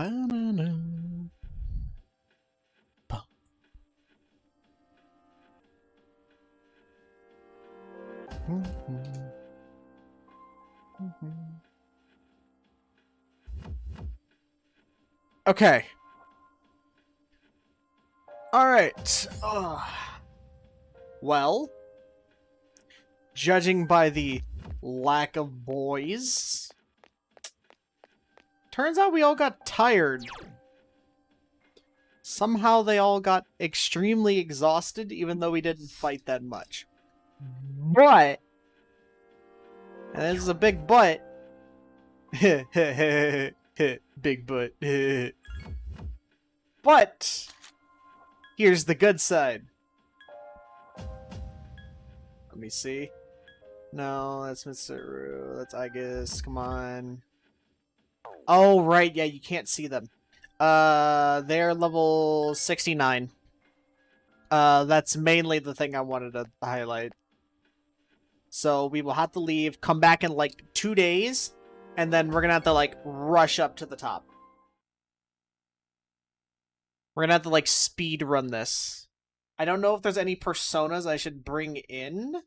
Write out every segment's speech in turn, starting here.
Ba-na-na. Ba. Okay. All right. Well, judging by the lack of boys, turns out we all got tired. Somehow they all got extremely exhausted, even though we didn't fight that much. But, and this is a big but, big but, but, here's the good side. Let me see. No, that's Mr. Roo. That's Aegis. Come on. Oh, right. Yeah, you can't see them. They're level 69. That's mainly the thing I wanted to highlight. So we will have to leave, come back in like 2 days, and then we're gonna have to like rush up to the top. We're gonna have to like speed run this. I don't know if there's any personas I should bring in,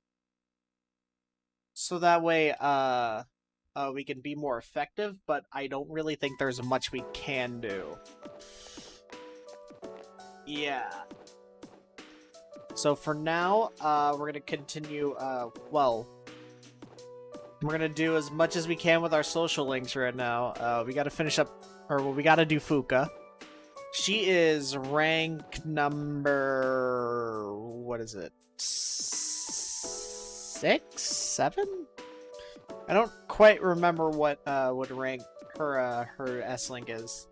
so that way we can be more effective, but I don't really think there's much we can do. Yeah. So for now, we're gonna continue, well, we're gonna do as much as we can with our social links right now. We gotta finish up, or well, we gotta do Fuka. She is rank number, what is it? 6? 7? I don't quite remember what rank her S-Link is.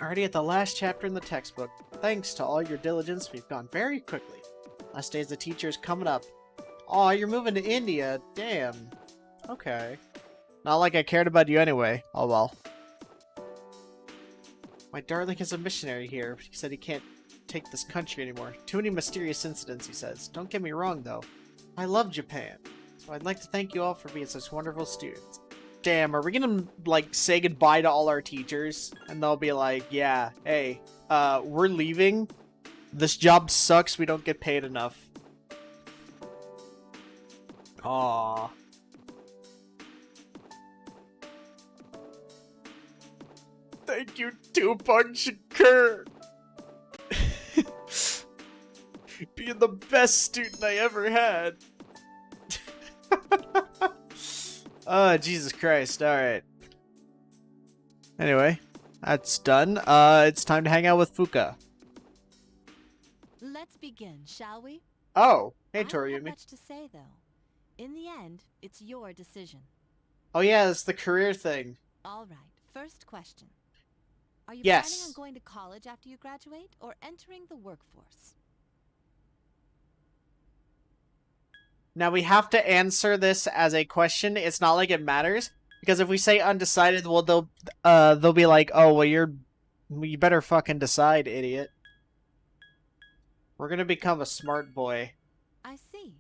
Already at the last chapter in the textbook. Thanks to all your diligence, we've gone very quickly. Last day as the teacher's coming up. Aw, you're moving to India. Damn. Okay. Not like I cared about you anyway. Oh well. My darling is a missionary here. He said he can't take this country anymore. Too many mysterious incidents, he says. Don't get me wrong, though. I love Japan. So I'd like to thank you all for being such wonderful students. Damn, are we gonna, like, say goodbye to all our teachers? And they'll be like, yeah, hey, we're leaving. This job sucks. We don't get paid enough. Aww. Thank you, Tupac Shakur. Being the best student I ever had. Oh, Jesus Christ. Alright. Anyway, that's done. It's time to hang out with Fuka. Let's begin, shall we? Oh, hey, I don't have Toriumi. much to say, though. In the end, it's your decision. Oh yeah, it's the career thing. All right, first question. Are you Yes. planning on going to college after you graduate, or entering the workforce? Now we have to answer this as a question. It's not like it matters, because if we say undecided, well, they'll be like, oh, well, you better fucking decide, idiot. We're gonna become a smart boy. I see.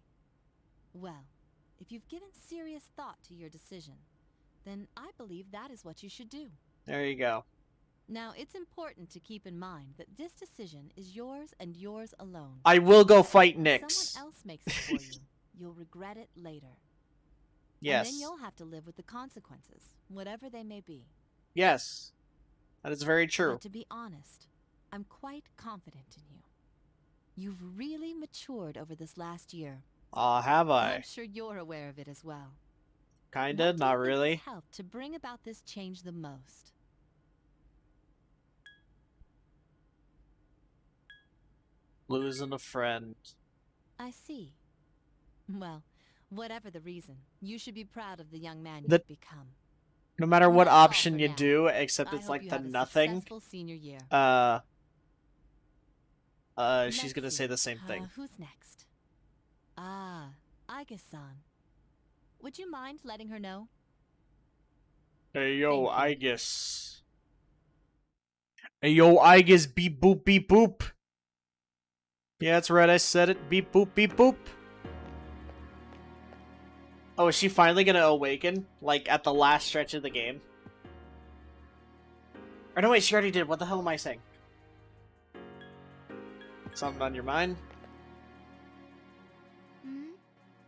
Well, if you've given serious thought to your decision, then I believe that is what you should do. There you go. Now, it's important to keep in mind that this decision is yours and yours alone. I will go fight If Nyx. someone else makes it for you, you'll regret it later. Yes. And then you'll have to live with the consequences, whatever they may be. Yes. That is very true. But to be honest, I'm quite confident in you. You've really matured over this last year. Have And I? I'm sure you're aware of it as well. Kinda, What do not you think really. has helped to bring about this change the most? Losing a friend. I see. Well, whatever the reason, you should be proud of the young man The- you've become. No matter what That's all option for you now. do, except I it's hope like you the have a nothing. successful senior year. She's Let's gonna see. say the same thing. Who's next? Ah, Aegis-san. Would you mind letting her know? Hey yo, Thank you. Aegis. Hey yo, Aegis, beep boop beep boop. Yeah, that's right, I said it. Beep boop beep boop. Oh, is she finally gonna awaken? Like, at the last stretch of the game? Or no, wait, she already did. What the hell am I saying? Something on your mind?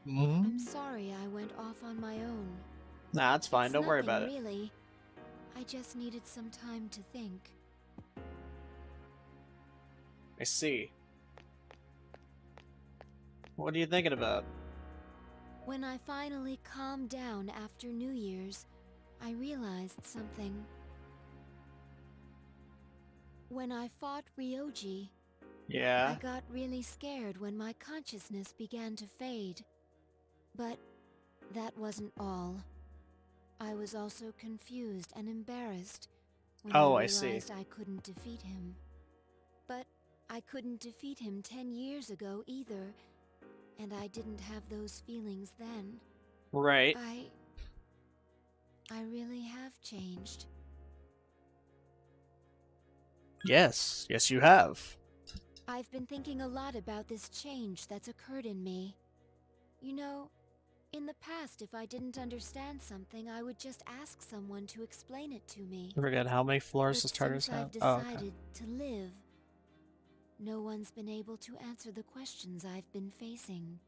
I'm sorry I went off on my own. Nah, it's fine. It's Don't worry nothing, about it. really. I just needed some time to think. I see. What are you thinking about? When I finally calmed down after New Year's, I realized something. When I fought Ryoji, Yeah? I got really scared when my consciousness began to fade. But that wasn't all. I was also confused and embarrassed when Oh, I I see. realized I couldn't defeat him. But I couldn't defeat him 10 years ago either, and I didn't have those feelings then. Right. I really have changed. Yes. Yes, you have. I've been thinking a lot about this change that's occurred in me. You know, in the past, if I didn't understand something, I would just ask someone to explain it to me. I forget how many floors But the starters since have. I've Oh, okay. decided to live, no one's been able to answer the questions I've been facing.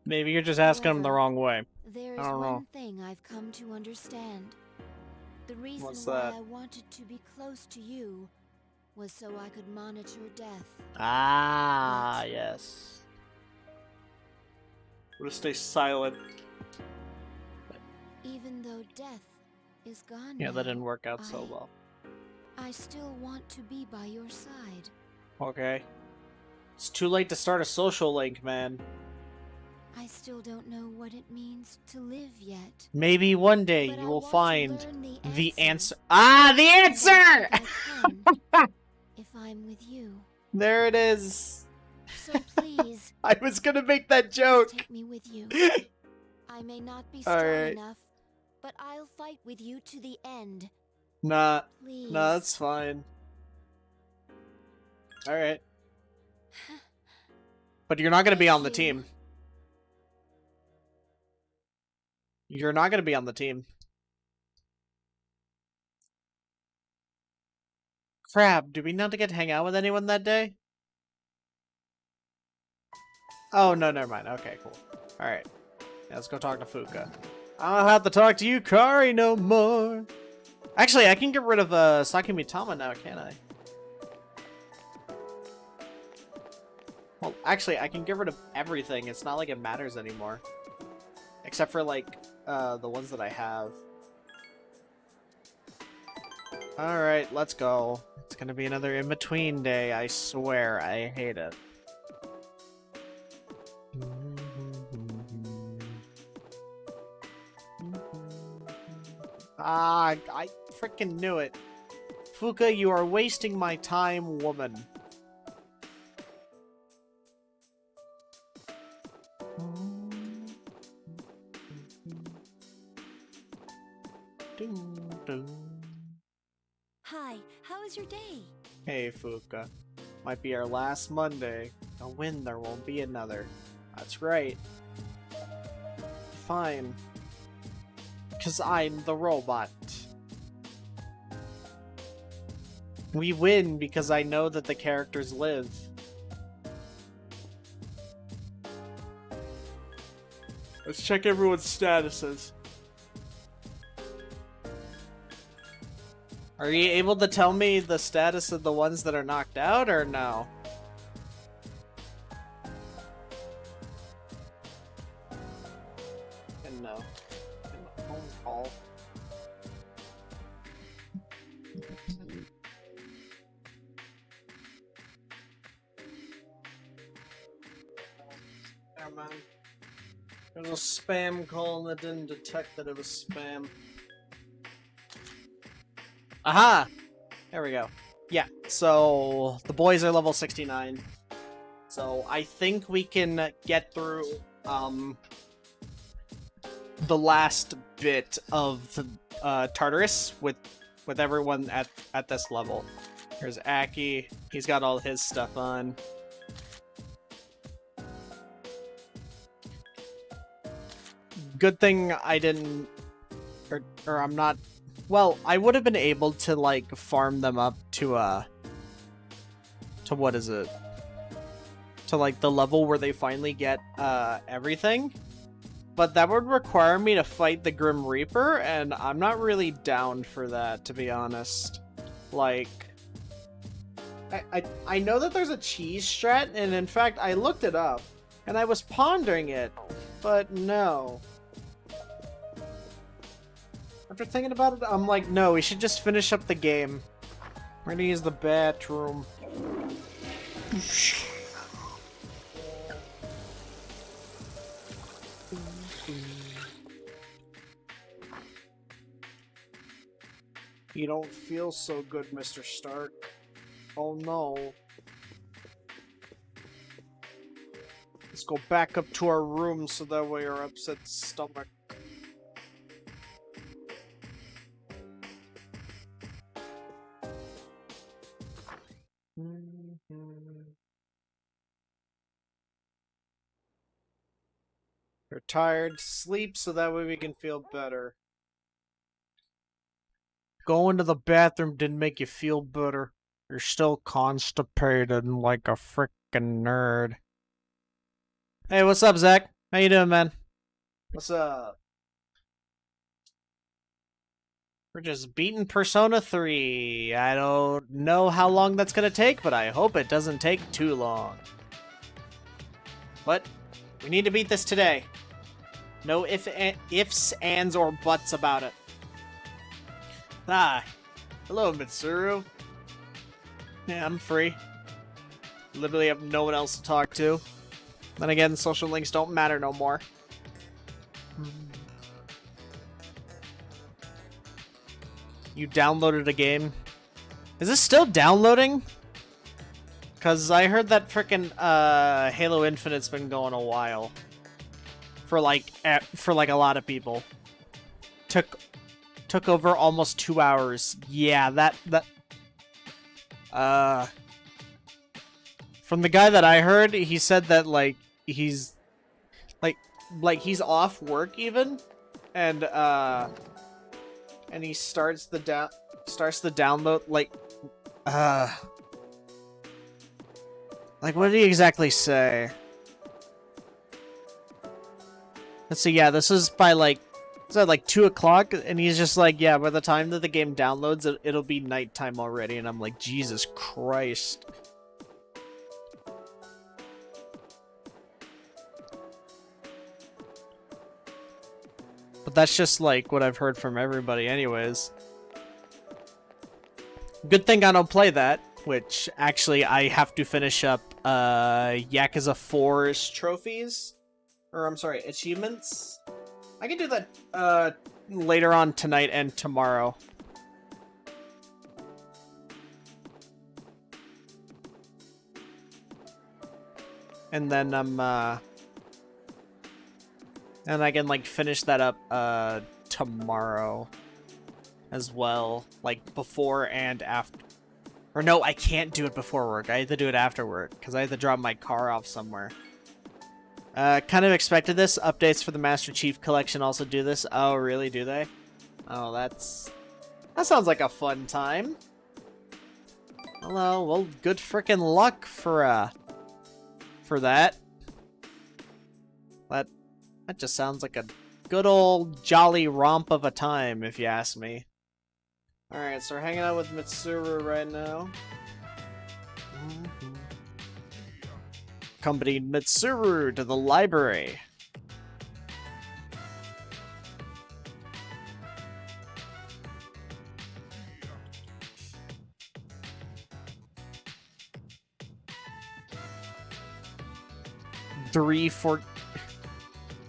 Maybe you're just asking them the However, wrong way. There I is don't know. one thing I've come to understand. The reason What's why that? I wanted to be close to you was so I could monitor death. Ah, But yes. I'm gonna stay silent. even though death is gone Yeah, now, that didn't work out so well. I still want to be by your side. Okay. It's too late to start a social link, man. I still don't know what it means to live yet. Maybe one day But you I will want to find learn the answer. answer. Ah, the And I answer! think I can if I'm with you. There it is. So please, I was gonna make that just joke. take me with you. I may not be All strong right. enough, but I'll fight with you to the end. Nah, Please. nah, that's fine. All right. But you're not gonna be Thank on the you. team. You're not gonna be on the team. Crap, do we not get to hang out with anyone that day? Oh, no, never mind. Okay, cool. Alright. Yeah, let's go talk to Fuka. I don't have to talk to you, Kari, no more. Actually, I can get rid of Sakimitama now, can't I? Well, actually, I can get rid of everything. It's not like it matters anymore. Except for, like, the ones that I have. Alright, let's go. It's gonna be another in-between day, I swear. I hate it. Ah, I freaking knew it. Fuka, you are wasting my time, woman. Hi, how was your day? Hey, Fuka. Might be our last Monday. Don't win, there won't be another. That's right. Fine. 'Cause I'm the robot. We win because I know that the characters live. Let's check everyone's statuses. Are you able to tell me the status of the ones that are knocked out, or no? And no. And a phone call. Never mind. There's a spam call and it didn't detect that it was spam. Aha! There we go. Yeah, so the boys are level 69. So I think we can get through the last bit of Tartarus with everyone at this level. There's Aki. He's got all his stuff on. Good thing I didn't or I'm not well, I would have been able to, like, farm them up to what is it? To, like, the level where they finally get, everything. But that would require me to fight the Grim Reaper, and I'm not really down for that, to be honest. Like, I know that there's a cheese strat, and in fact, I looked it up, and I was pondering it, but no. After thinking about it, I'm like, no, we should just finish up the game. We're gonna use the bathroom. You don't feel so good, Mr. Stark. Oh no. Let's go back up to our room so that way our upset stomach. You're tired, sleep so that way we can feel better. Going to the bathroom didn't make you feel better. You're still constipated like a frickin' nerd. Hey, what's up, Zach? How you doing, man? What's up? We're just beating Persona 3. I don't know how long that's gonna take, but I hope it doesn't take too long. But we need to beat this today. No ifs, ands, or buts about it. Ah, hello, Mitsuru. Yeah, I'm free. Literally have no one else to talk to. Then again, social links don't matter no more. You downloaded a game. Is this still downloading? Cause I heard that frickin' Halo Infinite's been going a while. For like a lot of people. Took over almost 2 hours. Yeah, that from the guy that I heard, he said that like he's like he's off work even, and he starts the download like what did he exactly say? Let's see. Yeah, this is by like. It's at like 2 o'clock, and he's just like, yeah, by the time that the game downloads, it'll be nighttime already, and I'm like, Jesus Christ. But that's just like what I've heard from everybody anyways. Good thing I don't play that, which actually I have to finish up Yakuza 4's trophies. Or I'm sorry, achievements. I can do that later on tonight and tomorrow. And then and I can like finish that up tomorrow as well, like before and after. Or no, I can't do it before work. I have to do it after work because I have to drop my car off somewhere. Kind of expected this. Updates for the Master Chief Collection also do this. Oh, really? Do they? Oh, that sounds like a fun time. Hello. Well, good frickin' luck for that. That just sounds like a good old jolly romp of a time, if you ask me. Alright, so we're hanging out with Mitsuru right now. Accompanied Mitsuru to the library. Three, four,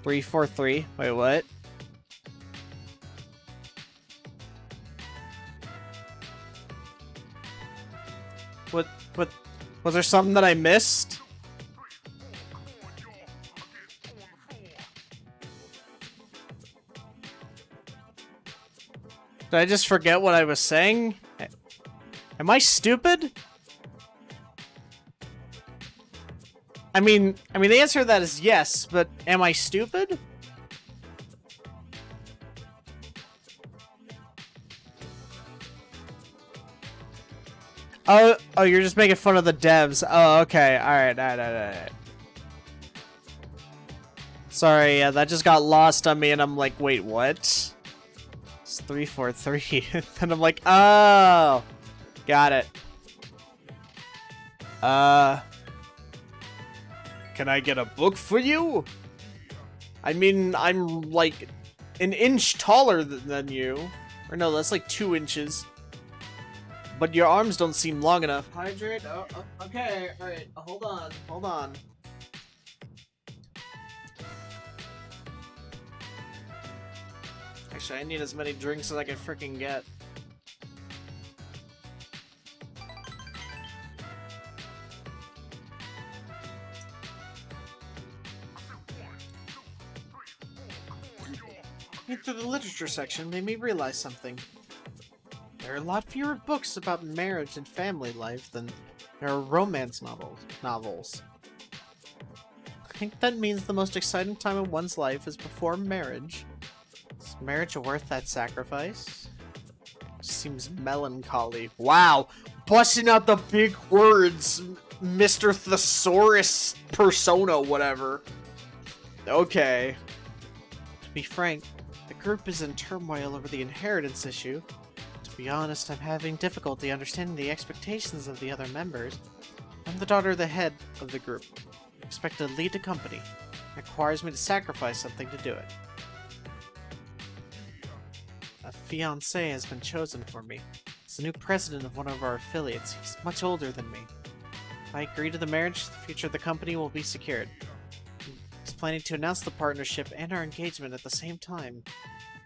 343. Wait, what? What? Was there something that I missed? Did I just forget what I was saying? Am I stupid? I mean, the answer to that is yes, but am I stupid? Oh, you're just making fun of the devs. Oh, okay. Alright. Sorry, yeah, that just got lost on me, and I'm like, wait, what? It's 343. And I'm like, oh, got it. Can I get a book for you? I mean, I'm like an inch taller than you. Or no, that's like 2 inches. But your arms don't seem long enough. Hydrate? Oh, okay, alright. Hold on. Actually, I need as many drinks as I can freaking get. Into the literature section made me realize something. There are a lot fewer books about marriage and family life than there are romance novels. I think that means the most exciting time of one's life is before marriage. Is marriage worth that sacrifice? Seems melancholy. Wow! Busting out the big words, Mr. Thesaurus persona, whatever. Okay. To be frank, the group is in turmoil over the inheritance issue. To be honest, I'm having difficulty understanding the expectations of the other members. I'm the daughter of the head of the group. I expect to lead the company. It requires me to sacrifice something to do it. A fiancé has been chosen for me. He's the new president of one of our affiliates. He's much older than me. If I agree to the marriage, the future of the company will be secured. He's planning to announce the partnership and our engagement at the same time.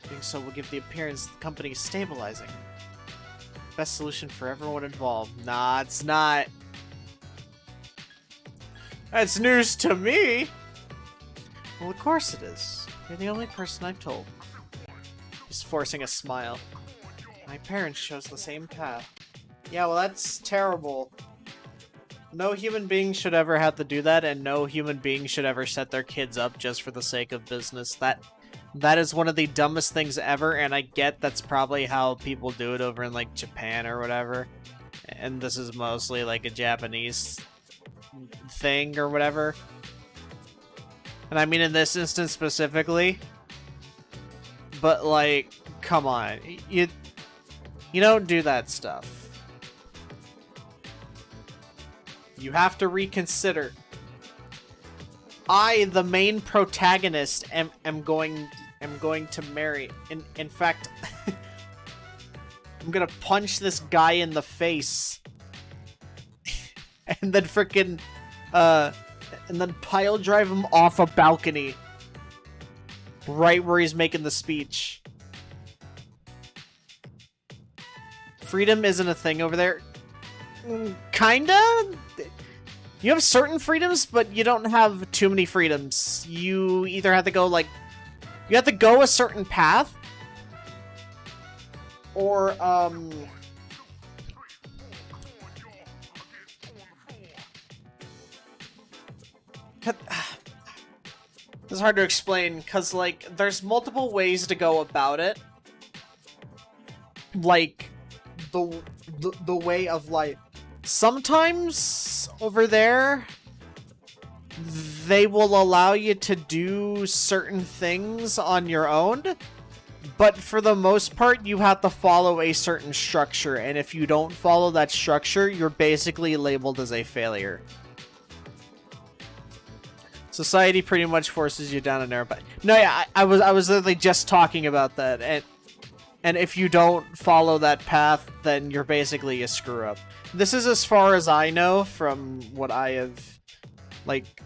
Doing so will give the appearance the company is stabilizing. Best solution for everyone involved. Nah, it's not. That's news to me! Well, of course it is. You're the only person I've told. Just forcing a smile. My parents chose the same path. Yeah, well, that's terrible. No human being should ever have to do that, and no human being should ever set their kids up just for the sake of business. That is one of the dumbest things ever, and I get that's probably how people do it over in, like, Japan or whatever. And this is mostly, like, a Japanese thing or whatever. And I mean in this instance specifically. But, like, come on. You don't do that stuff. You have to reconsider. I, the main protagonist, am going to marry. In fact, I'm gonna punch this guy in the face. And then frickin' and then pile drive him off a balcony. Right where he's making the speech. Freedom isn't a thing over there. Kinda? You have certain freedoms, but you don't have too many freedoms. You either have to go, like... You have to go a certain path. Or, It's hard to explain, because, like, there's multiple ways to go about it. Like, the way of life. Sometimes, over there, they will allow you to do certain things on your own, but for the most part, you have to follow a certain structure, and if you don't follow that structure, you're basically labeled as a failure. Society pretty much forces you down a narrow path. No, yeah, I was literally just talking about that, and if you don't follow that path, then you're basically a screw up. This is as far as I know from what I have, like,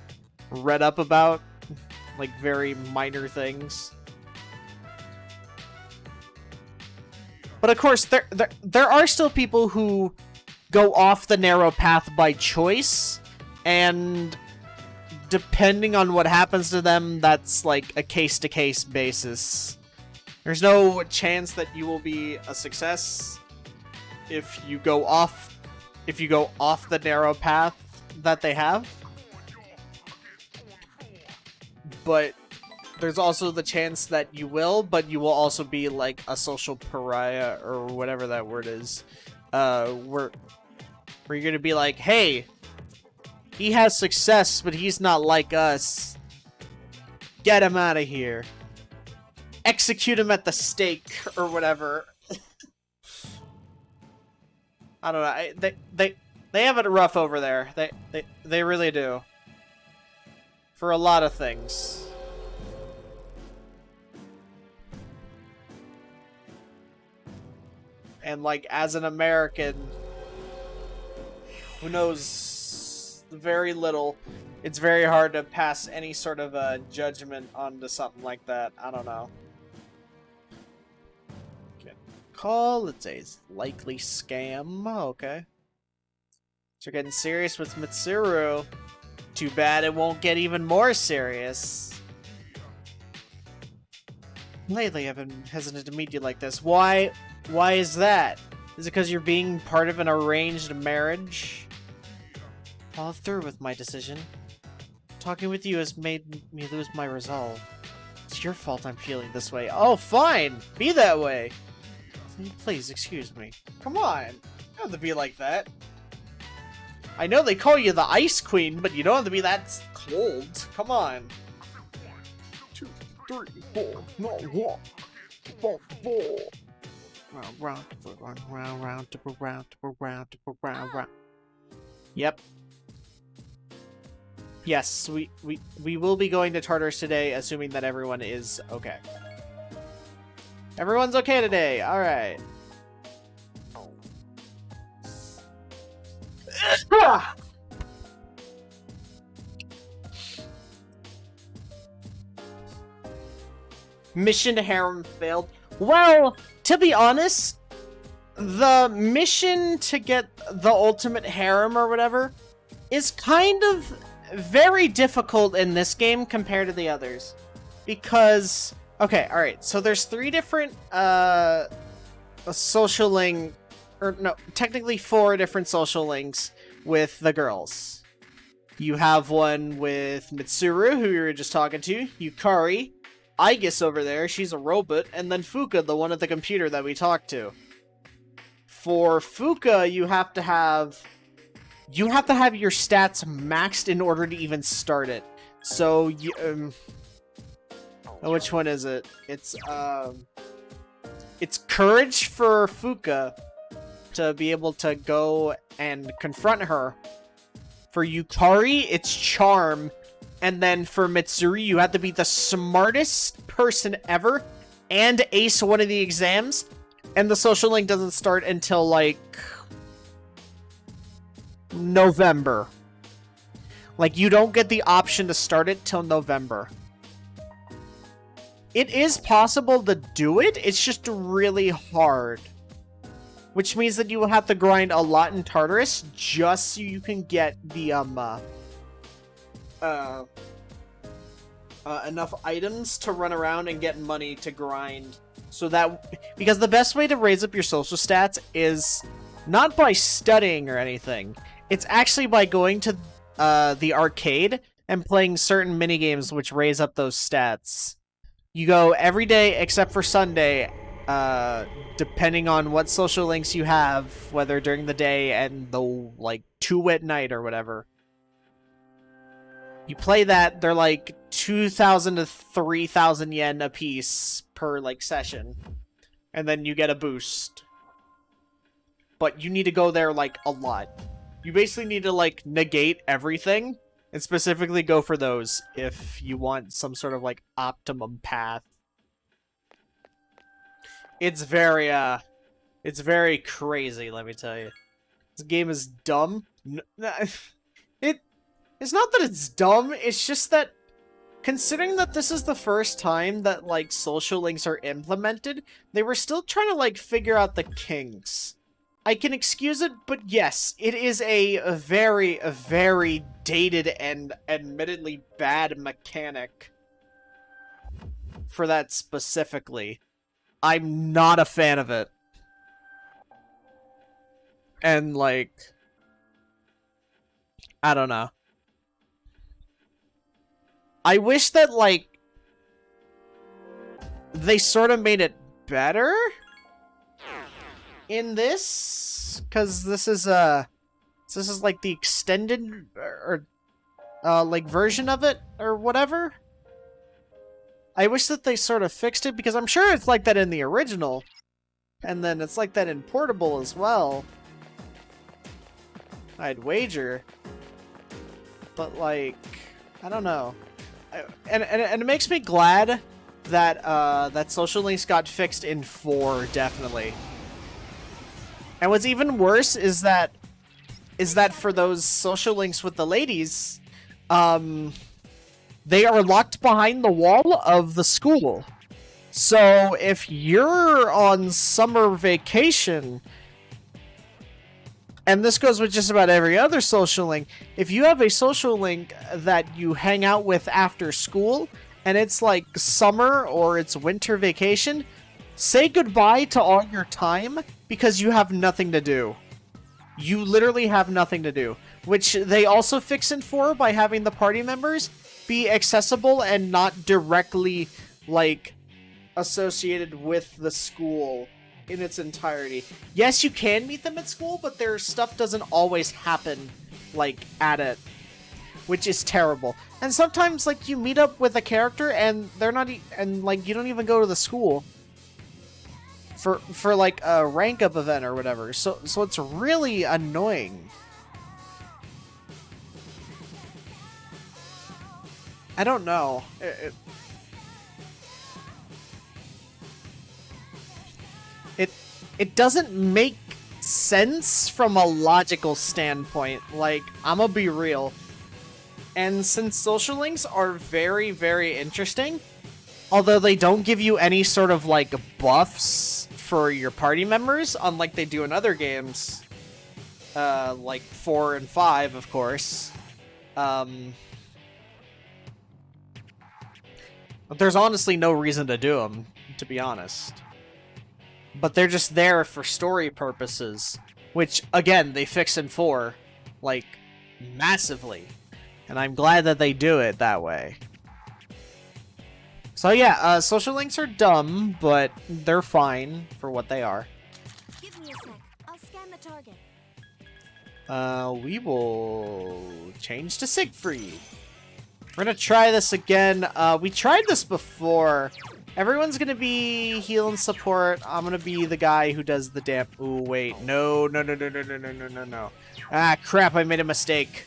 read up about, like, very minor things. But of course, there are still people who go off the narrow path by choice, and depending on what happens to them, that's like a case-to-case basis. There's no chance that you will be a success if you go off the narrow path that they have. But there's also the chance that you will, but you will also be like a social pariah or whatever that word is. Where Where you're gonna be like, hey, he has success, but he's not like us. Get him out of here. Execute him at the stake, or whatever. I don't know. They have it rough over there. They really do. For a lot of things. And like, as an American who knows very little, it's very hard to pass any sort of a judgment onto something like that. I don't know. Call, let's say it's likely scam. Okay. So you're getting serious with Mitsuru. Too bad it won't get even more serious. Lately I've been hesitant to meet you like this. Why is that? Is it because you're being part of an arranged marriage? Follow through with my decision. Talking with you has made me lose my resolve. It's your fault I'm feeling this way. Oh, fine! Be that way! Please, excuse me. Come on! You don't have to be like that. I know they call you the Ice Queen, but you don't have to be that cold. Come on. 2, 3, 4, no, 1, 4, 4. Round. Yep. Yes, we will be going to Tartarus today, assuming that everyone is okay. Everyone's okay today. All right. Mission harem failed. Well, to be honest, the mission to get the ultimate harem or whatever is kind of very difficult in this game compared to the others. Because, okay, alright, so there's 3 different social link, or no, technically 4 different social links with the girls. You have one with Mitsuru, who you were just talking to, Yukari, Aigis over there, she's a robot, and then Fuka, the one at the computer that we talked to. For Fuka, you have to have your stats maxed in order to even start it. So, you, which one is it? It's Courage for Fuka to be able to go and confront her. For Yukari, it's Charm. And then for Mitsuru, you have to be the smartest person ever and ace one of the exams. And the social link doesn't start until, like, November. Like, you don't get the option to start it till November. It is possible to do it, it's just really hard. Which means that you will have to grind a lot in Tartarus just so you can get the, enough items to run around and get money to grind. So that, because the best way to raise up your social stats is not by studying or anything. It's actually by going to the arcade and playing certain minigames which raise up those stats. You go every day except for Sunday, depending on what social links you have, whether during the day and the, like, 2 at night or whatever. You play that, they're like 2,000 to 3,000 yen a piece per, like, session. And then you get a boost. But you need to go there, like, a lot. You basically need to, like, negate everything and specifically go for those if you want some sort of, like, optimum path. It's very crazy, let me tell you. This game is dumb. It's not that it's dumb, it's just that considering that this is the first time that, like, social links are implemented, they were still trying to, like, figure out the kinks. I can excuse it, but yes, it is a very, very dated and admittedly bad mechanic for that specifically. I'm not a fan of it. And, like, I don't know. I wish that, like, they sort of made it better in this, because this is So this is like the extended or like version of it or whatever. I wish that they sort of fixed it because I'm sure it's like that in the original. And then it's like that in Portable as well. I'd wager. But like, I don't know. And it makes me glad that that social links got fixed in 4, definitely. And what's even worse is that for those social links with the ladies, they are locked behind the wall of the school. So if you're on summer vacation, and this goes with just about every other social link, if you have a social link that you hang out with after school, and it's like summer or it's winter vacation, say goodbye to all your time because you have nothing to do. You literally have nothing to do. Which they also fix in 4 by having the party members be accessible and not directly, like, associated with the school in its entirety. Yes, you can meet them at school, but their stuff doesn't always happen, like, at it. Which is terrible. And sometimes, like, you meet up with a character and they're not, and, like, you don't even go to the school. For like, a rank-up event or whatever. So it's really annoying. I don't know. It doesn't make sense from a logical standpoint. Like, I'm gonna be real. And since social links are very, very interesting, although they don't give you any sort of, like, buffs for your party members, unlike they do in other games, like 4 and 5, of course, there's honestly no reason to do them, to be honest. But they're just there for story purposes, which, again, they fix in 4, like, massively. And I'm glad that they do it that way. So yeah, social links are dumb, but they're fine for what they are. Give me a sec. I'll scan the target. We will change to Siegfried. We're gonna try this again. We tried this before. Everyone's gonna be heal and support. I'm gonna be the guy who does the damn. Ooh, wait, no. Ah, crap! I made a mistake.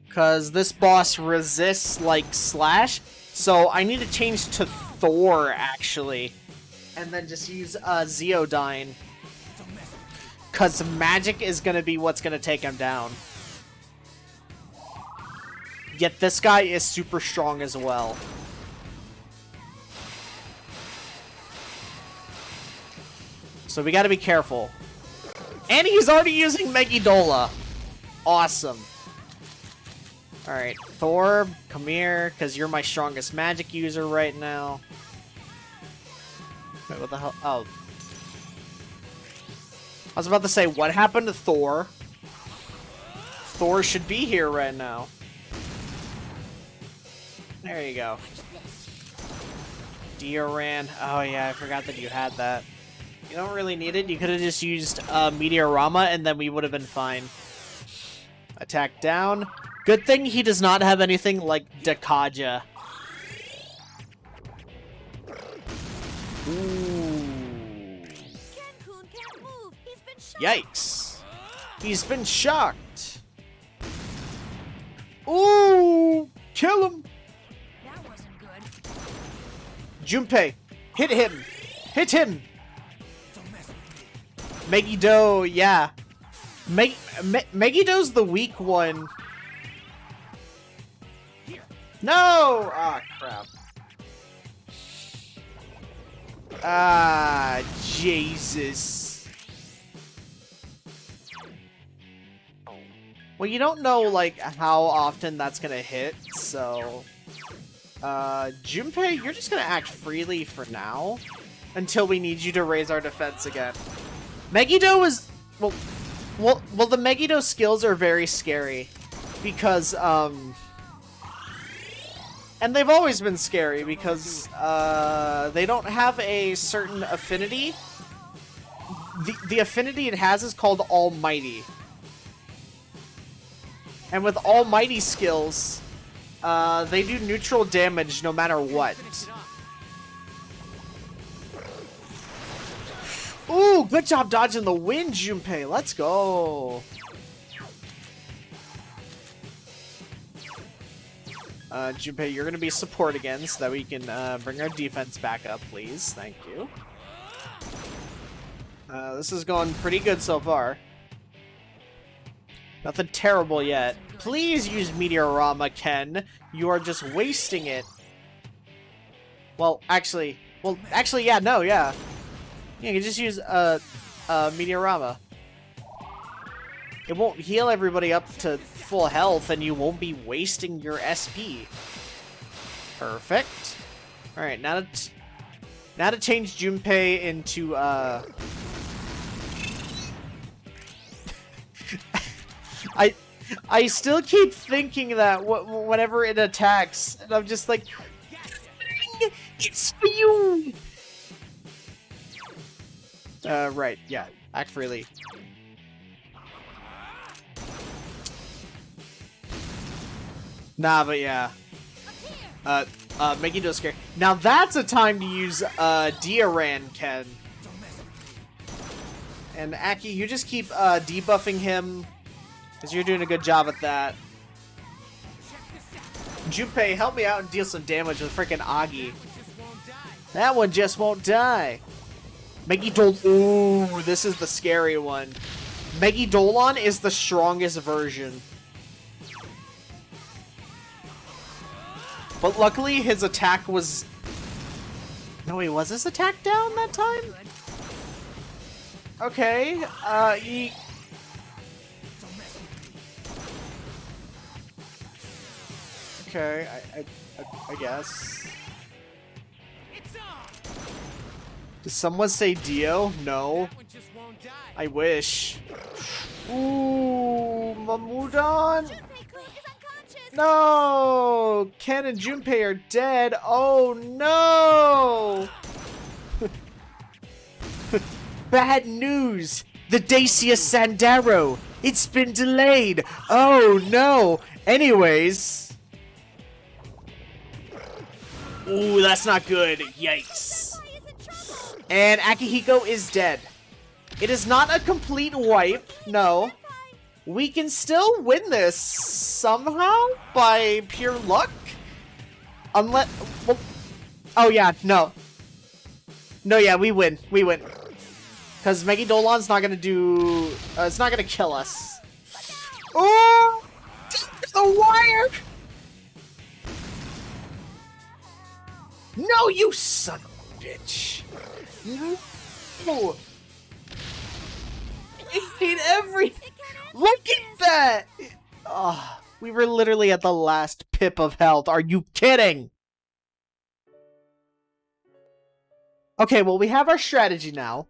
Because this boss resists, like, slash. So I need to change to Thor, actually. And then just use Zeodyne. Because magic is going to be what's going to take him down. Yet this guy is super strong as well. So we got to be careful. And he's already using Megidola. Awesome. Alright, Thor, come here, because you're my strongest magic user right now. Wait, what the hell? Oh. I was about to say, what happened to Thor? Thor should be here right now. There you go. Dioran. Oh yeah, I forgot that you had that. You don't really need it. You could have just used Meteorama and then we would have been fine. Attack down. Good thing he does not have anything like Dakaja. Ooh. Yikes. He's been shocked. Ooh! Kill him! That wasn't good. Junpei, hit him! Hit him! Megiddo, yeah. Megiddo's the weak one. No! Ah, crap. Ah, Jesus. Well, you don't know, like, how often that's gonna hit, so... Junpei, you're just gonna act freely for now, until we need you to raise our defense again. Megiddo is... Well, the Megiddo skills are very scary, because, and they've always been scary because they don't have a certain affinity the affinity it has is called Almighty. And with Almighty skills, they do neutral damage no matter what. Ooh, good job dodging the wind, Junpei. Let's go. Junpei, you're going to be support again so that we can bring our defense back up, please. Thank you. This is going pretty good so far. Nothing terrible yet. Please use Meteorama, Ken. You are just wasting it. Well, actually, yeah, no, yeah. Yeah, you can just use Meteorama. It won't heal everybody up to full health, and you won't be wasting your SP. Perfect. All right, now to change Junpei into I still keep thinking that whenever it attacks, and I'm just like, it's for you. Right, yeah, act freely. Nah, but yeah. Make you do scare. Now that's a time to use Dioran, Ken. And Aki, you just keep debuffing him, because you're doing a good job at that. Junpei, help me out and deal some damage with freaking Agi. That one just won't die. Megidol. Ooh, this is the scary one. Megidolon is the strongest version. But luckily his attack was... No, wait, was his attack down that time? Okay, Okay, I guess. Does someone say Dio? No. I wish. Ooh, Mamudon! No! Ken and Junpei are dead. Oh no! Bad news! The Dacia Sandero! It's been delayed! Oh no! Anyways. Ooh, that's not good. Yikes. And Akihiko is dead. It is not a complete wipe, no. We can still win this somehow by pure luck. Unless... Well, oh yeah, no. No, yeah, we win. We win. Because Megidolon's not gonna do... it's not gonna kill us. Oh! The wire! No, you son of a bitch! No! I hate everything! Look at that! Oh, we were literally at the last pip of health. Are you kidding? Okay, well, we have our strategy now.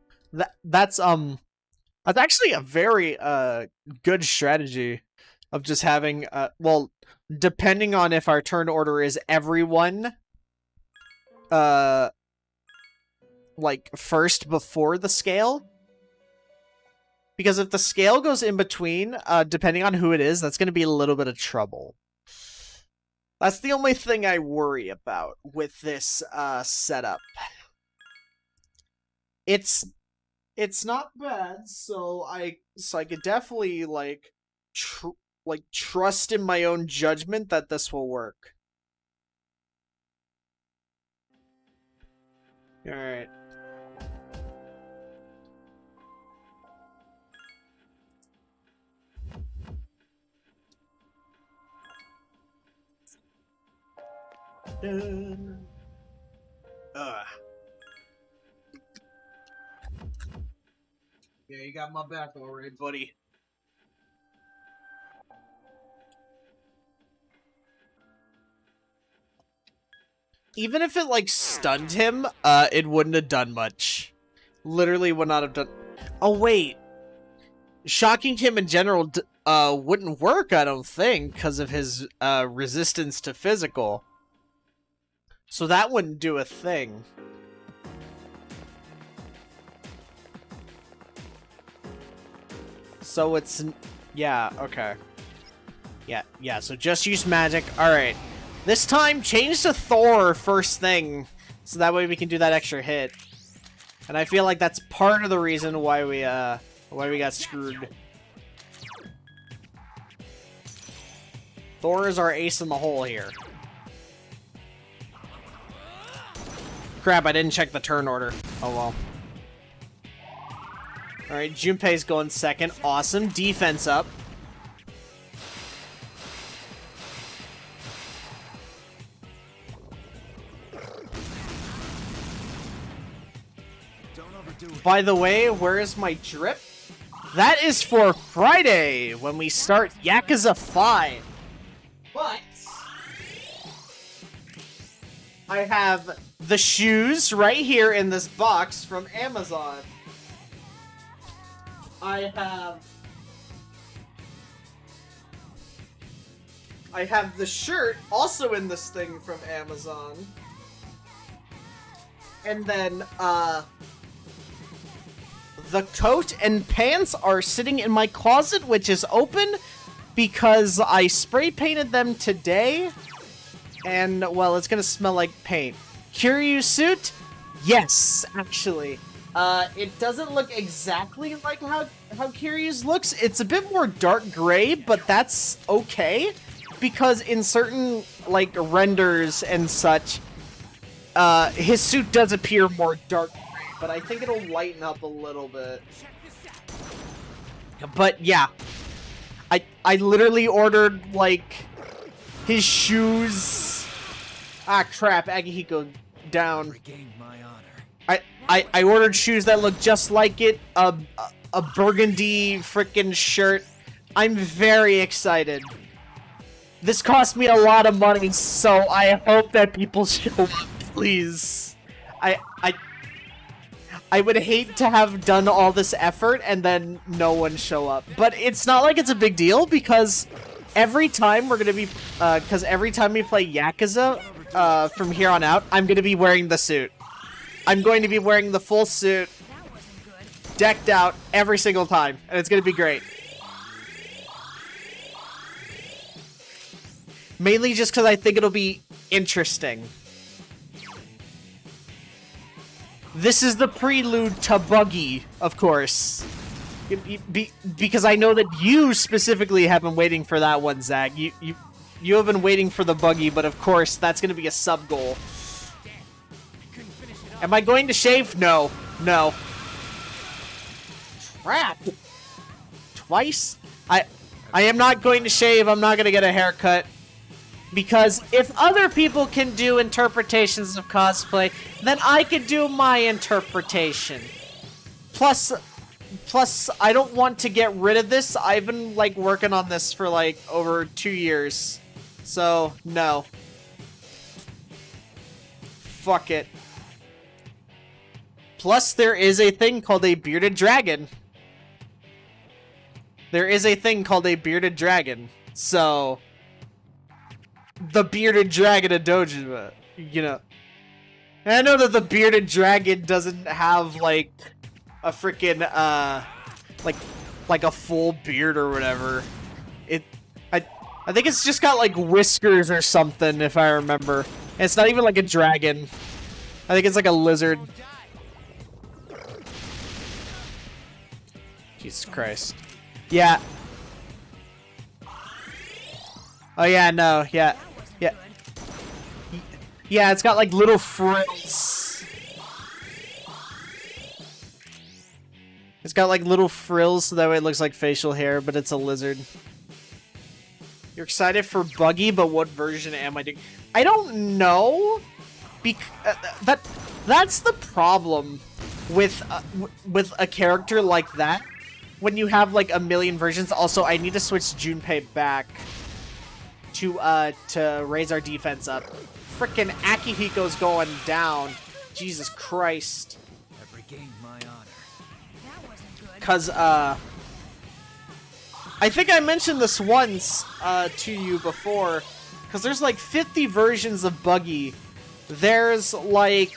That's actually a very good strategy of just having well, depending on if our turn order is everyone like first before the scale. Because if the scale goes in between, depending on who it is, that's going to be a little bit of trouble. That's the only thing I worry about with this setup. It's not bad, so I could definitely like trust in my own judgment that this will work. All right. Yeah, you got my back already, buddy. Even if it, like, stunned him, it wouldn't have done much. Literally would not have done... Oh, wait. Shocking him in general wouldn't work, I don't think, because of his resistance to physical. So that wouldn't do a thing. So it's... Yeah, okay. Yeah, so just use magic. Alright. This time, change to Thor first thing. So that way we can do that extra hit. And I feel like that's part of the reason why we got screwed. Thor is our ace in the hole here. Crap, I didn't check the turn order. Oh well. Alright, Junpei's going second. Awesome. Defense up. By the way, where is my drip? That is for Friday, when we start Yakuza 5. But I have the shoes right here in this box from Amazon. I have the shirt also in this thing from Amazon. And then, the coat and pants are sitting in my closet, which is open because I spray painted them today. And, well, it's gonna smell like paint. Kiryu suit? Yes, actually. It doesn't look exactly like how Kiryu's looks. It's a bit more dark gray, but that's okay. Because in certain, like, renders and such, his suit does appear more dark gray. But I think it'll lighten up a little bit. But, yeah. I literally ordered, like, his shoes. Ah, crap. Agihiko down. I ordered shoes that look just like it. A burgundy frickin' shirt. I'm very excited. This cost me a lot of money, so I hope that people show up, please. I would hate to have done all this effort and then no one show up. But it's not like it's a big deal, because every time we're gonna be, every time we play Yakuza, from here on out, I'm gonna be wearing the suit. I'm going to be wearing the full suit, decked out every single time, and it's gonna be great. Mainly just because I think it'll be interesting. This is the prelude to Buggy, of course. Because I know that you specifically have been waiting for that one, Zag. You have been waiting for the Buggy, but of course, that's going to be a sub-goal. Am I going to shave? No. No. Crap. Twice? I am not going to shave. I'm not going to get a haircut. Because if other people can do interpretations of cosplay, then I could do my interpretation. Plus, I don't want to get rid of this. I've been, like, working on this for, like, over 2 years. So, no. Fuck it. Plus, there is a thing called a bearded dragon. There is a thing called a bearded dragon. So... the bearded dragon of Dojima, you know. And I know that the bearded dragon doesn't have, like, a freaking, like a full beard or whatever. I think it's just got, like, whiskers or something, if I remember. And it's not even, like, a dragon. I think it's, like, a lizard. Jesus Christ. Yeah. Oh, yeah, no, yeah. Yeah. Yeah, it's got like little frills. It's got like little frills so that way it looks like facial hair, but it's a lizard. You're excited for Buggy, but what version am I doing? I don't know. That's the problem with a character like that. When you have like a million versions. Also, I need to switch Junpei back to raise our defense up. Frickin' Akihiko's going down. Jesus Christ. I've regained my honor. That wasn't good. Cause, I think I mentioned this once, to you before. Cause there's like 50 versions of Buggy. There's like...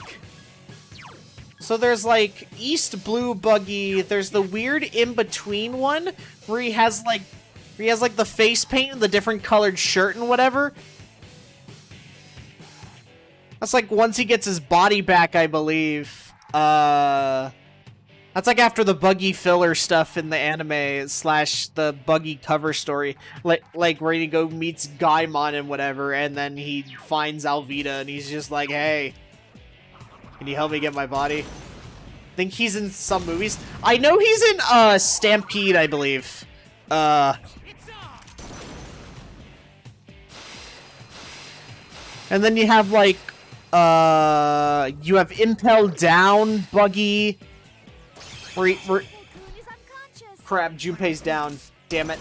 So there's like East Blue Buggy, there's the weird in-between one where he has like the face paint and the different colored shirt and whatever. That's like once he gets his body back, I believe. That's like after the Buggy filler stuff in the anime / the Buggy cover story. Like where he go meets Gaimon and whatever, and then he finds Alvida and he's just like, hey, can you help me get my body? I think he's in some movies. I know he's in Stampede, I believe. And then you have like you have Impel Down Buggy. Crap, Junpei's down. Damn it.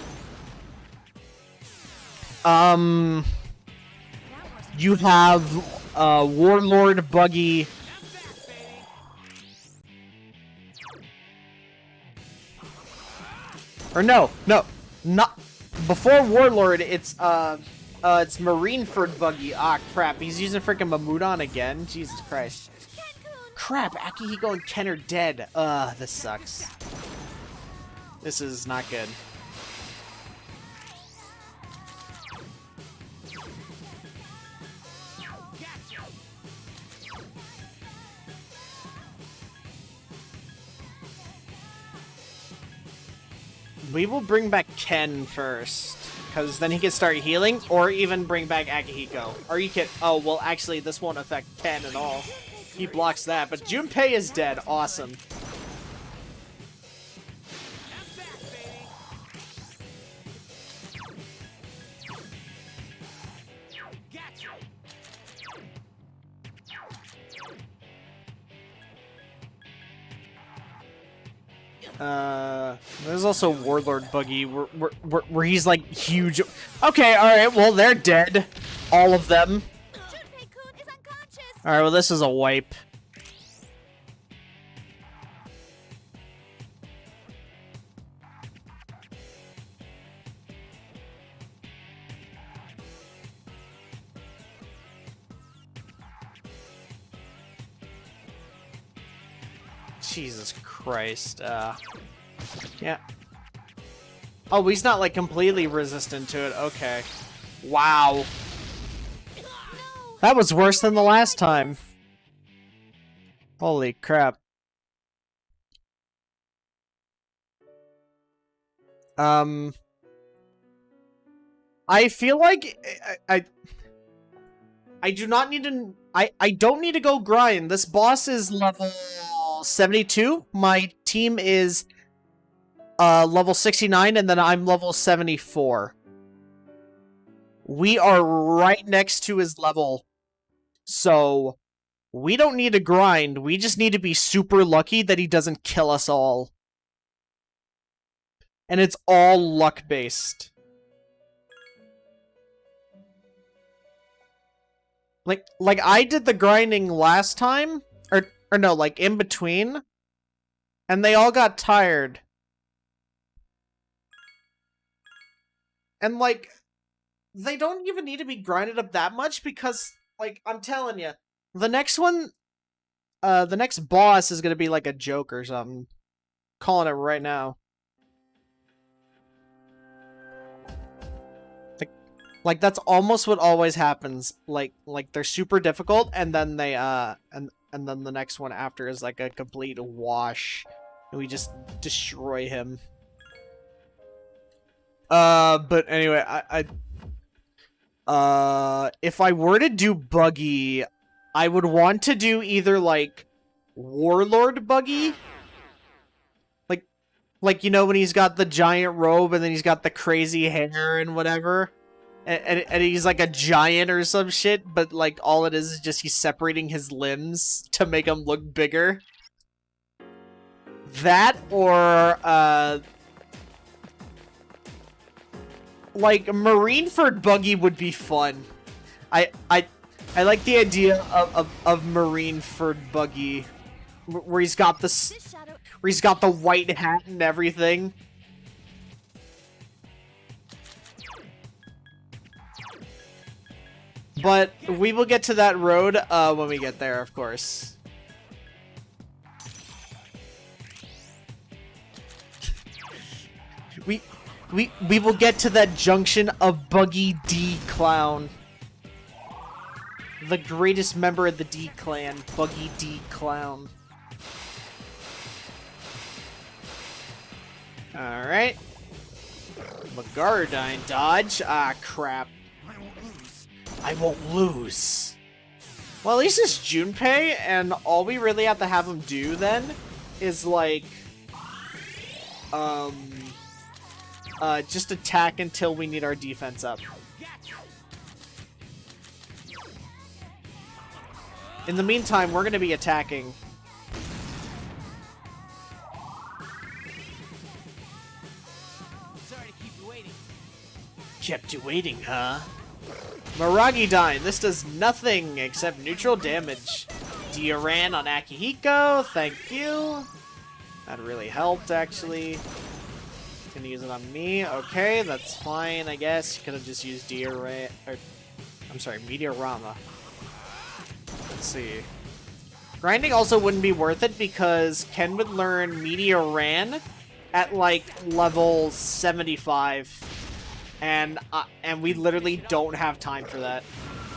You have Warlord Buggy. Or no, not before Warlord. It's Marineford Buggy. Ah, crap. He's using freaking Mamudon again. Jesus Christ. Crap, Akihiko and Ken are dead. This sucks. This is not good. We will bring back Ken first, because then he can start healing, or even bring back Akihiko. Or you can... Oh, well, actually, this won't affect Ken at all. He blocks that, but Junpei is dead. Awesome. There's also Warlord Buggy, where he's like huge. Okay, alright, well, they're dead. All of them. Alright, well, this is a wipe. Jesus Christ, yeah. Oh, he's not, like, completely resistant to it. Okay. Wow. That was worse than the last time. Holy crap. I feel like I do not need to... I don't need to go grind. This boss is level 72. My team is level 69, and then I'm level 74. We are right next to his level, so we don't need to grind. We just need to be super lucky that he doesn't kill us all. And it's all luck-based. Like I did the grinding last time, or no, like in between, and they all got tired. And like, they don't even need to be grinded up that much because, like, I'm telling you, the next one, the next boss is gonna be like a joke or something. Calling it right now. Like that's almost what always happens. Like they're super difficult, and then they and then the next one after is like a complete wash, and we just destroy him. But anyway, if I were to do Buggy, I would want to do either like Warlord Buggy. Like you know when he's got the giant robe and then he's got the crazy hair and whatever. And he's like a giant or some shit, but like all it is just he's separating his limbs to make him look bigger. That or like Marineford Buggy would be fun. I like the idea of Marineford Buggy, where he's got the white hat and everything. But we will get to that road when we get there, of course. We will get to that junction of Buggy D Clown. The greatest member of the D Clan, Buggy D Clown. Alright. Megardine dodge. Ah, crap. I won't lose. Well, at least it's Junpei, and all we really have to have him do then is like, just attack until we need our defense up. In the meantime, we're gonna be attacking. Sorry to keep you waiting. Kept you waiting, huh? Miragidine, this does nothing except neutral damage. Dioran on Akihiko, thank you. That really helped, actually. Gonna use it on me. Okay, that's fine, I guess. You could have just used Dioran, or, I'm sorry, Meteorama. Let's see. Grinding also wouldn't be worth it because Ken would learn Meteoran at, like, level 75. And we literally don't have time for that.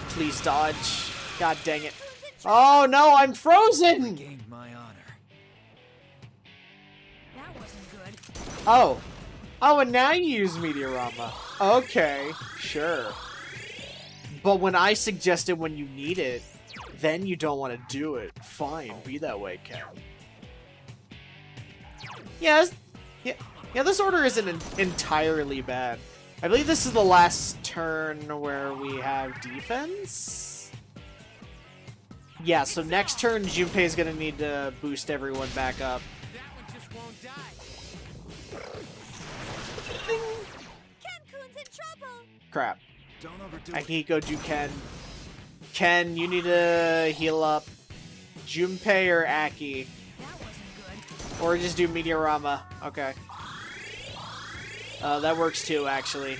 Please dodge. God dang it. Oh no, I'm frozen! Regained my honor. That wasn't good. Oh. Oh, and now you use Meteorama. Okay, sure. But when I suggest it when you need it, then you don't want to do it. Fine, be that way, Ken. Yeah, this order isn't entirely bad. I believe this is the last turn where we have defense? Yeah, so next turn, Junpei's gonna need to boost everyone back up. That one just won't die. Ken-kun's in trouble! Crap. Don't overdo I it. can go do Ken. Ken, you need to heal up. Junpei or Aki. That wasn't good. Or just do Meteorama. Okay. That works too, actually.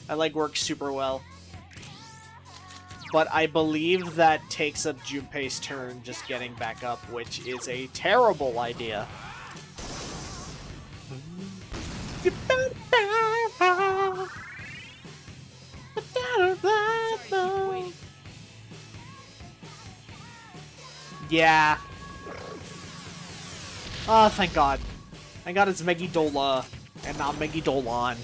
That, like, works super well. But I believe that takes up Junpei's turn just getting back up, which is a terrible idea. Yeah. Oh, thank God. Thank God it's Megidola and not Megidolan.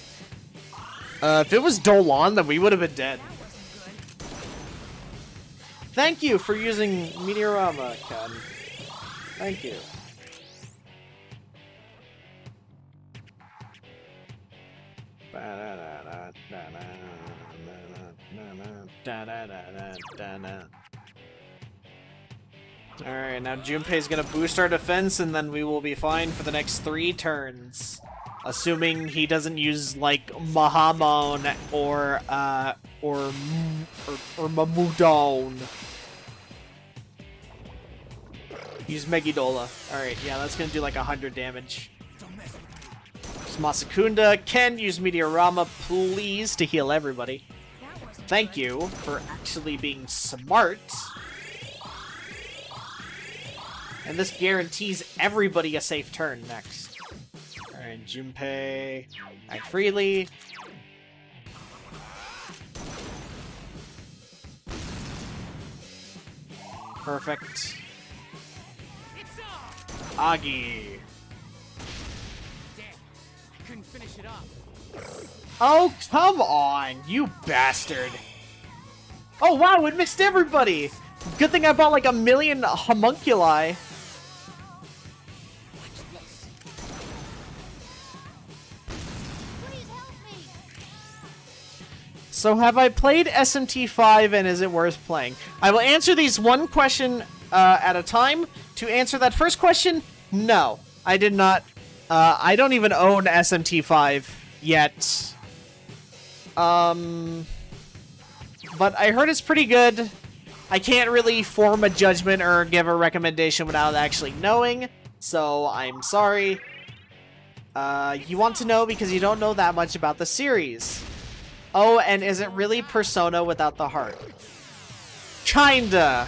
If it was Dolan, then we would have been dead. That wasn't good. Thank you for using Meteorama, Ken. Thank you. Alright, now Junpei's gonna boost our defense, and then we will be fine for the next 3 turns. Assuming he doesn't use, like, Mahamon or Mamudon. Use Megidola. Alright, yeah, that's gonna do like 100 damage. Masakunda, Ken, use Meteorama, please, to heal everybody. That wasn't Thank good. you for actually being smart. And this guarantees everybody a safe turn next. Alright, Junpei, act freely. Perfect. It's off. Agi. Damn. I couldn't finish it up. Oh, come on, you bastard. Oh, wow, it missed everybody. Good thing I bought like 1,000,000 homunculi. Please help me! So have I played SMT5 and is it worth playing? I will answer these one question at a time. To answer that first question, no. I did not. I don't even own SMT5 yet. But I heard it's pretty good. I can't really form a judgment or give a recommendation without actually knowing, so I'm sorry. You want to know because you don't know that much about the series. Oh, and is it really Persona without the heart? Kinda.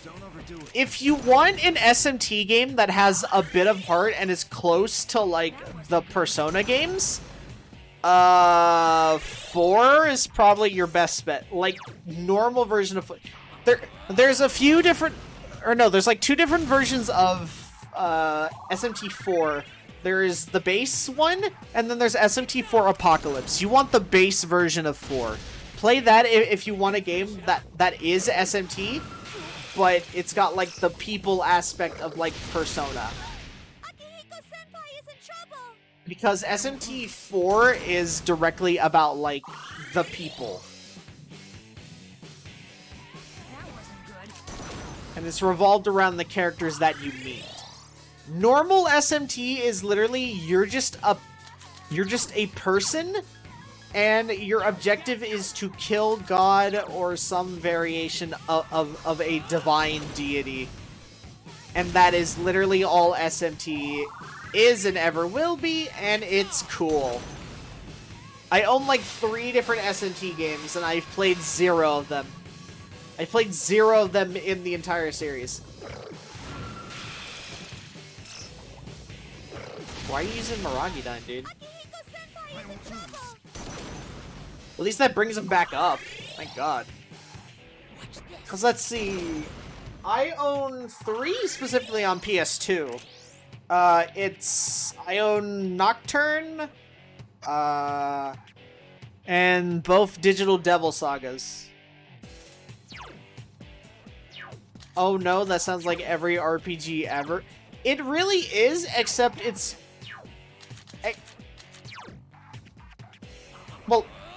Don't overdo it. if you want an SMT game that has a bit of heart and is close to like the Persona games, 4 is probably your best bet. Like normal version of there's a few different, or no, there's like 2 different versions of SMT4. There is the base one, and then there's SMT4 Apocalypse. You want the base version of 4. Play that if you want a game that is SMT, but it's got like the people aspect of like Persona. Because SMT4 is directly about like the people. And it's revolved around the characters that you meet. Normal SMT is literally you're just a person, and your objective is to kill God or some variation of a divine deity. And that is literally all SMT is and ever will be, and it's cool. I own like 3 different SMT games, and I've played 0 of them. I played 0 of them in the entire series. Why are you using Miragi-Dine, dude? At least that brings him back up. Thank God. Because let's see. I own 3 specifically on PS2. I own Nocturne, and both Digital Devil Sagas. Oh no, that sounds like every RPG ever. It really is, except it's...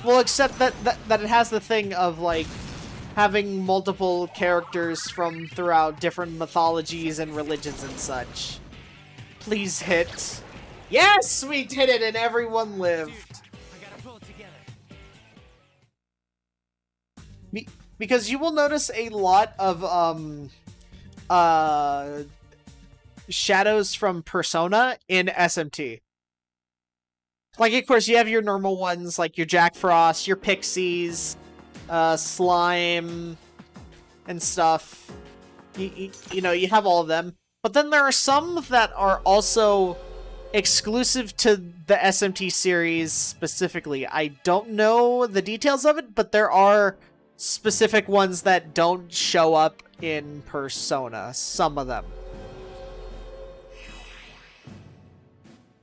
Well, except that it has the thing of, like, having multiple characters from throughout different mythologies and religions and such. Please hit. Yes, we did it, and everyone lived. I gotta pull it together. Because you will notice a lot of, shadows from Persona in SMT. Like, of course, you have your normal ones, like your Jack Frost, your Pixies, Slime, and stuff. You know, you have all of them. But then there are some that are also exclusive to the SMT series specifically. I don't know the details of it, but there are specific ones that don't show up in Persona. Some of them.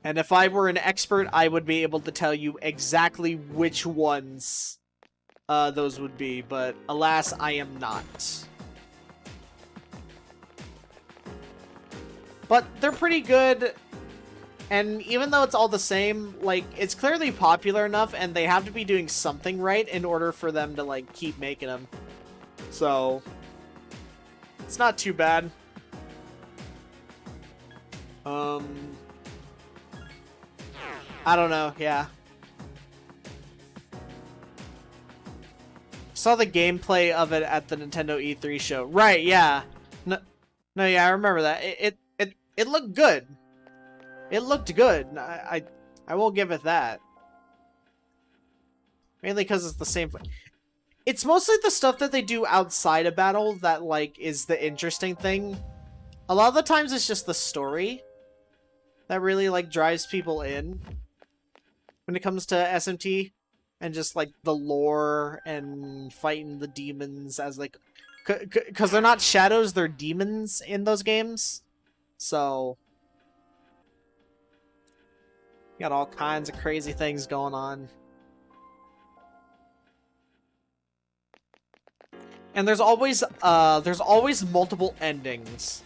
And if I were an expert, I would be able to tell you exactly which ones those would be, but alas, I am not. But they're pretty good, and even though it's all the same, like, it's clearly popular enough, and they have to be doing something right in order for them to, like, keep making them. So, it's not too bad. I don't know, yeah. Saw the gameplay of it at the Nintendo E3 show. Right, yeah. No, yeah, I remember that. It looked good. It looked good. I won't give it that. Mainly because it's the same. It's mostly the stuff that they do outside of battle that, like, is the interesting thing. A lot of the times it's just the story that really, like, drives people in when it comes to SMT, and just, like, the lore and fighting the demons as, like, because they're not shadows, they're demons in those games. So, you got all kinds of crazy things going on. And there's always multiple endings.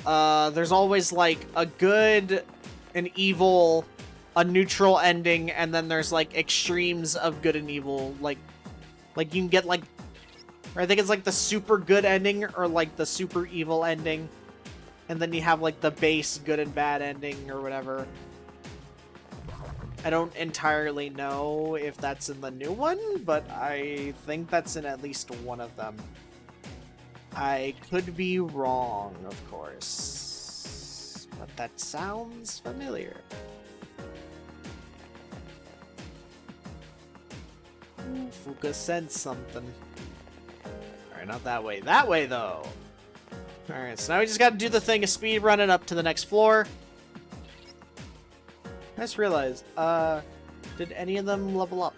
There's always, like, a good, an evil, a neutral ending, and then there's, like, extremes of good and evil. Like you can get, like, or I think it's, like, the super good ending, or, like, the super evil ending. And then you have, like, the base good and bad ending, or whatever. I don't entirely know if that's in the new one, but I think that's in at least one of them. I could be wrong, of course. But that sounds familiar. Ooh, Fuka sensed something. Alright, not that way. That way, though! Alright, so now we just gotta do the thing of speed running up to the next floor. I just realized, did any of them level up?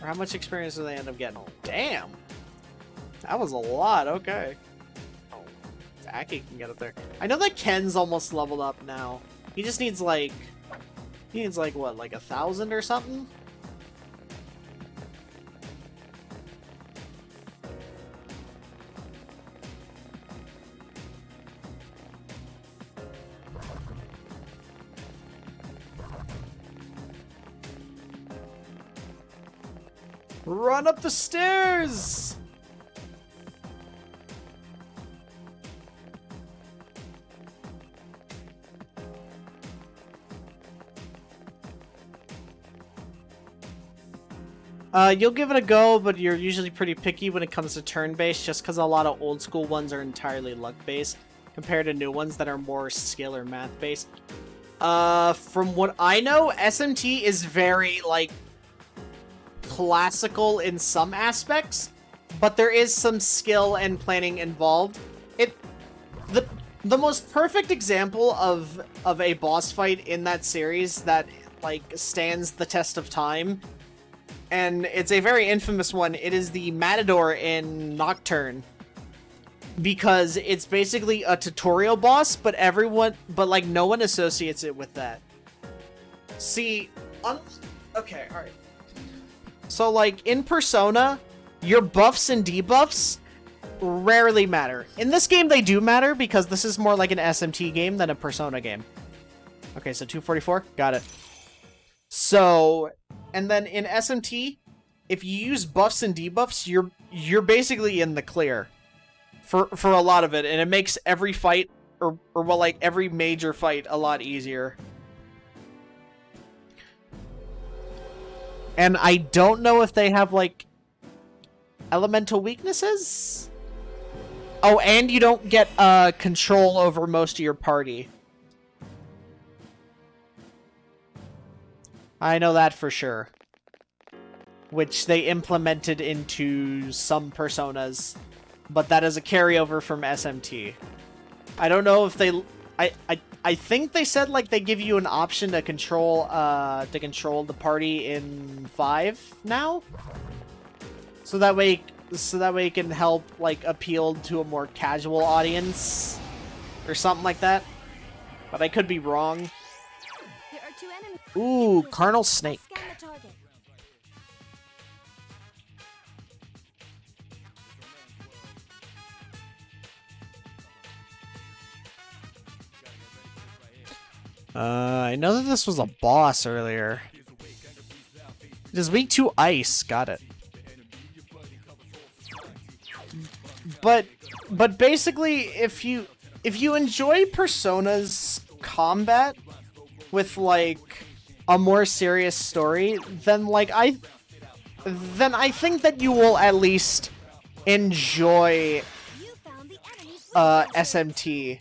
Or how much experience do they end up getting? Damn! That was a lot, okay. Aki can get up there. I know that Ken's almost leveled up now. He just needs like... He needs like, what, like 1,000 or something? Run up the stairs! You'll give it a go, but you're usually pretty picky when it comes to turn-based, just because a lot of old-school ones are entirely luck-based, compared to new ones that are more skill or math-based. From what I know, SMT is very, like, classical in some aspects, but there is some skill and planning involved. The most perfect example of a boss fight in that series that, like, stands the test of time, and it's a very infamous one, it is the Matador in Nocturne. Because it's basically a tutorial boss, but like, no one associates it with that. See, okay, alright. So, like, in Persona, your buffs and debuffs rarely matter. In this game, they do matter, because this is more like an SMT game than a Persona game. Okay, so 244, got it. So, and then in SMT, if you use buffs and debuffs, you're basically in the clear for a lot of it, and it makes every fight, or well, like, every major fight a lot easier. And I don't know if they have, like, elemental weaknesses? Oh, and you don't get control over most of your party. I know that for sure. Which they implemented into some personas, but that is a carryover from SMT. I don't know if they... I think they said, like, they give you an option to control the party in 5 now? So that way it can help, like, appeal to a more casual audience or something like that. But I could be wrong. There are 2 enemies. Ooh, Carnal Snake. Scan the target. I know that this was a boss earlier. It is weak to ice. Got it. But basically, if you enjoy Persona's combat with, like, a more serious story, then I think that you will at least enjoy You found the enemy's weakness. SMT.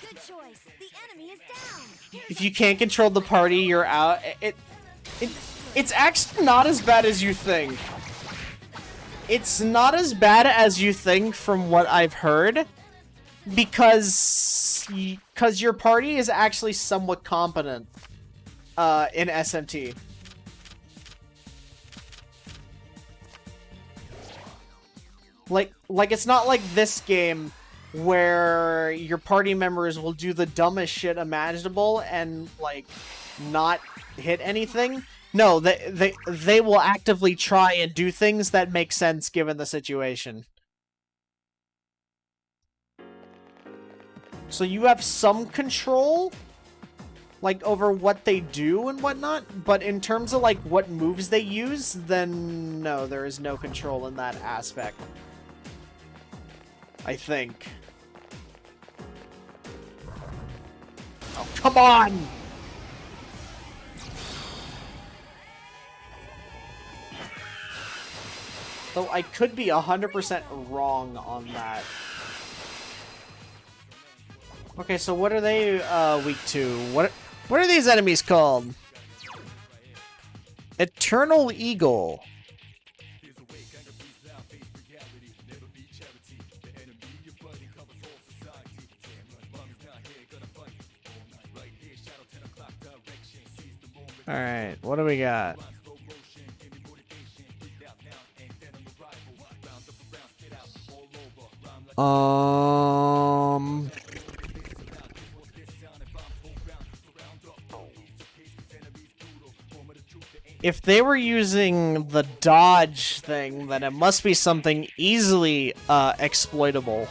Good choice. The enemy is down. If you can't control the party, you're out. It's actually not as bad as you think. It's not as bad as you think from what I've heard, because your party is actually somewhat competent in SMT. Like it's not like this game where your party members will do the dumbest shit imaginable and, like, not hit anything. No, they will actively try and do things that make sense given the situation. So you have some control, like, over what they do and whatnot, but in terms of, like, what moves they use, then no, there is no control in that aspect. I think. Oh, come on! Though I could be 100% wrong on that. Okay, so what are they weak to? What are these enemies called? Eternal Eagle. Alright, what do we got? If they were using the dodge thing, then it must be something easily exploitable.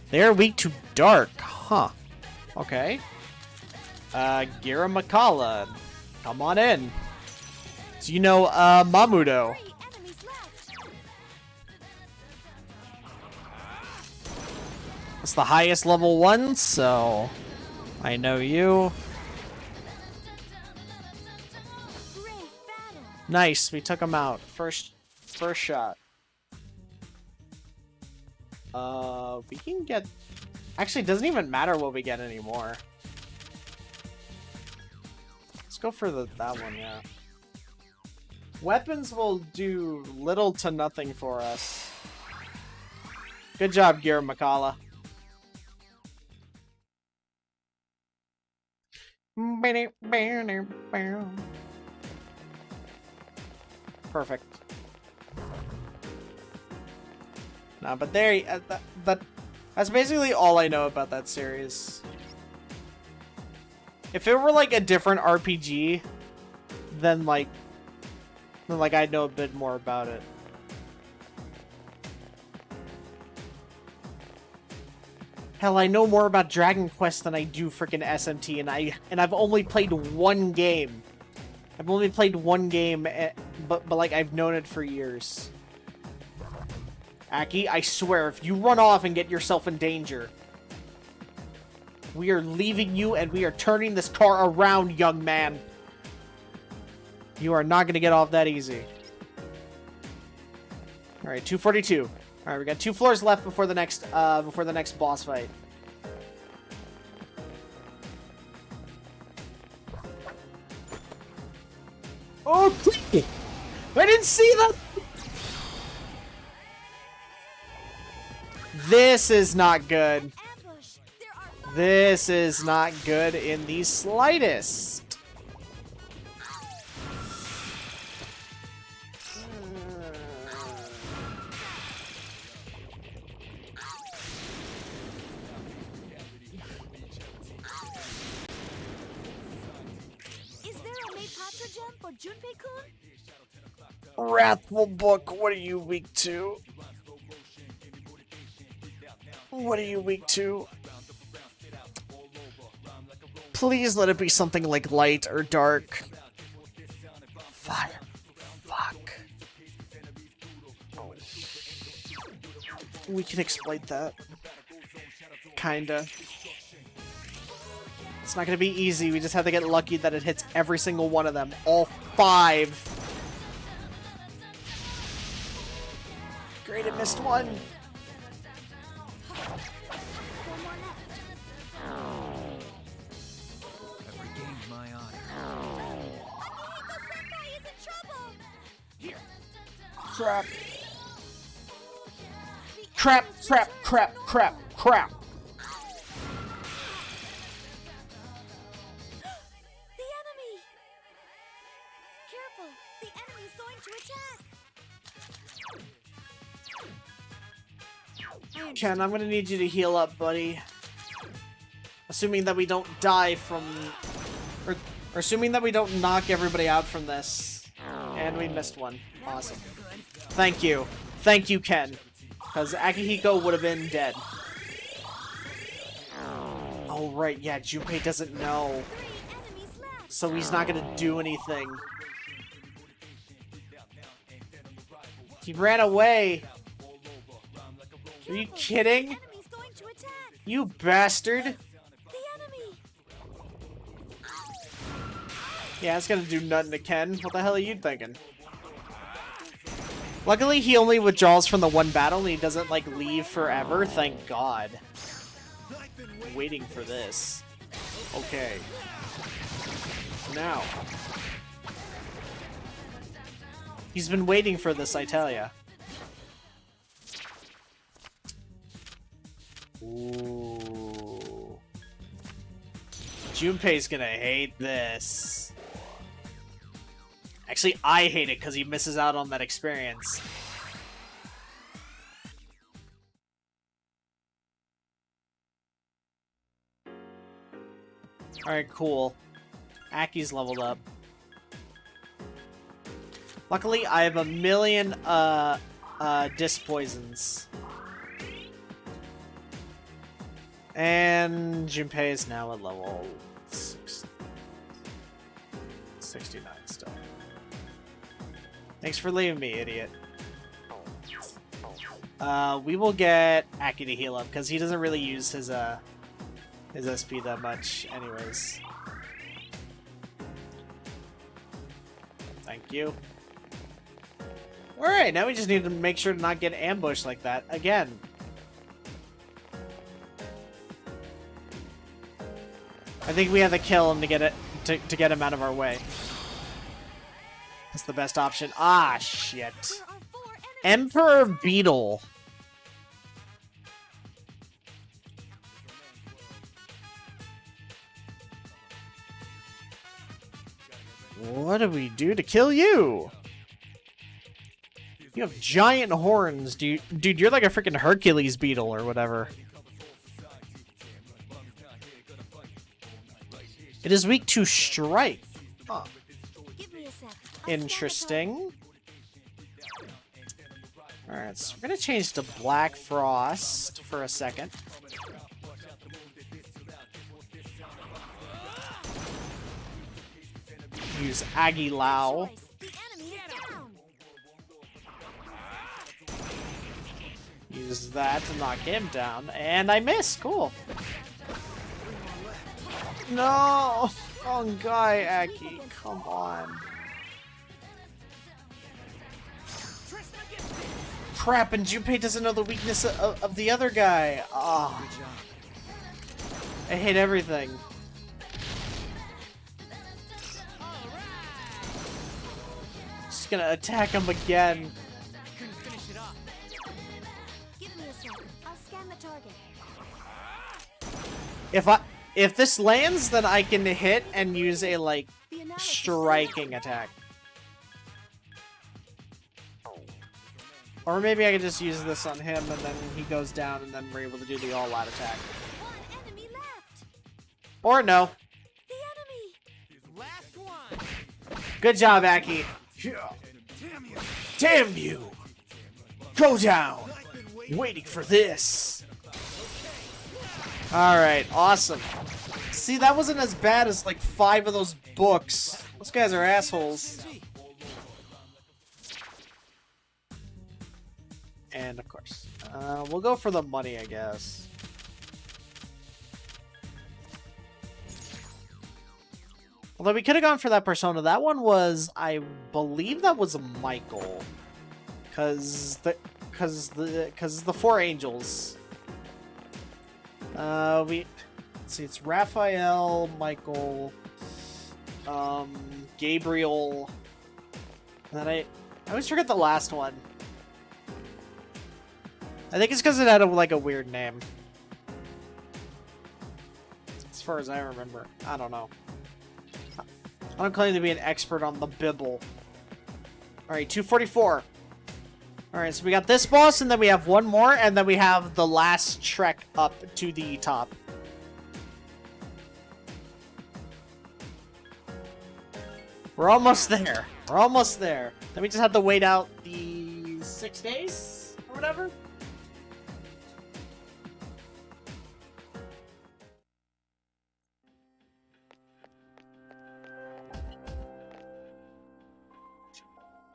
They're weak to dark, huh? Okay. Gira Makala, come on in. So you know, Mamudo. It's the highest level one, so I know you. Nice, we took him out. First shot. We can get... Actually, it doesn't even matter what we get anymore. Let's go for that one, yeah. Weapons will do little to nothing for us. Good job, Gira Makala. Perfect. Nah, but there, that's basically all I know about that series. If it were like a different RPG, then like I'd know a bit more about it. Hell, I know more about Dragon Quest than I do freaking SMT, and I've only played one game. I've only played one game, but like I've known it for years. Aki, I swear, if you run off and get yourself in danger, we are leaving you and we are turning this car around, young man. You are not going to get off that easy. All right, 242. All right, we got 2 floors left before the next boss fight. Oh, I didn't see that. This is not good. This is not good in the slightest. Wrathful Book, what are you weak to? What are you weak to? Please let it be something like light or dark. Fire. Fuck. We can exploit that. Kinda. It's not gonna be easy, we just have to get lucky that it hits every single one of them. All 5. Great, it missed one. Crap. Crap, crap, crap, crap, crap. The enemy! Careful, the enemy's going to attack. Ken, I'm gonna need you to heal up, buddy. Assuming that we don't die from... Or assuming that we don't knock everybody out from this. And we missed one. Awesome. Thank you. Thank you, Ken. Because Akihiko would have been dead. Oh, right. Yeah, Junpei doesn't know. So he's not going to do anything. He ran away. Are you kidding? You bastard. Yeah, it's going to do nothing to Ken. What the hell are you thinking? Luckily, he only withdraws from the one battle and he doesn't, like, leave forever. Thank God. Waiting for this. Okay. Now. He's been waiting for this, I tell ya. Ooh. Junpei's gonna hate this. Actually, I hate it because he misses out on that experience. Alright, cool. Aki's leveled up. Luckily, I have a million, disc poisons. And Junpei is now at level 69 still. Thanks for leaving me, idiot. We will get Aki to heal up, because he doesn't really use his SP that much anyways. Thank you. Alright, now we just need to make sure to not get ambushed like that again. I think we have to kill him to get it to get him out of our way. That's the best option. Ah, shit. Emperor Beetle. What do we do to kill you? You have giant horns, dude. Dude, you're like a freaking Hercules beetle or whatever. It is weak to strike. Huh. Interesting. Alright, so we're gonna change to Black Frost for a second. Use Agilao. Use that to knock him down. And I miss. Cool. No! Wrong guy, Aki. Come on. Crap, and Junpei doesn't know the weakness of the other guy. Ah. I hate everything. Just gonna attack him again. Give me a second. I'll scan the target. If this lands, then I can hit and use a like striking attack. Or maybe I could just use this on him and then he goes down and then we're able to do the all-out attack. One enemy left. Or no. The enemy. Last one. Good job, Aki. Damn you! Go down! Waiting for this. Alright, awesome. See, that wasn't as bad as like 5 of those books. Those guys are assholes. And of course, we'll go for the money, I guess. Although we could have gone for that persona. That one was, I believe that was Michael. Cause the 4 angels. Let's see, it's Raphael, Michael, Gabriel, and then I always forget the last one. I think it's because it had a weird name. As far as I remember. I don't know. I don't claim to be an expert on the Bible. Alright, 244. Alright, so we got this boss, and then we have one more, and then we have the last trek up to the top. We're almost there. We're almost there. Then we just have to wait out the 6 days? Or whatever?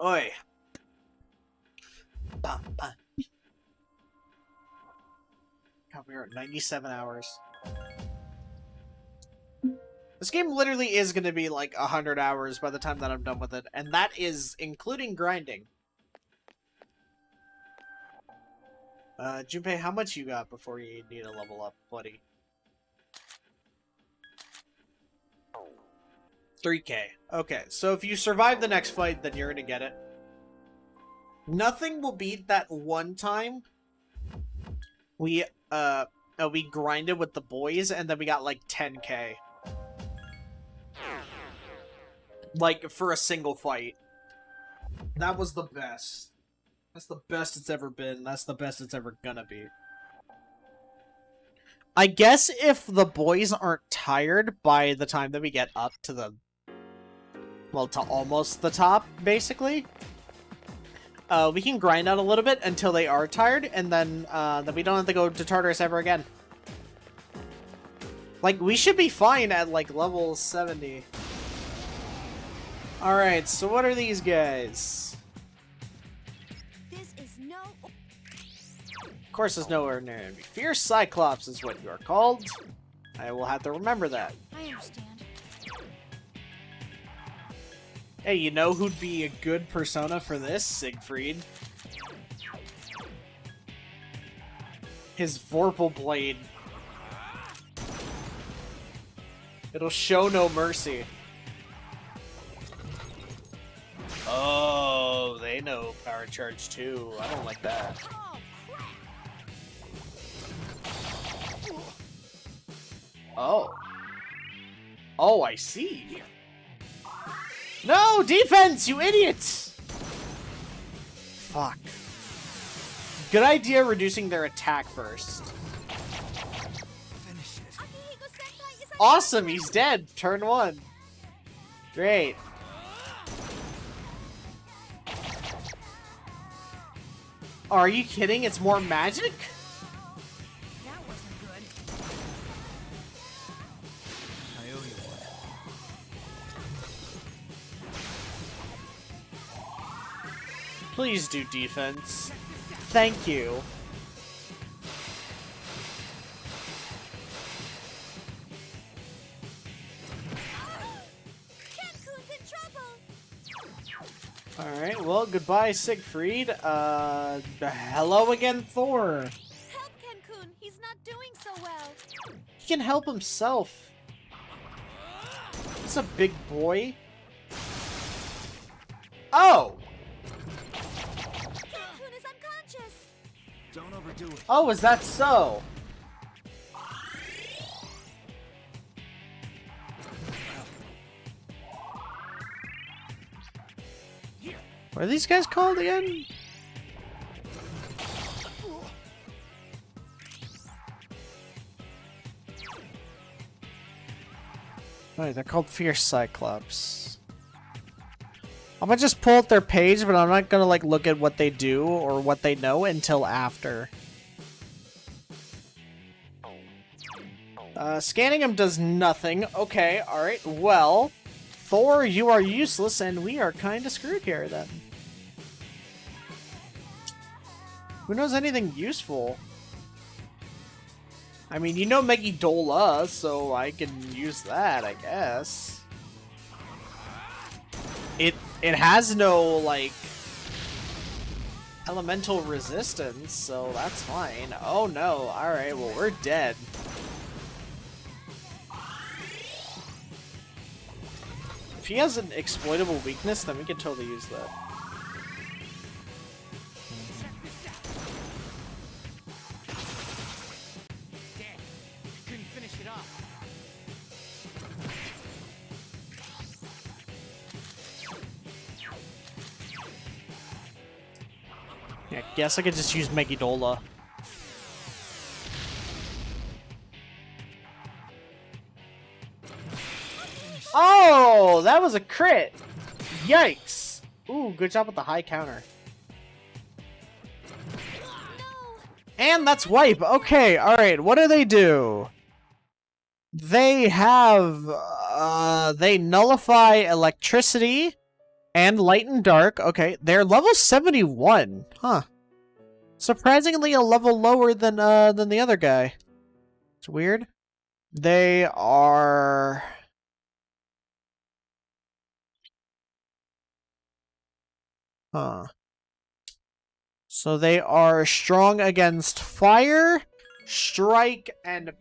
Oi. Bum, bum. God, we're at 97 hours. This game literally is going to be like 100 hours by the time that I'm done with it, and that is including grinding. Junpei, how much you got before you need a level up, buddy? 3K. Okay, so if you survive the next fight, then you're gonna get it. Nothing will beat that one time we grinded with the boys, and then we got like 10K. Like, for a single fight. That was the best. That's the best it's ever been. That's the best it's ever gonna be. I guess if the boys aren't tired by the time that we get up to the... well, to almost the top, basically. We can grind out a little bit until they are tired, and then we don't have to go to Tartarus ever again. Like, we should be fine at, like, level 70. Alright, so what are these guys? This is no... Of course, there's no ordinary enemy. Fierce Cyclops is what you are called. I will have to remember that. I understand. Hey, you know who'd be a good persona for this? Siegfried. His Vorpal Blade. It'll show no mercy. Oh, they know Power Charge too. I don't like that. Oh. Oh, I see. No! Defense, you idiots! Fuck. Good idea reducing their attack first. Finish it. Awesome, he's dead. Turn 1. Great. Are you kidding? It's more magic? That wasn't good. I owe you one. Please do defense. Thank you. Alright, well, goodbye, Siegfried. Hello again, Thor. Help Cancun! He's not doing so well. He can help himself. He's a big boy. Oh! Cancun is unconscious. Don't overdo it. Oh, is that so? What are these guys called again? Right, they're called Fierce Cyclops. I'm gonna just pull up their page, but I'm not gonna like look at what they do or what they know until after. Scanning him does nothing. Okay, alright, well, Thor, you are useless, and we are kinda screwed here then. Who knows anything useful? I mean, you know Megiddola, so I can use that, I guess. It has no, like, elemental resistance, so that's fine. Oh no, alright, well we're dead. If he has an exploitable weakness, then we can totally use that. Yeah, guess I could just use Megiddola. Oh, that was a crit! Yikes! Ooh, good job with the high counter. And that's wipe! Okay, alright, what do? They have, they nullify electricity and light and dark. Okay, they're level 71. Huh. Surprisingly a level lower than the other guy. It's weird. They are... Huh. So they are strong against fire, strike, and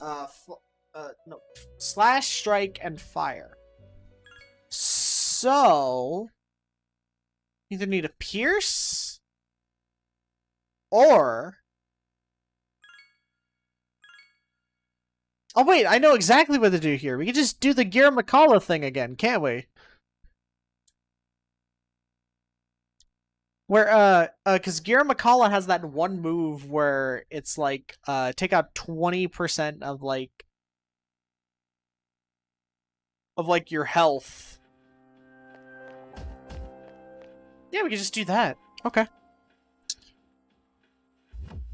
no, slash, strike, and fire. So either need a pierce or... Oh wait, I know exactly what to do here. We can just do the Gira McCullough thing again, can't we? Where because Gira Makala has that one move where it's like take out 20% of like your health. Yeah, we can just do that. Okay.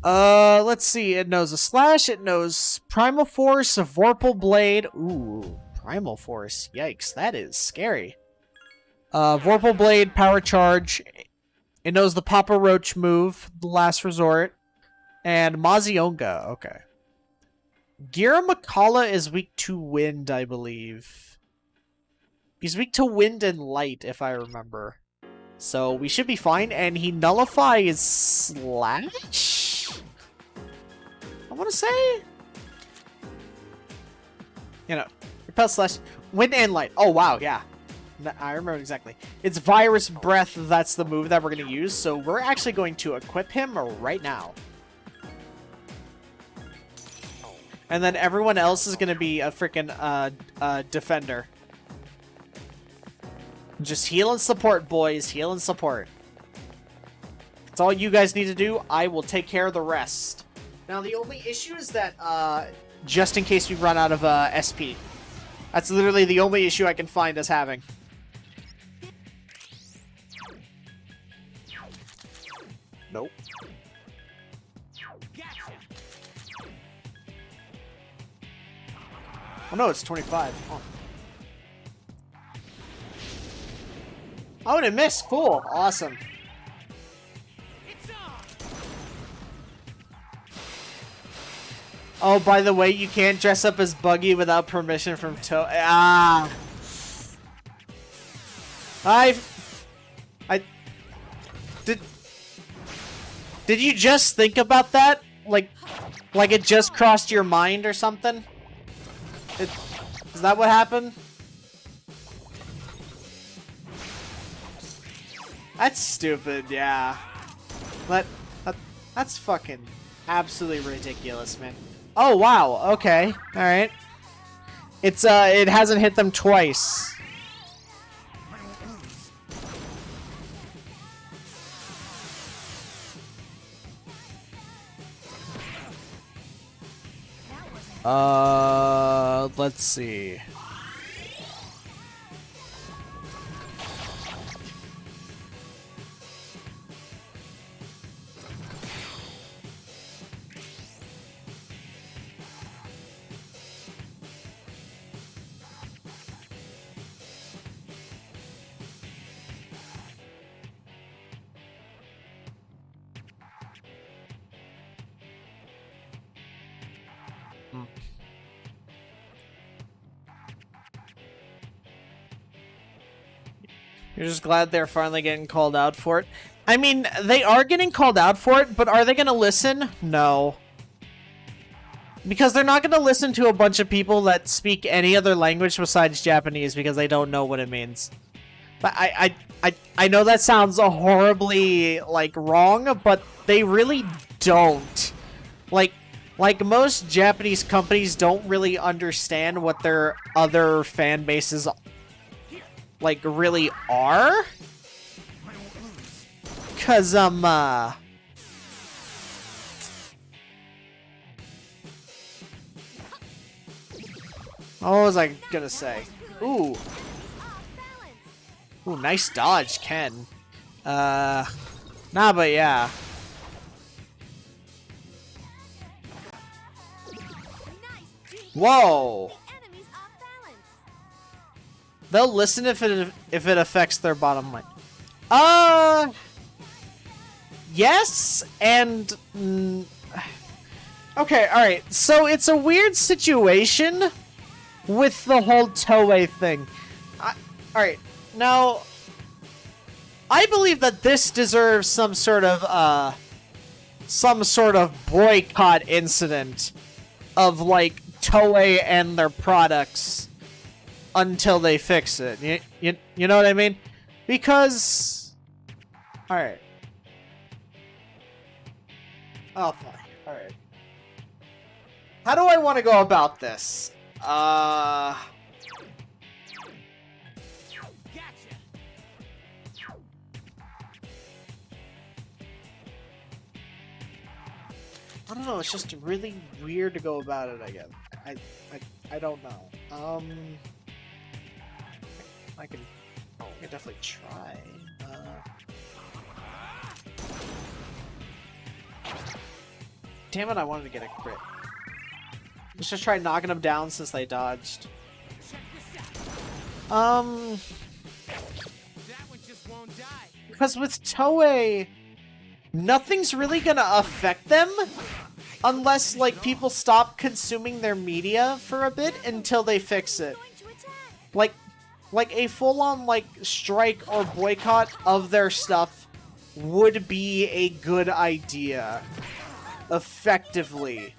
Let's see. It knows a slash. It knows Primal Force, a Vorpal Blade. Ooh, Primal Force. Yikes, that is scary. Vorpal Blade, Power Charge. It knows the Papa Roach move, the Last Resort, and Mazionga. Okay. Gira Makala is weak to wind, I believe. He's weak to wind and light, if I remember. So we should be fine, and he nullifies Slash? I want to say? You know, repel Slash, wind and light. Oh, wow, yeah. I remember exactly. It's Virus Breath, that's the move that we're going to use, so we're actually going to equip him right now. And then everyone else is going to be a freaking defender. Just heal and support, boys. Heal and support. That's all you guys need to do. I will take care of the rest. Now, the only issue is that, just in case we run out of SP. That's literally the only issue I can find us having. Nope. Oh no, it's 25. Oh, oh and it missed. Cool. Awesome. Oh, by the way, you can't dress up as Buggy without permission from Ah. Did you just think about that? Like it just crossed your mind or something? Is that what happened? That's stupid, yeah. That's fucking absolutely ridiculous, man. Oh, wow, okay. Alright. It hasn't hit them twice. Let's see. You're just glad they're finally getting called out for it. I mean, they are getting called out for it, but are they going to listen? No. Because they're not going to listen to a bunch of people that speak any other language besides Japanese because they don't know what it means. But I know that sounds horribly, like, wrong, but they really don't. Like most Japanese companies don't really understand what their other fan bases like really are, cause what was I gonna say? Ooh, nice dodge, Ken. Nah, but yeah. Whoa. They'll listen if it affects their bottom line. Yes, and okay, all right. So it's a weird situation with the whole Toei thing. All right, now I believe that this deserves some sort of boycott incident of like Toei and their products until they fix it. You know what I mean? Because alright. Oh boy. Alright. How do I want to go about this? I don't know, it's just really weird to go about it, I guess. I don't know. I can definitely try. Damn it, I wanted to get a crit. Let's just try knocking them down since they dodged. That one just won't die. Because with Toei, nothing's really gonna affect them unless, like, people stop consuming their media for a bit until they fix it. Like a full-on, like, strike or boycott of their stuff would be a good idea. Effectively.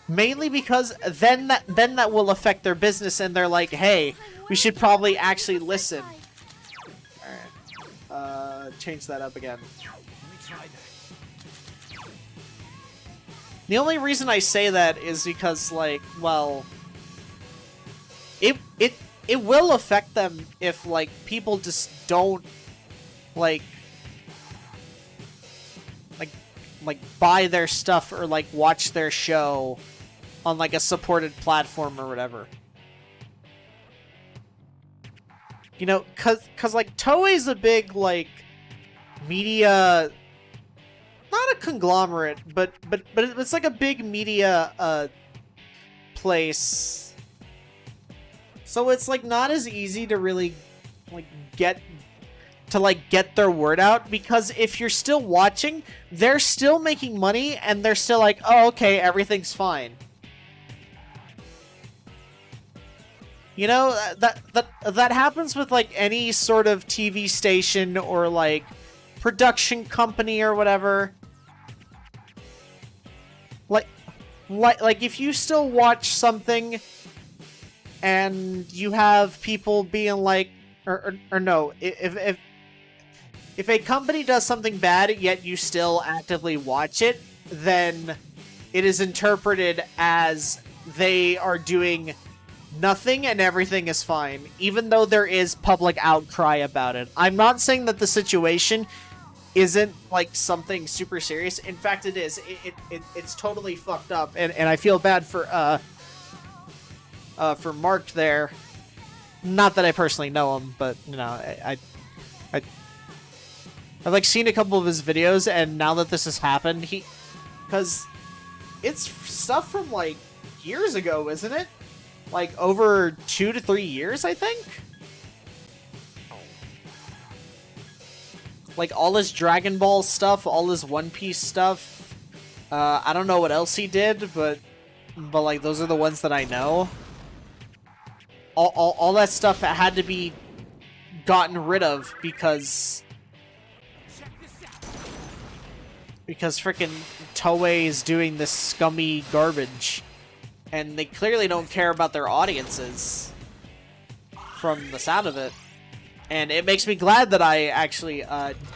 Mainly because then that will affect their business and they're like, hey, we should probably actually listen. Alright. Change that up again. Let me try that. The only reason I say that is because, like, well, it will affect them if, like, people just don't, like buy their stuff or, like, watch their show on, like, a supported platform or whatever. You know, cause like, Toei's a big, like, media, not a conglomerate, but it's like a big media, place. So it's, like, not as easy to really, like, get their word out, because if you're still watching, they're still making money, and they're still like, oh, okay, everything's fine. You know, that happens with, like, any sort of TV station or, like, production company or whatever. Like if you still watch something and you have people being like, or no, if a company does something bad yet you still actively watch it, then it is interpreted as they are doing nothing and everything is fine, even though there is public outcry about it. I'm not saying that the situation isn't, like, something super serious. In fact, it is. It's totally fucked up, and I feel bad for Mark there. Not that I personally know him, but, you know, I've, like, seen a couple of his videos, and now that this has happened, because it's stuff from, like, years ago, isn't it? Like, over 2 to 3 years, I think? Like, all his Dragon Ball stuff, all his One Piece stuff. I don't know what else he did, but like, those are the ones that I know. All that stuff had to be gotten rid of because frickin' Toei is doing this scummy garbage. And they clearly don't care about their audiences, from the sound of it. And it makes me glad that I actually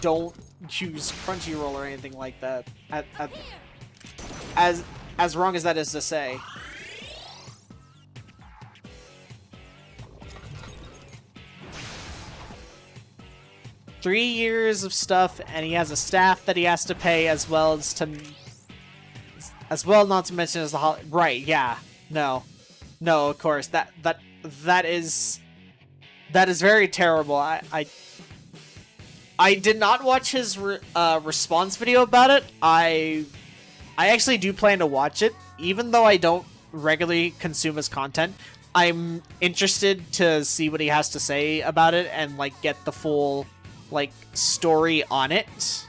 don't choose Crunchyroll or anything like that. As wrong as that is to say. Three years of stuff, and he has a staff that he has to pay, as well, not to mention as the right, yeah. No, of course. That is very terrible. I did not watch his response video about it. I actually do plan to watch it, even though I don't regularly consume his content. I'm interested to see what he has to say about it and, like, get the full, like, story on it.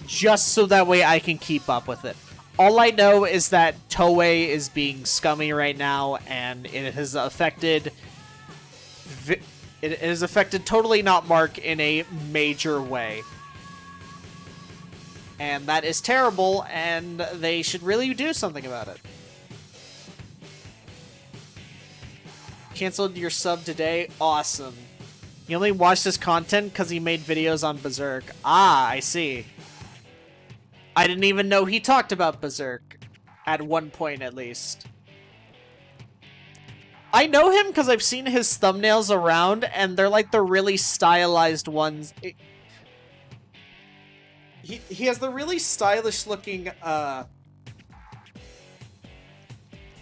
Just so that way I can keep up with it. All I know is that Toei is being scummy right now, and it has affected totally not Mark in a major way. And that is terrible, and they should really do something about it. Canceled your sub today? Awesome. You only watched his content because he made videos on Berserk. Ah, I see. I didn't even know he talked about Berserk. At one point, at least. I know him because I've seen his thumbnails around, and they're like the really stylized ones. he has the really stylish looking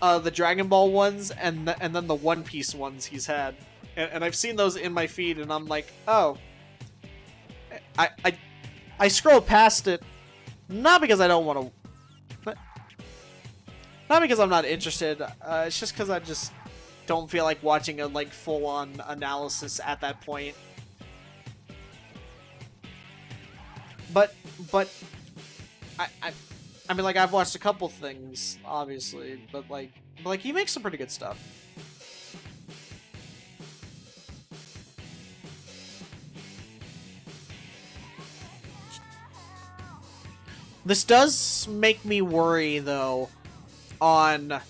the Dragon Ball ones and then the One Piece ones he's had, and I've seen those in my feed, and I'm like, oh, I scroll past it, not because I don't want to, not because I'm not interested. It's just because I just don't feel like watching a like full on analysis at that point. But I mean, like, I've watched a couple things, obviously, but like he makes some pretty good stuff. This does make me worry, though, on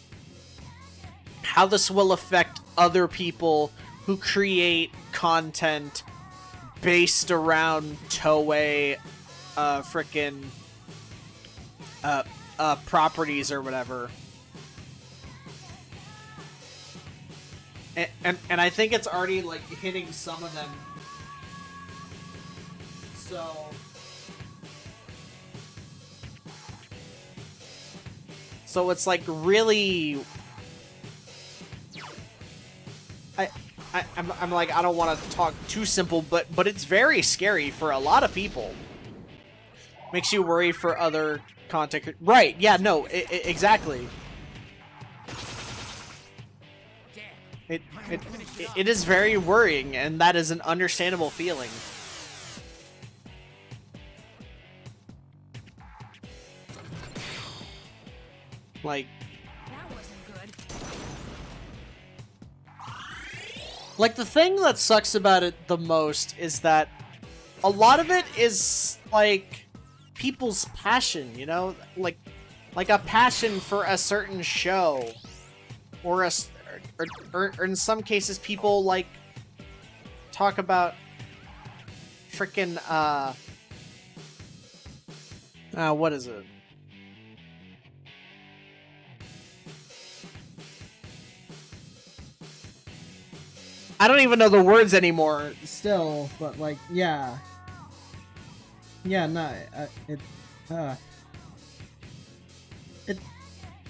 how this will affect other people who create content based around Toei, frickin' properties or whatever. And I think it's already, like, hitting some of them. So it's, like, really... I'm like, I don't want to talk too simple, but it's very scary for a lot of people. Makes you worry for other content. Right, yeah, no, exactly. It is very worrying, and that is an understandable feeling. Like, That wasn't good. like, the thing that sucks about it the most is that a lot of it is, like, people's passion, you know? Like a passion for a certain show. Or in some cases, people, like, talk about frickin', what is it? I don't even know the words anymore still, but, like, yeah. Yeah, no,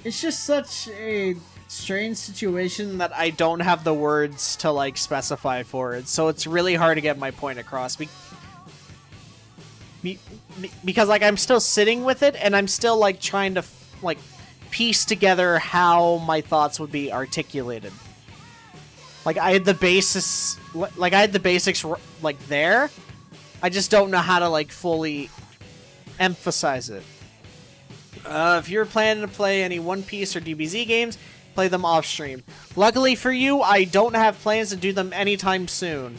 it's just such a strange situation that I don't have the words to, like, specify for it, so it's really hard to get my point across. Because, like, I'm still sitting with it, and I'm still, like, trying to, like, piece together how my thoughts would be articulated. Like, I had the basis, like, I had the basics, like, there. I just don't know how to, like, fully emphasize it. If you're planning to play any One Piece or DBZ games, play them off stream. Luckily for you, I don't have plans to do them anytime soon.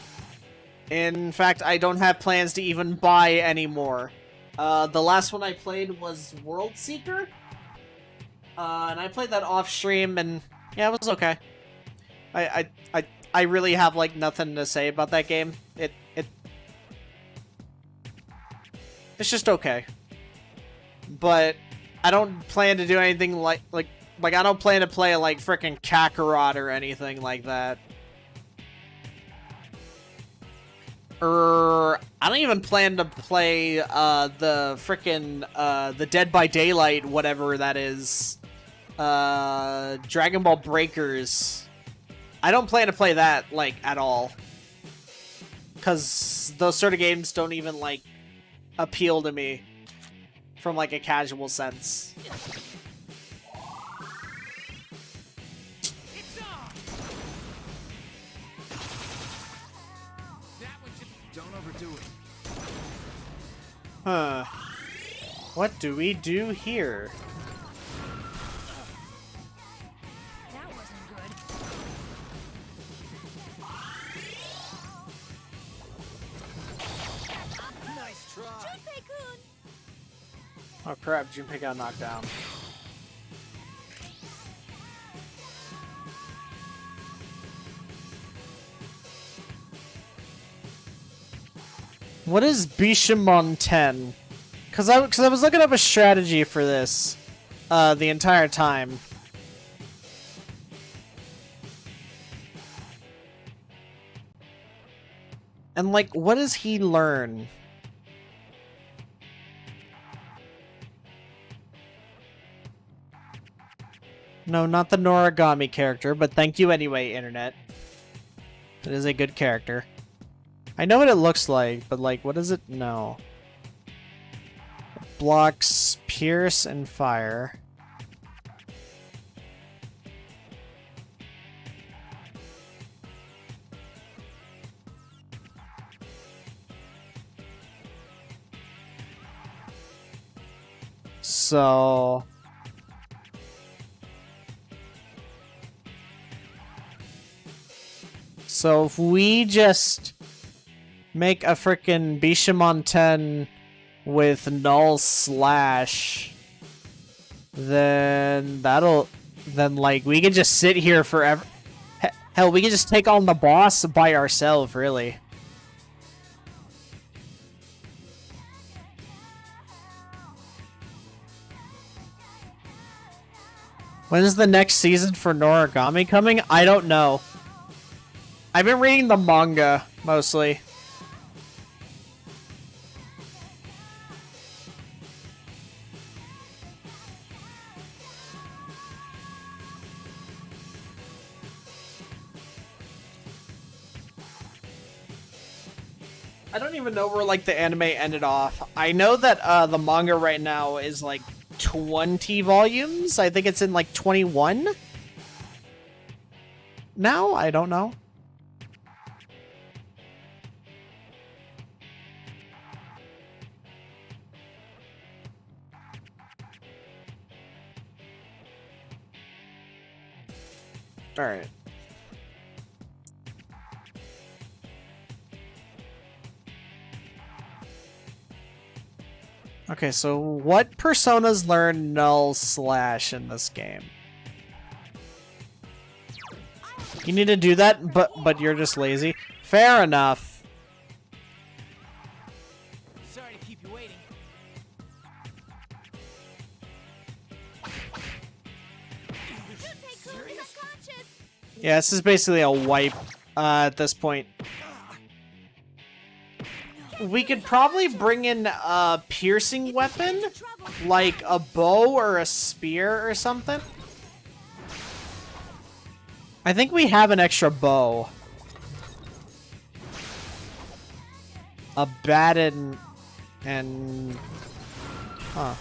In fact, I don't have plans to even buy any more. The last one I played was World Seeker. And I played that off stream, and yeah, it was okay. I really have, like, nothing to say about that game. It's just okay. But I don't plan to do anything like I don't plan to play, like, frickin' Kakarot or anything like that. I don't even plan to play the frickin' the Dead by Daylight, whatever that is. Dragon Ball Breakers. I don't plan to play that, like, at all. Because those sort of games don't even, like, appeal to me from, like, a casual sense. It's on! That one should... Don't overdo it. Huh. What do we do here? That wasn't good. Nice try. Junpei-kun! Oh crap, Junpei got knocked down. What is Bishamon 10? Cause I was looking up a strategy for this the entire time. And, like, what does he learn? No, not the Noragami character, but thank you anyway, Internet. It is a good character. I know what it looks like, but like, what does it? No. Blocks pierce and fire. So... So if we just make a frickin' Bishamon 10 with null slash, then then like we can just sit here forever. Hell, we can just take on the boss by ourselves, really. When is the next season for Noragami coming? I don't know. I've been reading the manga, mostly. I don't even know where, like, the anime ended off. I know that, the manga right now is, like, 20 volumes. I think it's in, like, 21? Now? I don't know. Alright. Okay, so what personas learn null slash in this game? You need to do that, but you're just lazy. Fair enough. Sorry to keep you waiting. Yeah, this is basically a wipe at this point. We could probably bring in a piercing weapon, like a bow or a spear or something. I think we have an extra bow. A bat and... Huh.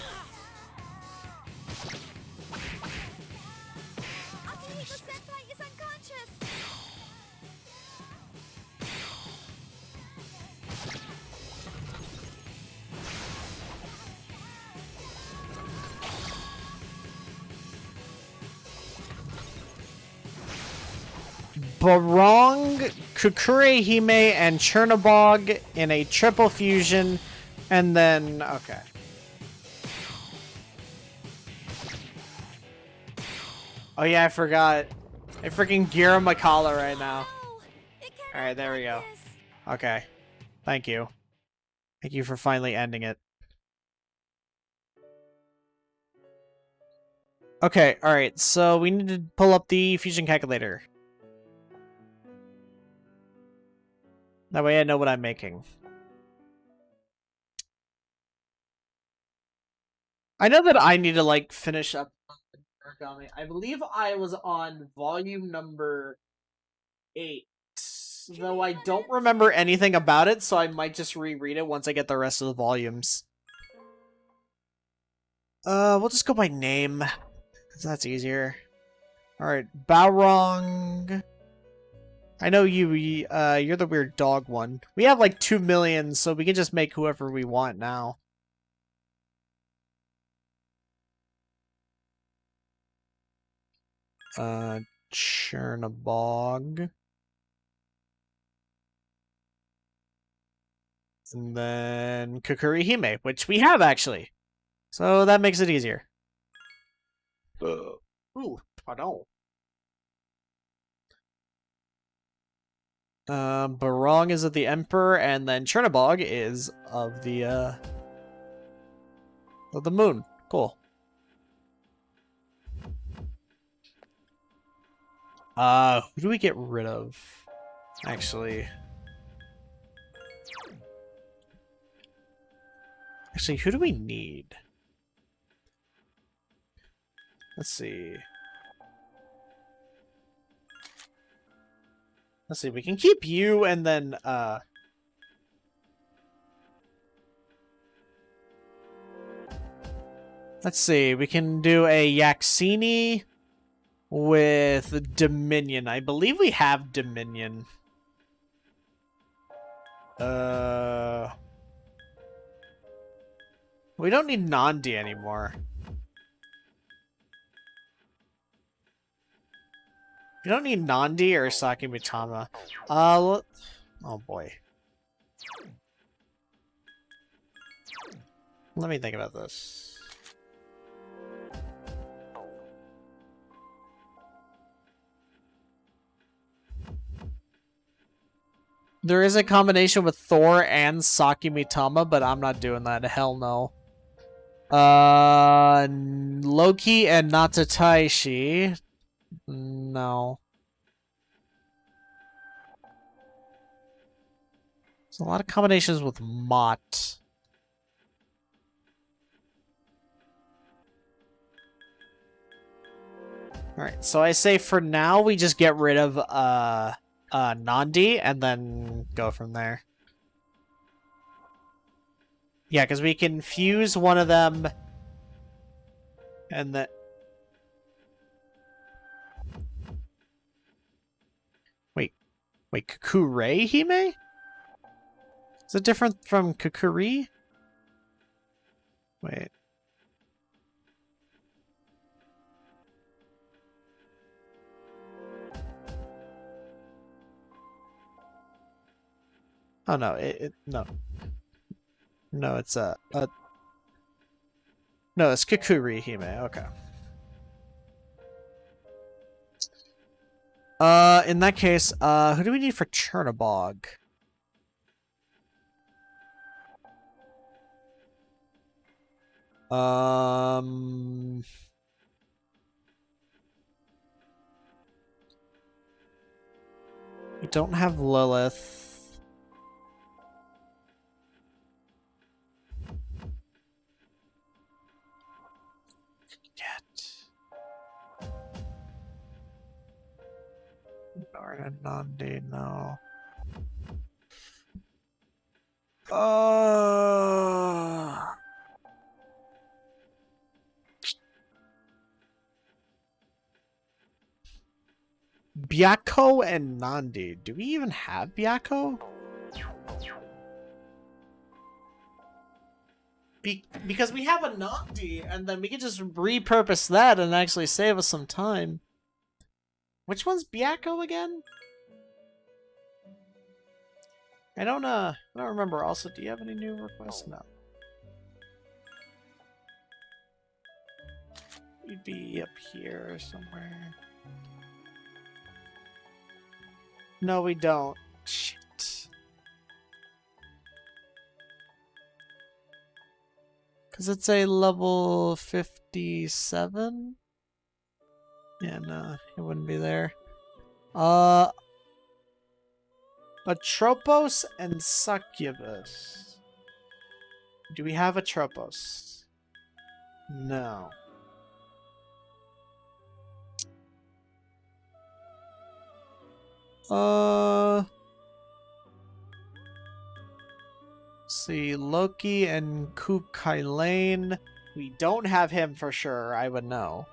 Barong, Kukure Hime, and Chernobog in a triple fusion, and then... Okay. Oh yeah, I forgot. I freaking Gira Makala right now. Alright, there we go. Okay. Thank you. Thank you for finally ending it. Okay, alright, so we need to pull up the fusion calculator. That way I know what I'm making. I know that I need to, like, finish up Origami. I believe I was on volume number 8. Though I don't remember anything about it, so I might just reread it once I get the rest of the volumes. We'll just go by name. 'Cause that's easier. Alright, Balrog. I know you're the weird dog one. We have like 2 million, so we can just make whoever we want now. Chernobog. And then Kukurihime, which we have actually. So that makes it easier. Ooh, pardon. Barong is of the Emperor, and then Chernobog is of the moon. Cool. Who do we get rid of? Actually, who do we need? Let's see. Let's see, we can keep you and then, let's see, we can do a Yaxini with Dominion. I believe we have Dominion. We don't need Nandi anymore. We don't need Nandi or Sakimitama. Oh boy. Let me think about this. There is a combination with Thor and Sakimitama, but I'm not doing that. Hell no. Loki and Natataishi. No. There's a lot of combinations with Mott. Alright, so I say for now we just get rid of Nandi and then go from there. Yeah, because we can fuse one of them and then... Wait, Kukure Hime? Is it different from Kukuri? Wait. Oh no, no. No, it's no, it's Kukuri Hime, okay. In that case, who do we need for Chernobog? We don't have Lilith. And Nandi, no. Byakko and Nandi. Do we even have Byakko? Because we have a Nandi, and then we can just repurpose that and actually save us some time. Which one's Byakko again? I don't remember. Also, do you have any new requests? No. You'd be up here somewhere. No, we don't. Shit. Because it's a level 57? Yeah, no, it wouldn't be there. Atropos and Succubus. Do we have Atropos? No. See, Loki and Kukailane. We don't have him for sure, I would know.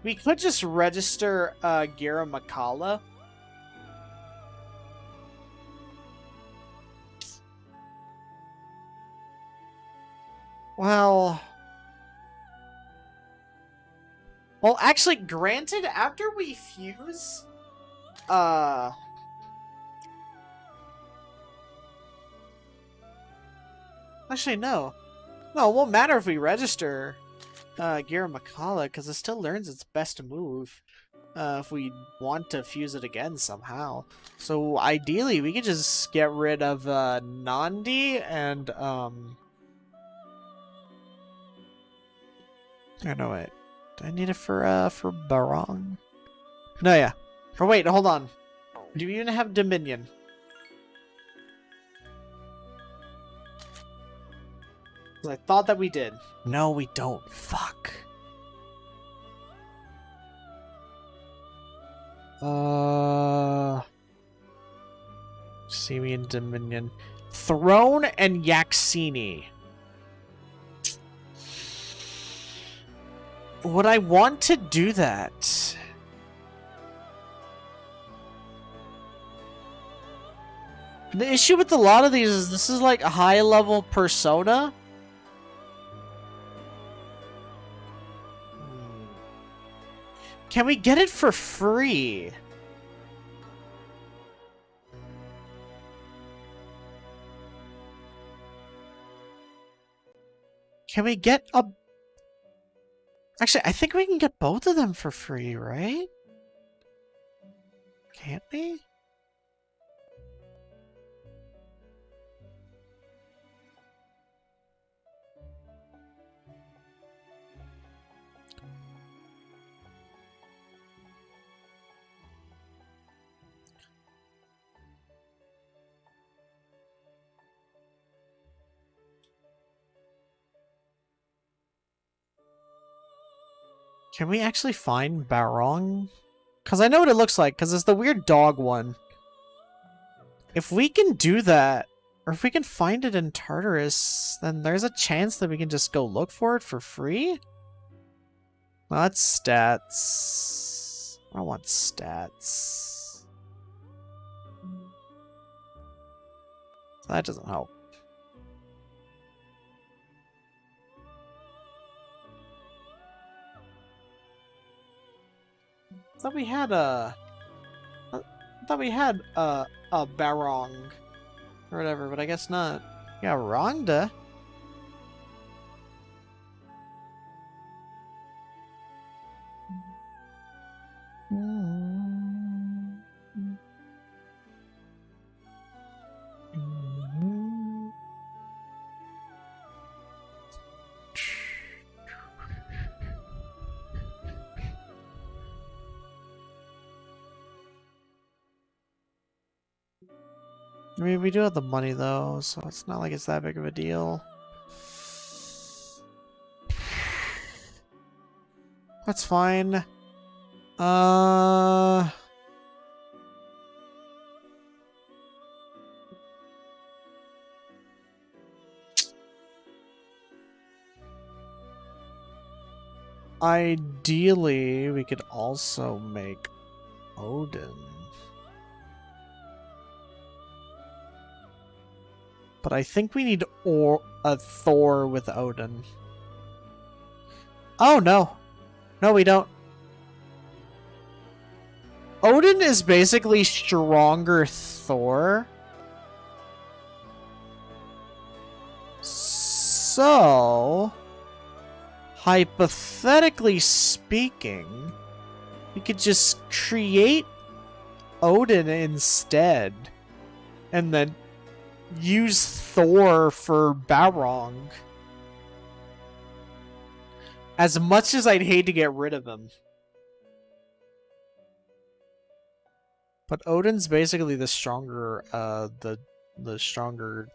We could just register Gira Makala. Well, actually, granted, after we fuse, actually, no. No, it won't matter if we register Gira Makala, because it still learns its best move if we want to fuse it again somehow. So, ideally, we could just get rid of Nandi and, Oh, no, wait. Do I need it for Barong? No, yeah. Or wait, hold on. Do we even have Dominion? I thought that we did. No, we don't. Fuck. Simian Dominion. Throne and Yaxini. Would I want to do that? The issue with a lot of these is this is like a high-level persona. Can we get it for free? Can we get a... Actually, I think we can get both of them for free, right? Can't we? Can we actually find Barong? Because I know what it looks like, because it's the weird dog one. If we can do that, or if we can find it in Tartarus, then there's a chance that we can just go look for it for free? Well, that's stats. I don't want stats. That doesn't help. I thought we had a Barong or whatever, but I guess not. Yeah, Rhonda. I mean, we do have the money though, so it's not like it's that big of a deal. That's fine. Ideally, we could also make Odin. But I think we need a Thor with Odin. Oh, no. No, we don't. Odin is basically stronger Thor. So, hypothetically speaking, we could just create Odin instead. And then use Thor for Barong. As much as I'd hate to get rid of him. But Odin's basically the stronger, the stronger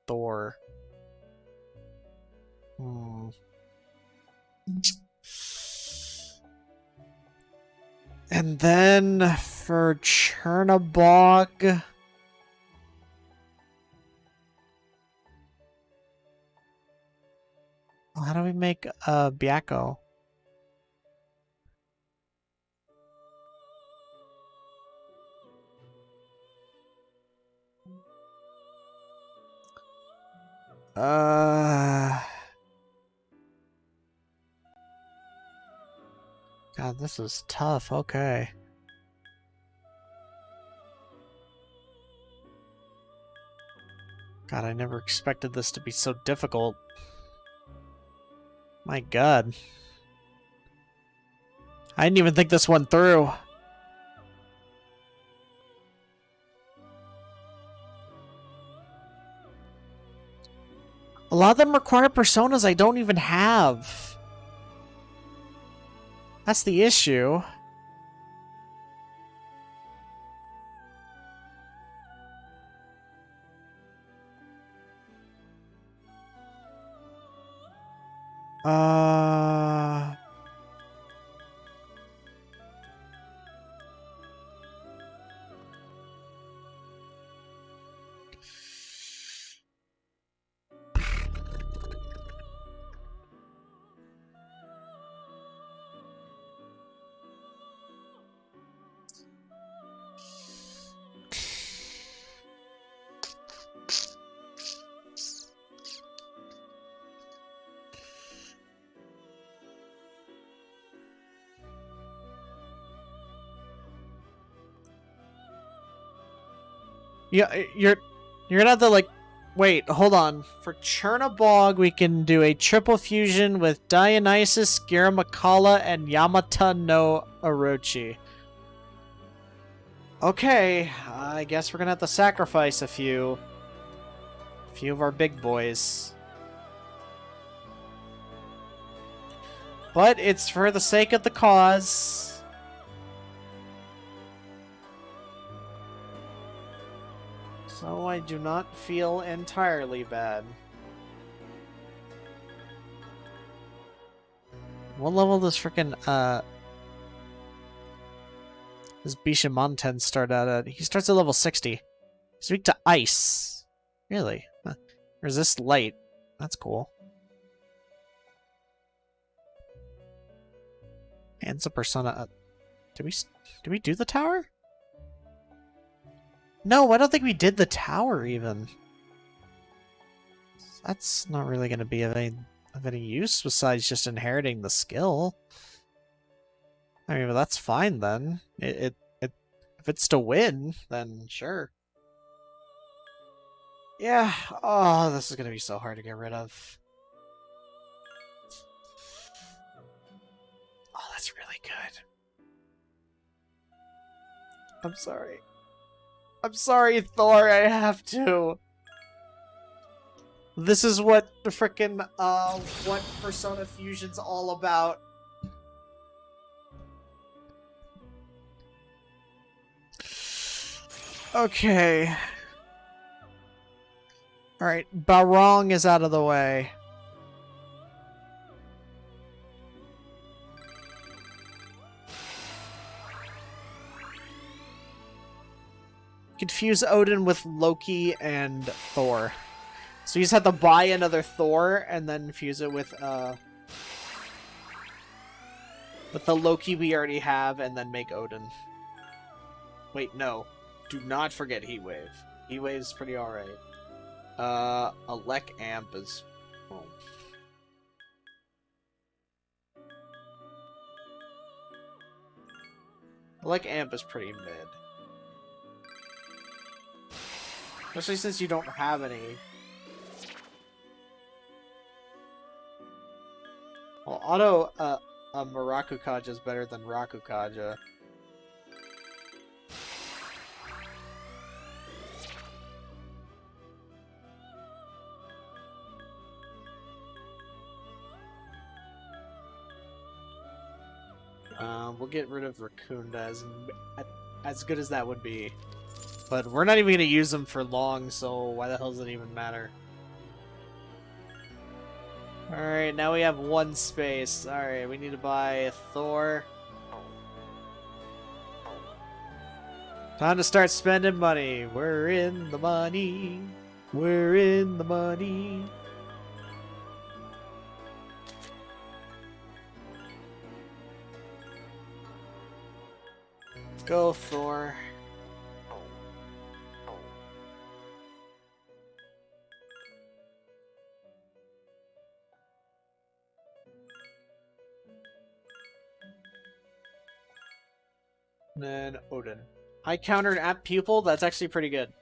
Thor. And then for Chernabog... How do we make Byakko? God, this is tough. Okay. God, I never expected this to be so difficult. My God. I didn't even think this one through. A lot of them require personas I don't even have. That's the issue. Uh... Yeah, you're gonna have to like wait, hold on. For Chernabog, we can do a triple fusion with Dionysus, Giramakala, and Yamata no Orochi. Okay, I guess we're gonna have to sacrifice a few of our big boys. But it's for the sake of the cause. So I do not feel entirely bad. What level does frickin' this Bishamonten start out at? He starts at level 60. He's weak to ice. Really? Huh. Resist light. That's cool. Hands of Persona. Did we do the tower? No, I don't think we did the tower even. That's not really going to be of any use besides just inheriting the skill. I mean, but that's fine then. If it's to win, then sure. Yeah. Oh, this is going to be so hard to get rid of. Oh, that's really good. I'm sorry. I'm sorry, Thor, I have to. This is what the frickin' what Persona Fusion's all about. Okay. Alright, Barong is out of the way. Confuse Odin with Loki and Thor. So you just have to buy another Thor and then fuse it with the Loki we already have and then make Odin. Wait, no. Do not forget Heatwave. Heatwave's pretty alright. Alec Amp is... Oh. Alec Amp is pretty mid. Especially since you don't have any. Well, auto Marakukaja is better than Rakukaja. We'll get rid of Rakunda as good as that would be. But we're not even going to use them for long, so why the hell does it even matter? Alright, now we have one space. Alright, we need to buy Thor. Time to start spending money. We're in the money. We're in the money. Go, Thor. And then Odin. High countered at pupil, that's actually pretty good.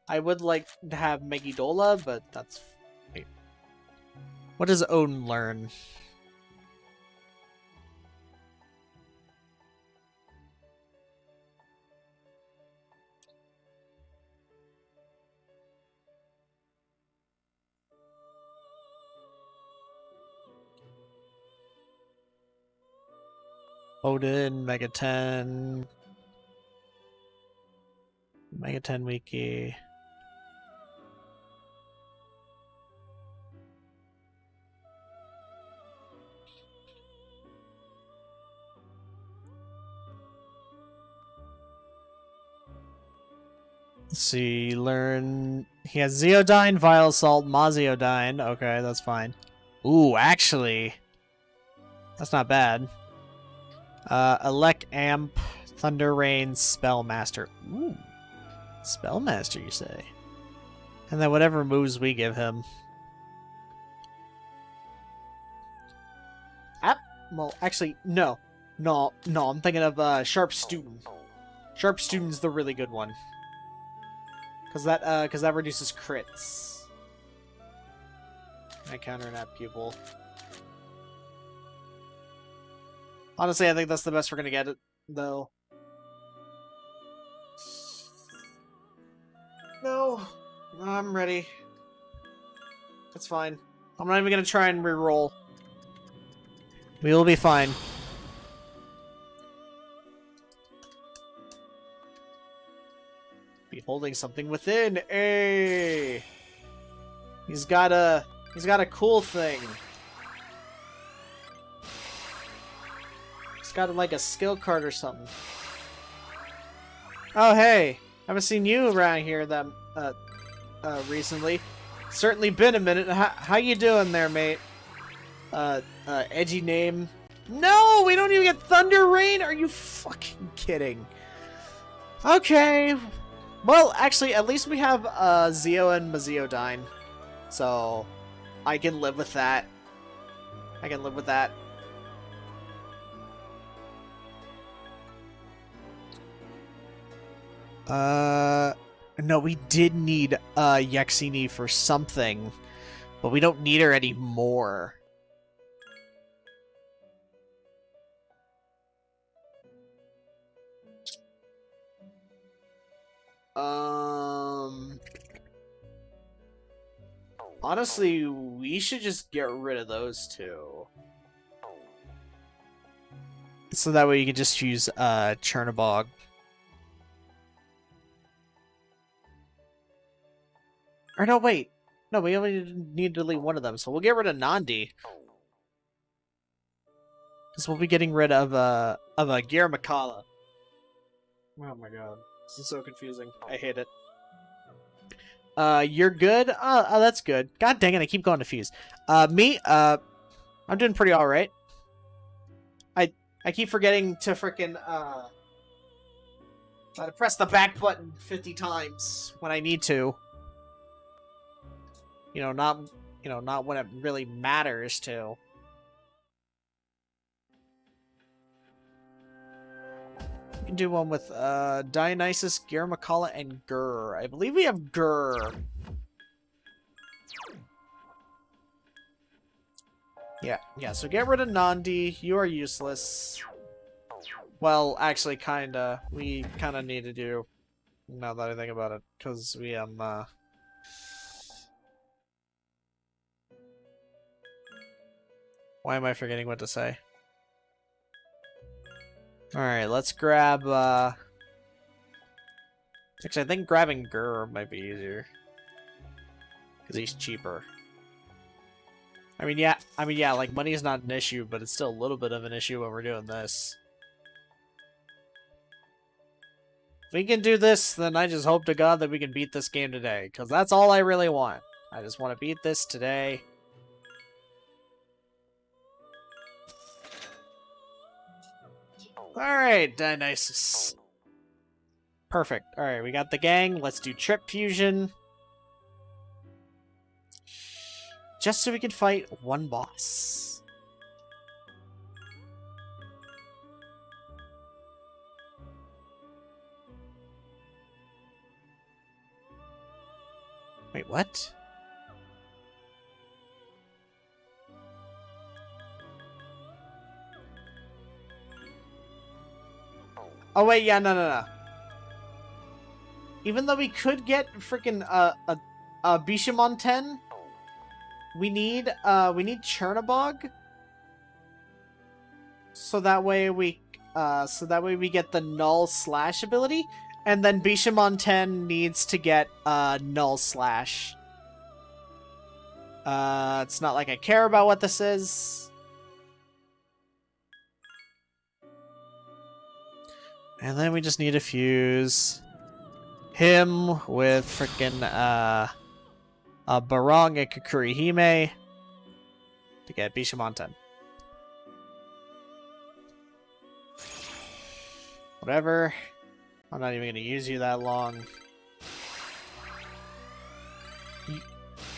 I would like to have Megidola, but that's... Wait. What does Odin learn? Odin, Mega 10. Mega 10 Wiki. Let's see, learn... He has Zeodyne, Vile Assault, Mazeodyne. Okay, that's fine. Ooh, actually... That's not bad. Elect Amp, Thunder Rain, Spellmaster. Ooh. Spellmaster, you say? And then whatever moves we give him. Well, actually, no. No, I'm thinking of Sharp Student. Sharp Student's the really good one. Cause that reduces crits. I counter that pupil. Honestly, I think that's the best we're gonna get it, though. No, I'm ready. That's fine. I'm not even gonna try and reroll. We will be fine. Beholding something within. Hey, he's got a cool thing. He's got like a skill card or something. Oh hey, haven't seen you around here that recently. Certainly been a minute. How you doing there, mate? Edgy name. No, we don't even get Thunder Rain. Are you fucking kidding? Okay. Well, actually, at least we have Zeo and Mazeodyne, so I can live with that. I can live with that. No, we did need Yexini for something, but we don't need her anymore. Honestly, we should just get rid of those two. So that way you can just use Chernabog. Or no, wait. No, we only need to delete one of them, so we'll get rid of Nandi. Because we'll be getting rid of Giramakala. Oh my god. This is so confusing. I hate it. You're good? Oh, that's good. God dang it, I keep going to Fuse. Me, I'm doing pretty alright. I keep forgetting to frickin', try to press the back button 50 times when I need to. Not when it really matters to. We can do one with, Dionysus, Giramakala, and Gur. I believe we have Gur. Yeah, so get rid of Nandi. You are useless. Well, actually, kinda. We kinda need to do, now that I think about it, because we, why am I forgetting what to say? Alright, let's grab, actually, I think grabbing Gur might be easier. Because he's cheaper. I mean, yeah, like, money is not an issue, but it's still a little bit of an issue when we're doing this. If we can do this, then I just hope to God that we can beat this game today, because that's all I really want. I just want to beat this today. Alright, Dionysus. Perfect. Alright, we got the gang. Let's do Trip Fusion. Just so we can fight one boss. Wait, what? Oh wait, yeah, no. Even though we could get freaking Bishamon 10, we need Chernabog. So that way we get the Null Slash ability, and then Bishamon 10 needs to get Null Slash. It's not like I care about what this is. And then we just need a fuse. him with frickin' Barong and Kakurihime to get Bishamon 10. Whatever. I'm not even gonna use you that long.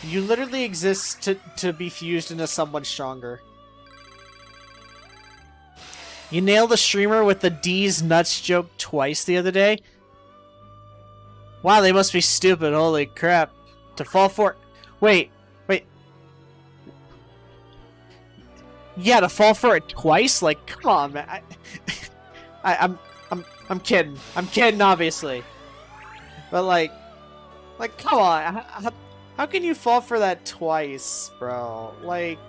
You literally exist to be fused into someone stronger. You nailed the streamer with the D's nuts joke twice the other day. Wow, they must be stupid. Holy crap. To fall for... Wait. Yeah, to fall for it twice? Like, come on, man. I'm kidding. I'm kidding, obviously. But like, come on. How can you fall for that twice, bro? Like,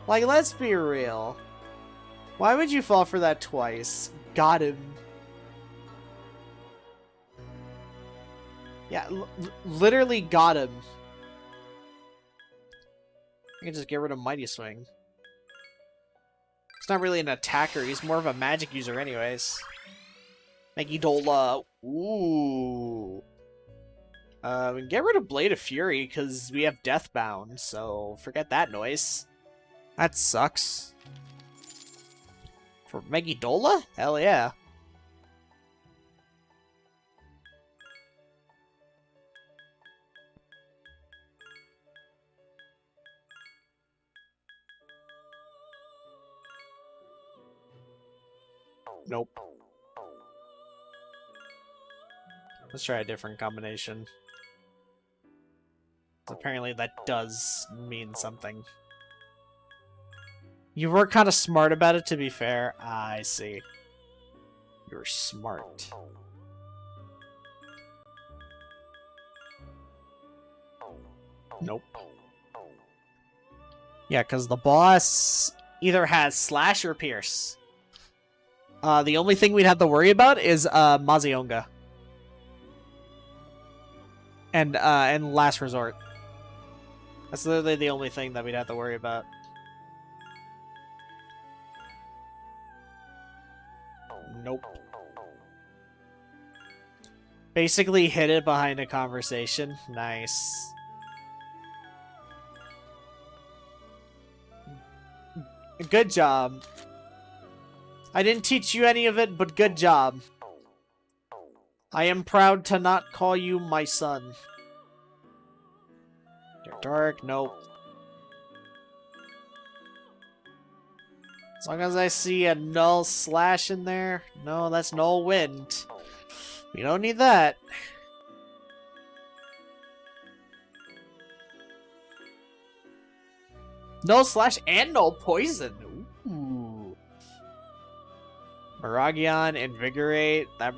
let's be real. Why would you fall for that twice? Got him. Yeah, literally got him. I can just get rid of Mighty Swing. He's not really an attacker. He's more of a magic user anyways. Megidola. Ooh. We can get rid of Blade of Fury because we have Deathbound, so forget that noise. That sucks. For Megidola? Hell yeah. Nope. Let's try a different combination. Apparently that does mean something. You were kind of smart about it, to be fair. I see. You're smart. Nope. Yeah, because the boss either has Slash or Pierce. The only thing we'd have to worry about is Mazionga. And Last Resort. That's literally the only thing that we'd have to worry about. Nope. Basically hid it behind a conversation. Nice. Good job. I didn't teach you any of it, but good job. I am proud to not call you my son. You're dark, nope. As long as I see a null slash in there. No, that's null wind. We don't need that. Null slash and null poison. Ooh. Miragion, Invigorate. That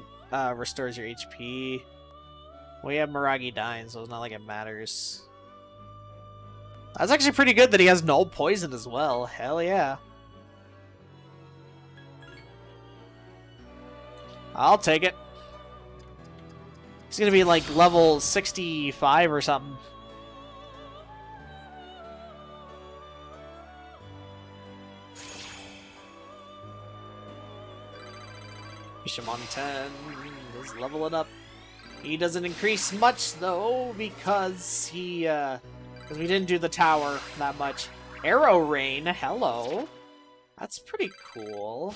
restores your HP. We have Miragi dying, so it's not like it matters. That's actually pretty good that he has null poison as well. Hell yeah. I'll take it. He's gonna be like level 65 or something. Bishamon 10 is leveling up. He doesn't increase much though because we didn't do the tower that much. Arrow Rain, hello. That's pretty cool.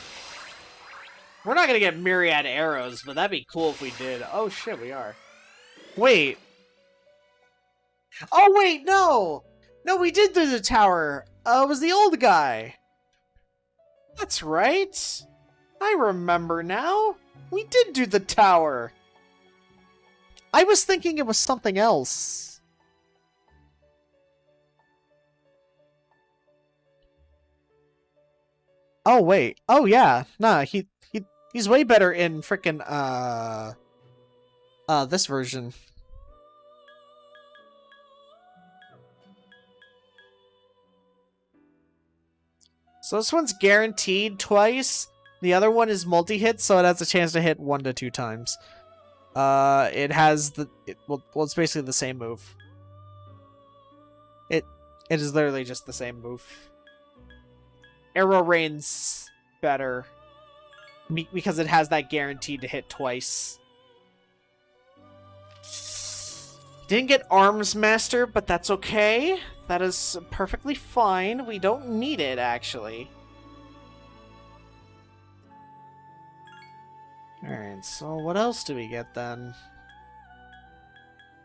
We're not gonna get myriad arrows, but that'd be cool if we did. Oh shit, we are. Wait. Oh wait, no! No, we did do the tower. It was the old guy. That's right. I remember now. We did do the tower. I was thinking it was something else. Oh wait. Oh yeah. Nah, he's way better in frickin' this version. So this one's guaranteed twice. The other one is multi-hit, so it has a chance to hit 1 to 2 times. It has well, it's basically the same move. It is literally just the same move. Arrow Rain's better because it has that guaranteed to hit twice. Didn't get Arms Master, but that's okay. That is perfectly fine. We don't need it, actually. Alright, so what else do we get then?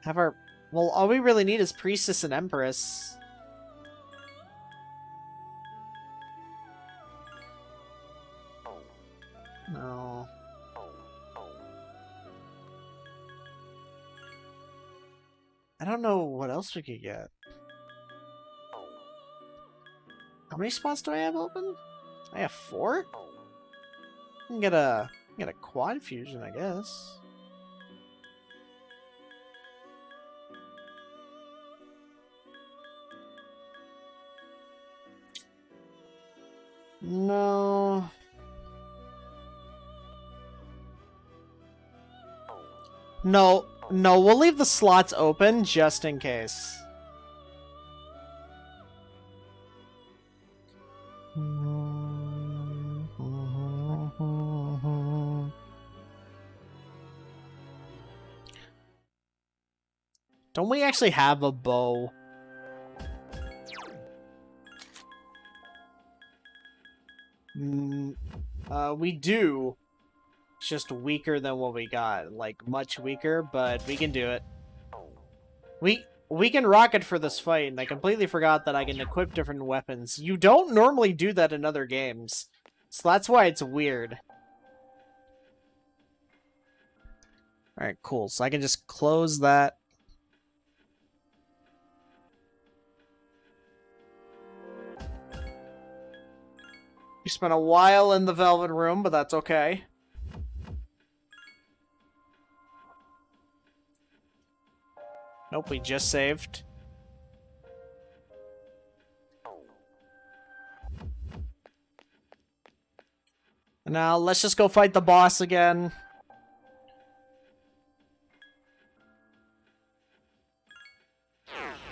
Have our... Well, all we really need is Priestess and Empress. No. I don't know what else we could get. How many spots do I have open? I have 4? I can get a quad fusion, I guess. No. No, we'll leave the slots open just in case. Don't we actually have a bow? We do. It's just weaker than what we got. Like, much weaker, but we can do it. We can rock it for this fight, and I completely forgot that I can equip different weapons. You don't normally do that in other games. So that's why it's weird. Alright, cool. So I can just close that. We spent a while in the Velvet Room, but that's okay. Nope, we just saved. Now, let's just go fight the boss again.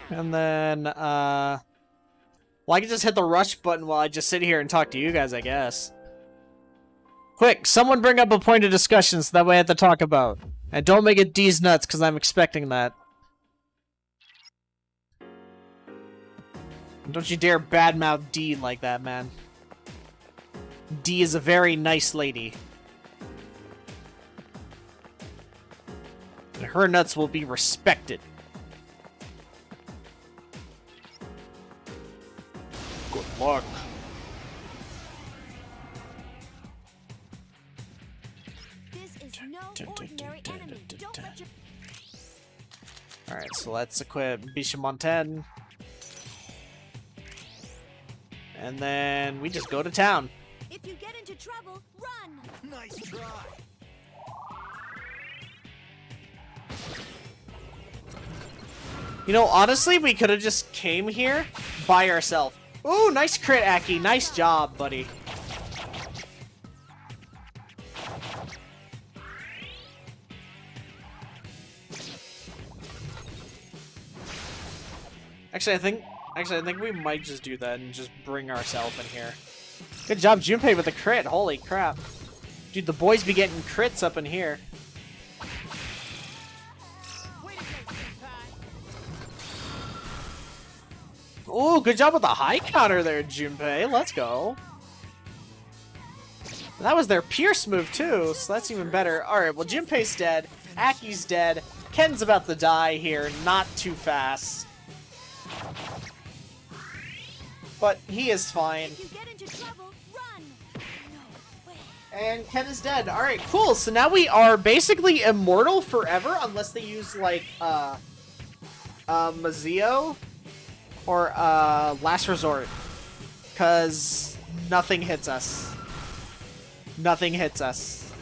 And then, well, I can just hit the rush button while I just sit here and talk to you guys, I guess. Quick, someone bring up a point of discussion so that way I have to talk about. And don't make it D's nuts, because I'm expecting that. Don't you dare badmouth D like that, man. D is a very nice lady. And her nuts will be respected. Good luck. This is no ordinary enemy. Don't let your... Alright, so let's equip Bishamonten. And then we just go to town. If you get into trouble, run! Nice try. You know, honestly, we could have just came here by ourselves. Ooh, nice crit, Aki. Nice job, buddy. Actually, I think we might just do that and just bring ourselves in here. Good job, Junpei, with the crit. Holy crap. Dude, the boys be getting crits up in here. Ooh, good job with the high counter there, Junpei. Let's go. That was their Pierce move, too, so that's even better. Alright, well, Junpei's dead. Aki's dead. Ken's about to die here. Not too fast. But he is fine. If you get into trouble, run! And Ken is dead. Alright, cool. So now we are basically immortal forever unless they use, like, Mazio or, Last Resort. Because nothing hits us. Nothing hits us.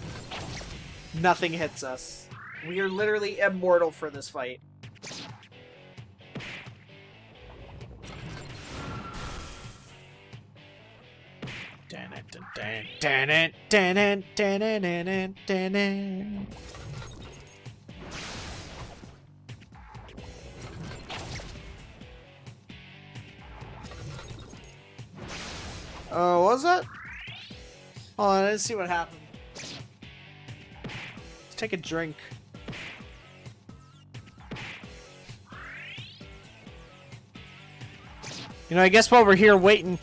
Nothing hits us. We are literally immortal for this fight. Oh, what was that? Oh, I didn't see what happened. Let's take a drink. You know, I guess while we're here waiting,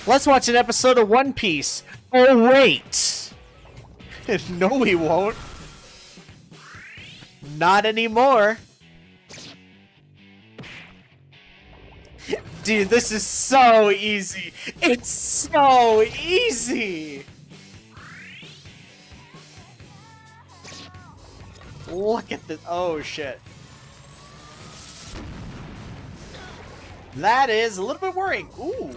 let's watch an episode of One Piece. Oh, wait. No, we won't. Not anymore. Dude, this is so easy. It's so easy. Look at this. Oh, shit. That is a little bit worrying. Ooh.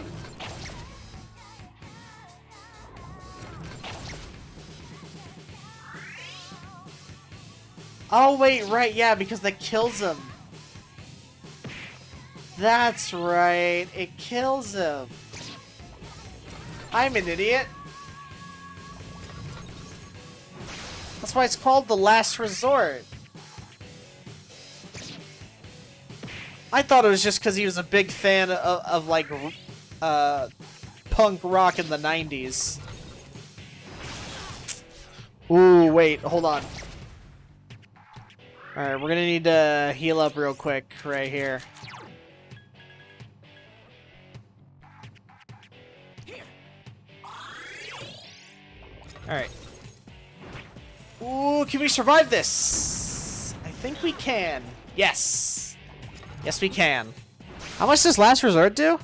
Oh, wait, right, yeah, because that kills him. That's right, it kills him. I'm an idiot. That's why it's called the last resort. I thought it was just because he was a big fan of like, punk rock in the 90s. Ooh, wait, hold on. Alright, we're gonna need to heal up real quick right here. Alright. Ooh, can we survive this? I think we can. Yes. Yes, we can. How much does Last Resort do?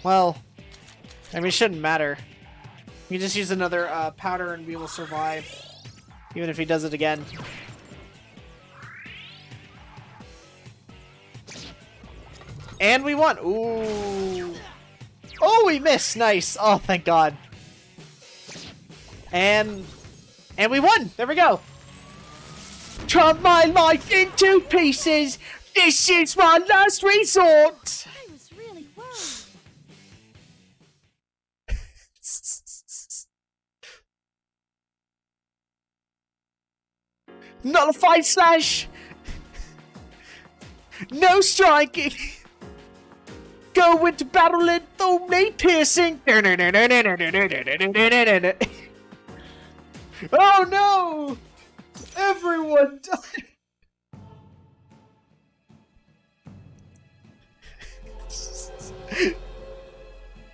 Well, I mean, it shouldn't matter. We just use another powder and we will survive. Even if he does it again. And we won! Ooh! Oh, we missed! Nice! Oh, thank God. And we won! There we go! Chop my life into pieces! This is my last resort! I was really worried. Nullified slash! No striking! Go into battle and throw blade piercing! Oh no! Everyone died!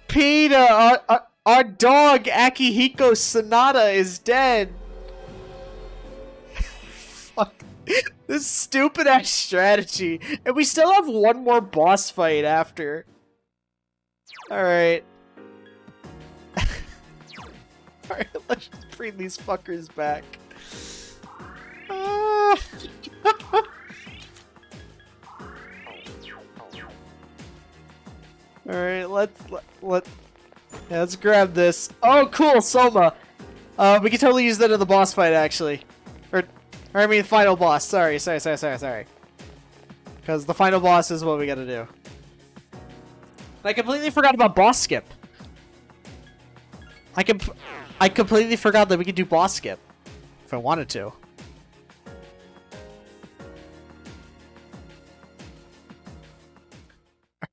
PETA, our dog Akihiko Sonata is dead. Fuck. This stupid ass strategy. And we still have one more boss fight after. Alright. Alright, let's just bring these fuckers back. Alright, let's grab this. Oh, cool, Soma. We can totally use that in the boss fight, actually. Or I mean, final boss. Sorry. Because the final boss is what we gotta do. I completely forgot about boss skip. I completely forgot that we could do boss skip. If I wanted to.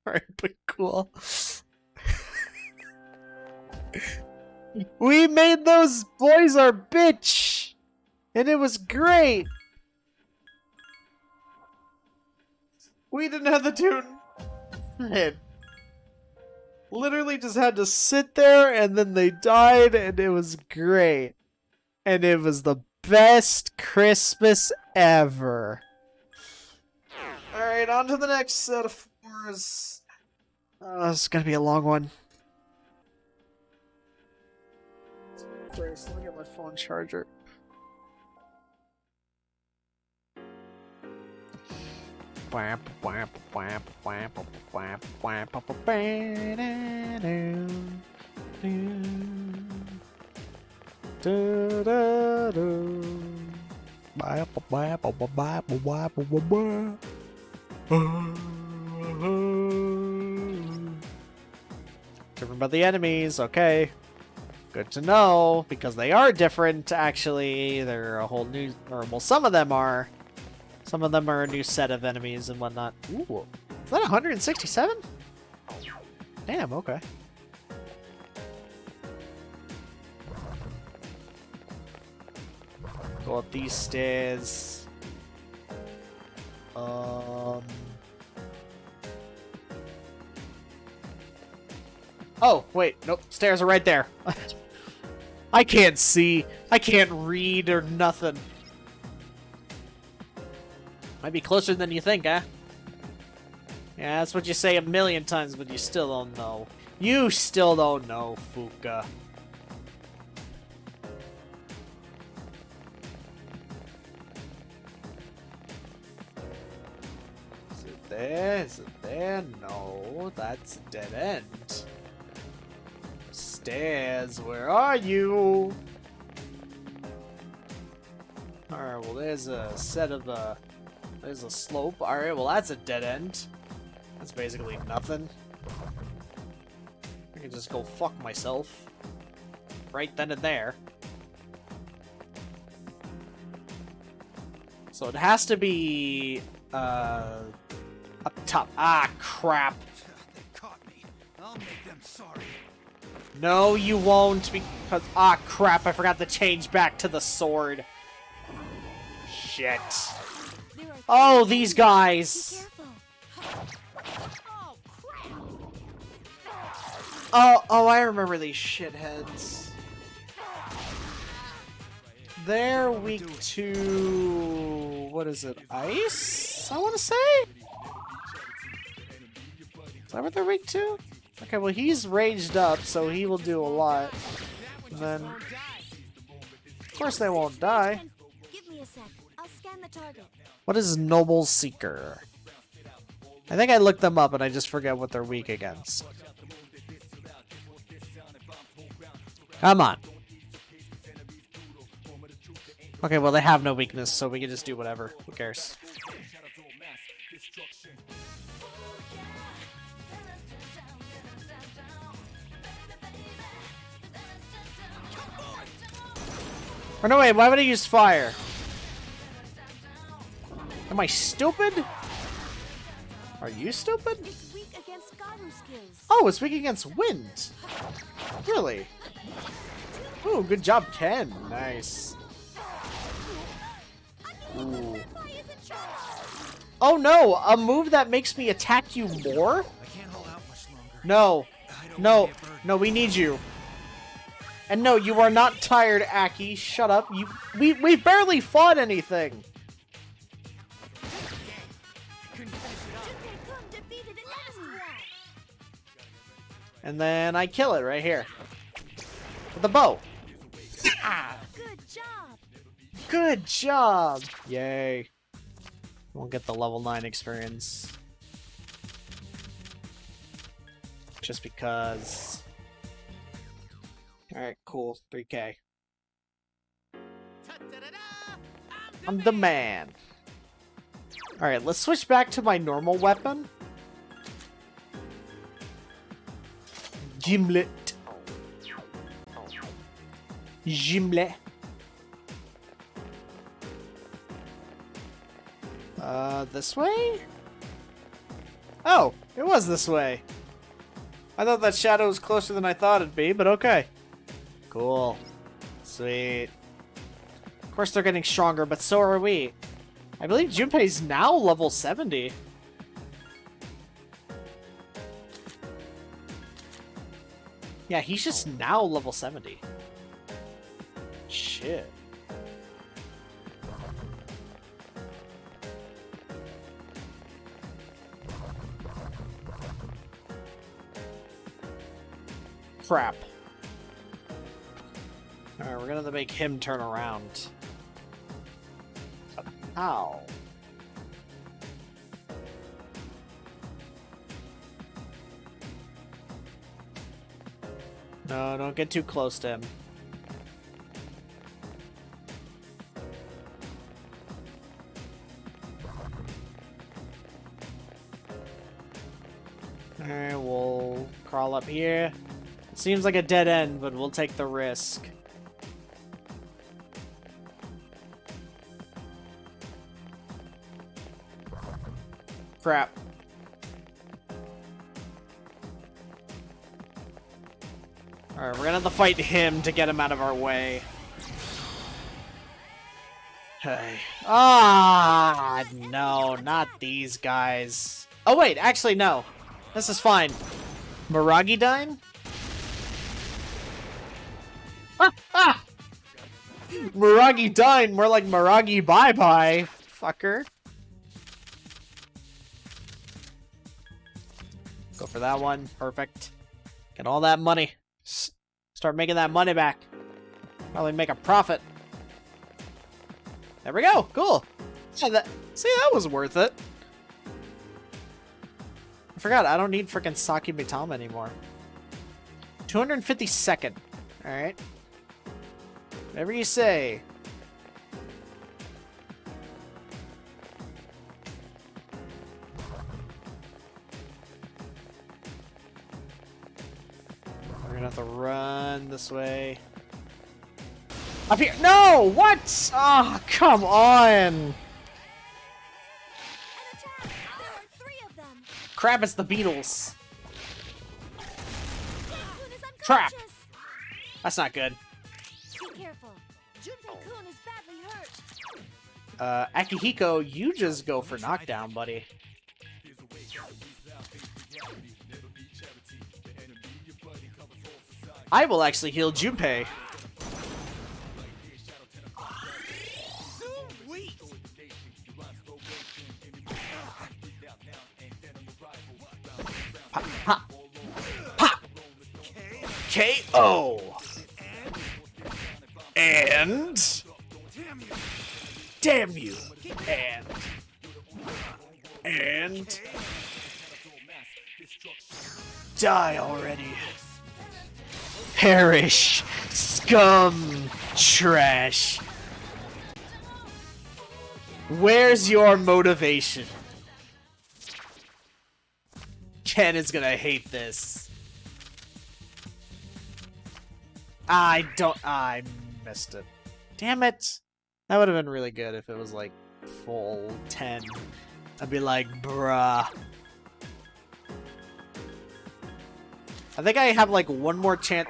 Alright, but cool. We made those boys our bitch! And it was great! We didn't have to do shit. Literally just had to sit there and then they died and it was great. And it was the best Christmas ever. Alright, on to the next set of fours. This is gonna be a long one. First, let me get my phone charger. Different about the enemies, okay. Good to know, because they are different, actually. They're a whole new, or well, some of them are. Some of them are a new set of enemies and whatnot. Ooh, is that 167? Damn, okay. Go up these stairs. Oh, wait. Nope. Stairs are right there. I can't see. I can't read or nothing. Might be closer than you think, huh? Yeah, that's what you say a million times, but you still don't know. You still don't know, Fuka. Is it there? Is it there? No, that's a dead end. Stairs, where are you? Alright, well there's a set of there's a slope. Alright, well that's a dead end. That's basically nothing. I can just go fuck myself. Right then and there. So it has to be up top. Ah, crap. They caught me. I'll make them sorry. No, you won't, because... Ah, crap, I forgot to change back to the sword. Shit. Oh, these guys! Oh, I remember these shitheads. They're weak to... What is it? Ice? I want to say? Is that what they're weak to? Okay, well he's raged up, so he will do a lot. And then... Of course they won't die. Give me a sec. I'll scan the target. What is Noble Seeker? I think I looked them up and I just forget what they're weak against. Come on. Okay, well they have no weakness, so we can just do whatever. Who cares? Or no, wait, why would I use fire? Am I stupid? Are you stupid? It's weak against Garu skills. Oh, it's weak against wind. Really? Ooh, good job, Ken. Nice. Ooh. Oh no, a move that makes me attack you more? I can't hold out much longer. No. I don't No. wanna get burned. No, we need you. And no, you are not tired, Aki. Shut up. We barely fought anything. And then I kill it right here. With the bow. Ah. Good job. Good job. Yay. We'll get the level 9 experience. Just because... Alright, cool. 3K. I'm the man. Alright, let's switch back to my normal weapon. Gimlet. Gimlet. This way? Oh, it was this way. I thought that shadow was closer than I thought it'd be, but okay. Cool. Sweet. Of course they're getting stronger, but so are we. I believe Junpei's now level 70. Yeah, he's just now level 70. Shit. Crap. Alright, we're gonna have to make him turn around. Ow. No, don't get too close to him. Alright, we'll crawl up here. It seems like a dead end, but we'll take the risk. Crap. Alright, we're gonna have to fight him to get him out of our way. Hey. Ah, no, not these guys. Oh wait, actually no. This is fine. Miragidine? Miragi done, more like Miragi bye-bye, fucker. Go for that one, perfect. Get all that money. Start making that money back. Probably make a profit. There we go, cool. Yeah, that was worth it. I forgot, I don't need freaking Saki Mitama anymore. 252nd. Alright. Whatever you say. We're gonna have to run this way. Up here. No! What? Oh, come on! Crap, it's the Beatles. Crap! That's not good. Be careful. Junpei-kun is badly hurt. Akihiko, you just go for knockdown, buddy. I will actually heal Junpei. Pop, pop, pop. KO. And damn you. And die already. Perish, scum, trash. Where's your motivation? Ken is gonna hate this. I missed it. Damn it. That would have been really good if it was like full 10. I'd be like, bruh. I think I have like one more chance.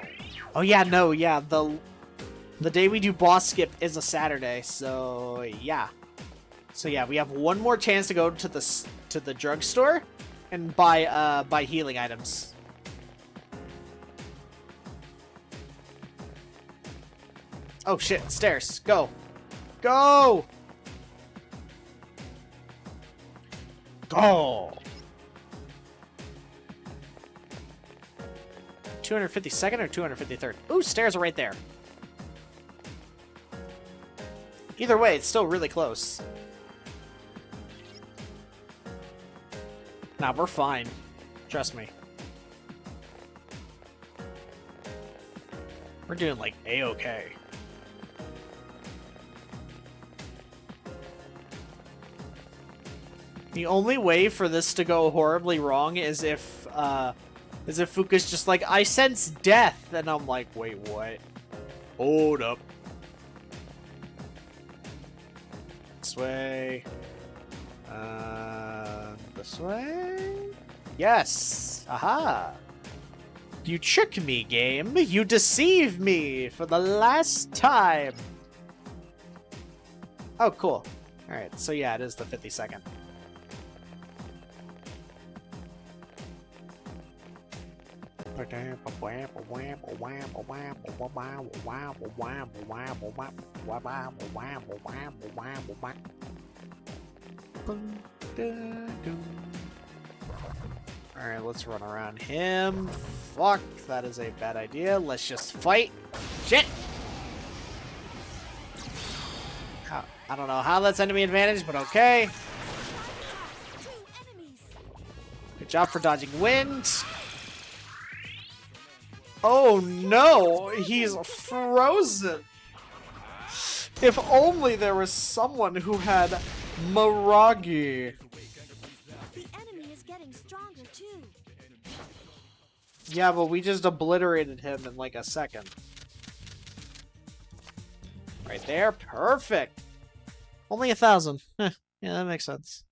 Oh yeah, no, yeah, the day we do boss skip is a Saturday, so yeah. So yeah, we have one more chance to go to the drugstore and buy healing items. Oh shit, stairs. Go. Go! Go! 252nd or 253rd? Ooh, stairs are right there. Either way, it's still really close. Nah, we're fine. Trust me. We're doing like A-okay. The only way for this to go horribly wrong is if Fuka's just like, I sense death, and I'm like, wait, what? Hold up. This way. This way? Yes! Aha! You trick me, game! You deceive me for the last time! Oh, cool. Alright, so yeah, it is the 52nd. Alright, let's run around him. Fuck, that is a bad idea. Let's just fight. Shit! I don't know how that's enemy advantage, but okay. Good job for dodging wind. Oh no, he's frozen. If only there was someone who had Miragi. The enemy is getting stronger too. Yeah, but we just obliterated him in like a second. Right there, perfect. Only 1,000. Yeah, that makes sense.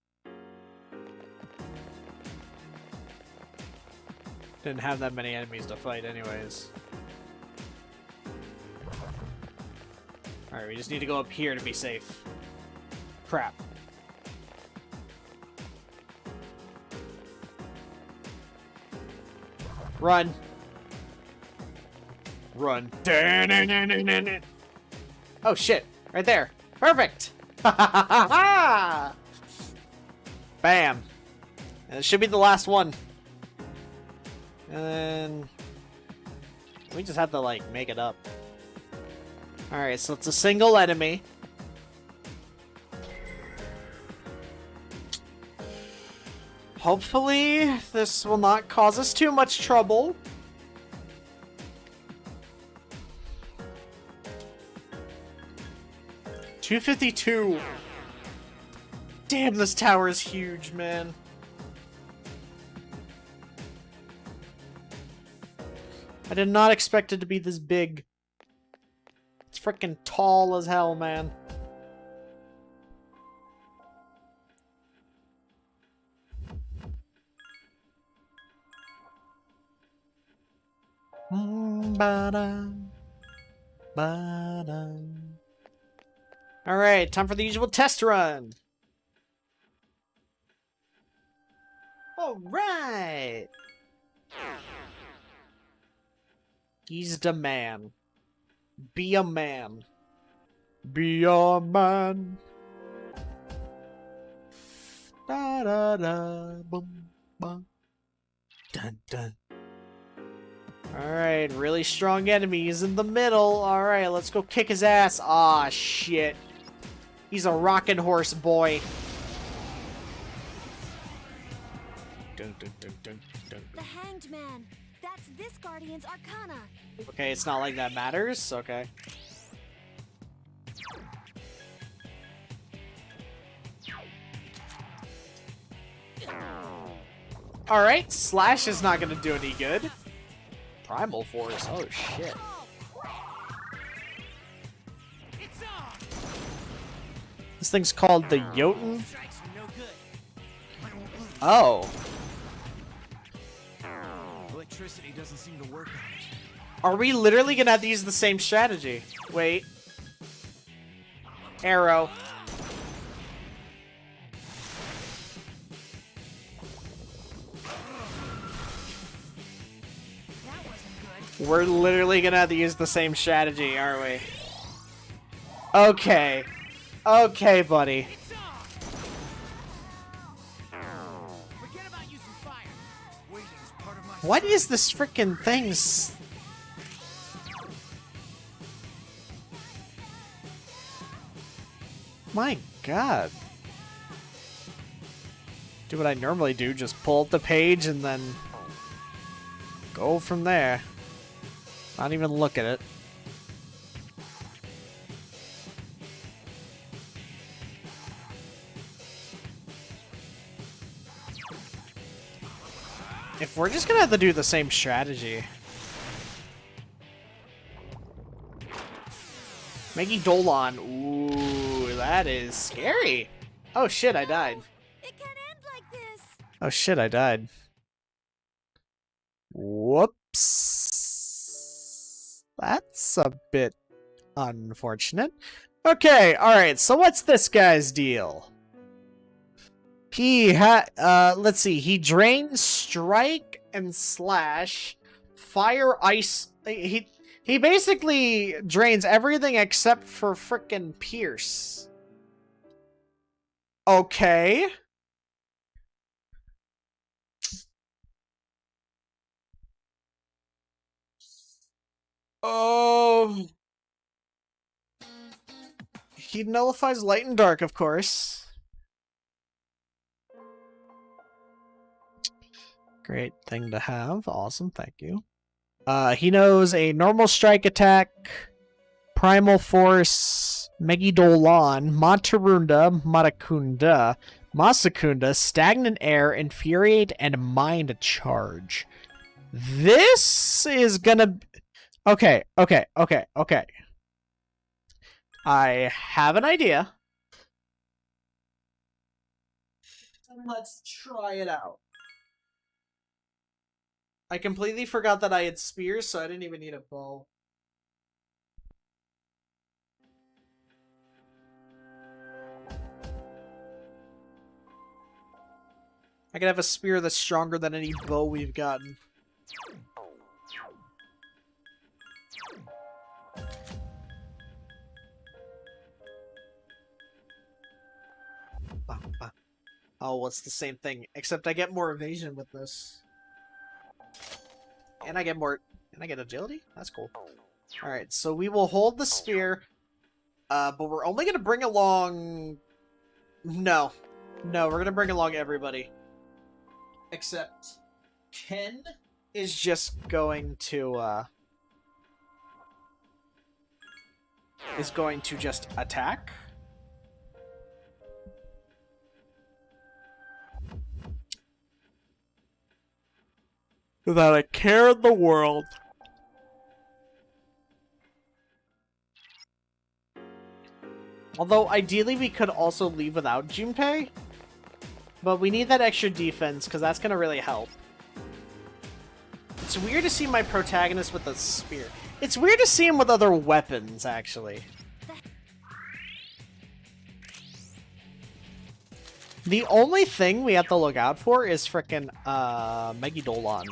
Didn't have that many enemies to fight anyways. Alright, we just need to go up here to be safe. Crap. Run. Run. Oh shit! Right there. Perfect. Bam. And it should be the last one. And then we just have to like make it up. All right, so it's a single enemy. Hopefully, this will not cause us too much trouble. $252. Damn, this tower is huge, man. I did not expect it to be this big. It's freaking tall as hell, man. Alright, time for the usual test run. Alright. He's the man. Be a man. Be a man. Da da da. Boom. Boom. Dun dun. Alright, really strong enemies in the middle. Alright, let's go kick his ass. Aw, shit. He's a rockin' horse boy. Dun, dun, dun, dun, dun. The Hanged Man. That's this Guardian's Arcana. Okay, it's not like that matters. Okay. Alright, Slash is not gonna do any good. Primal Force, oh shit. This thing's called the Jotun. Oh. Electricity doesn't seem to work on it. Are we literally gonna have to use the same strategy? Wait. Arrow. We're literally gonna have to use the same strategy, aren't we? Okay. Okay, buddy. Forget about using fire. Waiting is part of my What is this frickin' thing? My god. Do what I normally do, just pull up the page and then go from there. Not even look at it. If we're just gonna have to do the same strategy. Maggie Dolan. Ooh, that is scary. Oh shit, I died. It can't end like this. Oh shit, I died. Whoops. That's a bit unfortunate. Okay, alright, so what's this guy's deal? He let's see, he drains Strike and Slash, Fire, Ice, he basically drains everything except for frickin' Pierce. Okay. Oh. He nullifies Light and Dark, of course. Great thing to have. Awesome, thank you. He knows a normal strike attack, Primal Force, Megidolan, Matarunda, Matakunda, Masakunda, Stagnant Air, Infuriate, and Mind Charge. This is gonna... Okay. I have an idea. Let's try it out. I completely forgot that I had spears, so I didn't even need a bow. I could have a spear that's stronger than any bow we've gotten. bum. Oh, well, it's the same thing, except I get more evasion with this. And I get more... And I get agility? That's cool. Alright, so we will hold the spear, but we're only going to bring along... No. No, we're going to bring along everybody. Except Ken is just going to, just attack. Without a care in the world. Although, ideally, we could also leave without Junpei. But we need that extra defense, because that's going to really help. It's weird to see my protagonist with a spear. It's weird to see him with other weapons, actually. The only thing we have to look out for is frickin' Megidolon.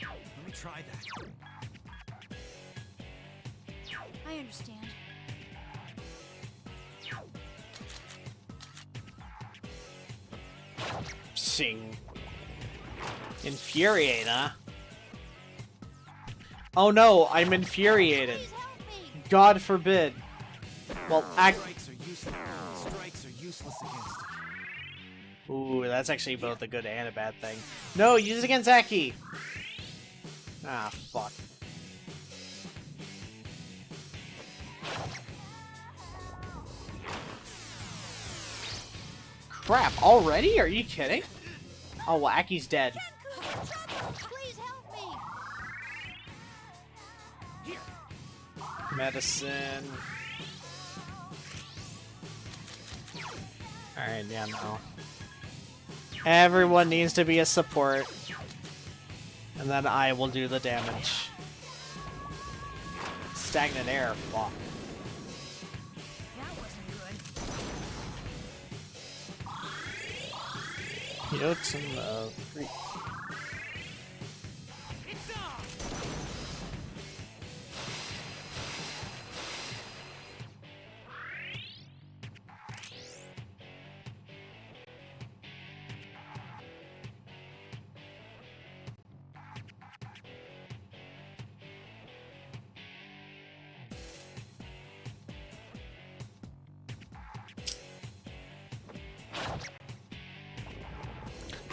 Let me try that. I understand. Sing. Infuriate, huh? Oh no, I'm infuriated. Please help me. God forbid. Well, Strikes are useless against it. Ooh, that's actually both a good and a bad thing. No, use it against Aki! Ah, fuck. Crap, already? Are you kidding? Oh, well, Aki's dead. Please help me. Medicine. Alright, yeah, no. Everyone needs to be a support. And then I will do the damage. Stagnant air, fuck. That wasn't good. Notes in the Greek. It's on!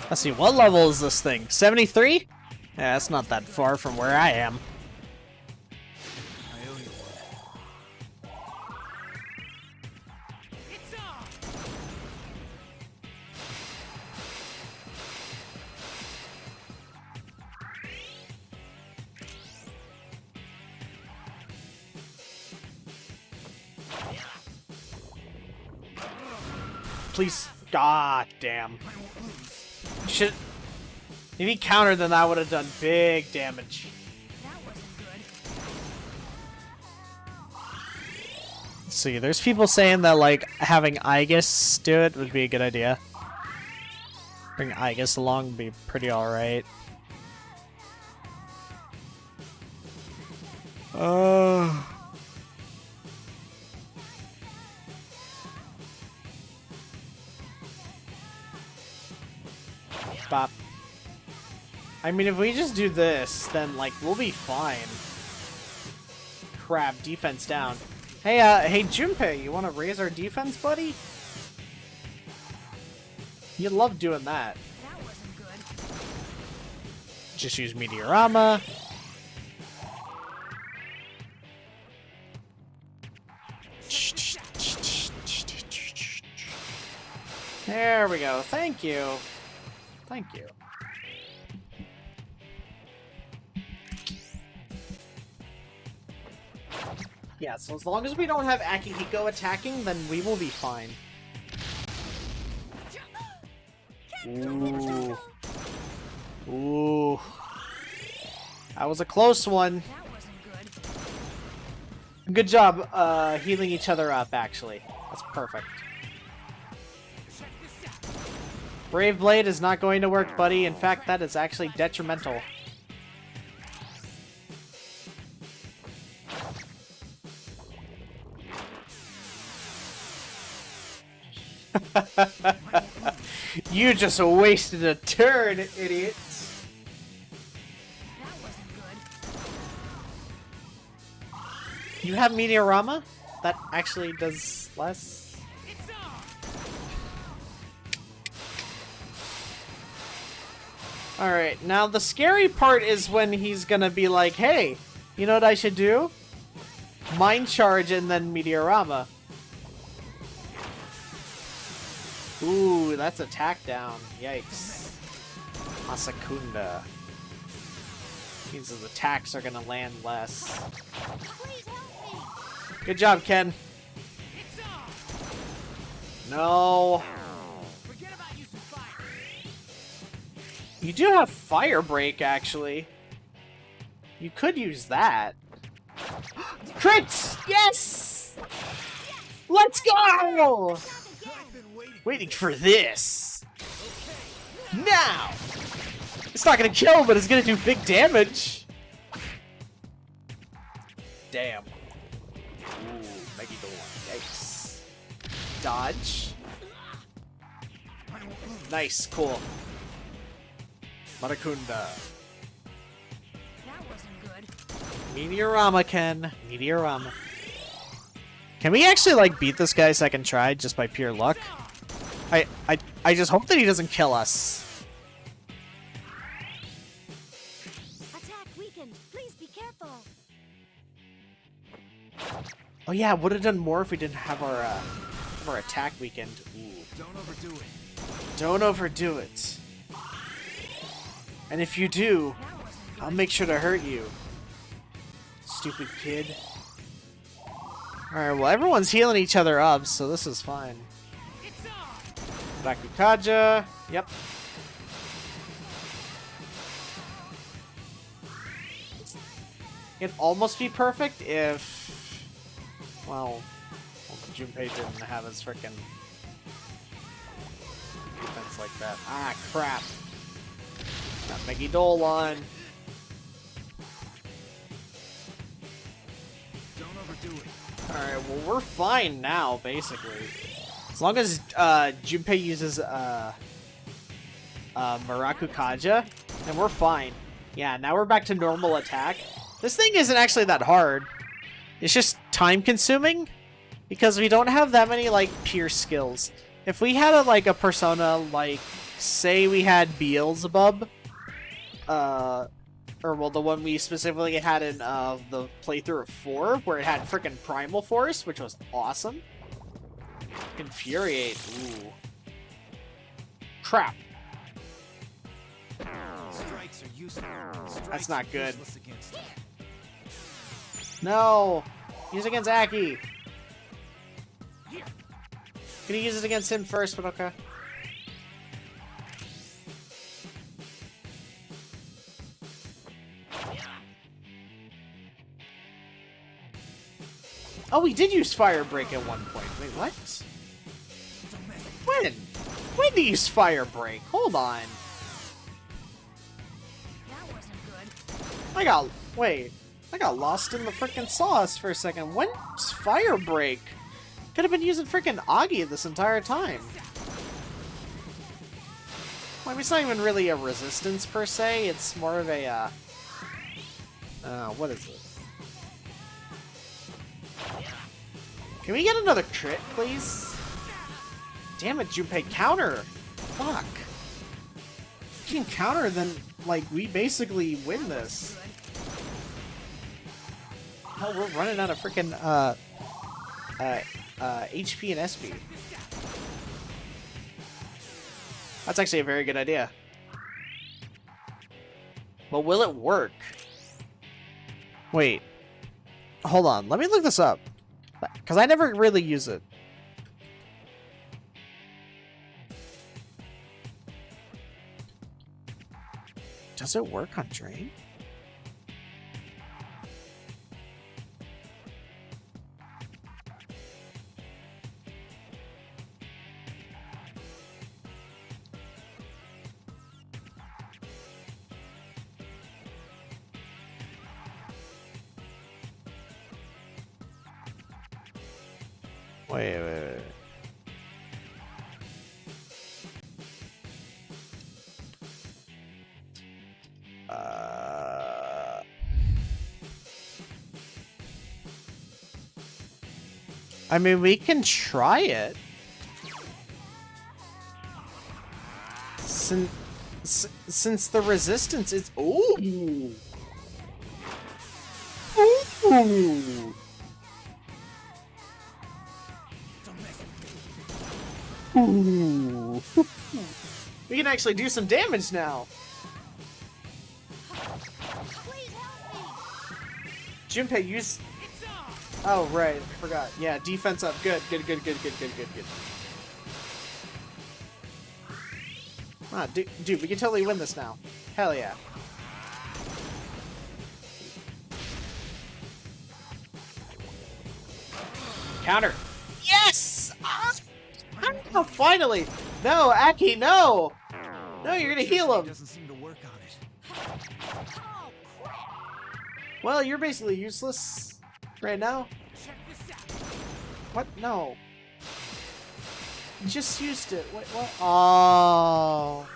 Let's see, what level is this thing? 73? Yeah, that's not that far from where I am. I owe you one. It's on! Please. God damn. Should. If he countered, then that would have done big damage. That wasn't good. Let's see, there's people saying that, like, having Aegis do it would be a good idea. Bring Aegis along would be pretty alright. Bop. I mean, if we just do this, then, like, we'll be fine. Crap, defense down. Hey, hey, Junpei, you want to raise our defense, buddy? You love doing that. That wasn't good. Just use Meteorama. There we go. Thank you. Thank you. Yeah, so as long as we don't have Akihiko attacking, then we will be fine. Ooh. Ooh. That was a close one. That wasn't good. Good job healing each other up, actually. That's perfect. Brave Blade is not going to work, buddy. In fact, that is actually detrimental. You just wasted a turn, idiot. That wasn't good. You have Meteorama? That actually does less. It's on! Alright, now the scary part is when he's gonna be like, hey, you know what I should do? Mind Charge and then Meteorama. Ooh, that's attack down. Yikes. Masakunda. Means his attacks are gonna land less. Please help me. Good job, Ken. It's on! No. Forget about using fire. You do have Fire Break, actually. You could use that. Crits! Yes! Let's go! I've been Waiting for this. Now! It's not gonna kill, but it's gonna do big damage. Damn. Ooh, Megidor. Yikes. Dodge. Nice, cool. Marakunda. That wasn't good. Meteorama, Ken. Meteorama. Can we actually, like, beat this guy second try just by pure luck? I just hope that he doesn't kill us. Attack weakened. Please be careful. Oh yeah, would have done more if we didn't have our attack weakened. Ooh. Don't overdo it. Don't overdo it. And if you do, That wasn't I'll make sure to hurt you. Stupid kid. Alright, well everyone's healing each other up, so this is fine. It's on! Rakukaja. Yep. It'd almost be perfect if... Well, Junpei didn't have his frickin' defense like that. Ah, crap. Got Megidol on. Don't overdo it. Alright, well we're fine now, basically. As long as Junpei uses Marakukaja, then we're fine. Yeah, now we're back to normal attack. This thing isn't actually that hard. It's just time consuming because we don't have that many like pierce skills. If we had a persona like, say we had Beelzebub, or well, the one we specifically had in the playthrough of 4, where it had frickin' Primal Force, which was awesome. Infuriate. Ooh. Crap. Strikes are useless. That's not good. Useless against it. No! Use it against Aki. Here. Gonna use it against him first, but okay. Oh, we did use Fire Break at one point. Wait, what? When? When did you use Fire Break? Hold on. That wasn't good. Wait. I got lost in the frickin' sauce for a second. When's Fire Break? Could have been using frickin' Augie this entire time. Well, I mean, it's not even really a resistance per se. It's more of a, what is it? Can we get another crit, please? Damn it, Junpei, counter! Fuck. If you can counter, then, like, we basically win this. Hell, we're running out of freaking HP and SP. That's actually a very good idea. But will it work? Wait. Hold on, let me look this up. Because I never really use it. Does it work on Drain? Wait. I mean, we can try it. Since the resistance is... Ooh! Ooh! Ooh! We can actually do some damage now. Please help me. Junpei, use... Oh, right. I forgot. Yeah, defense up. Good. Ah, dude, we can totally win this now. Hell yeah. Counter. Yes! Ah, finally! No, Aki, no! No, you're gonna heal him. Doesn't seem to work on it. Oh, crap. Well, you're basically useless right now. Check this out. What? No. You just used it. Wait, what? Oh.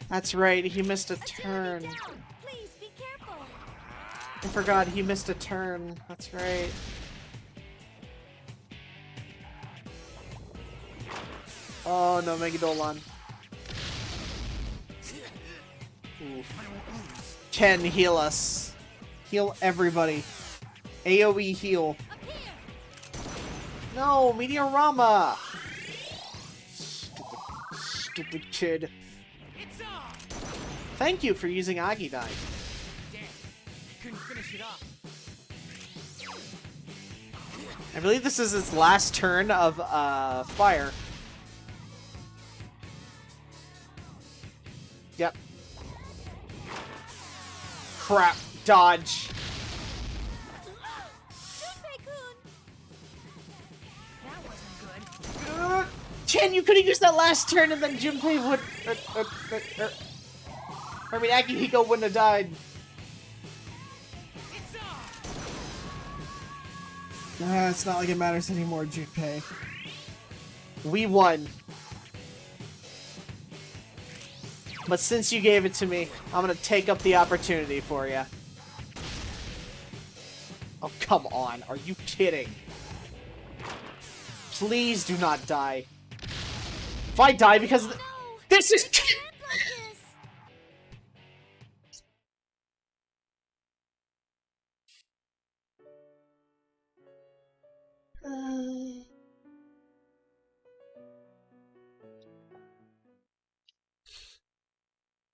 That's right, he missed a turn. Down. Please be careful. I forgot he missed a turn. That's right. Oh no, Megadolan. Oof. Ken, heal us. Heal everybody. AoE heal. Up here. No, Meteorama! Stupid kid. It's on. Thank you for using Agidine. Damn. Couldn't finish it off. I believe this is its last turn of fire. Yep. Crap. Dodge. Junpei-kun. That wasn't good. Ken, you could have used that last turn and then Junpei would... I mean, Akihiko wouldn't have died. It's on. It's not like it matters anymore, Junpei. We won. But since you gave it to me, I'm gonna take up the opportunity for you. Oh, come on. Are you kidding? Please do not die. If I die because of No. this is... Can't like this.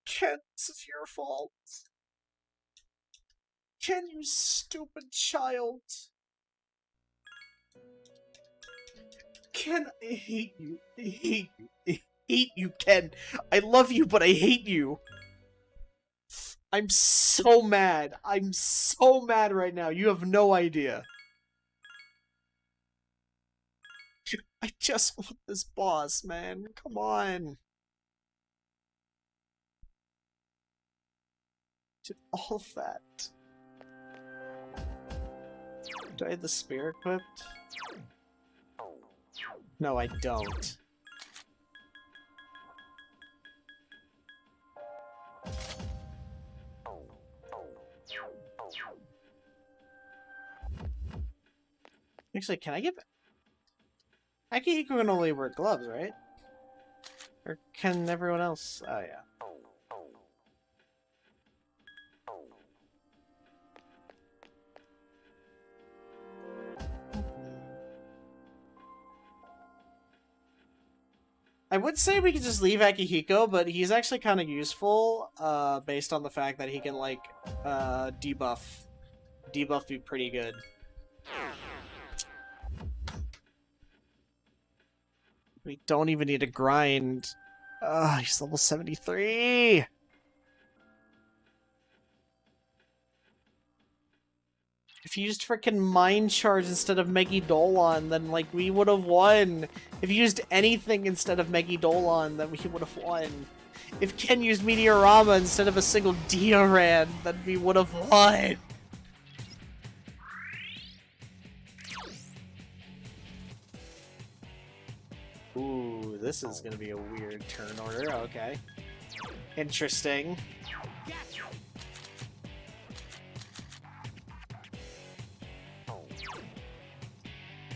Ken, this is your fault. Ken, you stupid child. Ken, I hate you. I hate you. I hate you, Ken. I love you, but I hate you. I'm so mad. I'm so mad right now. You have no idea. I just want this boss, man. Come on. Did all of that. Do I have the spear equipped? No, I don't. Actually, can I give... Akihiko can only wear gloves, right? Or can everyone else? Oh, yeah. I would say we could just leave Akihiko, but he's actually kind of useful, based on the fact that he can, like, debuff. Debuff be pretty good. We don't even need to grind. He's level 73! If you used frickin' Mind Charge instead of Megidolon, then, like, we would have won. If you used anything instead of Megidolon, then we would have won. If Ken used Meteorama instead of a single Dioran, then we would have won. Ooh, this is gonna be a weird turn order. Okay. Interesting. Gotcha.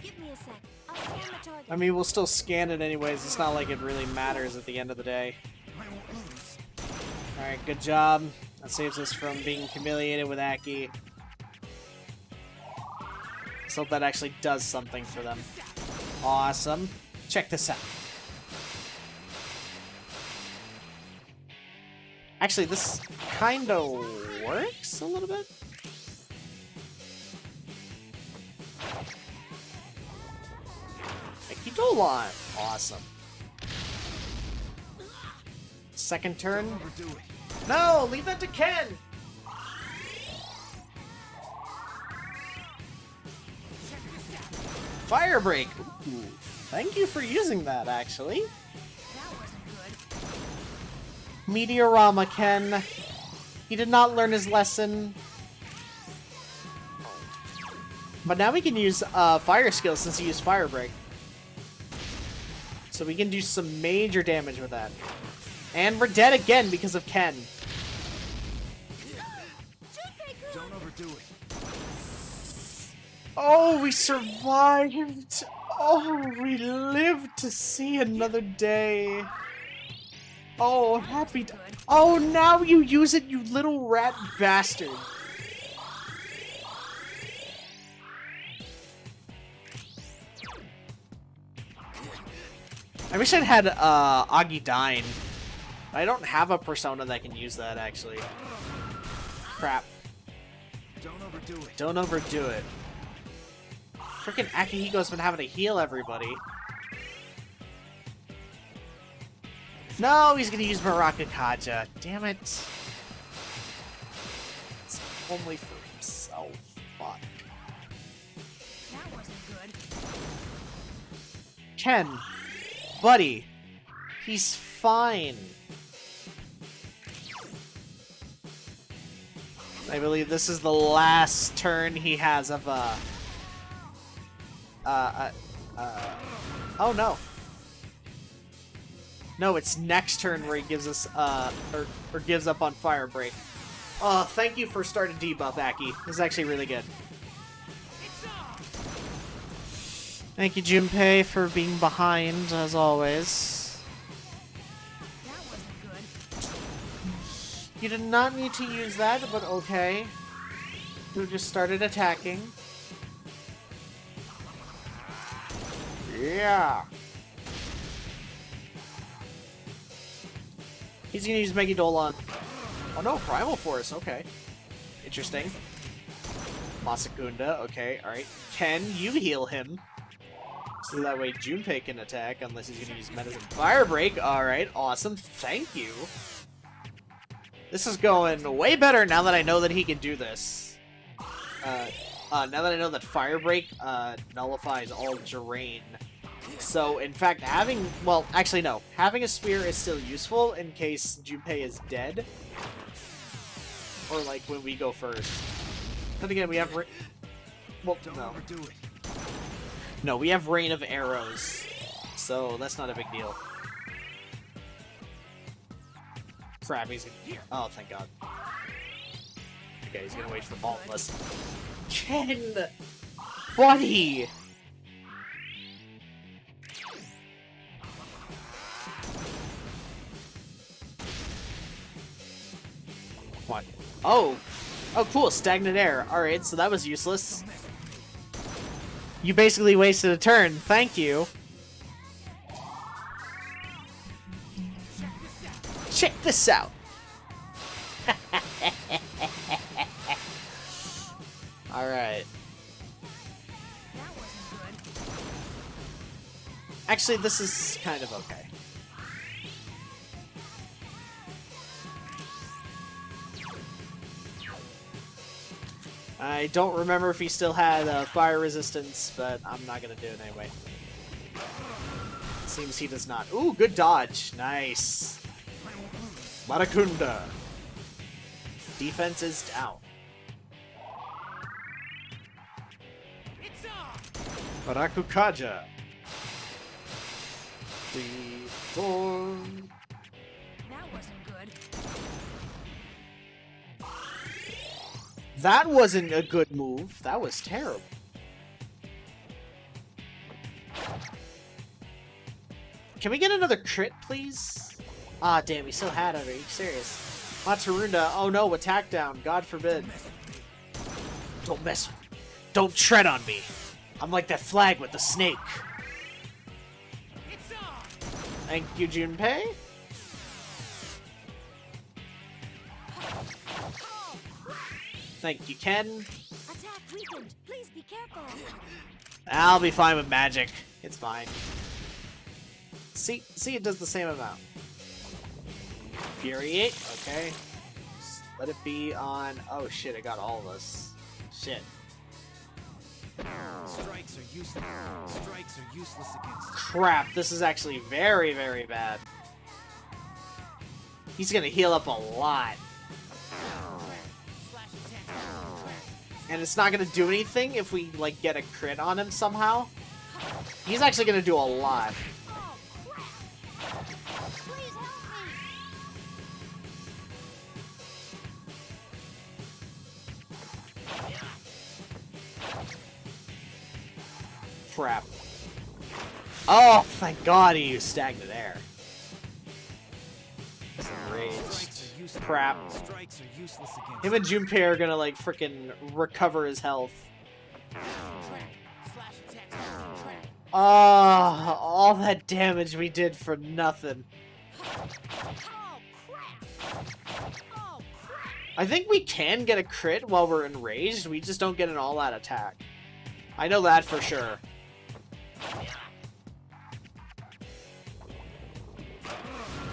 Give me a sec. I'll scan the target. I mean, we'll still scan it anyways. It's not like it really matters at the end of the day. I won't lose. Alright, good job. That saves us from being humiliated with Aki. Let's hope that actually does something for them. Awesome. Check this out. Actually, this kind of works a little bit. Dolan. Awesome. Second turn. Don't overdo it. No, leave that to Ken. Fire break. Ooh, thank you for using that, actually. That wasn't good. Meteorama, Ken. He did not learn his lesson. But now we can use fire skills since he used fire break. So we can do some major damage with that. And we're dead again because of Ken. Don't overdo it. Oh, we survived. Oh, we lived to see another day. Oh, happy. Oh, now you use it, you little rat bastard. I wish I'd had Agidine. I don't have a persona that can use that, actually. Crap. Don't overdo it. Don't overdo it. Frickin' Akihiko's been having to heal everybody. No, he's gonna use Baraka Kaja. Damn it. It's only for himself. Fuck. That wasn't good. Ken. Buddy. He's fine. I believe this is the last turn he has of oh no. No, it's next turn where he gives us, or gives up on Fire Break. Oh, thank you for starting debuff, Aki. This is actually really good. Thank you, Junpei, for being behind, as always. That wasn't good. You did not need to use that, but okay. You just started attacking. Yeah. He's gonna use Megidolan. Oh no, Primal Force, okay. Interesting. Masakunda, okay, alright. Ken, you heal him. So that way Junpei can attack, unless he's gonna use Medicine Fire Break. Alright, awesome, thank you. This is going way better now that I know that he can do this. Now that I know that Fire Break nullifies all Drain. So, in fact, having... Well, actually, no. Having a spear is still useful in case Junpei is dead. Or, like, when we go first. Then again, we have... Well, Don't no. overdo it. No, we have Rain of Arrows. So, that's not a big deal. Crap, he's gonna... Oh, thank God. Okay, he's gonna wait for all of us. Ken! Buddy! What? Oh! Oh, cool, stagnant air. Alright, so that was useless. You basically wasted a turn. Thank you. Check this out. Alright. That wasn't good. Actually, this is kind of okay. I don't remember if he still had fire resistance, but I'm not gonna do it anyway. Seems he does not. Ooh, good dodge. Nice. Marakunda. Defense is down. It's on. Barakukaja. 3, 4. That wasn't good. That wasn't a good move. That was terrible. Can we get another crit, please? Ah, damn, he still had it. Are you serious? Matarunda, oh no, attack down. God forbid. Don't mess with me. Don't tread on me. I'm like that flag with the snake. Thank you, Junpei. Thank you, Ken. Attack weakened. Please be careful. I'll be fine with magic. It's fine. See, it does the same amount. Infuriate, okay. Just let it be on. Oh shit, I got all of us. Shit. Strikes are useless. Strikes are useless against. Crap, this is actually very, very bad. He's gonna heal up a lot. And it's not gonna do anything if we, like, get a crit on him somehow. He's actually gonna do a lot. Crap. Oh, thank God he used stagnant air. He's enraged. Crap. Strikes are useless against. Him and Junpei are gonna, like, frickin' recover his health. Ah, all that damage we did for nothing. I think we can get a crit while we're enraged, we just don't get an all-out attack. I know that for sure.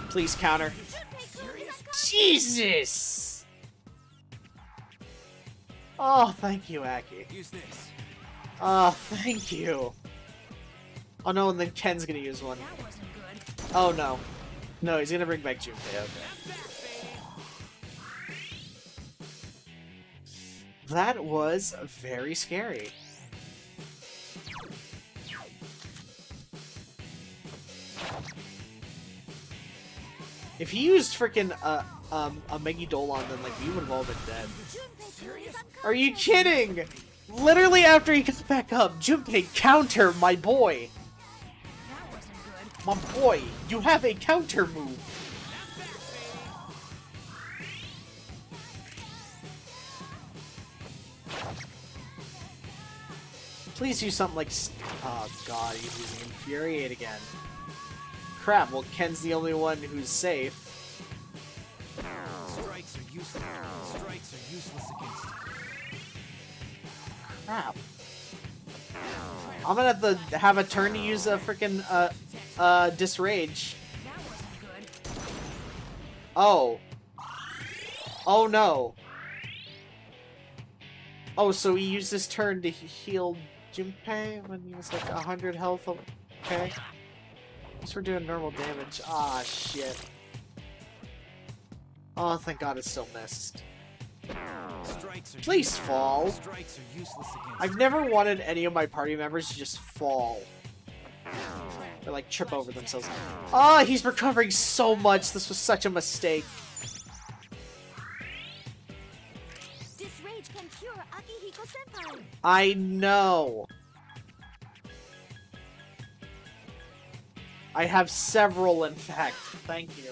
Please counter. Jesus! Oh, thank you, Aki. Use this. Oh, thank you. Oh no, and then Ken's gonna use one. That wasn't good. Oh no. No, he's gonna bring back Junpei, okay. That was very scary. If he used freaking a Megidolon, then like we would have all been dead. Are you kidding? Literally after he comes back up, Junpei counter my boy. That wasn't good. My boy, you have a counter move. Please use something like... Oh god, he's using Infuriate again. Crap, well Ken's the only one who's safe. Strikes are useless. Strikes are useless against. Crap. I'm gonna have to have a turn to use a freaking Disrage. That wasn't good. Oh. Oh no. Oh, so he used his turn to heal Junpei when he was like 100 health. Okay. At least we're doing normal damage. Ah, shit. Oh, thank God it still missed. Strikes are Please fall. Strikes are useless against. I've never wanted any of my party members to just fall. Or like trip over themselves. Ah, he's recovering so much. This was such a mistake. This rage can cure Akihiko-senpai. I know. I have several, in fact. Thank you.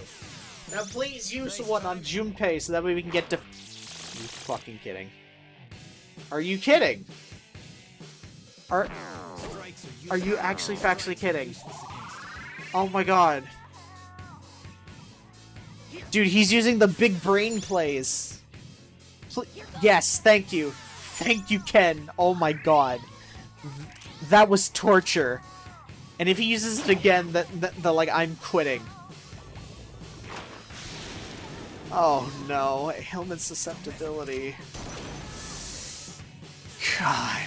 Now please use one on Junpei so that way we can get to... Are you fucking kidding? Are you kidding? Are you actually factually kidding? Oh my god. Dude, he's using the big brain plays. Yes, thank you. Thank you, Ken. Oh my god. That was torture. And if he uses it again, the like, I'm quitting. Oh no, ailment susceptibility. God.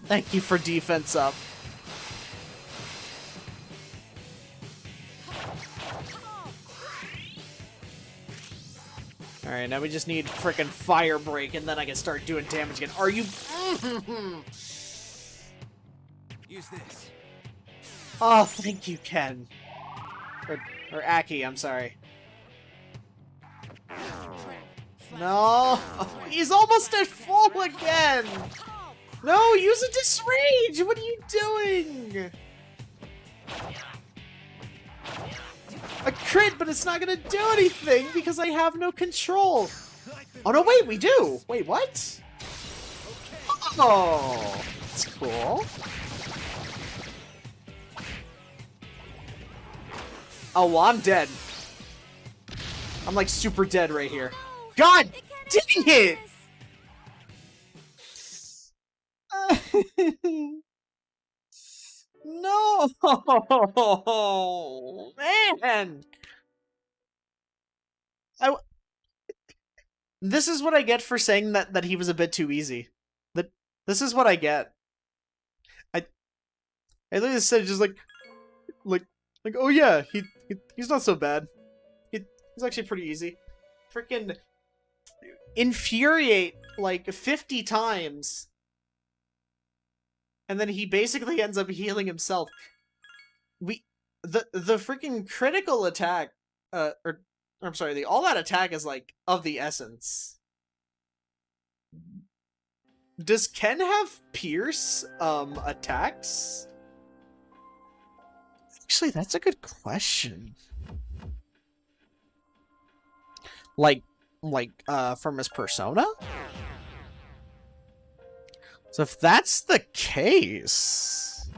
Thank you for defense up. Alright, now we just need frickin' fire break and then I can start doing damage again. Are you... Use this. Oh, thank you, Ken. Or Aki, I'm sorry. No! He's almost at full again! No, use a disrage! What are you doing? A crit, but it's not gonna do anything because I have no control. Oh no, wait, we do! Wait, what? Oh, that's cool. Oh, well, I'm dead. I'm like super dead right here. God dang it! No, man. This is what I get for saying that he was a bit too easy. This is what I get. I literally said just like oh yeah, he's not so bad. He's actually pretty easy. Freaking infuriate like 50 times. And then he basically ends up healing himself. The freaking critical attack or I'm sorry, the all-out attack is like of the essence. Does Ken have pierce attacks? Actually, that's a good question. Like from his persona? So if that's the case,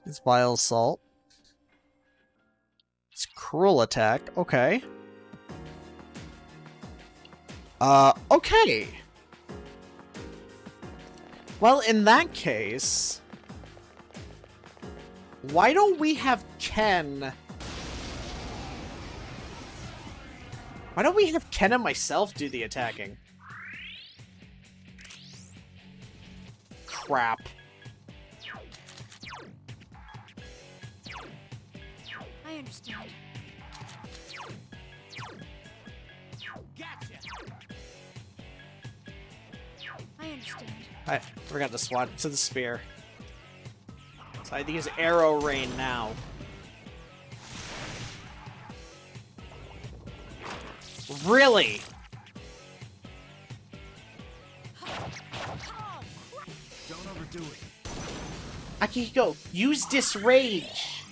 it's vile assault. It's cruel attack. Okay. Okay. Well, in that case, why don't we have Ken? Why don't we have Ken and myself do the attacking? Crap. I understand. Gotcha. I understand. I forgot to swat to the spear. So I have to use arrow rain now. Really? Don't overdo it. Akihiko, use disrage.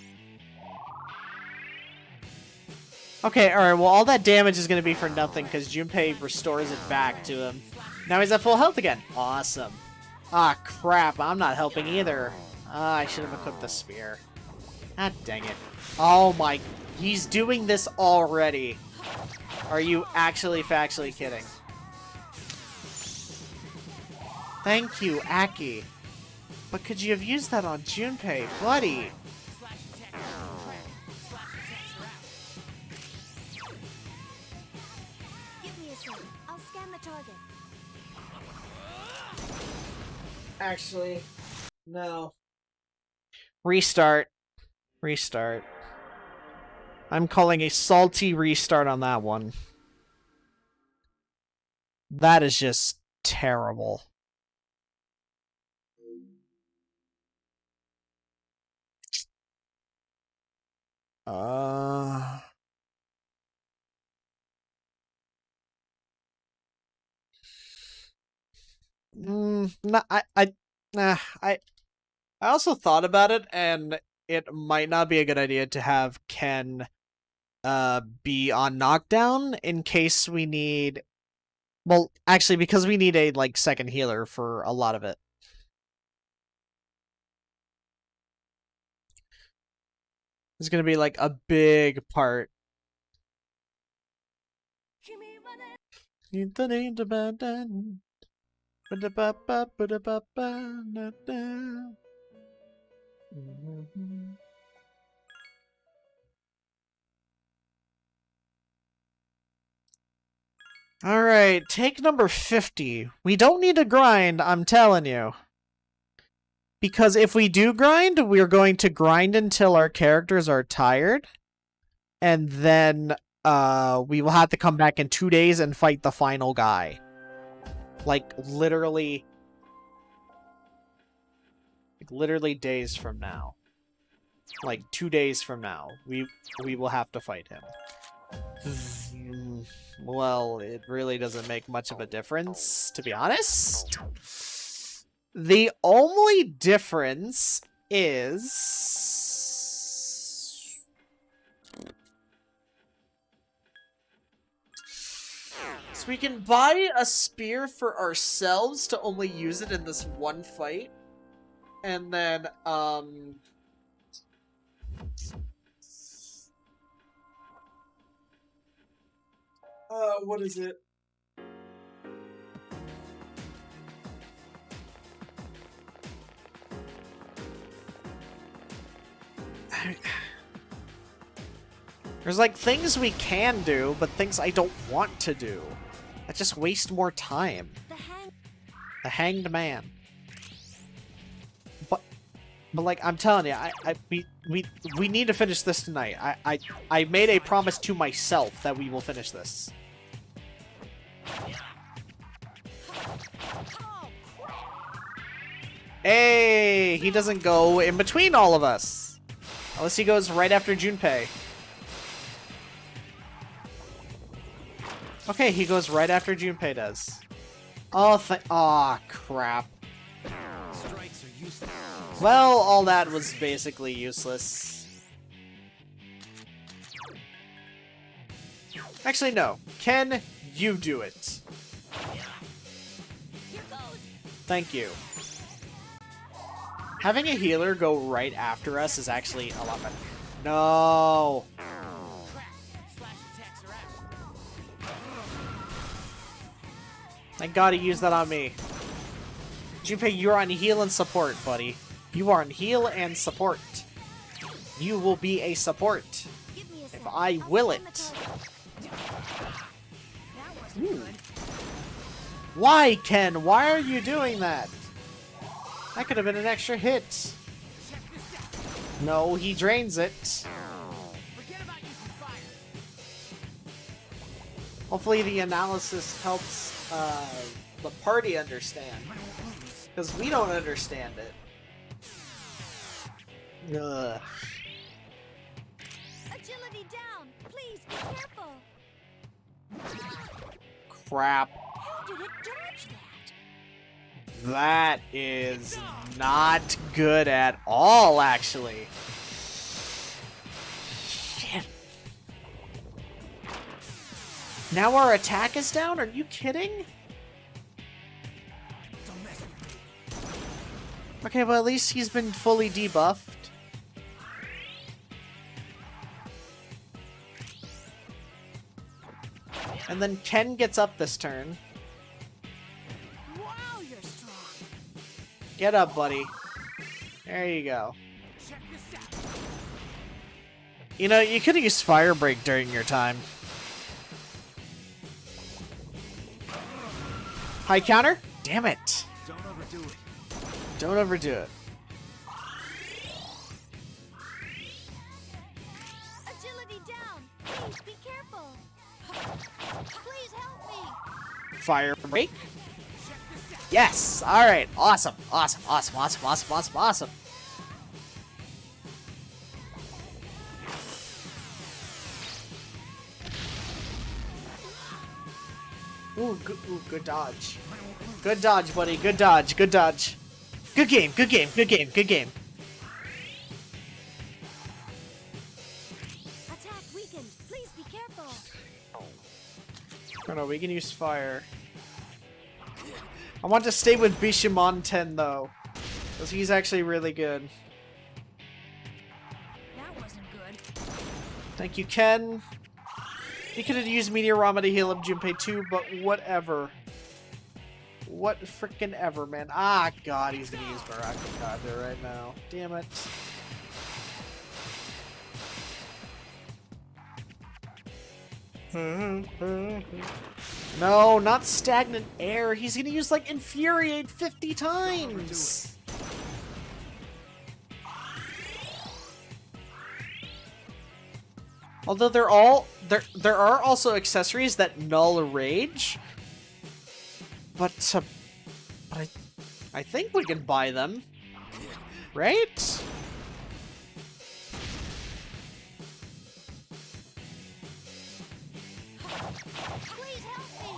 Okay, alright, well all that damage is going to be for nothing because Junpei restores it back to him. Now he's at full health again. Awesome. Ah, crap, I'm not helping either. Ah, I should have equipped the spear. Ah, dang it. Oh my, he's doing this already. Are you actually factually kidding? Thank you, Aki. But could you have used that on Junpei, buddy? Slash attack. Slash attacks are out. Give me a sec. I'll scan the target. Actually, no. Restart. Restart. I'm calling a salty restart on that one. That is just terrible. No, I also thought about it, and it might not be a good idea to have Ken be on knockdown in case we need, well, actually because we need a like second healer for a lot of it. It's gonna be like a big part. Alright, take number 50. We don't need to grind, I'm telling you. Because if we do grind, we're going to grind until our characters are tired. And then we will have to come back in 2 days and fight the final guy. Like, literally days from now. like 2 days from now, we will have to fight him. Well, it really doesn't make much of a difference, to be honest. The only difference is... so we can buy a spear for ourselves to only use it in this one fight. And then, what is it? There's like things we can do, but things I don't want to do. That just waste more time. The Hanged Man. But like I'm telling you, we need to finish this tonight. I made a promise to myself that we will finish this. Hey, he doesn't go in between all of us. Unless he goes right after Junpei. Okay, he goes right after Junpei does. Oh, aw, crap. Well, all that was basically useless. Actually, no. Ken, you do it. Thank you. Having a healer go right after us is actually a lot better. No! Thank God he used that on me. Junpei, you're on heal and support, buddy. You are on heal and support. You will be a support. If I will it. Ooh. Why, Ken? Why are you doing that? That could have been an extra hit. No, he drains it. Hopefully the analysis helps the party understand. Because we don't understand it. Ugh. Agility down. Please be careful. Crap. How did it dodge that? That is not good at all, actually. Shit. Now our attack is down? Are you kidding? Okay, well at least he's been fully debuffed. And then Ken gets up this turn. Wow, you're strong. Get up, buddy. There you go. You know, you could have used Fire Break during your time. High counter? Damn it. Don't overdo it. Don't overdo it. Agility down. Please be careful. Please help me. Fire Break? Yes! Alright, awesome. Awesome, awesome, awesome, awesome, awesome, awesome. Ooh, good dodge. Good dodge, buddy. Good dodge. Good dodge. Good game. Good game. Good game. Good game. Attack weakened. Please be careful. Oh no, we can use fire. I want to stay with Bishamon 10 though, because he's actually really good. That wasn't good. Thank you, Ken. He could have used Meteorama to heal up Junpei too, but whatever. What frickin' ever, man. Ah, God, he's gonna use Barakakata right now. Damn it. No, not Stagnant Air. He's gonna use, like, Infuriate 50 times. Although there are also accessories that null rage, but I think we can buy them, right? Please help me!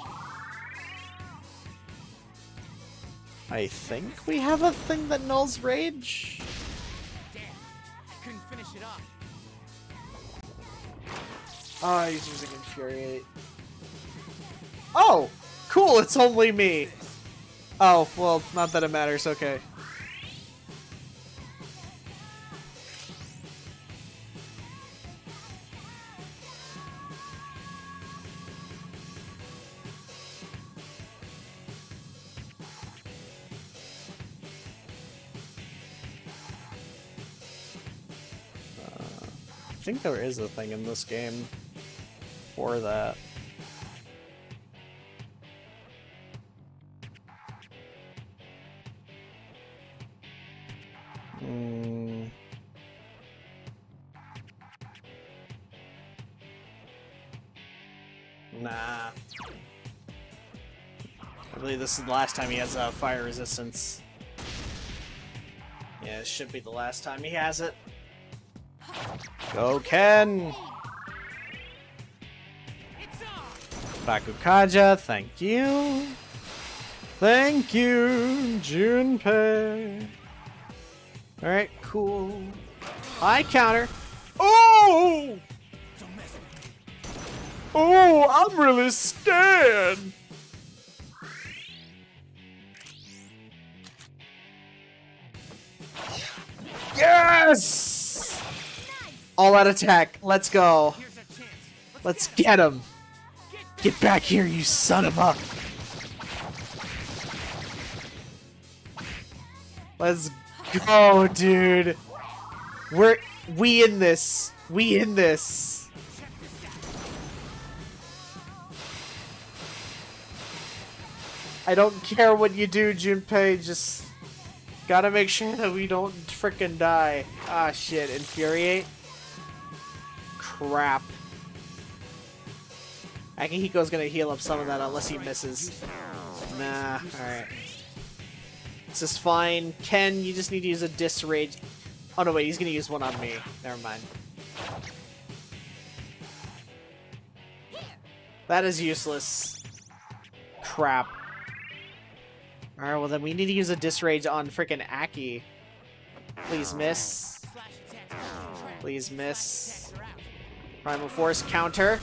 I think we have a thing that nulls rage. Damn, couldn't finish it off. Oh, he's using Infuriate. Oh! Cool, it's only me! Oh, well, not that it matters, okay. I think there is a thing in this game for that. Nah. I believe this is the last time he has fire resistance. Yeah, it should be the last time he has it. Go, Ken! Bakukaja, thank you. Thank you, Junpei. Alright, cool. High counter. Oh! Oh, I'm really scared. Yes! All out attack. Let's go. Let's get him. Get back here, you son of a... Let's go, dude. We in this. We in this. I don't care what you do, Junpei, just gotta make sure that we don't frickin' die. Ah, shit. Infuriate? Crap. Akihiko's gonna heal up some of that unless he misses. Nah, alright. This is fine. Ken, you just need to use a Disrage. Oh no, wait, he's gonna use one on me. Never mind. That is useless. Crap. Alright, well then we need to use a Disrage on frickin' Aki. Please miss. Please miss. Primal Force counter.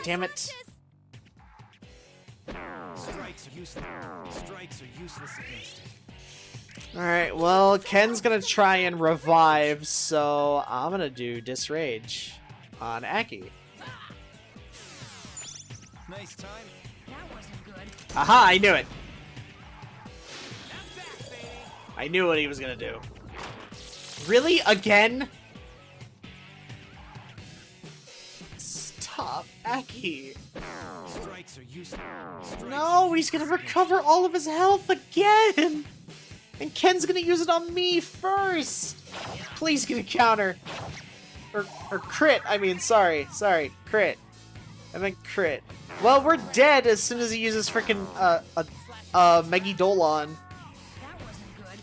Damn it. Strikes are useless against it. Alright, well, Ken's gonna try and revive, so I'm gonna do Disrage on Aki. Nice time. That wasn't good. Aha, I knew it! I knew what he was gonna do. Really? Again? Stop, Aki. Strikes are useless. No, he's gonna recover all of his health again! And Ken's gonna use it on me first! Please get a counter. Or crit, I mean, sorry, crit. I meant crit. Well, we're dead as soon as he uses frickin' Megidolon. That wasn't good.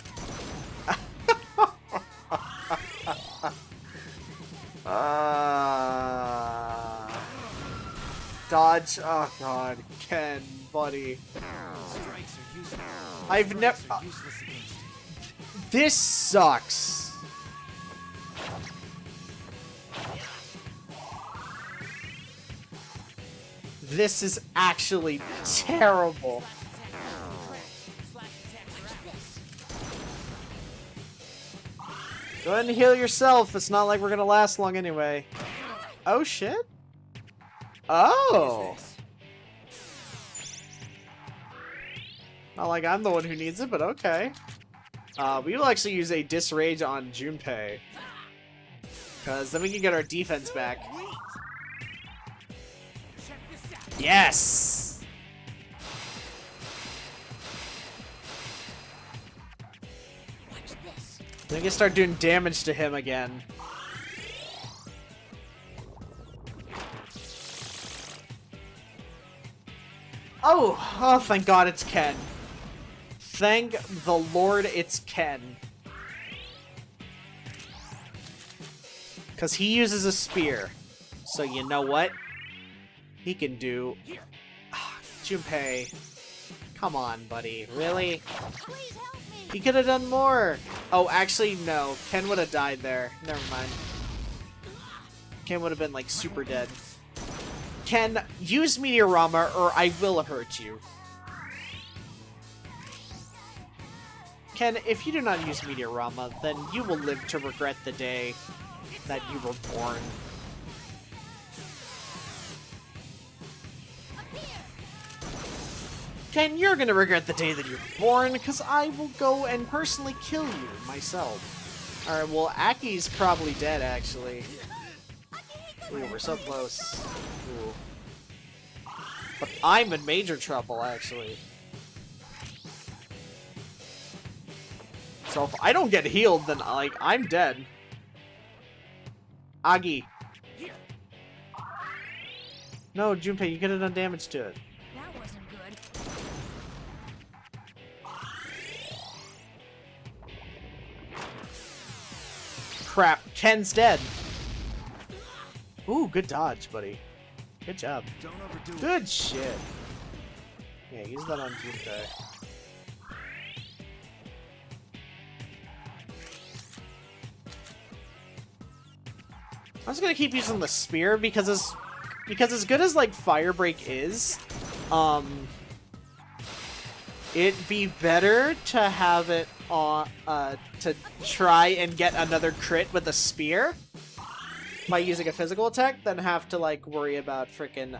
Dodge. Oh god, Ken, buddy. Strikes are useless. I've never. Useless against it. This sucks. This is actually terrible. Go ahead and heal yourself. It's not like we're gonna last long anyway. Oh shit. Oh. Not like I'm the one who needs it, but okay. We will actually use a Disrage on Junpei. Because then we can get our defense back. Yes! Then we can start doing damage to him again. Oh, thank God it's Ken. Thank the Lord it's Ken. Because he uses a spear. So you know what? He can do... Junpei. Come on, buddy. Really? Please help me. He could have done more. Oh, actually, no. Ken would have died there. Never mind. Ken would have been, like, super dead. Ken, use Meteorama or I will hurt you. Ken, if you do not use Meteorama, then you will live to regret the day that you were born. Ken, you're gonna regret the day that you were born, because I will go and personally kill you myself. Alright, well, Aki's probably dead, actually. Ooh, we're so close. Ooh. But I'm in major trouble, actually. So if I don't get healed, then, like, I'm dead. Agi. No, Junpei, you could have done damage to it. That wasn't good. Crap, Ken's dead. Ooh, good dodge, buddy. Good job. Don't overdo it. Good shit. Yeah, use that on Junpei. I'm just gonna keep using the spear because as good as like Fire Break is, it'd be better to have it on to try and get another crit with a spear by using a physical attack than have to like worry about frickin'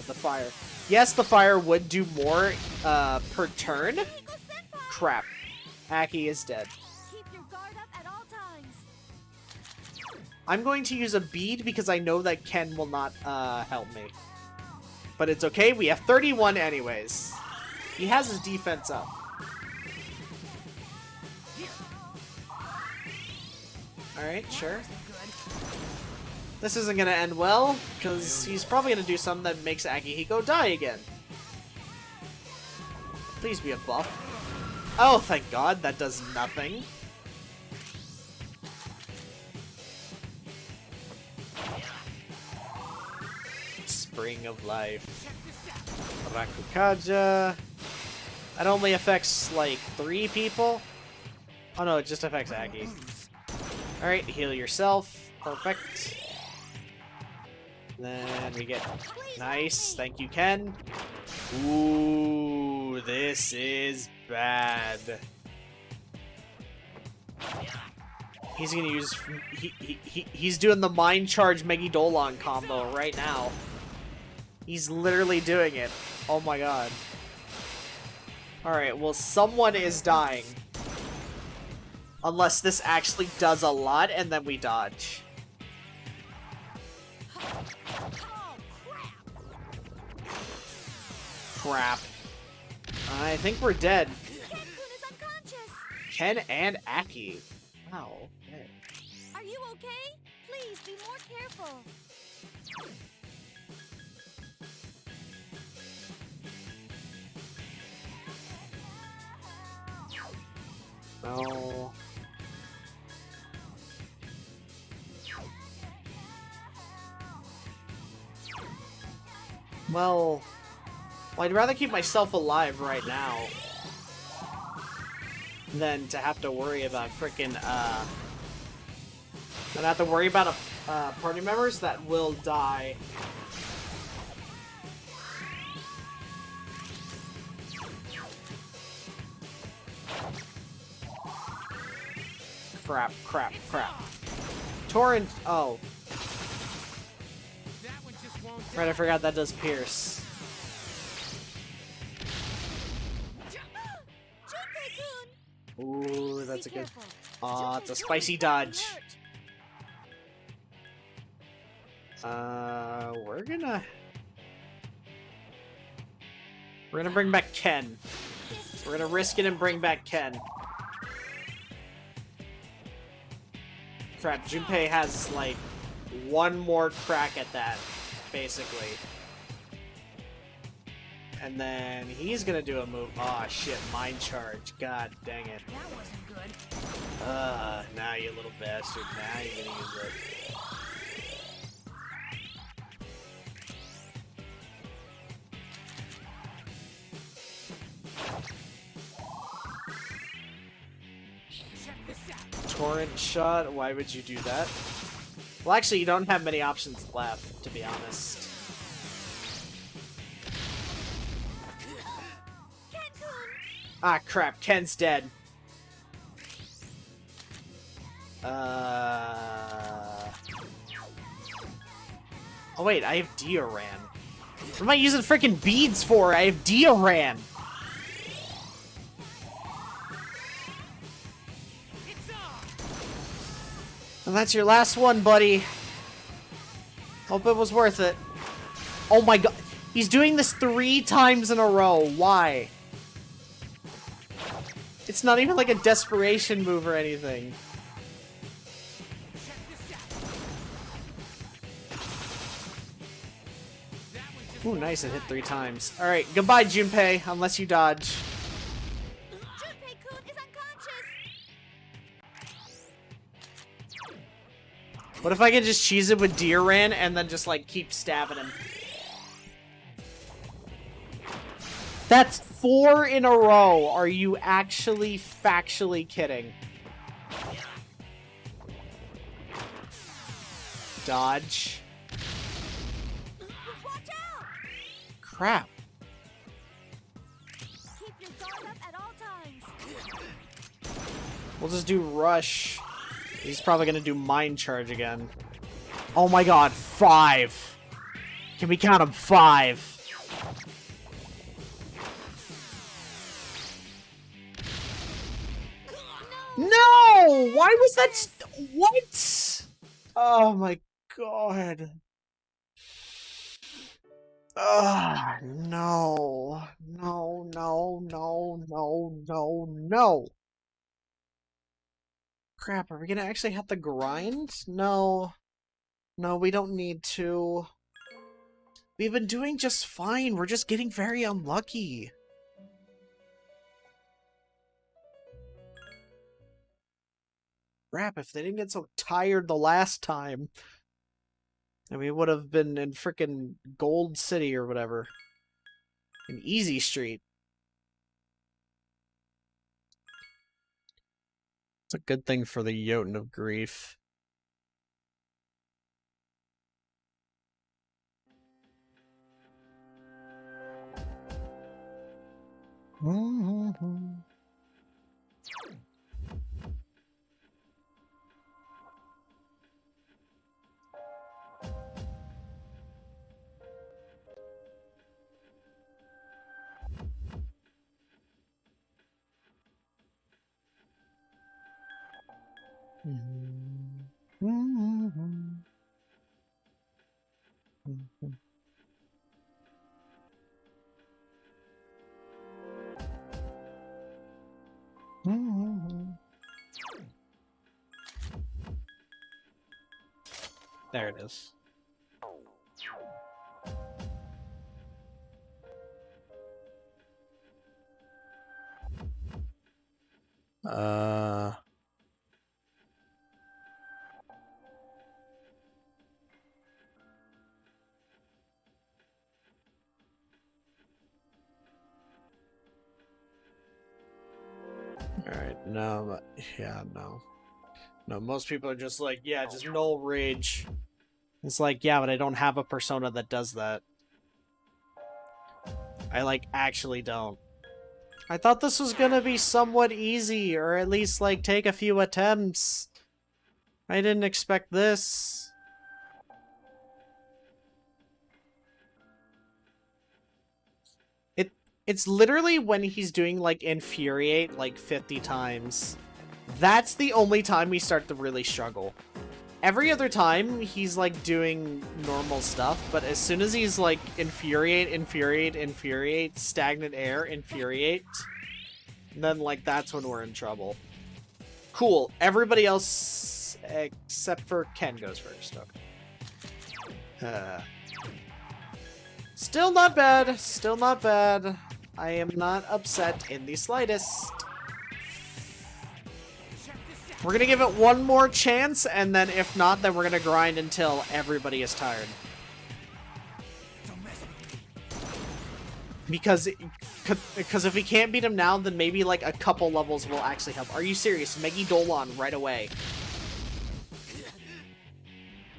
the fire. Yes, the fire would do more per turn. Crap. Aki is dead. Keep your guard up at all times. I'm going to use a bead because I know that Ken will not help me. But it's okay, we have 31 anyways. He has his defense up. Alright, sure. This isn't gonna end well, because he's probably gonna do something that makes Akihiko die again. Please be a buff. Oh, thank God, that does nothing. Spring of Life. Rakukaja. That only affects, like, 3 people? Oh no, it just affects Aki. Alright, heal yourself. Perfect. Then we get... Nice, thank you, Ken. Ooh, this is bad. He's gonna use... He's doing the Mind Charge Megidolon combo right now. He's literally doing it. Oh my god. Alright, well, someone is dying. Unless this actually does a lot, and then we dodge. Crap. I think we're dead. Ken-kun is unconscious. Ken and Aki. Wow. Okay. Are you okay? Please be more careful. No. Well, I'd rather keep myself alive right now than to have to worry about frickin' and have to worry about party members that will die. Crap, crap, crap. Torrent, oh. That one just won't Right, I forgot that does pierce. Junpei-kun! Ooh, that's a Be good... careful. Aw, it's a Junpei-kun spicy is dodge. alert. We're gonna bring back Ken. We're gonna risk it and bring back Ken. Crap, Junpei has, like, one more crack at that, basically. And then he's gonna do a move. Aw, shit, Mind Charge. God dang it. That wasn't good. Now you little bastard. Now you're gonna use it. torrent shot. Why would you do that? Well, actually, you don't have many options left, to be honest. Ah, crap. Ken's dead. Oh, wait. I have Dioran. What am I using freaking beads for? I have Dioran. And that's your last one, buddy. Hope it was worth it. Oh my god. He's doing this 3 times in a row. Why? It's not even like a desperation move or anything. Ooh, nice. It hit 3 times. Alright, goodbye, Junpei, unless you dodge. Junpei-kun is unconscious! What if I can just cheese it with Dioran and then just, like, keep stabbing him? That's 4 in a row. Are you actually factually kidding? Dodge. Watch out! Crap. Keep your guard up at all times. We'll just do rush. He's probably gonna do mind charge again. Oh my god, 5. Can we count them? 5. No! Why was that? What? Oh my god. No. No, no, no, no, no, no. Crap, are we gonna actually have to grind? No. No, we don't need to. We've been doing just fine. We're just getting very unlucky. Crap, if they didn't get so tired the last time, then we would have been in frickin' Gold City or whatever. In Easy Street. It's a good thing for the Jotun of Grief. There it is. Alright, no, yeah, no. No, most people are just like, yeah, just null rage. It's like, yeah, but I don't have a persona that does that. I, like, actually don't. I thought this was gonna be somewhat easy, or at least, like, take a few attempts. I didn't expect this. It's literally when he's doing, like, Infuriate, like, 50 times. That's the only time we start to really struggle. Every other time, he's, like, doing normal stuff, but as soon as he's, like, Infuriate, Infuriate, Infuriate, Stagnant Air, Infuriate, then, like, that's when we're in trouble. Cool. Everybody else, except for Ken, goes first. Okay. Still not bad. Still not bad. I am not upset in the slightest. We're gonna give it one more chance, and then if not, then we're gonna grind until everybody is tired. Because Because if we can't beat him now, then maybe like a couple levels will actually help. Are you serious? Megidolon right away.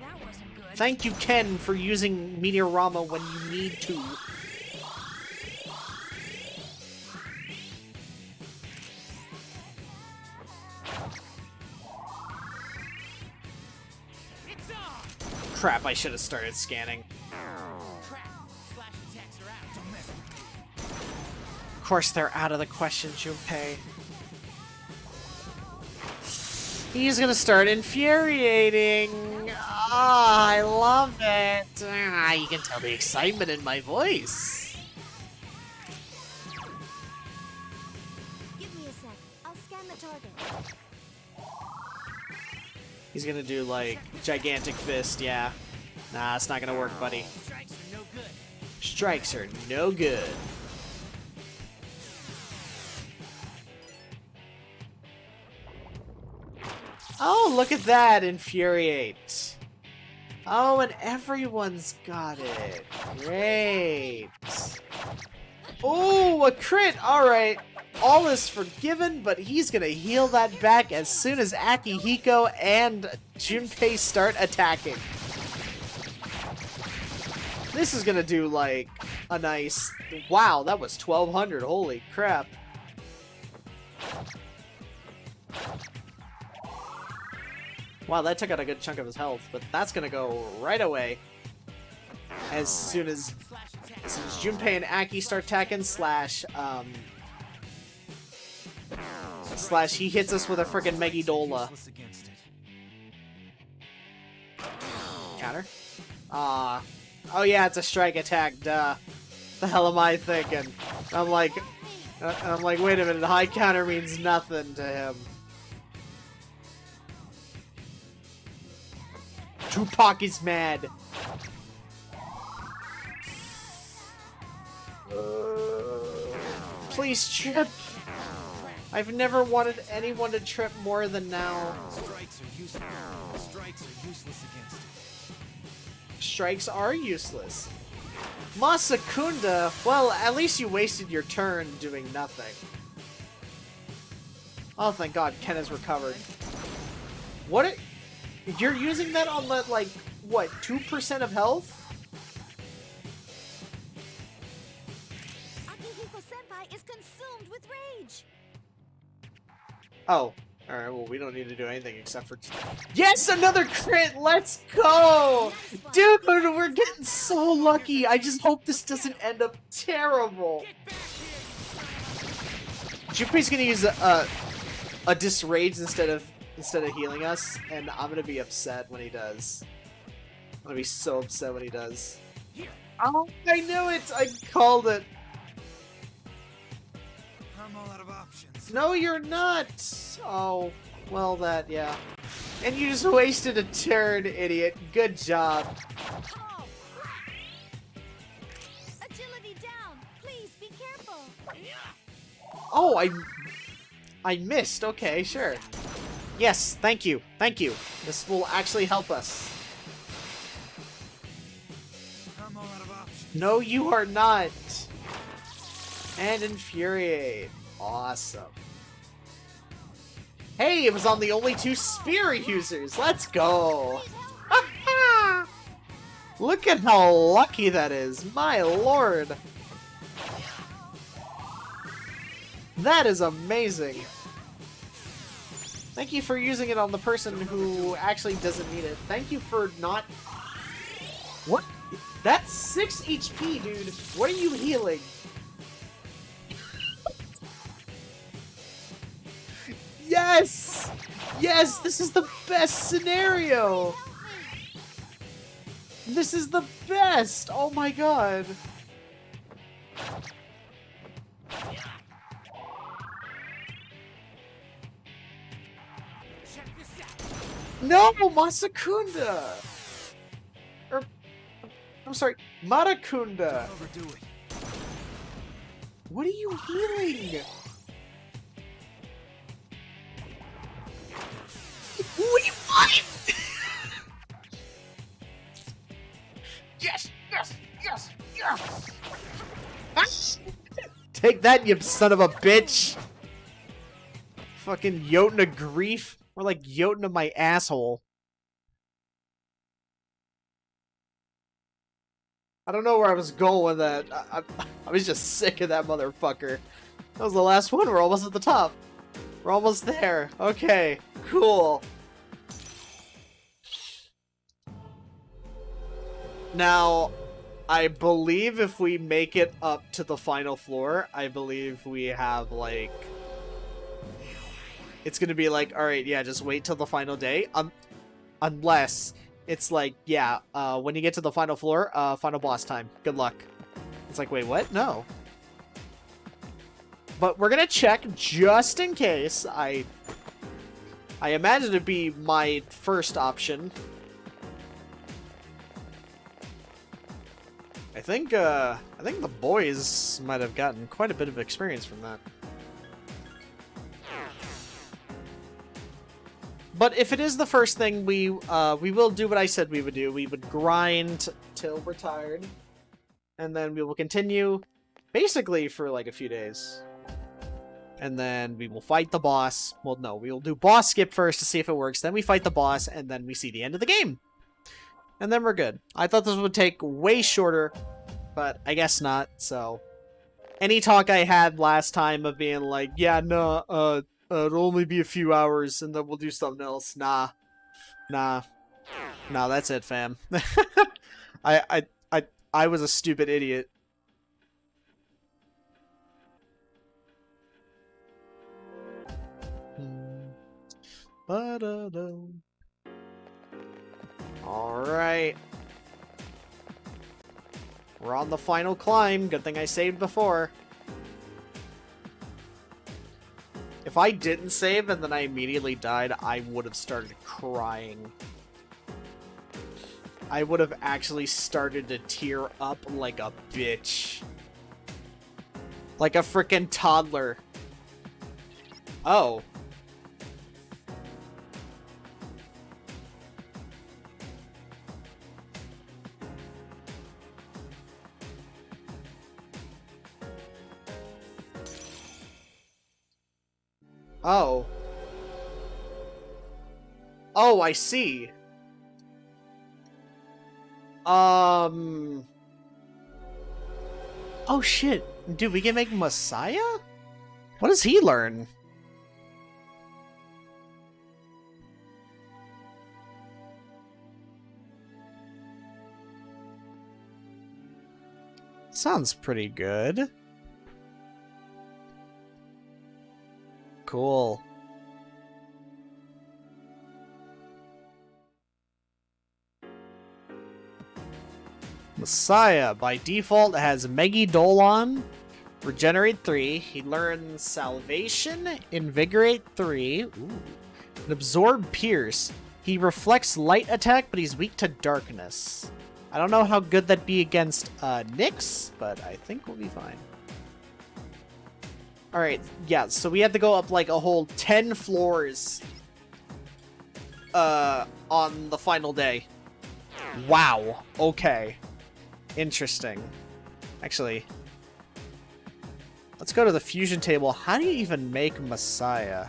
That wasn't good. Thank you, Ken, for using Meteorama when you need to. It's on! Crap, I should have started scanning. Crap. Slash attacks are out. Don't mess with me. Of course, they're out of the question, Junpei. He's gonna start infuriating. Ah, I love it. Ah, you can tell the excitement in my voice. Give me a sec. I'll scan the target. He's gonna do like gigantic fist, yeah. Nah, it's not gonna work, buddy. Strikes are no good. Strikes are no good. Oh, look at that! Infuriate. Oh, and everyone's got it. Great. Oh, a crit! Alright. All is forgiven, but he's gonna heal that back as soon as Akihiko and Junpei start attacking. This is gonna do, like, a nice... Wow, that was 1200. Holy crap. Wow, that took out a good chunk of his health, but that's gonna go right away. As soon as Junpei and Aki start attacking, slash he hits us with a friggin' Megidola. Useless against it. Counter? Oh yeah, it's a strike attack, duh. The hell am I thinking? I'm like, wait a minute, high counter means nothing to him. Tupac is mad. Please trip. I've never wanted anyone to trip more than now. Strikes are useless. Strikes are useless against it. Strikes are useless. Masakunda, well, at least you wasted your turn doing nothing. Oh, thank God, Ken has recovered. What? You're using that on the, like, what, 2% of health? Akihiko-senpai is consumed with rage. Oh. Alright, well, we don't need to do anything except for... Yes, another crit! Let's go! Dude, we're getting so lucky. I just hope this doesn't end up terrible. Junpei's gonna use a disrage instead of healing us, and I'm gonna be upset when he does. I'm gonna be so upset when he does. Oh, I knew it! I called it! I'm all out of options. No, you're not! Oh, well that, yeah. And you just wasted a turn, idiot. Good job. Oh, agility down. Please be careful. Oh, I missed. Okay, sure. Yes, thank you. Thank you. This will actually help us. I'm all out of options. No, you are not. And infuriate. Awesome. Hey, it was on the only 2 spear users. Let's go. Look at how lucky that is. My lord. That is amazing. Thank you for using it on the person who actually doesn't need it. Thank you for not... What? That's 6 HP, dude. What are you healing? Yes! Yes, this is the best scenario! This is the best! Oh my god. Check this out. No, Masakunda! I'm sorry, Marakunda! Overdo it. What are you healing? What? Yes! Yes! Yes! Yes! Take that, you son of a bitch! Fucking Jotun of grief. Or like Jotun of my asshole. I don't know where I was going with that. I was just sick of that motherfucker. That was the last one. We're almost at the top. We're almost there. Okay, cool. Now, I believe if we make it up to the final floor, I believe we have, like... It's gonna be like, alright, yeah, just wait till the final day. Unless it's like, yeah, when you get to the final floor, final boss time. Good luck. It's like, wait, what? No. But we're gonna check just in case. I imagine it'd be my first option. I think the boys might have gotten quite a bit of experience from that. But if it is the first thing, we will do what I said we would do. We would grind till we're tired, and then we will continue, basically for like a few days. And then we will fight the boss. Well, no, we will do boss skip first to see if it works. Then we fight the boss, and then we see the end of the game. And then we're good. I thought this would take way shorter, but I guess not, so... Any talk I had last time of being like, yeah, no, it'll only be a few hours, and then we'll do something else. Nah. Nah, that's it, fam. I was a stupid idiot. Alright. We're on the final climb. Good thing I saved before. If I didn't save and then I immediately died, I would have started crying. I would have actually started to tear up like a bitch. Like a frickin' toddler. Oh. Oh. Oh, I see. Oh shit. Dude, we can make Messiah? What does he learn? Sounds pretty good. Cool. Messiah, by default, has Megidolon, Regenerate 3. He learns Salvation, Invigorate 3, ooh, and Absorb Pierce. He reflects light attack, but he's weak to darkness. I don't know how good that'd be against Nyx, but I think we'll be fine. Alright, yeah, so we have to go up like a whole 10 floors on the final day. Wow, okay. Interesting. Actually, let's go to the fusion table. How do you even make Messiah?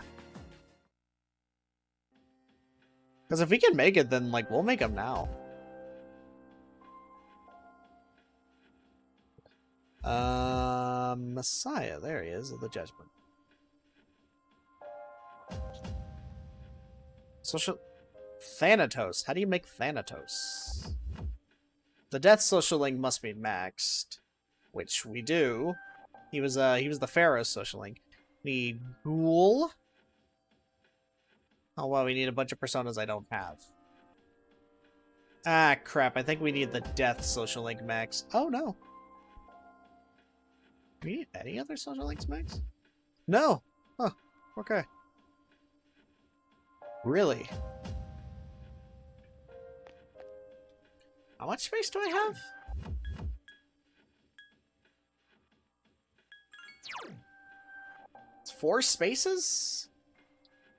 Because if we can make it, then like we'll make him now. Messiah. There he is, the Judgment. Social Thanatos. How do you make Thanatos? The Death Social Link must be maxed, which we do. He was the Pharaoh Social Link. Need Ghoul. Oh well, we need a bunch of personas I don't have. Ah crap! I think we need the Death Social Link max. Oh no. Do we need any other social links max? No. Huh. Okay. Really? How much space do I have? It's 4 spaces?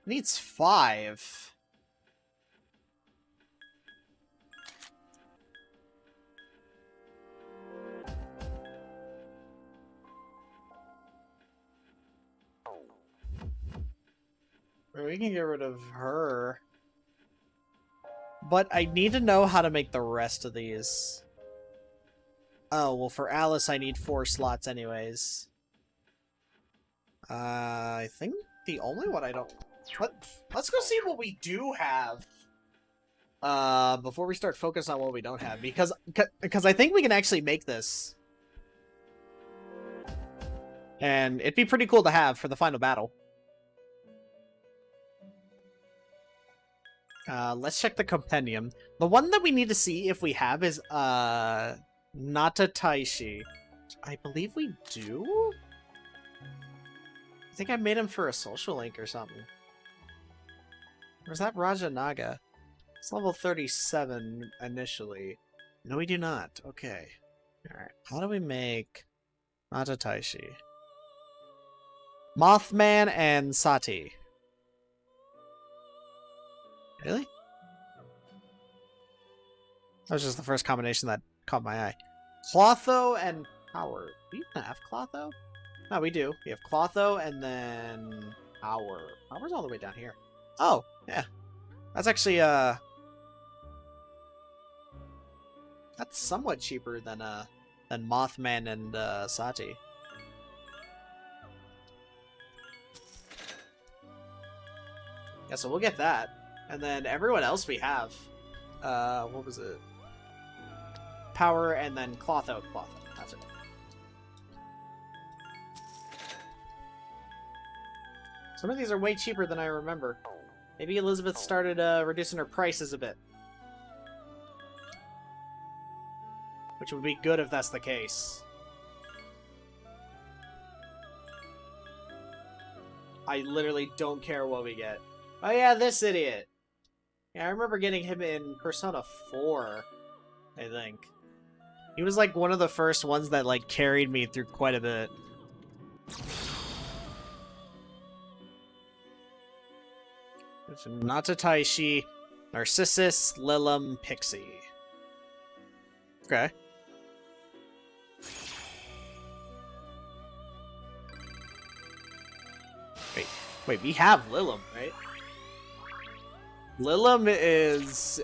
Needs 5. We can get rid of her. But I need to know how to make the rest of these. Oh, well, for Alice, I need 4 slots anyways. I think the only one I don't... Let's go see what we do have. Before we start focusing on what we don't have. Because I think we can actually make this. And it'd be pretty cool to have for the final battle. Let's check the compendium. The one that we need to see if we have is, Nata Taishi. I believe we do? I think I made him for a social link or something. Or is that Raja Naga? It's level 37 initially. No, we do not. Okay. Alright. How do we make Nata Taishi? Mothman and Sati. Really? That was just the first combination that caught my eye. Clotho and Power. Do you even have Clotho? No, we do. We have Clotho and then Power. Power's all the way down here. Oh, yeah. That's actually, that's somewhat cheaper than Mothman and, Sati. Yeah, so we'll get that. And then everyone else we have. What was it? Power and then Clotho. That's it. Some of these are way cheaper than I remember. Maybe Elizabeth started reducing her prices a bit. Which would be good if that's the case. I literally don't care what we get. Oh yeah, this idiot. Yeah, I remember getting him in Persona 4, I think. He was like one of the first ones that like carried me through quite a bit. Nata Taishi, Narcissus, Lilum, Pixie. Okay. Wait, we have Lilum, right? Lilum is,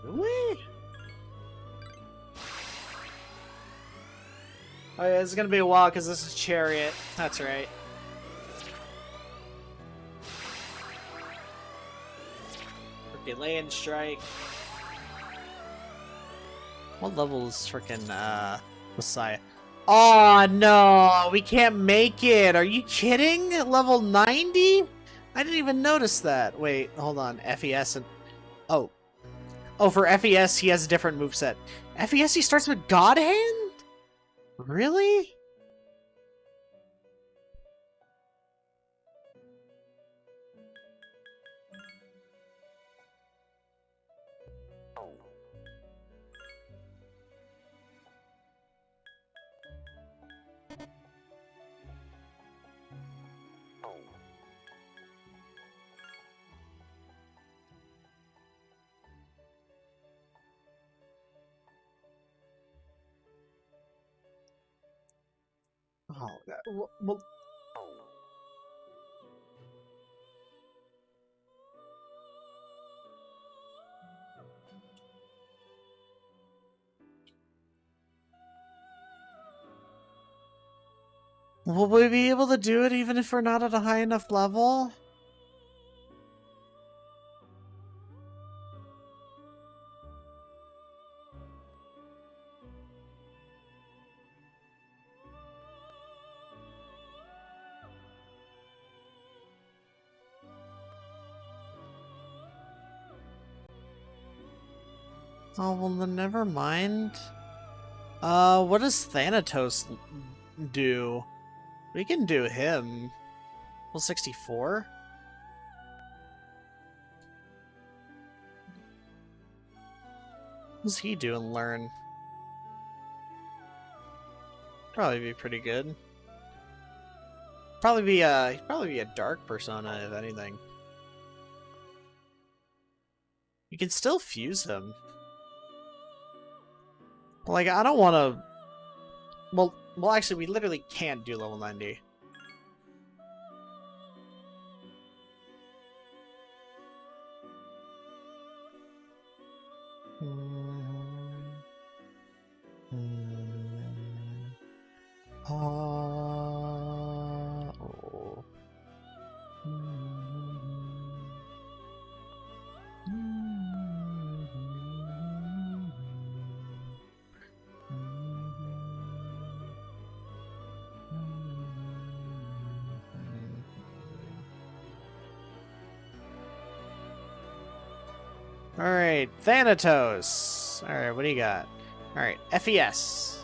do we? Oh yeah, it's gonna be a while because this is Chariot. That's right. Herculean Strike. What level is frickin' Messiah? Oh no, we can't make it. Are you kidding? Level 90? I didn't even notice that. Wait, hold on. FES and... Oh. Oh, for FES, he has a different moveset. FES, he starts with God Hand? Really? Oh, well... Will we be able to do it even if we're not at a high enough level? Oh, well then never mind. What does Thanatos do? We can do him. Well, 64? What does he do and learn? Probably be pretty good. Probably be a dark persona, if anything. You can still fuse him. Like, I don't want to... Well, actually, we literally can't do level 90. Oh. Alright, Thanatos. Alright, what do you got? Alright, FES.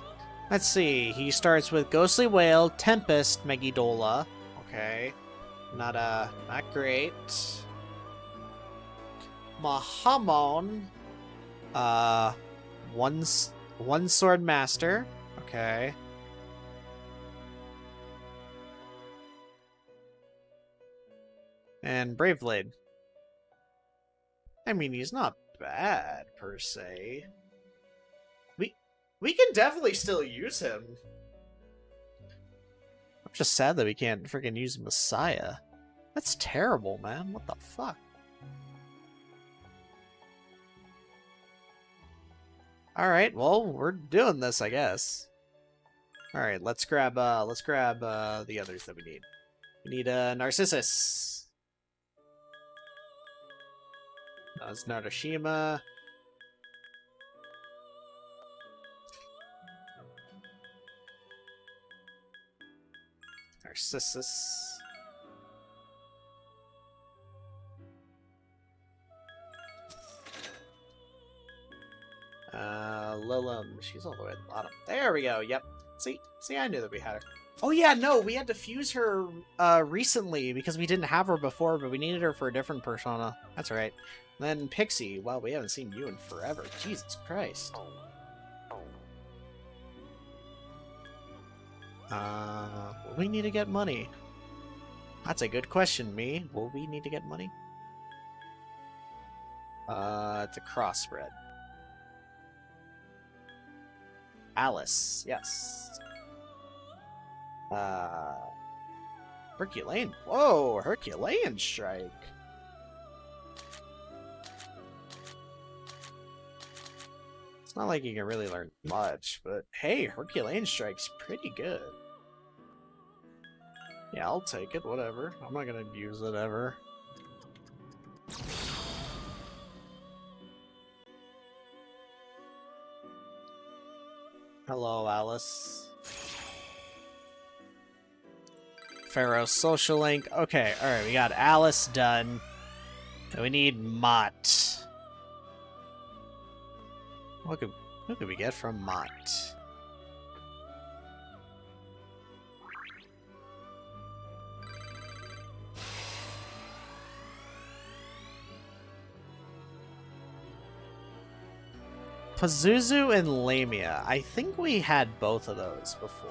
Let's see. He starts with Ghostly Whale, Tempest, Megidola. Okay. Not great. Mahamon. One Sword Master. Okay. And Braveblade. I mean, he's not bad, per se. We can definitely still use him. I'm just sad that we can't freaking use Messiah. That's terrible, man. What the fuck? Alright, well, we're doing this, I guess. Alright, let's grab the others that we need. We need Narcissus. That's Narushima. Narcissus. Lilum. She's all the way at the bottom. There we go. Yep. See, I knew that we had her. Oh yeah, no, we had to fuse her recently because we didn't have her before, but we needed her for a different persona. That's right. And then Pixie. Wow, we haven't seen you in forever. Jesus Christ. Will we need to get money? That's a good question, me. Will we need to get money? It's a crossbred. Alice, yes. Herculean. Whoa, Herculean strike. It's not like you can really learn much, but hey, Herculean strike's pretty good. Yeah, I'll take it, whatever. I'm not gonna use it ever. Hello, Alice. Pharaoh social link. Okay, alright, we got Alice done. And we need Mott. Who could we get from Mott? Pazuzu and Lamia. I think we had both of those before.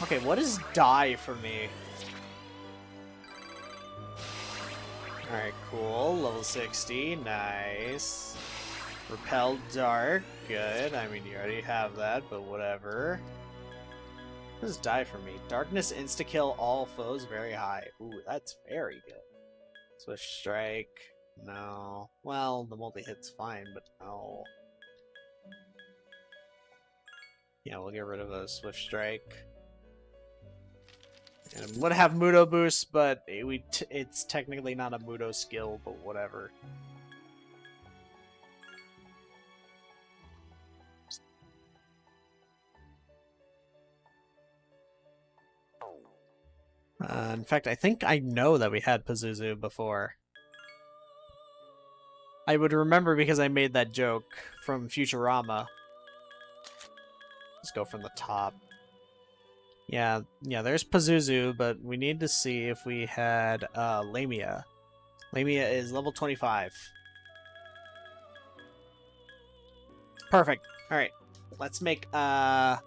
Okay, what is die for me? Alright, cool. Level 60. Nice. Repel Dark. Good. I mean, you already have that, but whatever. What does die for me? Darkness insta-kill all foes very high. Ooh, that's very good. Swift Strike. No. Well, the multi-hit's fine, but no. Yeah, we'll get rid of a Swift Strike. And it would have Mudo boost, but it's technically not a Mudo skill, but whatever. In fact, I think I know that we had Pazuzu before. I would remember because I made that joke from Futurama. Let's go from the top. Yeah, there's Pazuzu, but we need to see if we had Lamia. Lamia is level 25. Perfect. Alright. Let's make, what are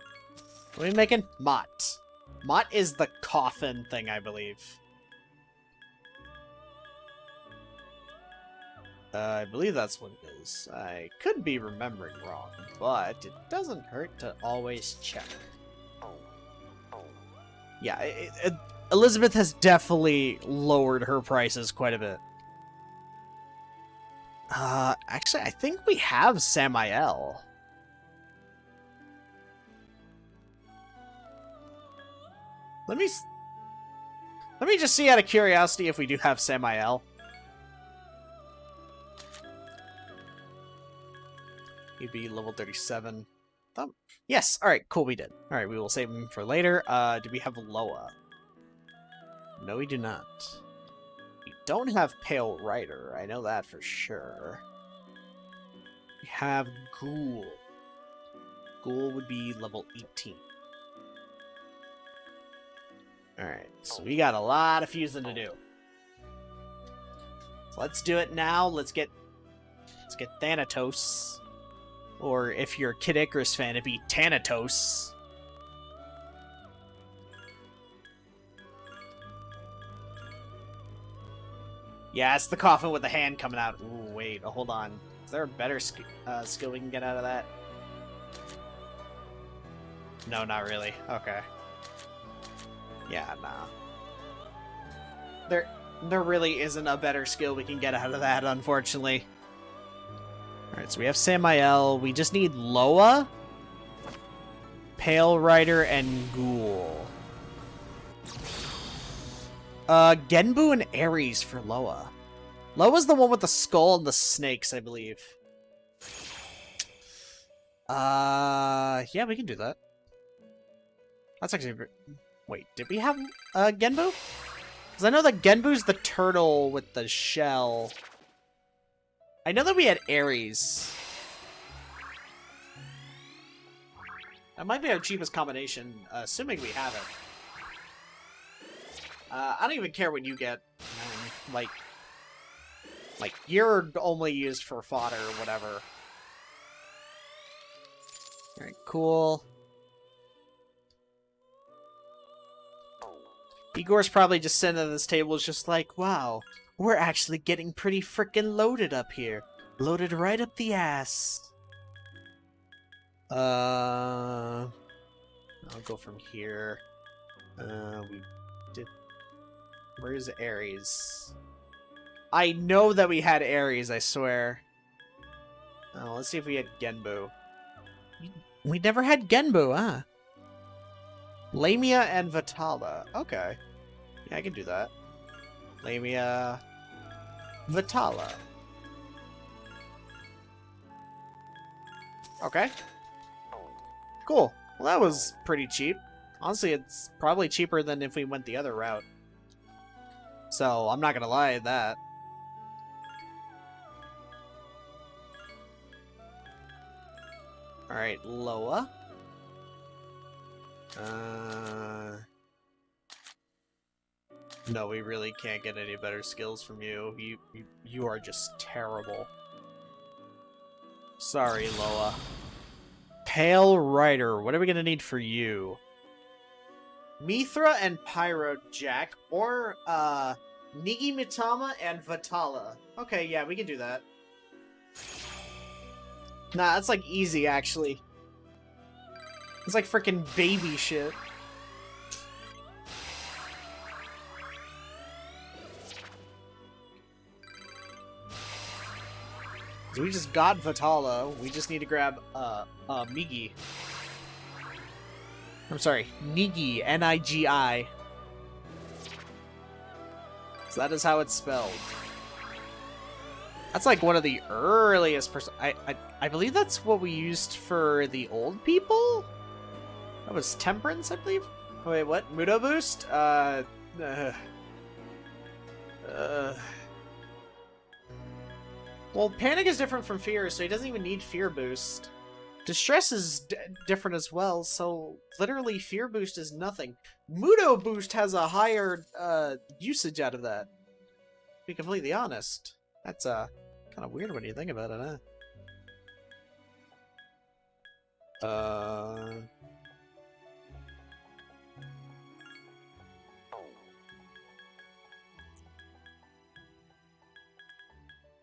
we making? Mott. Mott is the coffin thing, I believe. I believe that's what it is. I could be remembering wrong, but it doesn't hurt to always check. Yeah, Elizabeth has definitely lowered her prices quite a bit. Actually, I think we have Samael. Let me just see out of curiosity if we do have Samael. He'd be level 37. Yes, alright, cool, we did. Alright, we will save him for later. Do we have Loa? No, we do not. We don't have Pale Ryder, I know that for sure. We have Ghoul. Ghoul would be level 18. Alright, so we got a lot of fusing to do. So let's do it now. Let's get Thanatos. Or if you're a Kid Icarus fan, it'd be Thanatos. Yeah, it's the coffin with the hand coming out. Ooh, wait, hold on. Is there a better skill we can get out of that? No, not really. Okay. Yeah, nah. There really isn't a better skill we can get out of that, unfortunately. Alright, so we have Samael. We just need Loa, Pale Rider, and Ghoul. Genbu and Ares for Loa. Loa's the one with the skull and the snakes, I believe. Yeah, we can do that. That's actually... Wait, did we have Genbu? Because I know that Genbu's the turtle with the shell. I know that we had Ares. That might be our cheapest combination, assuming we have it. I don't even care what you get. Like, you're only used for fodder or whatever. Alright, cool. Igor's probably just sitting at this table is just like, wow, we're actually getting pretty frickin' loaded up here. Loaded right up the ass. I'll go from here. We did... Where's Ares? I know that we had Ares, I swear. Oh, let's see if we had Genbu. We never had Genbu, huh? Lamia and Vitala. Okay. Yeah, I can do that. Lamia... Vitala. Okay. Cool. Well, that was pretty cheap. Honestly, it's probably cheaper than if we went the other route. So, I'm not gonna lie at that. Alright, Loa. No, we really can't get any better skills from you. You are just terrible. Sorry, Loa. Pale Rider, what are we gonna need for you? Mithra and Pyro Jack, or Nigi Mitama and Vitala. Okay, yeah, we can do that. Nah, that's like easy actually. It's like freaking baby shit. So we just got Vitala. We just need to grab Migi. I'm sorry, Nigi, N-I-G-I. So that is how it's spelled. That's like one of the earliest I believe that's what we used for the old people? That was Temperance, I believe? Wait, what? Mudo Boost? Well, Panic is different from Fear, so he doesn't even need Fear Boost. Distress is different as well, so literally Fear Boost is nothing. Mudo Boost has a higher usage out of that. To be completely honest. That's kind of weird when you think about it, huh?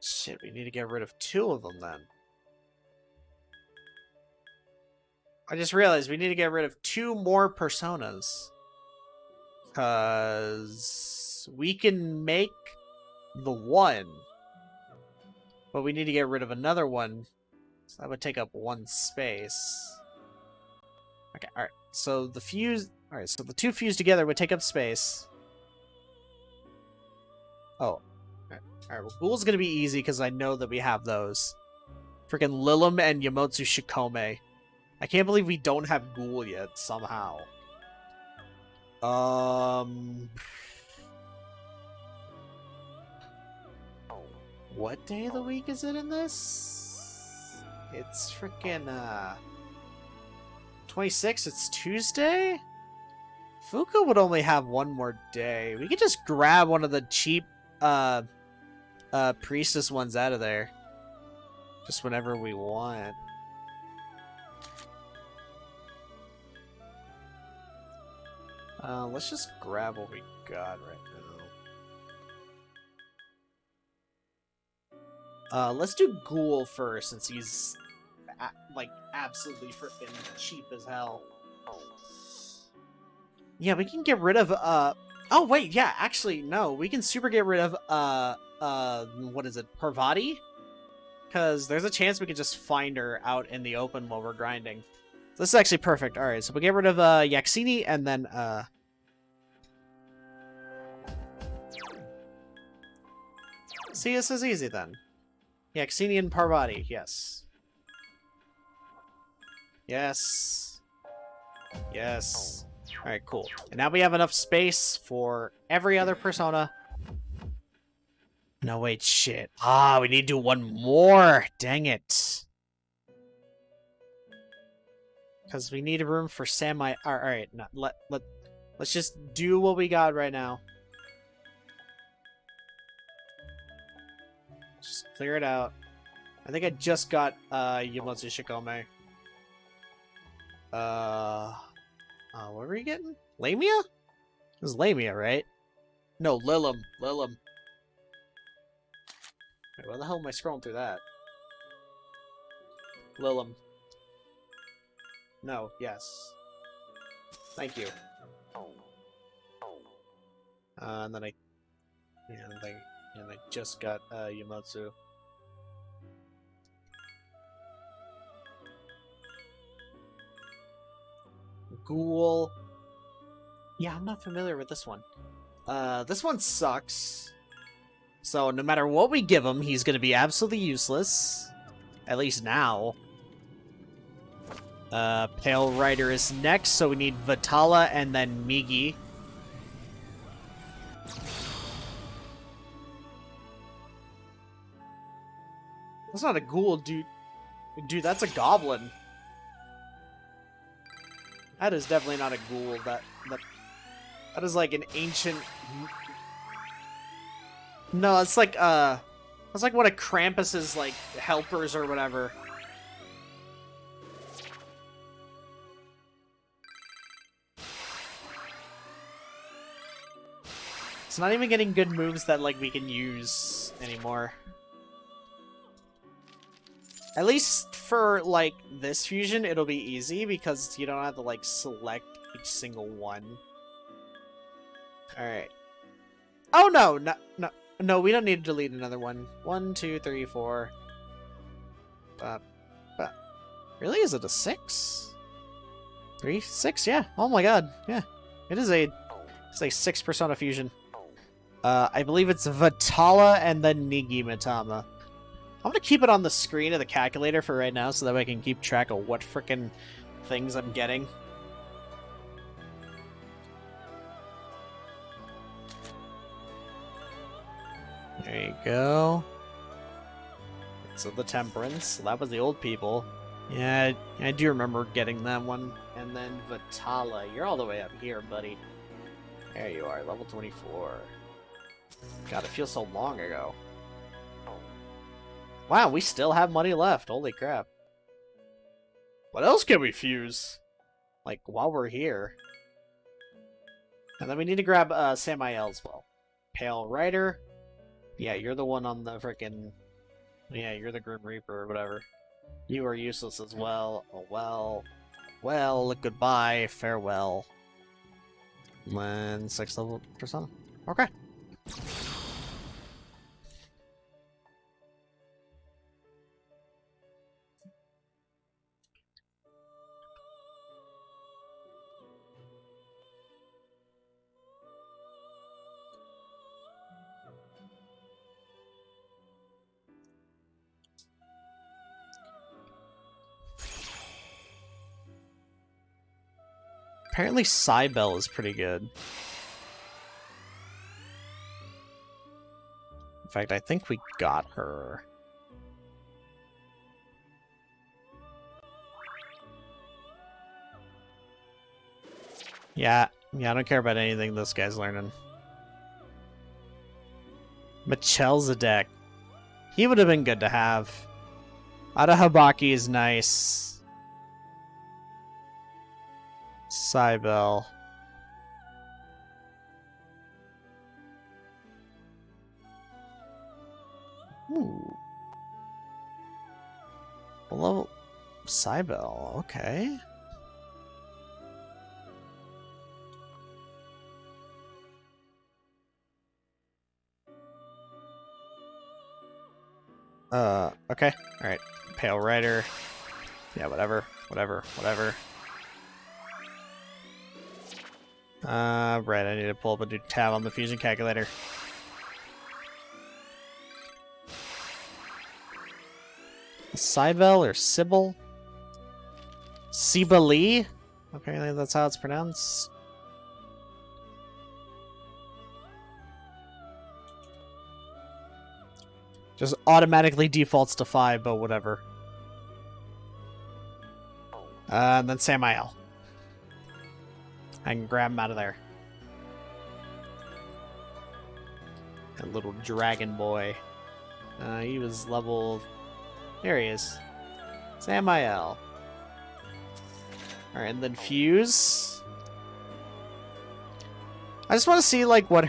Shit, we need to get rid of 2 of them then. I just realized we need to get rid of 2 more personas. Because we can make the one. But we need to get rid of another one. So that would take up 1 space. Okay, alright. So the fuse... Alright, so the 2 fused together would take up space. Oh. Alright, well, Ghoul's gonna be easy because I know that we have those. Freaking Lilim and Yamotsu Shikome. I can't believe we don't have Ghoul yet, somehow. What day of the week is it in this? It's freaking, 26, it's Tuesday? Fuka would only have 1 more day. We could just grab one of the cheap, priestess ones out of there. Just whenever we want. Let's just grab what we got right now. Let's do Ghoul first, since he's, like, absolutely freaking cheap as hell. Yeah, we can get rid of, oh, wait, yeah, actually, no. We can super get rid of, what is it, Parvati? Because there's a chance we could just find her out in the open while we're grinding. So this is actually perfect. Alright, so we'll get rid of, Yaxini, and then, see, this is easy then. Yaxini and Parvati, yes. Yes. Yes. Alright, cool. And now we have enough space for every other persona. No, wait, shit. Ah, we need to do 1 more. Dang it. Because we need a room for Samai. Alright, no, let's just do what we got right now. Just clear it out. I think I just got Yamotsu Shikome. What were we getting? Lamia? It was Lamia, right? No, Lilim. Lilim. Wait, why the hell am I scrolling through that? Lilim. No, yes. Thank you. And then I just got Yamotsu. Ghoul. Yeah, I'm not familiar with this one. This one sucks. So no matter what we give him, he's gonna be absolutely useless. At least now. Pale Ryder is next, so we need Vitala and then Migi. That's not a ghoul, dude. Dude, that's a goblin. That is definitely not a ghoul. That is like an ancient. No, it's like that's like one of Krampus's like helpers or whatever. It's not even getting good moves that like we can use anymore. At least for, like, this fusion, it'll be easy because you don't have to, like, select each single one. Alright. Oh, no, we don't need to delete another one. 1, 2, 3, 4. Really? Is it a 6? 3? 6? Yeah. Oh my god. Yeah. It's a 6 persona fusion. I believe it's Vitala and then Nigi Mitama. I'm gonna keep it on the screen of the calculator for right now so that way I can keep track of what frickin' things I'm getting. There you go. So the Temperance. That was the old people. Yeah, I do remember getting that one. And then Vitala. You're all the way up here, buddy. There you are, level 24. God, it feels so long ago. Wow, we still have money left. Holy crap. What else can we fuse? Like, while we're here. And then we need to grab Samael as well. Pale Ryder. Yeah, you're the one on the frickin'... Yeah, you're the Grim Reaper or whatever. You are useless as well. Oh, well. Well, goodbye. Farewell. And 6th level persona. Okay. Apparently Cybele is pretty good. In fact, I think we got her. Yeah, I don't care about anything this guy's learning. Melchizedek. He would have been good to have. Adahabaki is nice. Cybele. Ooh. Below Cybele, okay. Okay. Alright. Pale Ryder. Yeah, whatever. Right, I need to pull up a new tab on the fusion calculator. Cybele or Sybil? Cybele? Apparently that's how it's pronounced. Just automatically defaults to 5, but whatever. And then Samael. I can grab him out of there. That little dragon boy. He was level... There he is. Samael. Alright, and then Fuse. I just want to see what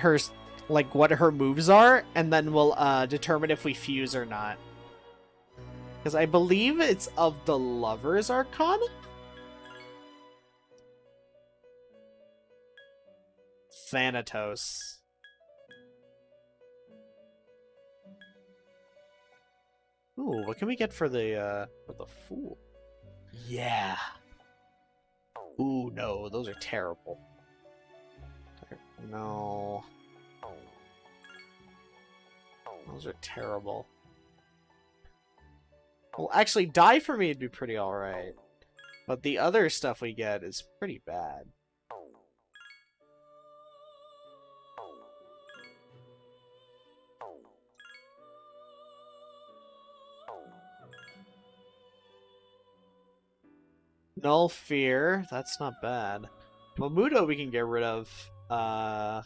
her moves are, and then we'll determine if we fuse or not. Because I believe it's of the Lover's Arcana? Thanatos. Ooh, what can we get for the Fool? Yeah. Ooh, no, those are terrible. No. Those are terrible. Well, actually, Die for Me would be pretty alright. But the other stuff we get is pretty bad. Null Fear, that's not bad. Mamuto we can get rid of. I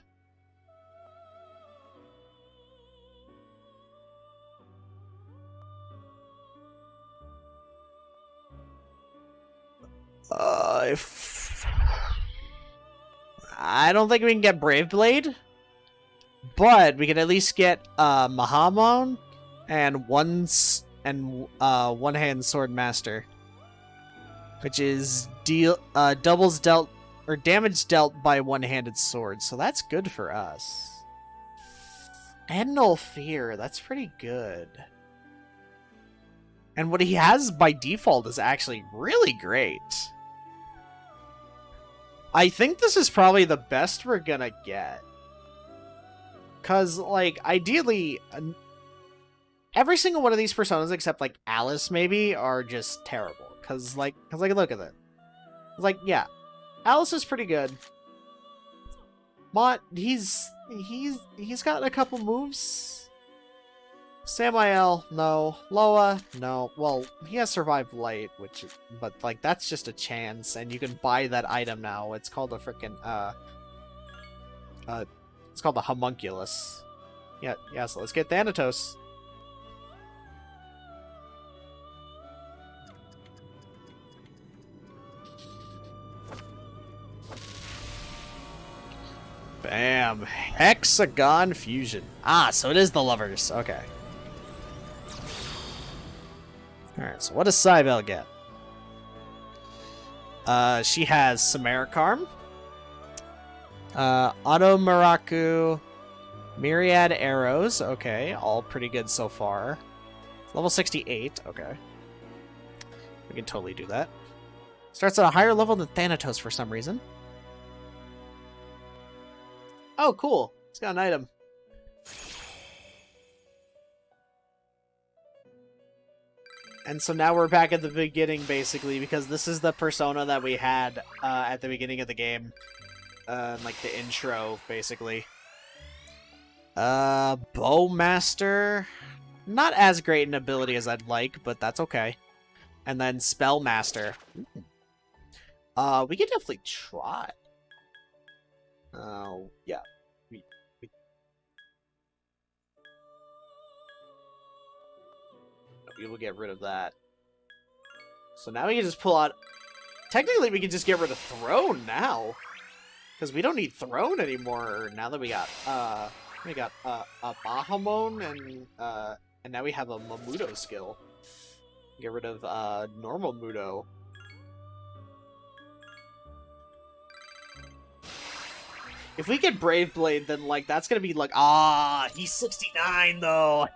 don't think we can get Brave Blade, but we can at least get Mahamon and one-hand Sword Master, which is doubles dealt or damage dealt by one-handed sword. So that's good for us. And Null Fear, that's pretty good. And what he has by default is actually really great. I think this is probably the best we're gonna get. Because, ideally, every single one of these personas, except, Alice, maybe, are just terrible. Because, look at it. Yeah, Alice is pretty good. Mott, he's got a couple moves. Samael, no. Loa, no. Well, he has Survive Light, but that's just a chance, and you can buy that item now. It's called a frickin', it's called the Homunculus. Yeah, so let's get Thanatos. Bam. Hexagon Fusion. Ah, so it is the Lovers. Okay. Alright, so what does Cybele get? She has Samarikarm, Auto Maraku, Myriad Arrows. Okay, all pretty good so far. Level 68. Okay. We can totally do that. Starts at a higher level than Thanatos for some reason. Oh, cool. It's got an item. And so now we're back at the beginning, basically, because this is the persona that we had at the beginning of the game. Like the intro, basically. Bowmaster. Not as great an ability as I'd like, but that's okay. And then Spellmaster. We could definitely try. Yeah. We will get rid of that. So now we can just pull out... Technically, we can just get rid of Throne now. Because we don't need Throne anymore now that we got a Bahamon and now we have a Mamudo skill. Get rid of normal Mudo. If we get Brave Blade, then like that's gonna be like, he's 69 though.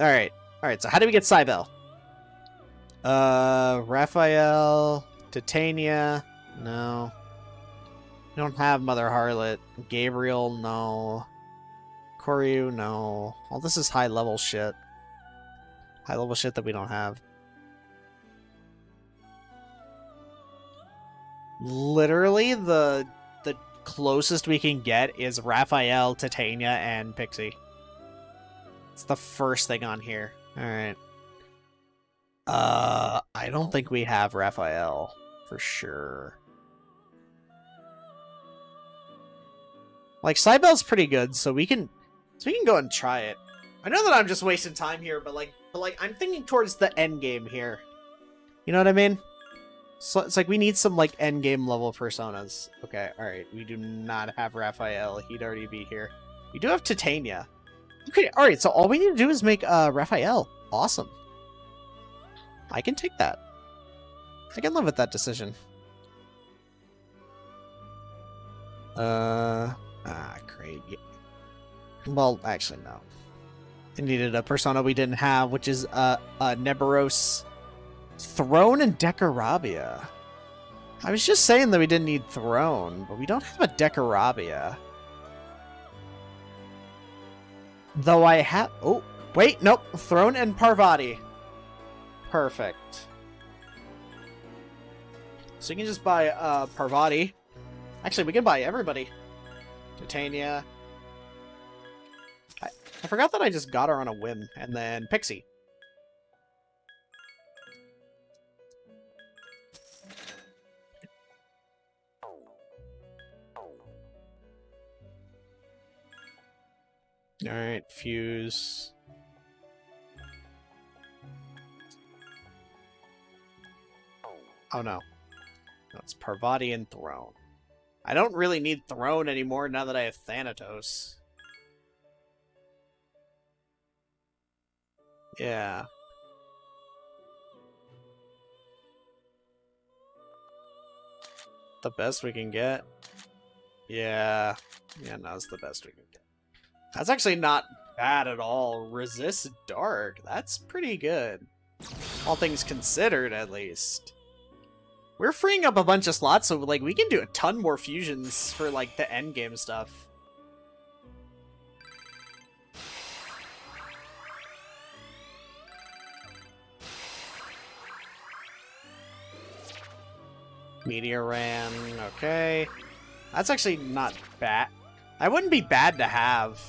Alright, so how do we get Cybele? Raphael, Titania, no. We don't have Mother Harlot. Gabriel, no. Koryu, no. Well, this is high-level shit. High-level shit that we don't have. Literally, the closest we can get is Raphael, Titania, and Pixie. It's the first thing on here. Alright. I don't think we have Raphael, for sure. Like, Cybele's pretty good, so we can go and try it. I know that I'm just wasting time here, but I'm thinking towards the end game here. You know what I mean? So it's like we need some like end game level personas. Okay, alright. We do not have Raphael. He'd already be here. We do have Titania. Okay, alright, so all we need to do is make Raphael. Awesome. I can take that. I can live with that decision. Great. Yeah. Well, actually, no. I needed a persona we didn't have, which is Neberos, Throne, and Decorabia. I was just saying that we didn't need Throne, but we don't have a Decorabia. Though I have... Oh, wait, nope. Throne and Parvati. Perfect. So you can just buy Parvati. Actually, we can buy everybody. Titania. I forgot that I just got her on a whim. And then Pixie. Alright, Fuse. Oh no. No, it's Parvati and Throne. I don't really need Throne anymore now that I have Thanatos. Yeah. The best we can get? Yeah. Yeah, no, it's the best we can get. That's actually not bad at all. Resist Dark. That's pretty good. All things considered, at least. We're freeing up a bunch of slots, so like we can do a ton more fusions for like the end game stuff. Meteor Ran, okay. That's actually not bad. That wouldn't be bad to have.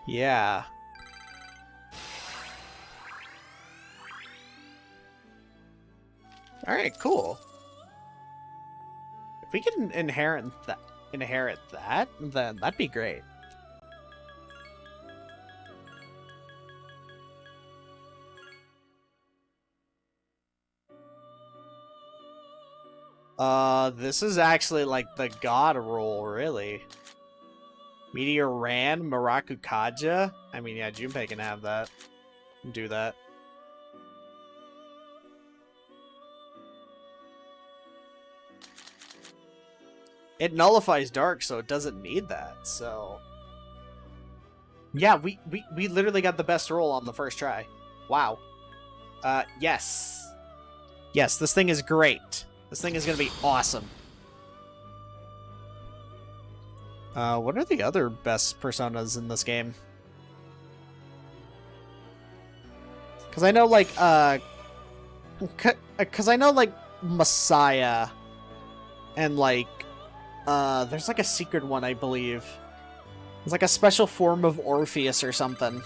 Yeah. Alright, cool. If we can inherit that, then that'd be great. This is actually like the god role, really. Meteor Ran, Maraku Kaja. I mean, yeah, Junpei can have that. Do that. It nullifies Dark, so it doesn't need that, so... Yeah, we literally got the best roll on the first try. Wow. Yes. Yes, this thing is great. This thing is gonna be awesome. What are the other best personas in this game? Because I know, like, because I know, like, Messiah, and, like, there's, like, a secret one, I believe. It's like a special form of Orpheus or something.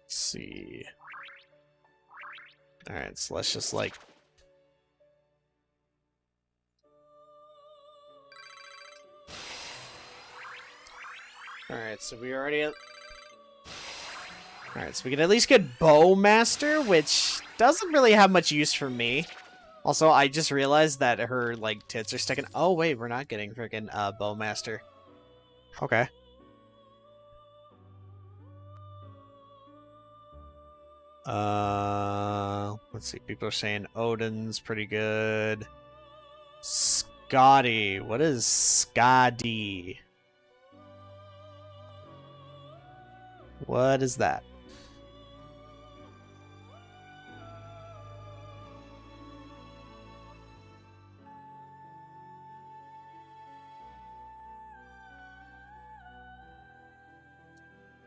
See. Alright, so let's just like... Alright, so we already... Alright, so we can at least get Bowmaster, which doesn't really have much use for me. Also, I just realized that her, like, tits are sticking... Oh, wait, we're not getting freaking Bowmaster. Okay. Let's see. People are saying Odin's pretty good. Scotty. What is Scotty? What is that?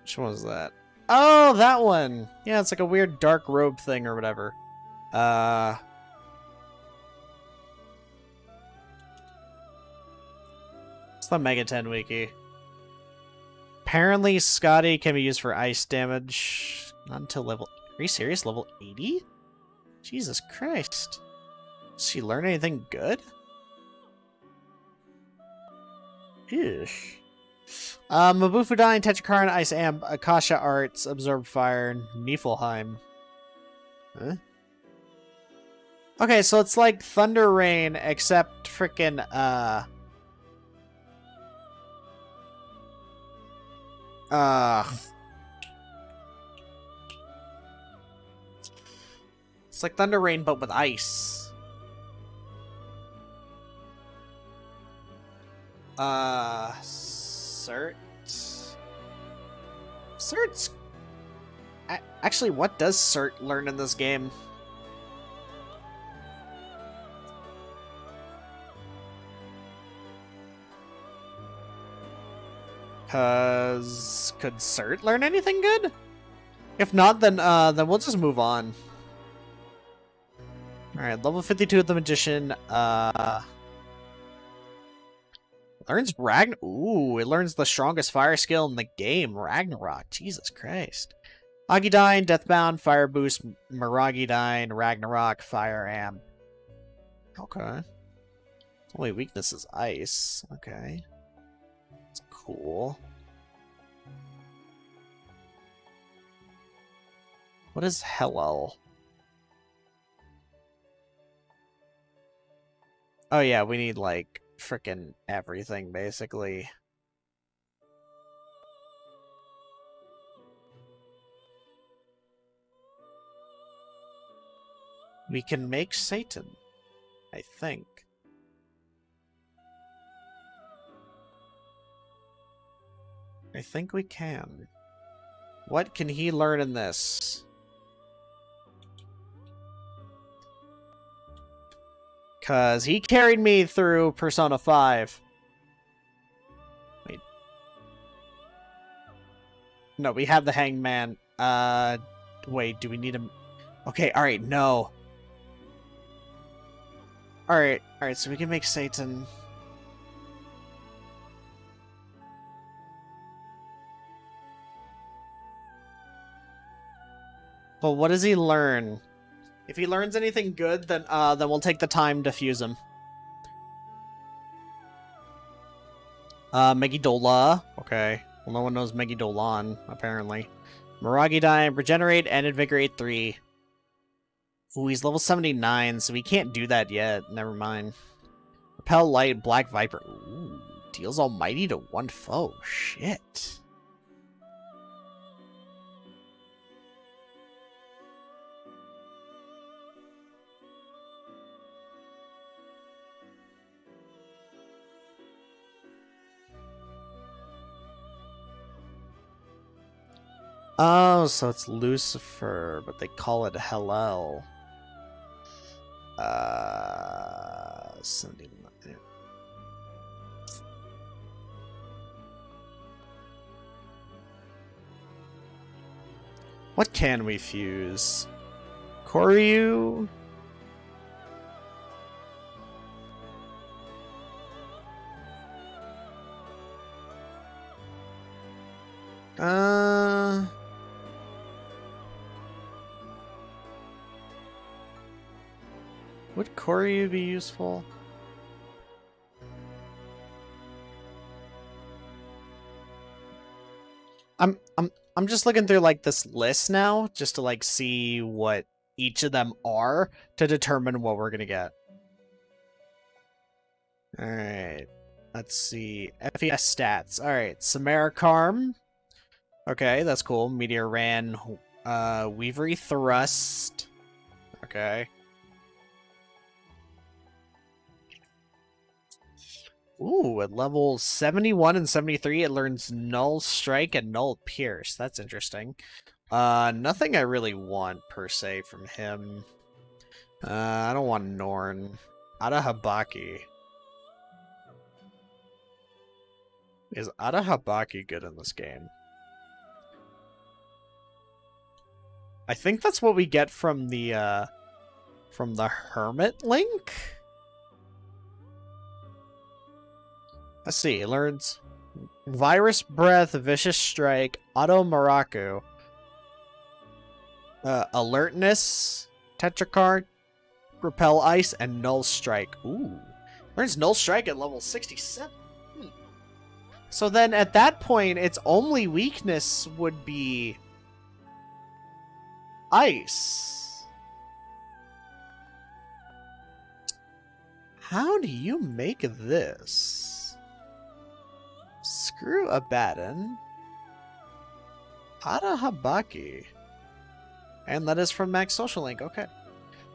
Which one was that? Oh, that one! Yeah, it's like a weird dark robe thing or whatever. It's the Mega 10 wiki. Apparently, Scotty can be used for ice damage. Not until level... Are you serious? Level 80? Jesus Christ. Does she learn anything good? Eesh. Mabufudine, Tetrakarn, Ice Amp, Akasha Arts, Absorb Fire, Niflheim. Huh? Okay, so it's like Thunder Rain, except frickin', it's like Thunder Rain, but with ice. Cert? Cert's... Actually, what does Cert learn in this game? Cause... Could Cert learn anything good? If not, then we'll just move on. Alright, level 52 of the Magician, learns Ooh, it learns the strongest fire skill in the game, Ragnarok. Jesus Christ. Agidine, Deathbound, Fire Boost, Miragidine, Ragnarok, Fire Amp. Okay. Only weakness is ice. Okay. That's cool. What is Hellel? Oh yeah, we need like frickin' everything, basically. We can make Satan, I think. I think we can. What can he learn in this? Because he carried me through Persona 5. Wait. No, we have the Hangman. Wait, do we need him? Okay, alright, no. Alright, so we can make Satan. But what does he learn? If he learns anything good, then we'll take the time to fuse him. Megidola. Okay. Well, no one knows Megidolan, apparently. Miragidine, Regenerate, and Invigorate 3. Ooh, he's level 79, so we can't do that yet. Never mind. Repel Light, Black Viper. Ooh, deals Almighty to one foe. Shit. Oh, so it's Lucifer, but they call it Hellel. 79. What can we fuse? Koryu? Would Koryu be useful? I'm just looking through like this list now, just to like see what each of them are to determine what we're gonna get. All right, let's see. FES stats. All right, Samara Karm. Okay, that's cool. Meteor Ran, Weavery Thrust. Okay. Ooh, at level 71 and 73, it learns Null Strike and Null Pierce. That's interesting. Nothing I really want, per se, from him. I don't want Norn. Arahabaki. Is Arahabaki good in this game? I think that's what we get from the Hermit Link? Let's see, it learns Virus Breath, Vicious Strike, Auto Maraku, Alertness, Tetracard, Repel Ice, and Null Strike. Ooh. Learns Null Strike at level 67. So then at that point, its only weakness would be Ice. How do you make this? Screw Abaddon. Arahabaki. And that is from Max Social Link. Okay.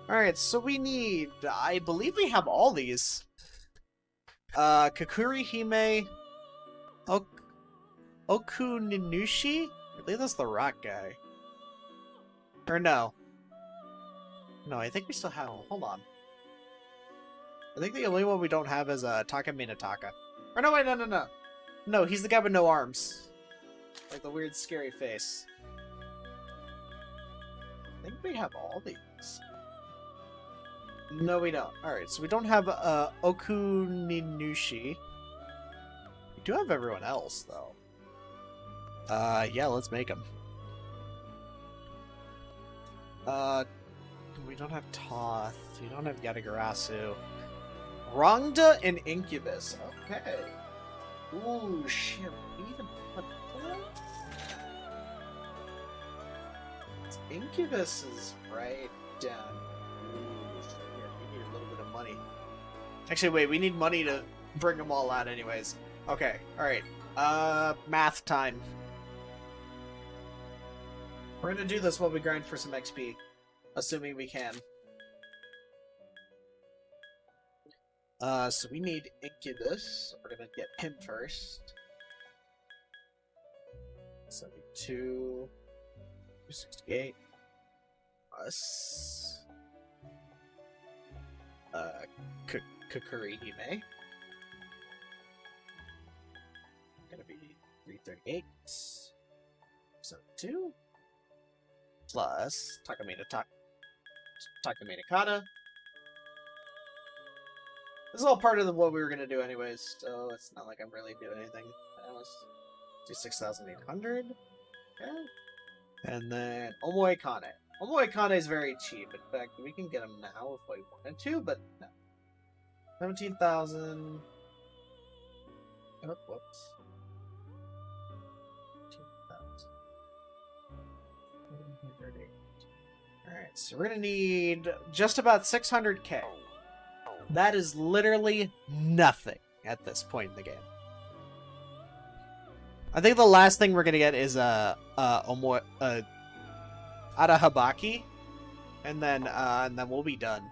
Alright, so we need... I believe we have all these. Kakuri Hime. Okuninushi? I believe that's the rock guy. Or no. No, I think we still have... Hold on. I think the only one we don't have is Taka Minataka. Or no, wait, no. No, he's the guy with no arms. Like the weird, scary face. I think we have all these. No, we don't. Alright, so we don't have Okuninushi. We do have everyone else, though. Yeah, let's make them. We don't have Toth. We don't have Yatagarasu. Rongda and Incubus. Okay. Ooh, shit. We even put that? Incubus is right down. Ooh, shit. We need a little bit of money. Actually, wait. We need money to bring them all out anyways. Okay. Alright. Math time. We're gonna do this while we grind for some XP. Assuming we can. So we need Incubus. We're gonna get him first. 72. 268. Us. Kakuri Hime. Gonna be 338. 72. Plus Takamina Kata. This is all part of what we were gonna do anyways, so it's not like I'm really doing anything. Let's do 6,800. Okay. And then Omoe Kane. Omoe Kane is very cheap. In fact, we can get him now if we wanted to, but no. 17,000. Oh, whoops. 17,000. Alright, so we're gonna need just about 600k. That is literally nothing at this point in the game. I think the last thing we're gonna get is Arahabaki, and then we'll be done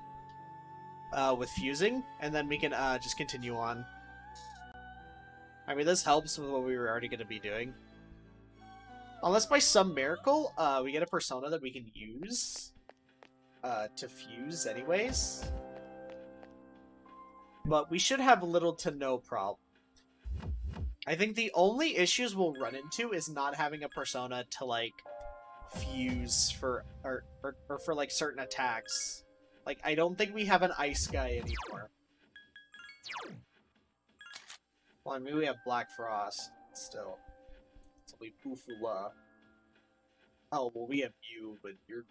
with fusing, and then we can just continue on. I mean, this helps with what we were already gonna be doing. Unless by some miracle, we get a persona that we can use to fuse anyways. But we should have little to no problem. I think the only issues we'll run into is not having a persona to, like, fuse for, or for, like, certain attacks. Like, I don't think we have an ice guy anymore. Well, I mean, we have Black Frost still. So we Pufula. Oh, well, we have you, but you're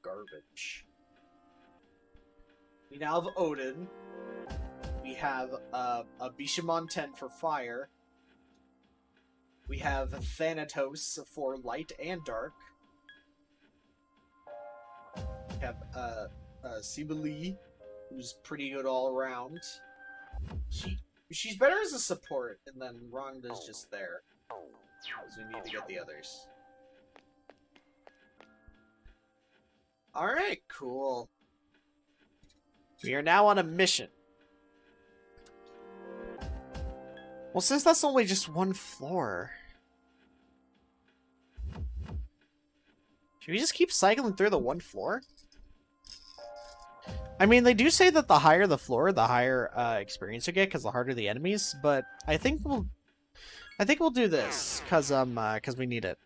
garbage. We now have Odin. We have a Bishamon 10 for fire. We have Thanatos for light and dark. We have Sibeli, who's pretty good all around. She's better as a support, and then Rhonda's just there. Because we need to get the others. Alright, cool. We are now on a mission. Well, since that's only just one floor... should we just keep cycling through the one floor? I mean, they do say that the higher the floor, the higher experience you get, because the harder the enemies. But I think we'll do this because we need it.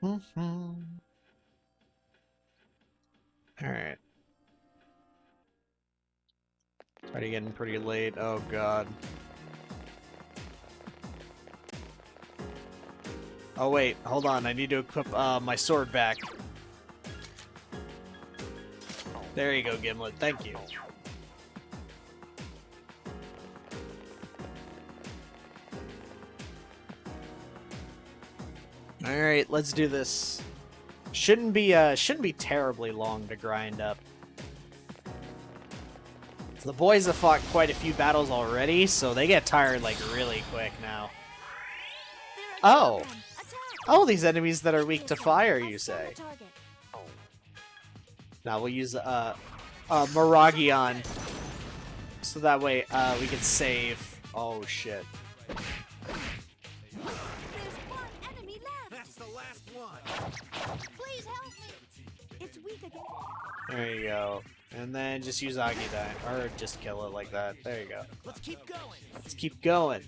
All right. It's already getting pretty late. Oh god. Oh wait, hold on. I need to equip my sword back. There you go, Gimlet. Thank you. All right, let's do this. Shouldn't be terribly long to grind up. So the boys have fought quite a few battles already, so they get tired like really quick now. Oh. Oh, these enemies that are weak to fire, you say? Now we'll use Miragion, so that way we can save. Oh shit! That's the last one. Please help me. It's weak again. There you go, and then just use Agidine, or just kill it like that. There you go. Let's keep going. Let's keep going.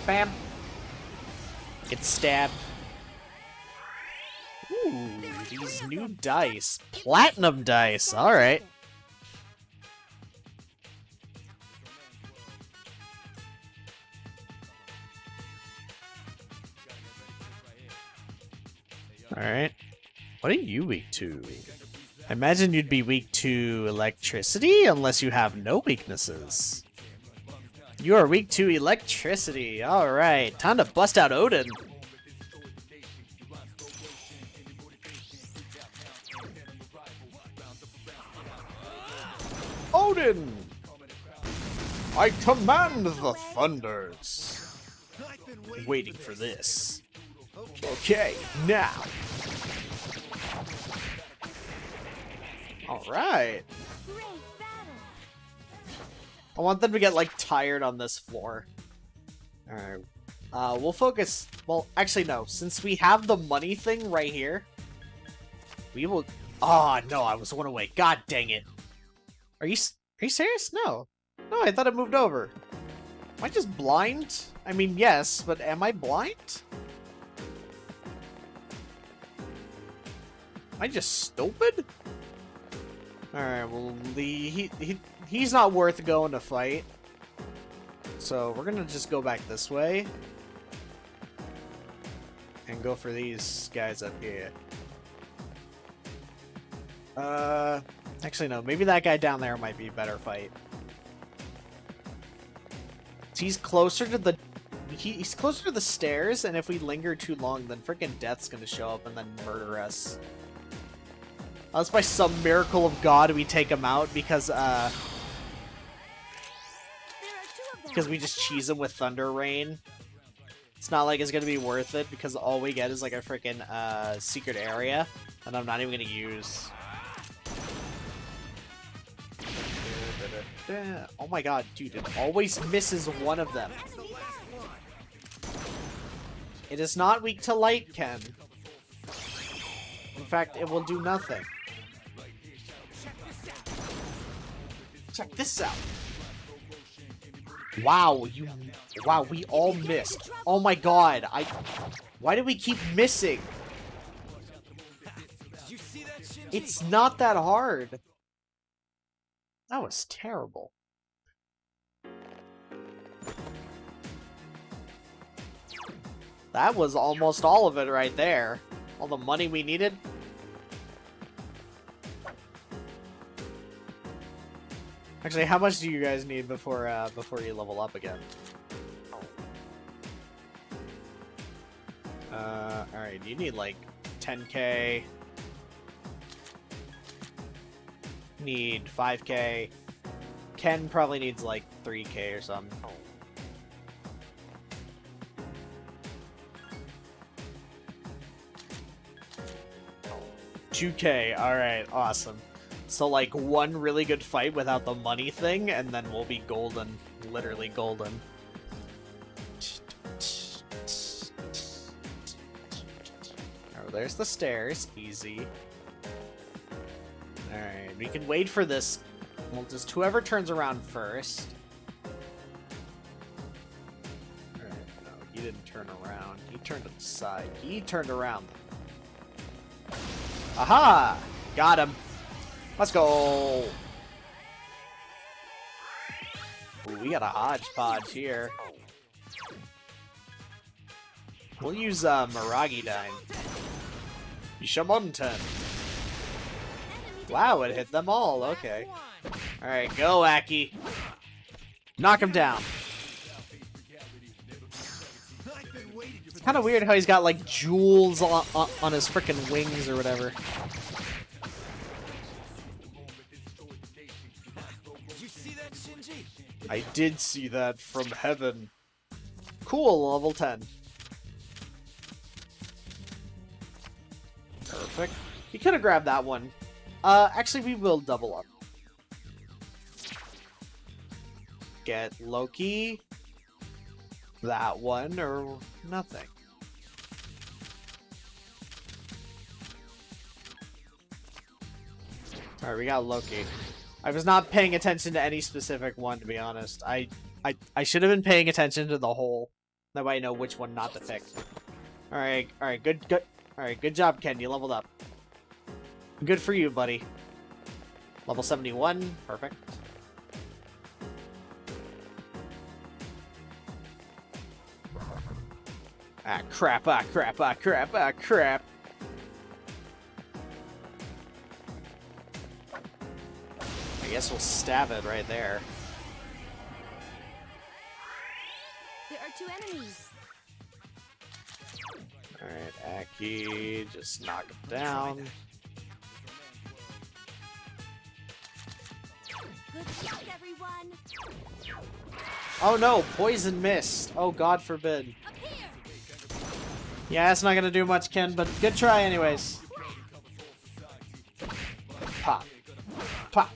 Bam. Get stabbed. Ooh, these new dice. Platinum dice. Alright. Alright. What are you weak to? I imagine you'd be weak to electricity unless you have no weaknesses. You are weak to electricity. Alright. Time to bust out Odin. Odin! I command the thunders. Waiting for this. Okay, now. Alright. I want them to get, like, tired on this floor. Alright. We'll focus... Well, actually, no. Since we have the money thing right here, we will... Oh, no, I was one away. God dang it. Are you serious? No. No, I thought it moved over. Am I just blind? I mean, yes, but am I blind? Am I just stupid? Alright, well, he's not worth going to fight. So we're gonna just go back this way. And go for these guys up here. Actually no, maybe that guy down there might be a better fight. He's closer to the... He's closer to the stairs, and if we linger too long, then freaking Death's gonna show up and then murder us. Unless by some miracle of God we take him out because we just cheese him with Thunder Rain. It's not like it's gonna be worth it because all we get is like a freaking secret area, and I'm not even gonna use. Oh my god, dude, it always misses one of them. It is not weak to light, Ken. In fact, it will do nothing. Check this out. Wow, wow, we all missed. Oh my god, why do we keep missing? It's not that hard. That was terrible. That was almost all of it right there. All the money we needed. Actually, how much do you guys need before you level up again? Alright, you need like 10k. Need 5k. Ken probably needs like 3k or something. $2k. Alright, awesome. So like one really good fight without the money thing, and then we'll be golden. Literally golden. Oh, there's the stairs. Easy. Alright, we can wait for this. Well, just whoever turns around first. Alright, no, he didn't turn around. He turned to the side. He turned around. Aha! Got him. Let's go. Ooh, we got a hodgepodge here. We'll use Miragidine. Bishamonten. Wow, it hit them all. Okay. Alright, go, Aki. Knock him down. It's kind of weird how he's got, like, jewels on his frickin' wings or whatever. I did see that from heaven. Cool, level 10. Perfect. He could have grabbed that one. Actually, we will double up. Get Loki. That one, or nothing. Alright, we got Loki. I was not paying attention to any specific one, to be honest. I should have been paying attention to the whole. That way I know which one not to pick. Alright, good. Alright, good job, Ken. You leveled up. Good for you, buddy. Level 71. Perfect. Ah, crap, ah, crap, ah, crap, ah, crap. I guess we'll stab it right there. There are 2 enemies. Alright, Aki, just knock him down. Good job, everyone. Oh no, poison mist. Oh, God forbid. Up here. Yeah, that's not gonna do much, Ken, but good try anyways. Pop. Pop.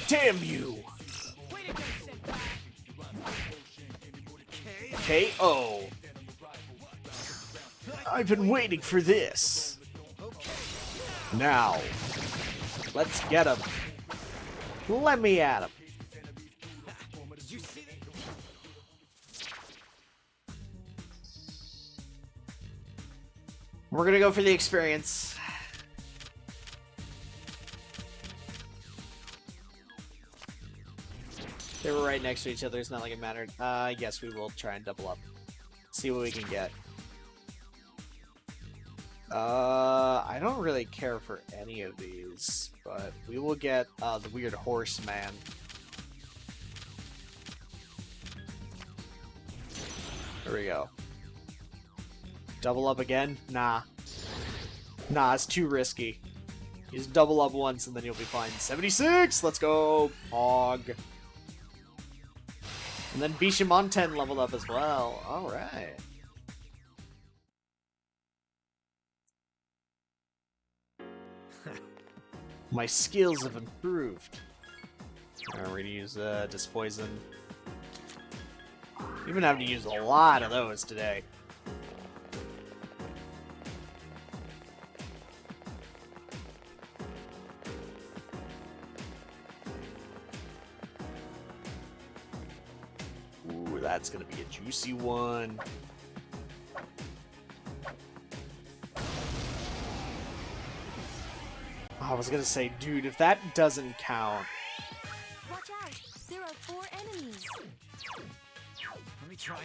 Damn you! KO. I've been waiting for this. Now, let's get him. Let me at him. We're gonna go for the experience. They were right next to each other. It's not like it mattered. Yes, we will try and double up. See what we can get. I don't really care for any of these, but we will get the weird horseman. There we go. Double up again? Nah. Nah, it's too risky. You just double up once and then you'll be fine. 76! Let's go! Hog. And then Bishamonten leveled up as well. Alright. My skills have improved. Alright, we're gonna use Dispoison. You've been having to use a lot of those today. Ooh, that's gonna be a juicy one. I was gonna say, dude, if that doesn't count. Watch out! There are 4 enemies. Let me try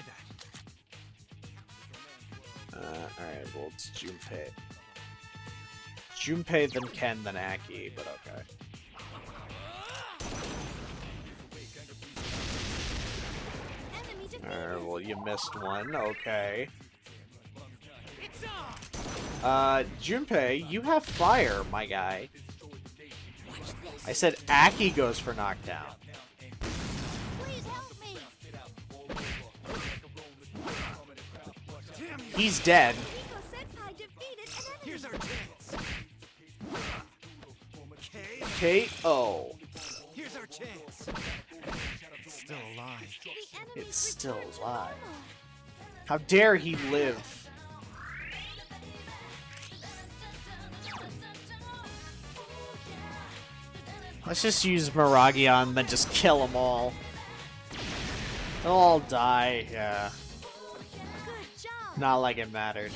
that. Alright, well, it's Junpei. Junpei, then Ken, then Aki, but okay. Alright, well, you missed one, okay. Junpei, you have fire, my guy. I said Aki goes for knockdown. Please help me. He's dead. Here's our chance. KO. Here's our chance. It's still alive. It's still alive. How dare he live? Let's just use Miragion and then just kill them all. They'll all die, yeah. Not like it mattered.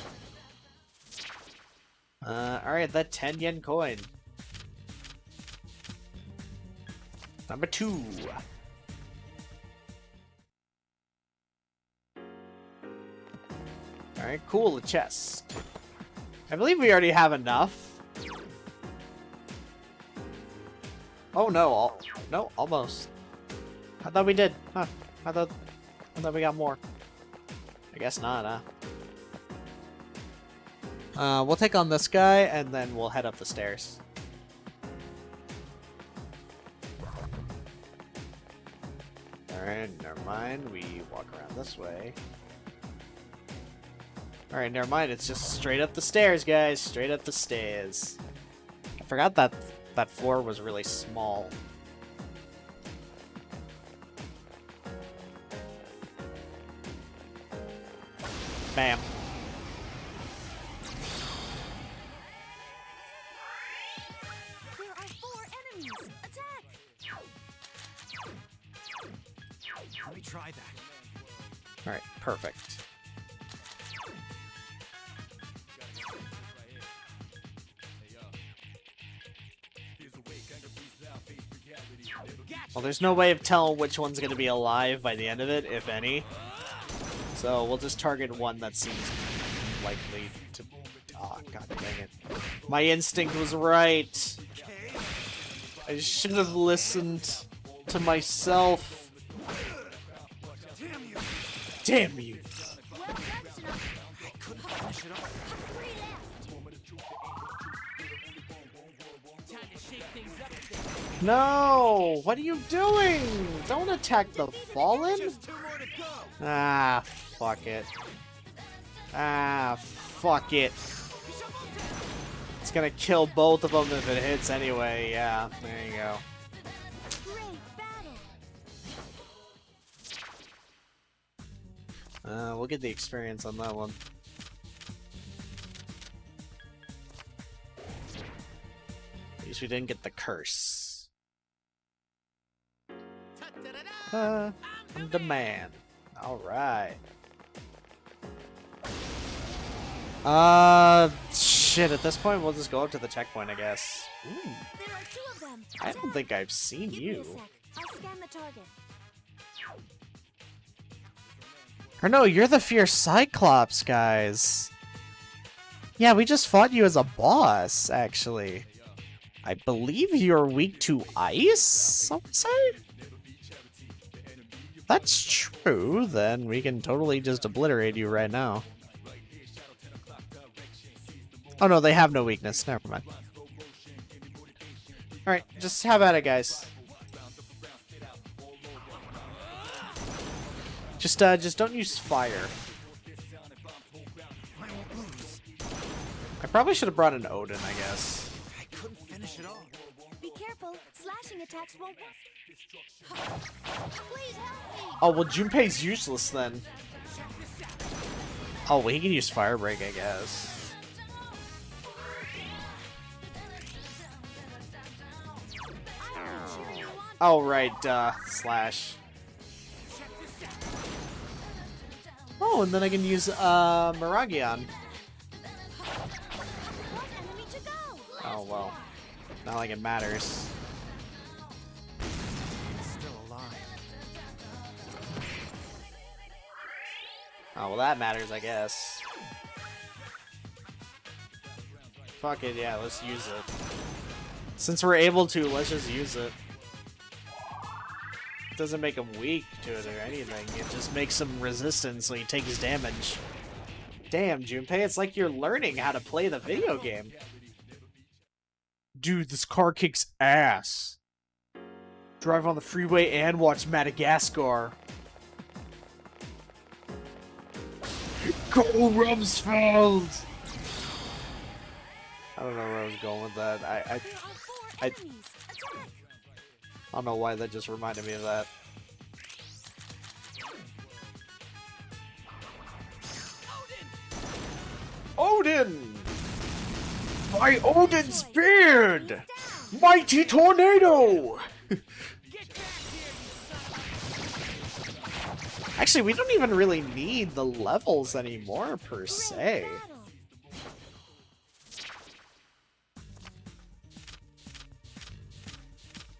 Alright, that 10 yen coin. Number 2. Alright, cool, a chest. I believe we already have enough. Oh no, no, almost. I thought we did. Huh. I thought we got more. I guess not, huh? We'll take on this guy, and then we'll head up the stairs. Alright, never mind. We walk around this way. Alright, never mind. It's just straight up the stairs, guys. Straight up the stairs. I forgot that floor was really small. Bam. There are 4 enemies. Attack! Let me try that. Alright, perfect. Well, there's no way of telling which one's going to be alive by the end of it, if any. So we'll just target one that seems likely to... Ah, god dang it. My instinct was right. I should have listened to myself. Damn you. Well done, Shinnok. I couldn't finish it off. 3 left. Time to shake things up a bit. No! What are you doing? Don't attack the fallen? Just 2 more to go. Ah, fuck it. Ah, fuck it. It's gonna kill both of them if it hits anyway. Yeah, there you go. Great battle. We'll get the experience on that one. At least we didn't get the curse. I'm the man. Alright. Shit, at this point we'll just go up to the checkpoint, I guess. Ooh, There are 2 of them. I don't think I've seen Give me a you. sec. I'll scan the target. Or no, you're the fierce Cyclops, guys. Yeah, we just fought you as a boss, actually. I believe you're weak to ice, some say? If that's true, then we can totally just obliterate you right now. Oh no, they have no weakness. Never mind. Alright, just have at it, guys. Just don't use fire. I probably should have brought an Odin, I guess. I couldn't finish it all. Be careful. Slashing attacks won't work. Please help me. Oh, well, Junpei's useless then. Oh, well, he can use Fire Break, I guess. Oh, right, slash. Oh, and then I can use, Miragion. Oh, well. Not like it matters. It's still alive. Oh, well, that matters, I guess. Fuck it, yeah, let's use it. Since we're able to, let's just use it. It doesn't make him weak to it or anything. It just makes him resistant so he takes damage. Damn, Junpei, it's like you're learning how to play the video game. Dude, this car kicks ass. Drive on the freeway and watch Madagascar. Go Rumsfeld! I don't know where I was going with that. I don't know why that just reminded me of that. Odin! My Odin's beard! Mighty tornado! Actually, we don't even really need the levels anymore, per se.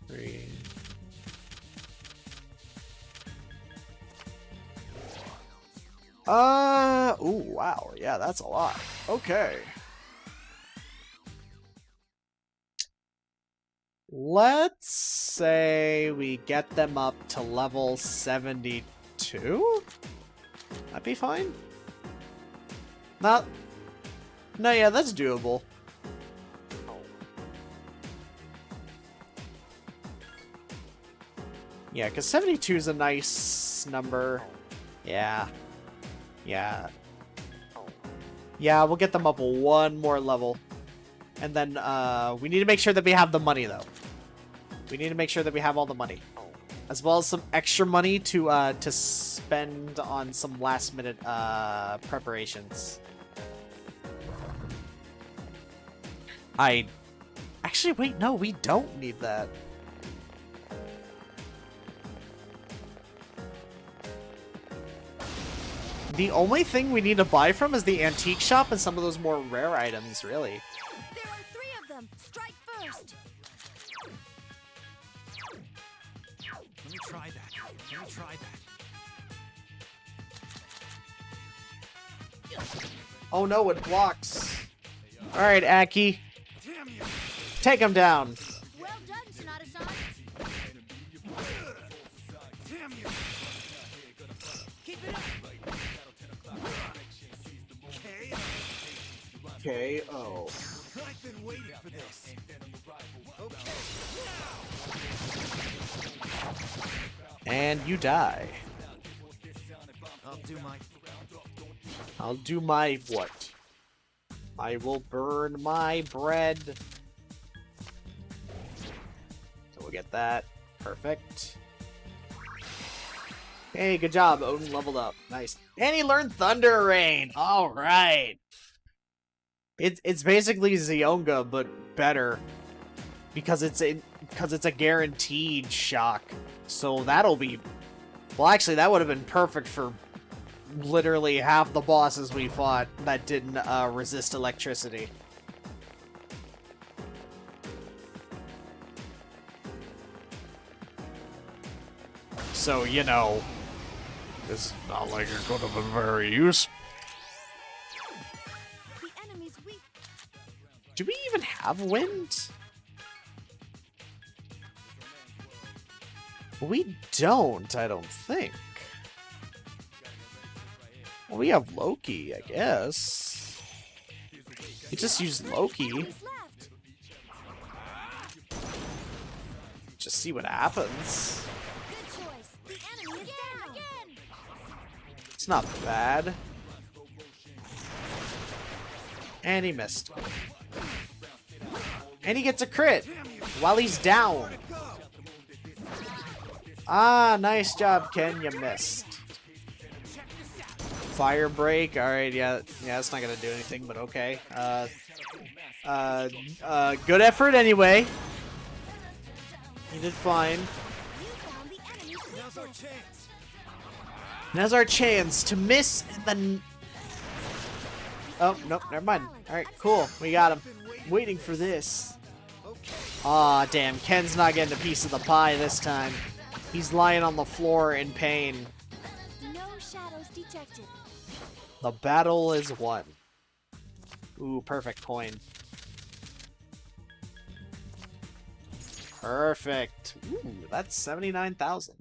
Three. Ooh, wow. Yeah, that's a lot. Okay. Let's say we get them up to level 72? That'd be fine. No, yeah, that's doable. Yeah, because 72 is a nice number. Yeah. Yeah. Yeah, we'll get them up one more level. And then, we need to make sure that we have the money, though. We need to make sure that we have all the money. As well as some extra money to spend on some last-minute, preparations. Actually, wait, no, we don't need that. The only thing we need to buy from is the antique shop and some of those more rare items, really. There are 3 of them. Strike first. Let me try that. Let me try that. Oh no, it blocks. Alright, Aki. Damn you! Take him down. Well done, Sonata-san. Damn you! Keep it up! KO. I've been waiting for this. Okay, And you die. I'll do my... I'll do my what? I will burn my bread. So we'll get that. Perfect. Hey, good job. Odin leveled up. Nice. And he learned Thunder Rain. All right. It's basically Zionga, but better. Because it's a guaranteed shock. So that'll be... Well, actually, that would have been perfect for literally half the bosses we fought that didn't resist electricity. so, you know, it's not like you're going to be very useful. The enemy's weak. Do we even have wind? We don't, I don't think. Well, we have Loki, I guess. We just use Loki. Enemies left. Just see what happens. Good choice. The enemy is down. Again. It's not bad. And he missed. And he gets a crit while he's down. Ah, nice job, Ken. You missed. Fire break. All right, yeah, it's not gonna do anything, but okay. Good effort anyway. You did fine. You found the enemy's Now's our weakness. chance. Now's our chance to miss and then. Oh nope, never mind. All right, cool. We got him. Waiting for this. Aw, damn. Ken's not getting a piece of the pie this time. He's lying on the floor in pain. No shadows detected. The battle is won. Ooh, perfect coin. Perfect. Ooh, that's 79,000.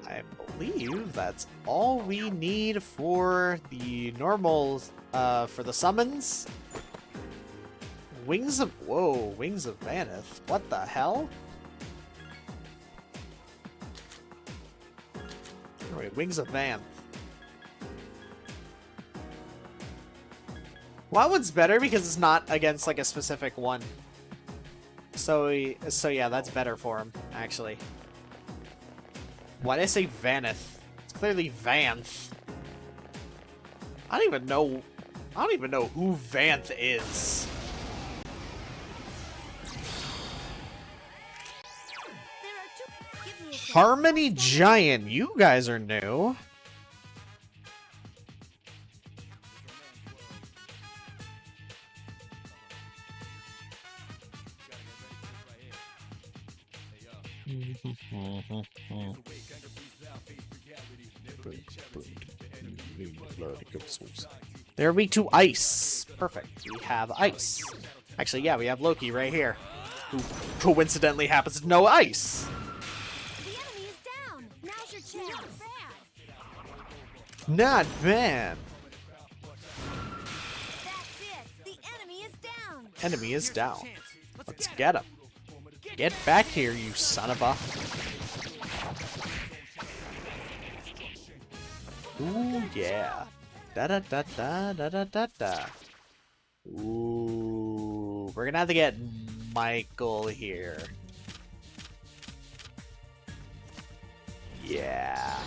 I believe that's all we need for the normal, for the summons. Wings of... Whoa, Wings of Vanith. What the hell? Wait, Wings of Vanth. Well, that one's better because it's not against, like, a specific one. So yeah, that's better for him, actually. Why did I say Vanith? It's clearly Vanth. I don't even know who Vanth is. There are two. Give me a second. Harmony Giant, you guys are new. They're weak to ice. Perfect. We have ice. Actually, yeah, we have Loki right here, who coincidentally happens to know ice. The enemy is down. Now's your chance. Not bad. That's it. The enemy is down. Enemy is down. Chance. Let's get him. Get back here, you son of a. Ooh, yeah. Da da da da da da da da. Ooh, we're gonna have to get Michael here. Yeah.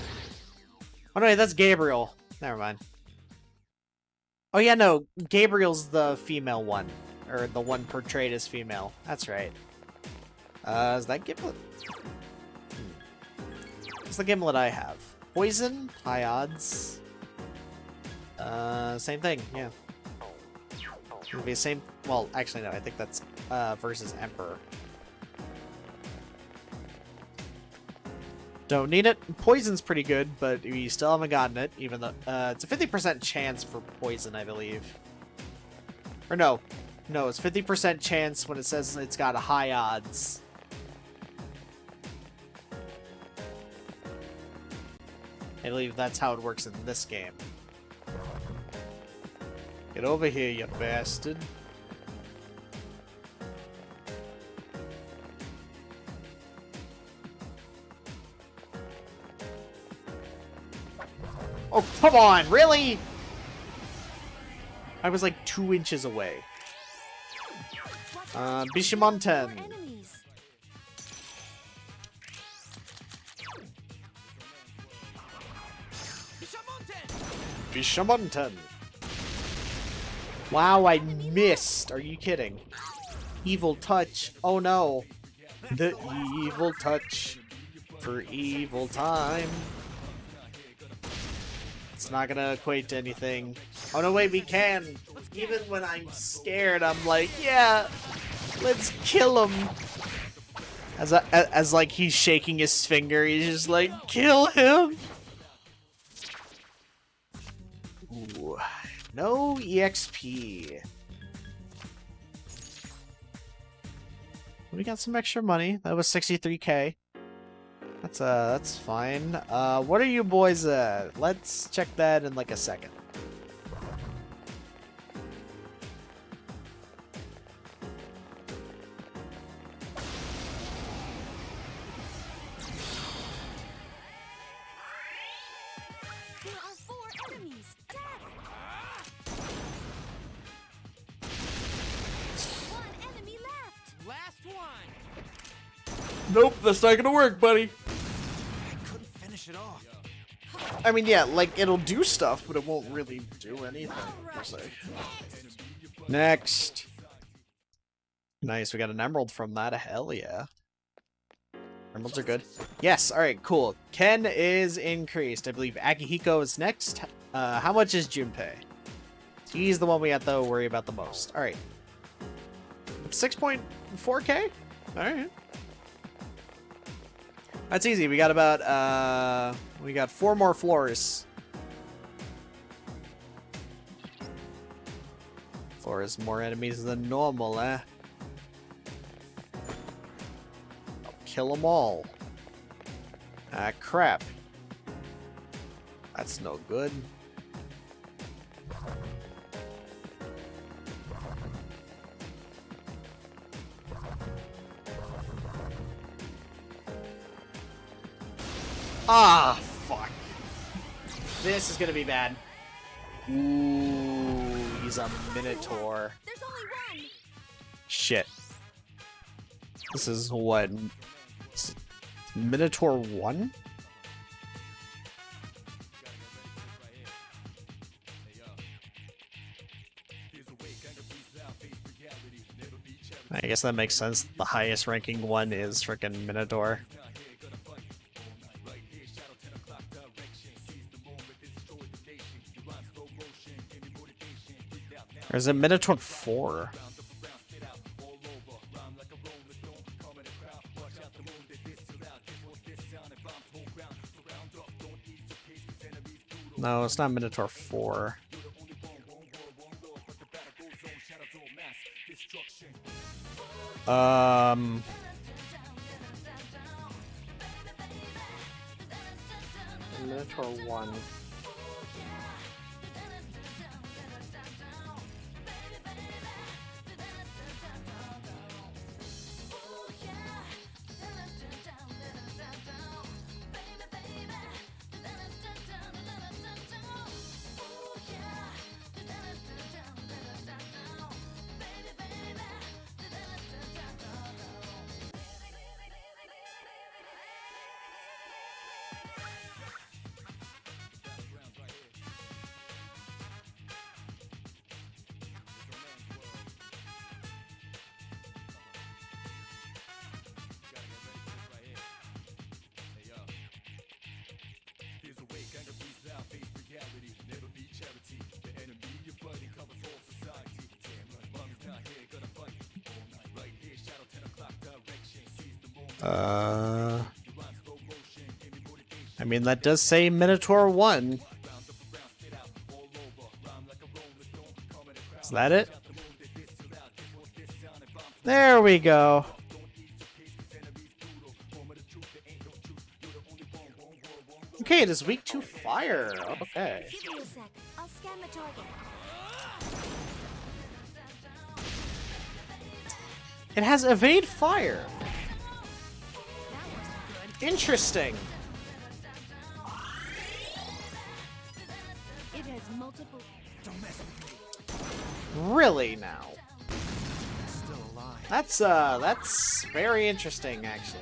Oh no, wait, that's Gabriel. Never mind. Oh yeah, no, Gabriel's the female one, or the one portrayed as female. That's right. Is that Gimlet? It's the Gimlet I have. Poison, high odds. Same thing, yeah. It'll be the same. Well, actually, no. I think that's versus Emperor. Don't need it. Poison's pretty good, but we still haven't gotten it. Even though it's a 50% chance for poison, I believe. Or no, it's 50% chance when it says it's got a high odds. I believe that's how it works in this game. Get over here, you bastard. Oh, come on, really? I was like 2 inches away. Bishamonten. Enemies. Bishamonten. Wow, I missed. Are you kidding? Evil touch. Oh no. The evil touch for evil time. It's not gonna equate to anything. Oh no, wait, we can. Even when I'm scared, I'm like, yeah, let's kill him. As like he's shaking his finger, he's just like, kill him. Ooh, no EXP. We got some extra money. That was 63k. That's fine. What are you boys at? Let's check that in like a second. There are 4 enemies. Attack! 1 enemy left. Last one. Nope, that's not gonna work, buddy. I couldn't finish it off. I mean, yeah, like, it'll do stuff, but it won't really do anything, per se. Next. Nice, we got an emerald from that. Hell yeah. Emeralds are good. Yes, alright, cool. Ken is increased. I believe Akihiko is next. How much is Junpei? He's the one we have to worry about the most. Alright. 6.4k? Alright. That's easy. We got about, we got 4 more floors. Floors, more enemies than normal, eh? I'll kill them all. Ah, crap. That's no good. Ah, fuck. This is gonna be bad. Ooh, he's a Minotaur. There's only 1. Shit. This is what? Minotaur 1? I guess that makes sense. The highest ranking one is frickin' Minotaur. Or is it Minotaur 4? No, it's not Minotaur 4. Minotaur 1. I mean, that does say Minotaur 1. Is that it? There we go. Okay, it is weak to fire. Okay. Give me a sec. I'll scan the target. It has evade fire. That wasn't good. Interesting. It has multiple. Don't mess with me. Really now? Still alive. That's very interesting, actually.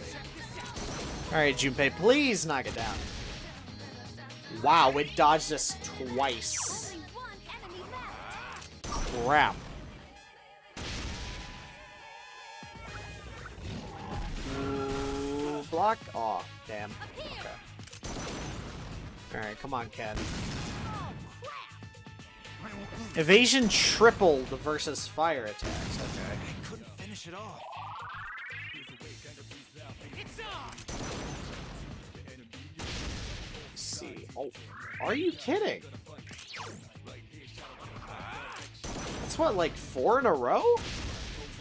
Alright, Junpei, please knock it down. Wow, it dodged us twice. Only 1 enemy left. Crap. Ooh, block? Oh, damn. Okay. Alright, come on, Ken. Evasion tripled versus fire attacks. Okay. I couldn't finish it off. Let's see. Oh, are you kidding? That's what, like 4 in a row?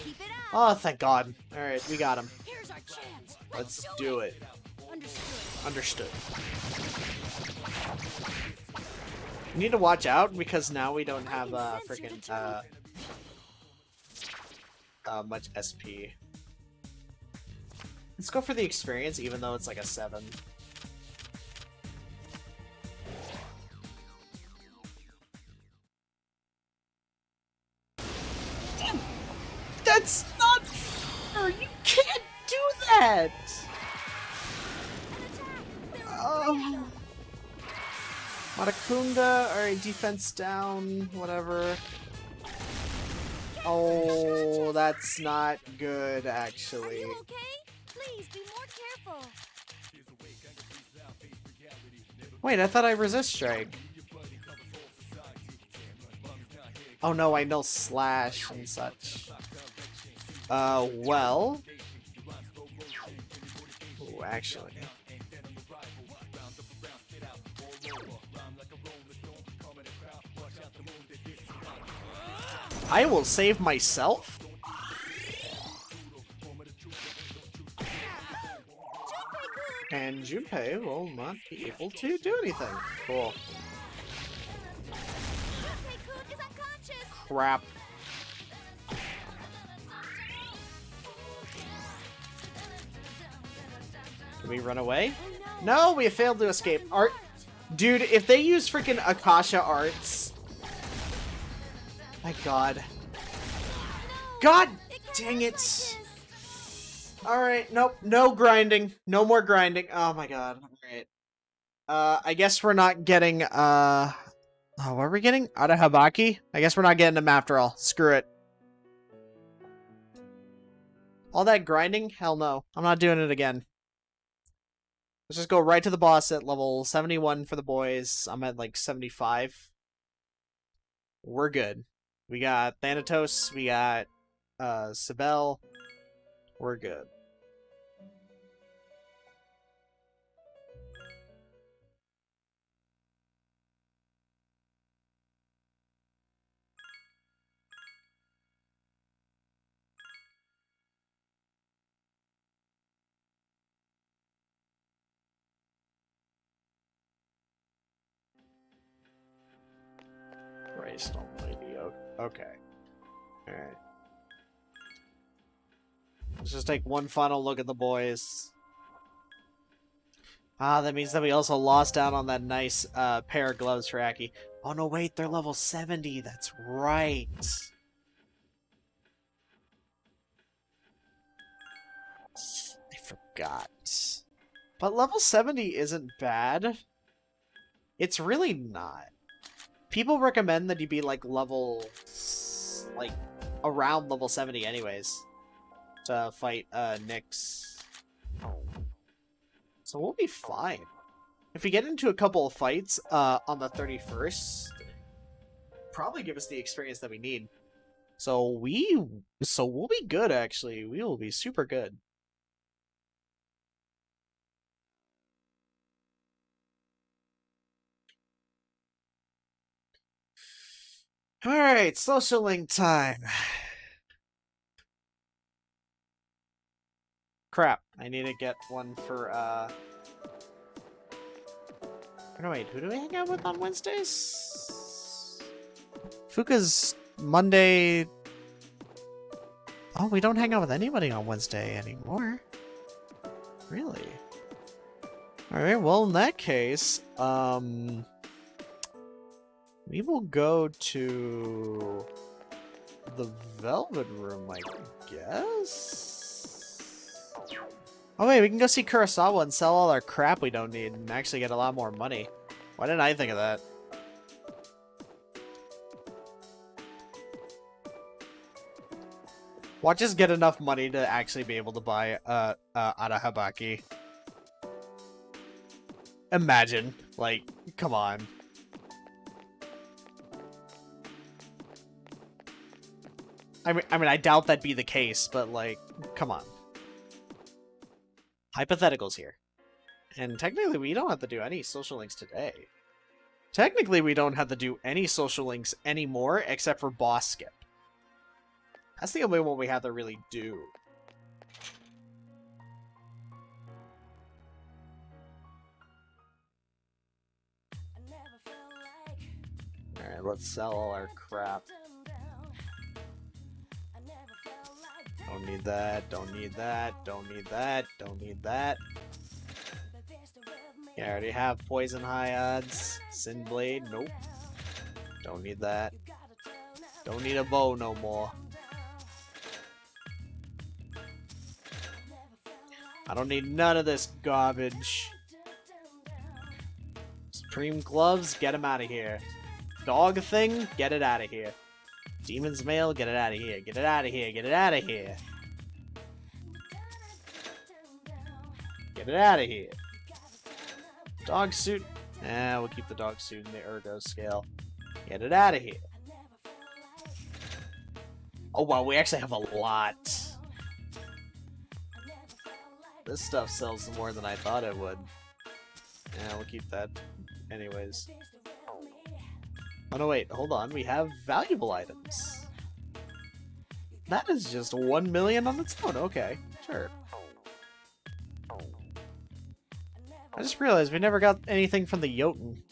Keep it up. Oh, thank God. Alright, we got him. Here's our chance. Let's do it. Understood. Understood. We need to watch out because now we don't have freaking much SP. Let's go for the experience, even though it's like a 7. That's not fair! You can't do that! Matakunda, alright, defense down, whatever. Oh, that's not good, Are actually. you okay? Please be more careful. Wait, I thought I resist strike. Oh no, I know slash and such. Well. Ooh, actually. I will save myself. And Junpei will not be able to do anything. Cool. Junpei-kun is unconscious. Crap. Can we run away? Oh no. No, we failed to escape. Art, dude, if they use freaking Akasha arts. My God. God dang it. Alright, nope, no grinding. No more grinding. Oh my God. Alright. I guess we're not getting, oh, what are we getting? Arahabaki? I guess we're not getting them after all. Screw it. All that grinding? Hell no. I'm not doing it again. Let's just go right to the boss at level 71 for the boys. I'm at like 75. We're good. We got Thanatos, we got Sibel. We're good. Christ almighty. Okay. Alright. Let's just take one final look at the boys. Ah, that means that we also lost out on that nice pair of gloves for Aki. Oh no, wait, they're level 70. That's right. I forgot. But level 70 isn't bad. It's really not. People recommend that you be like level, like around level 70 anyways, to fight Nyx. So we'll be fine. If we get into a couple of fights on the 31st, probably give us the experience that we need. So we'll be good actually. We will be super good. Alright, social link time. Crap, I need to get one for, oh, no, wait, who do we hang out with on Wednesdays? Fuka's Monday... Oh, we don't hang out with anybody on Wednesday anymore. Really? Alright, well, in that case, we will go to the Velvet Room, I guess? Oh wait, we can go see Kurosawa and sell all our crap we don't need and actually get a lot more money. Why didn't I think of that? Watch us get enough money to actually be able to buy Arahabaki. Imagine. Like, come on. I mean, I doubt that'd be the case, but like, come on. hypotheticals here. And technically, we don't have to do any social links today. Technically, we don't have to do any social links anymore, except for boss skip. That's the only one we have to really do. Alright, let's sell all our crap. Don't need that, don't need that, don't need that, don't need that. Yeah, I already have Poison High Odds. Sin Blade, nope. Don't need that. Don't need a bow no more. I don't need none of this garbage. Supreme Gloves, get him out of here. Dog Thing, get it out of here. Demon's Mail, get it out of here. Get it out of here, get it out of here. Get it out of here. Dog suit. We'll keep the dog suit in the ergo scale. Get it out of here. Oh wow, we actually have a lot. This stuff sells more than I thought it would. Yeah, we'll keep that anyways. Oh no, wait, hold on. We have valuable items. That is just 1 million on its own. Okay, sure. I just realized we never got anything from the Jotun.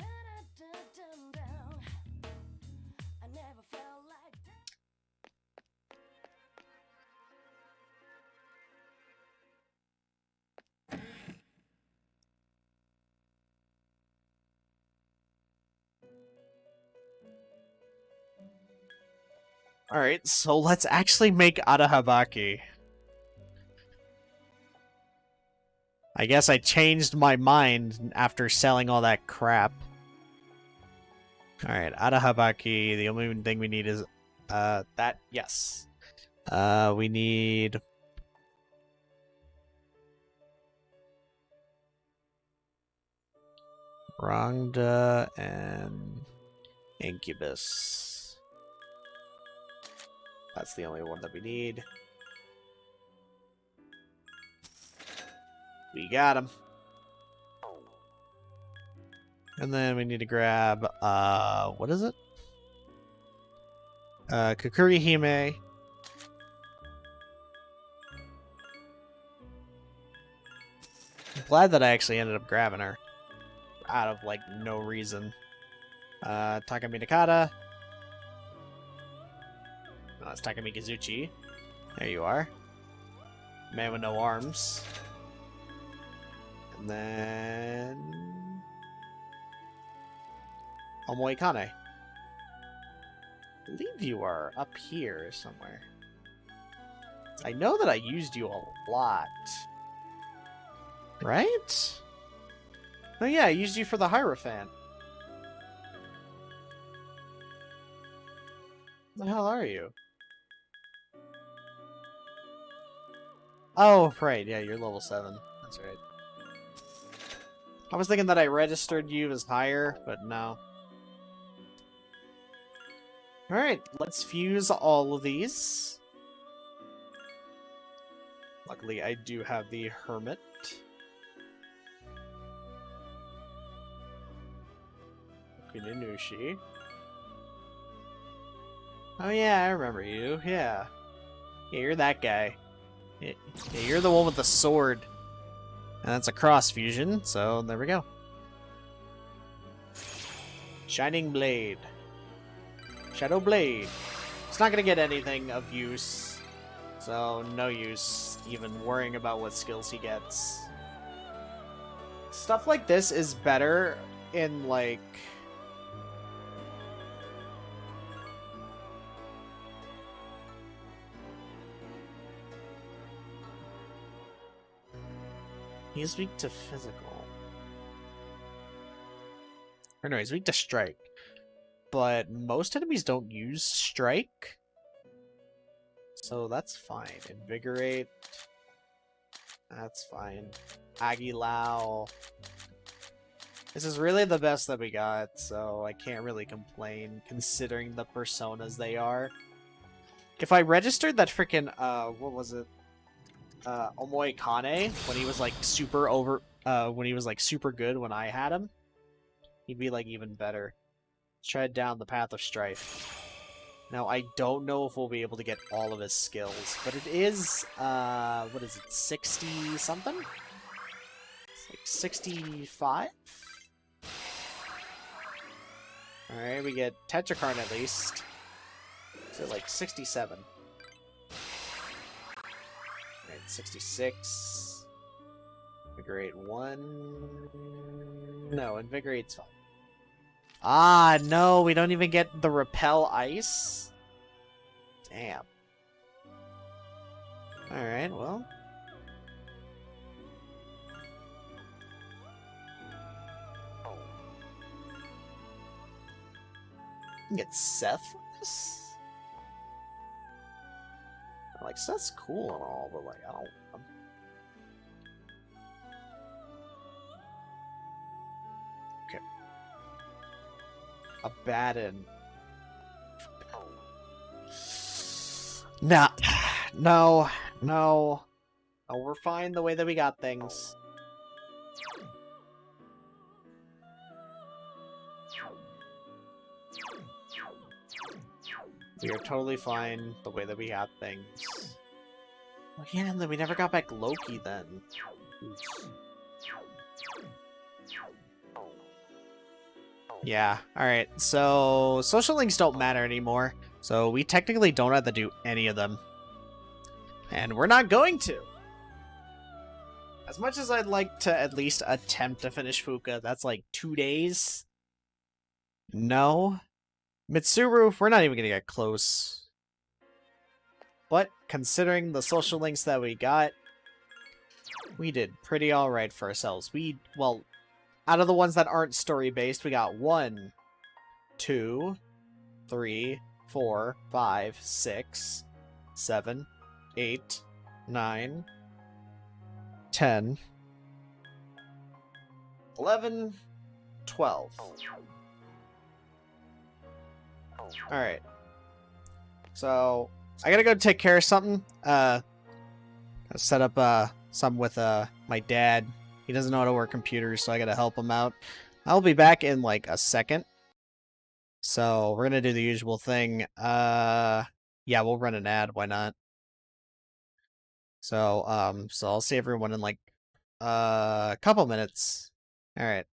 Alright, so let's actually make Arahabaki. I guess I changed my mind after selling all that crap. Alright, Arahabaki, the only thing we need is that, yes. We need Rangda and Incubus. That's the only one that we need. We got him. And then we need to grab, what is it? Kukuri Hime. I'm glad that I actually ended up grabbing her. Out of, like, no reason. Takami Nakata. No, it's Takami Kazuchi. There you are. Man with no arms. And then... Omoi Kane. I believe you are up here somewhere. I know that I used you a lot. Right? Oh yeah, I used you for the Hierophant. Where the hell are you? Oh, right, yeah, you're level 7. That's right. I was thinking that I registered you as higher, but no. Alright, let's fuse all of these. Luckily, I do have the Hermit. Kuninushi. Oh yeah, I remember you, yeah. Yeah, you're that guy. Yeah, you're the one with the sword. And that's a cross fusion, so there we go. Shining Blade. Shadow Blade. It's not gonna get anything of use, so no use even worrying about what skills he gets. Stuff like this is better in, like... He's weak to physical. Or no, he's weak to strike. But most enemies don't use strike. So that's fine. Invigorate. That's fine. Agilao. This is really the best that we got, so I can't really complain considering the personas they are. If I registered that freaking, what was it? Omoi Kane when he was like super over when he was like super good when I had him. He'd be like even better. Tread down the path of strife. Now I don't know if we'll be able to get all of his skills, but it is what is it, 60 something? It's like 65? Alright, we get Tetrakarn at least. So like 67. Alright, 66. Invigorate 1. No, Invigorate's fine. Ah, no, we don't even get the Repel Ice? Damn. Alright, well. You can get Seth for this? Like, Seth's cool and all, but like, I don't... Okay. Abaddon. Nah. No. No. Oh, we're fine the way that we got things. We are totally fine the way that we got things. Oh, yeah, and then we never got back Loki then. Oops. Yeah, alright. So, social links don't matter anymore. So, we technically don't have to do any of them. And we're not going to! As much as I'd like to at least attempt to finish Fuka, that's like 2 days. No. Mitsuru, we're not even gonna get close. But, considering the social links that we got, we did pretty alright for ourselves. Well, out of the ones that aren't story-based, we got 1, 2, 3, 4, 5, 6, 7, 8, 9, 10, 11, 12. Alright. So, I gotta go take care of something. Set up something with my dad. He doesn't know how to work computers, so I gotta help him out. I'll be back in like a second. So we're gonna do the usual thing. Yeah, we'll run an ad, why not? So I'll see everyone in like a couple minutes. Alright.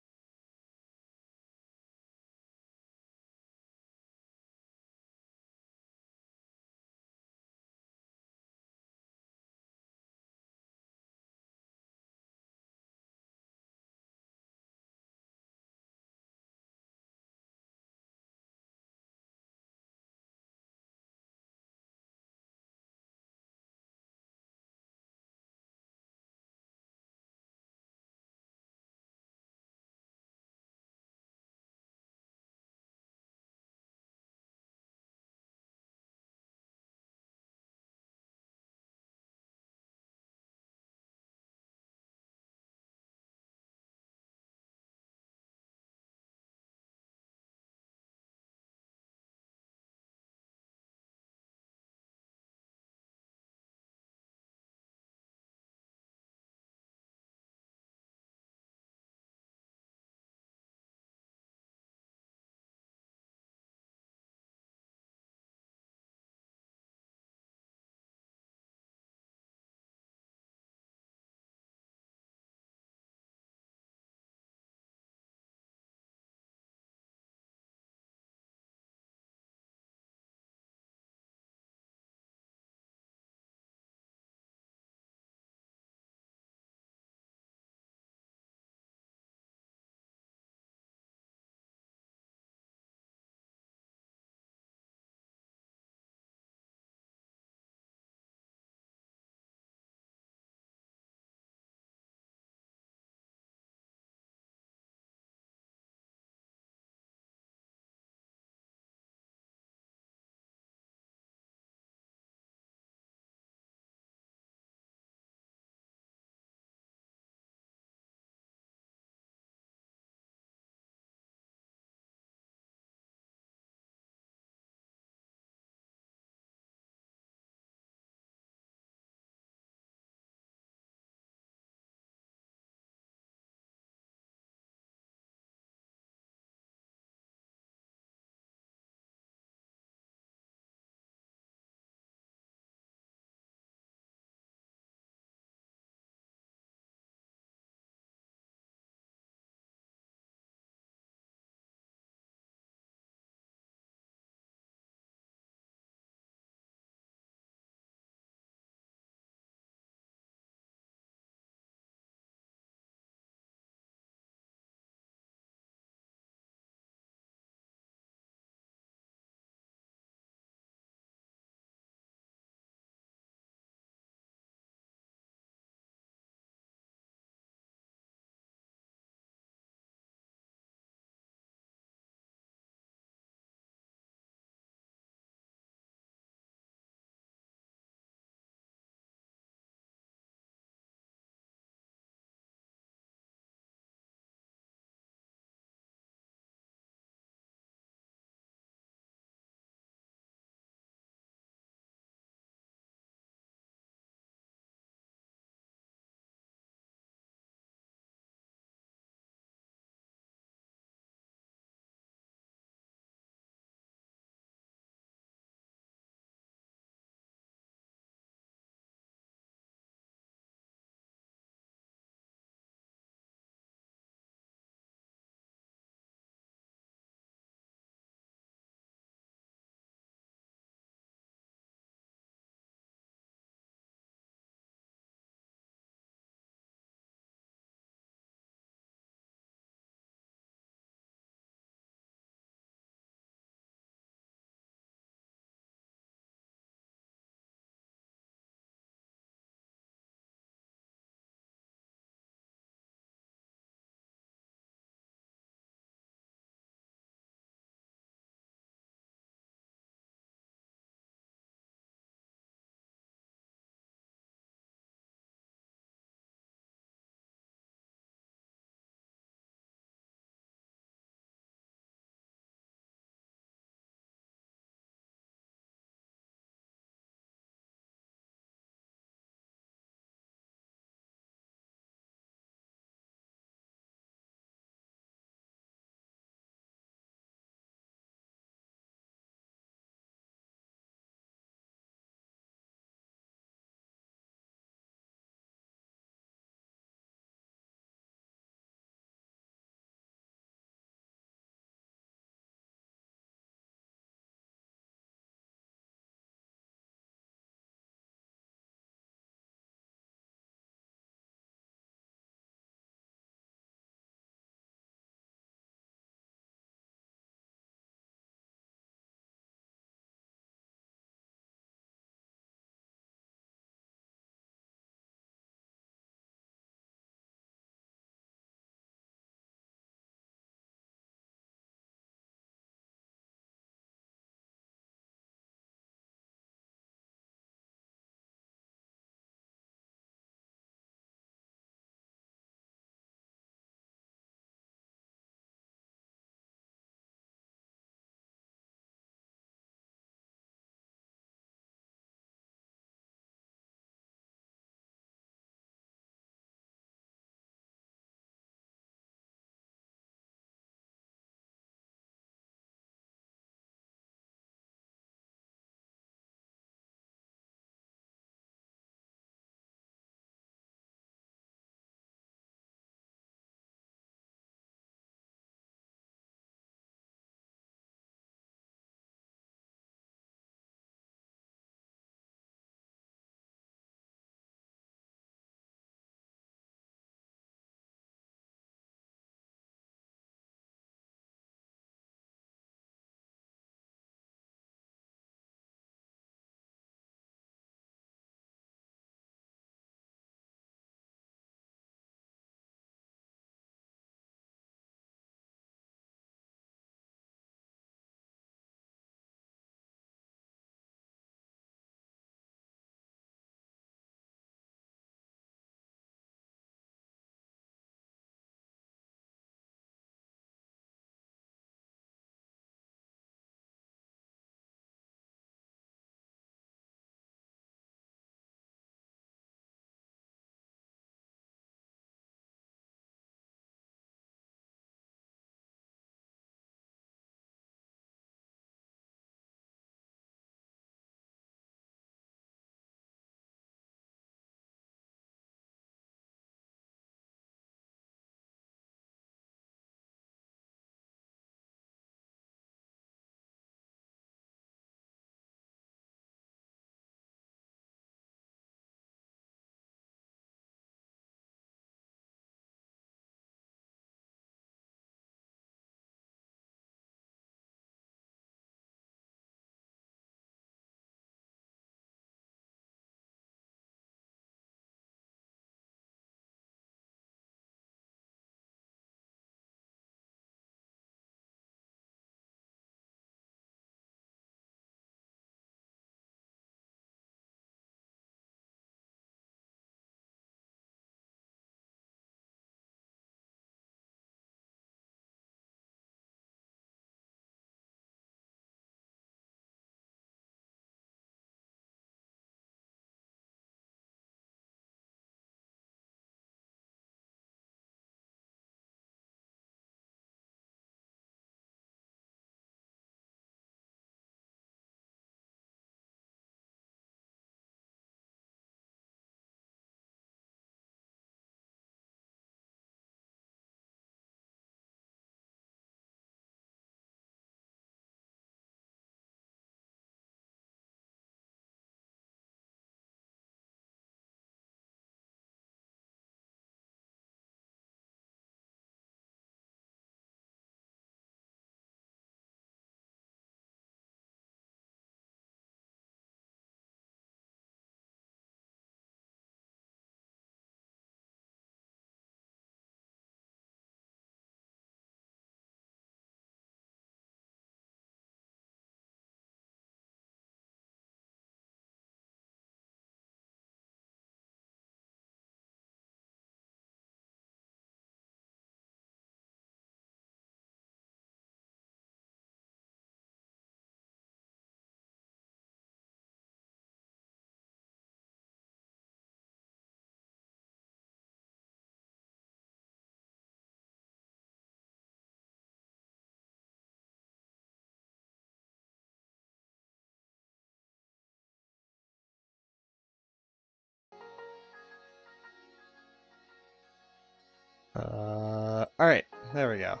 Alright, there we go.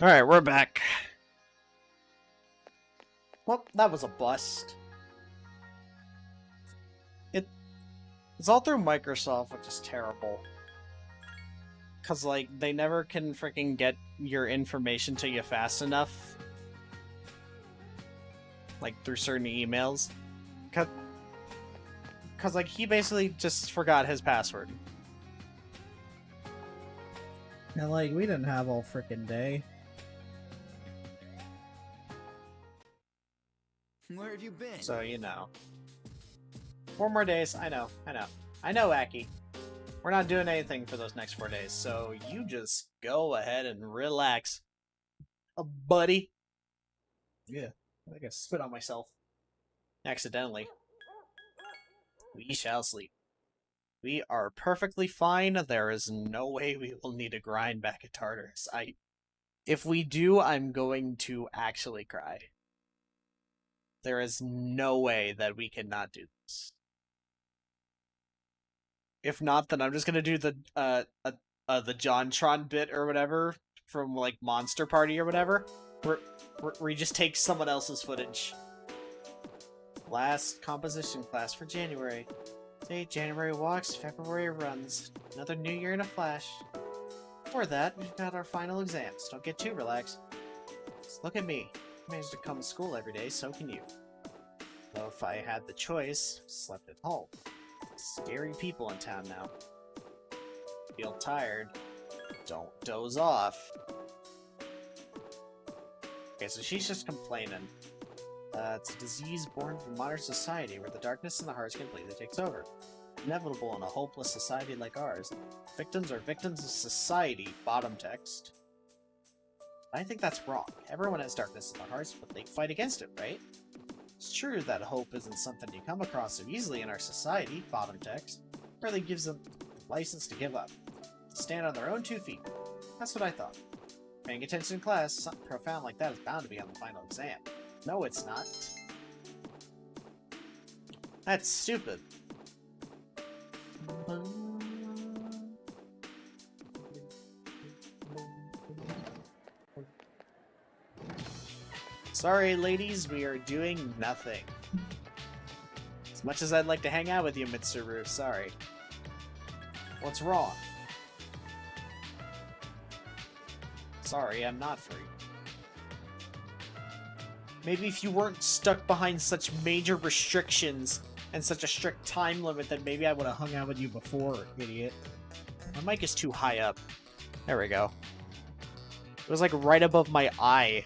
Alright, we're back. Well, that was a bust. It's all through Microsoft, which is terrible. Cause, like, they never can freaking get your information to you fast enough. Like, through certain emails. Cause, like, he basically just forgot his password. And like, we didn't have all frickin' day. Where have you been? So, you know. 4 more days. I know, Aki. We're not doing anything for those next 4 days, so you just go ahead and relax. Buddy. Yeah, I think I spit on myself. Accidentally. We shall sleep. We are perfectly fine. There is no way we will need to grind back at Tartarus. If we do, I'm going to actually cry. There is no way that we cannot do this. If not, then I'm just gonna do the JonTron bit or whatever from like Monster Party or whatever, where you just take someone else's footage. Last composition class for January. Say January walks, February runs. Another new year in a flash. Before that, we've got our final exams. Don't get too relaxed. Just look at me. I managed to come to school every day, so can you. Though if I had the choice, slept at home. Scary people in town now. Feel tired. Don't doze off. Okay, so she's just complaining. It's a disease born from modern society where the darkness in the hearts completely takes over. Inevitable in a hopeless society like ours. Victims are victims of society, bottom text. I think that's wrong. Everyone has darkness in their hearts, but they fight against it, right? It's true that hope isn't something you come across so easily in our society, bottom text. It really gives them license to give up. To stand on their own 2 feet. That's what I thought. Paying attention in class, something profound like that is bound to be on the final exam. No, it's not. That's stupid. Sorry, ladies, we are doing nothing. As much as I'd like to hang out with you, Mitsuru, sorry. What's wrong? Sorry, I'm not free. Maybe if you weren't stuck behind such major restrictions and such a strict time limit, then maybe I would have hung out with you before, idiot. My mic is too high up. There we go. It was like right above my eye.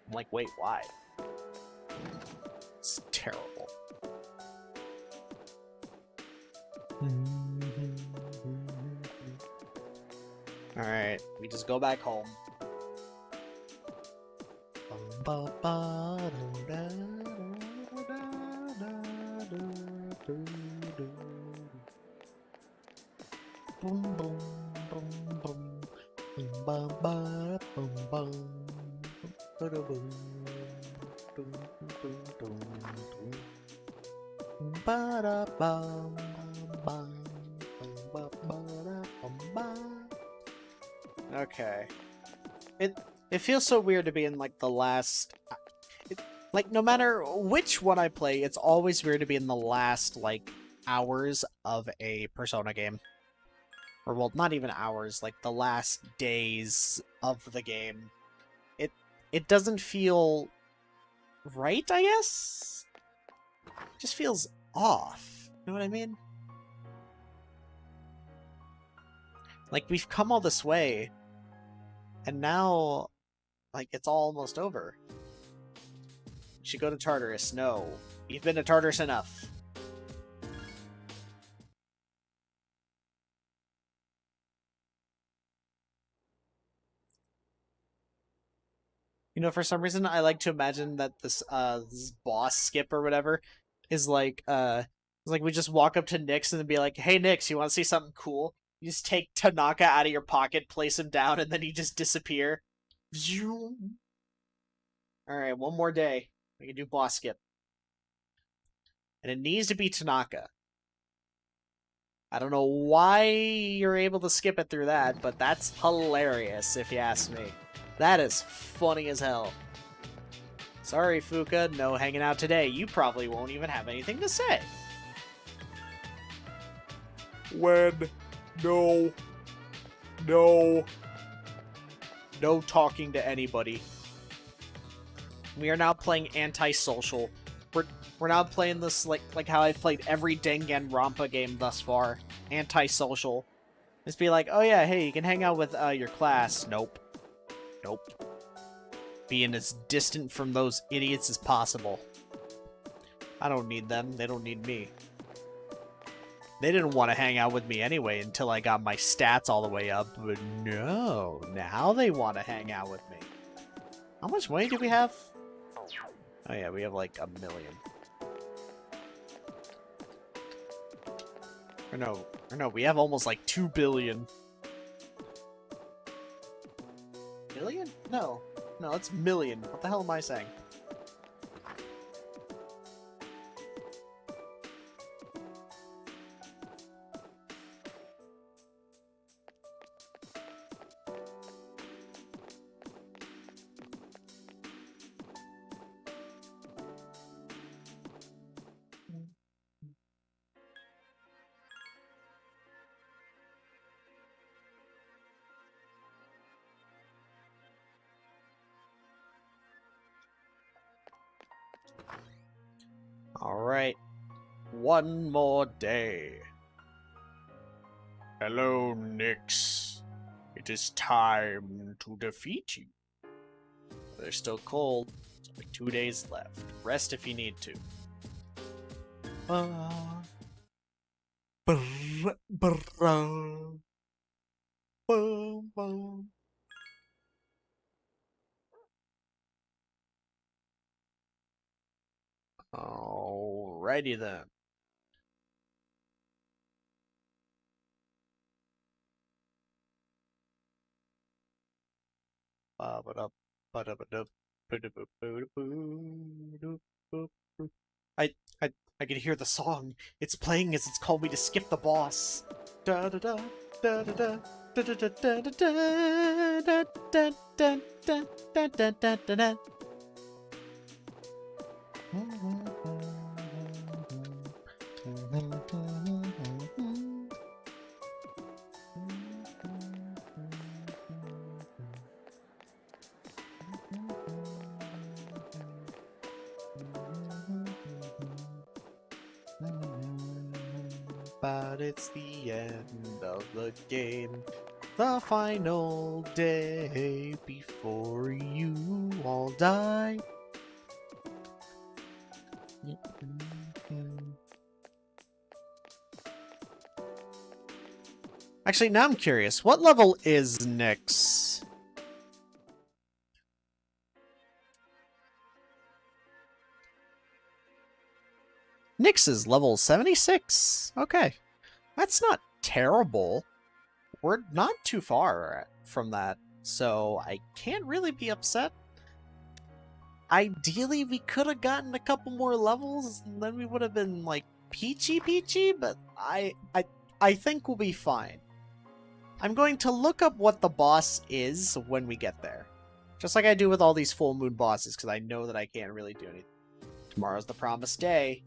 I'm like, wait, why? It's terrible. Alright, we just go back home. Okay. It feels so weird to be in like the last like no matter which one I play, it's always weird to be in the last like hours of a Persona game. Or well, not even hours, like the last days of the game. It doesn't feel right, I guess? It just feels off. You know what I mean? Like, we've come all this way, and now, like, it's all almost over. We should go to Tartarus. No. You've been to Tartarus enough. You know, for some reason, I like to imagine that this boss skip or whatever is like, we just walk up to Nyx and be like, hey, Nyx, you want to see something cool? You just take Tanaka out of your pocket, place him down, and then you just disappear. Alright, 1 more day. We can do boss skip. And it needs to be Tanaka. I don't know why you're able to skip it through that, but that's hilarious if you ask me. That is funny as hell. Sorry, Fuka, no hanging out today. You probably won't even have anything to say. When? No. No. No talking to anybody. We are now playing antisocial. We're now playing this like how I've played every Danganronpa game thus far. Antisocial. Just be like, oh yeah, hey, you can hang out with your class. Nope. Nope. Being as distant from those idiots as possible. I don't need them. They don't need me. They didn't want to hang out with me anyway until I got my stats all the way up. But no, now they want to hang out with me. How much money do we have? Oh yeah, we have like 1 million. Or no, we have almost like 2 billion. Billion? No. No, it's million. What the hell am I saying? Alright. One more day. Hello, Nyx. It is time to defeat you. They're still cold. There's only 2 days left. Rest if you need to. Alrighty then. I I can hear the song. It's playing as it's called me to skip the boss. Da da da da da da da da da da da da da da da da da da. But it's the end of the game, the final day before you all die. Actually, now I'm curious. What level is Nyx? Nyx is level 76. Okay. That's not terrible. We're not too far from that, so I can't really be upset. Ideally, we could have gotten a couple more levels, and then we would have been, like, peachy, but I think we'll be fine. I'm going to look up what the boss is when we get there. Just like I do with all these full moon bosses, because I know that I can't really do anything. Tomorrow's the promised day.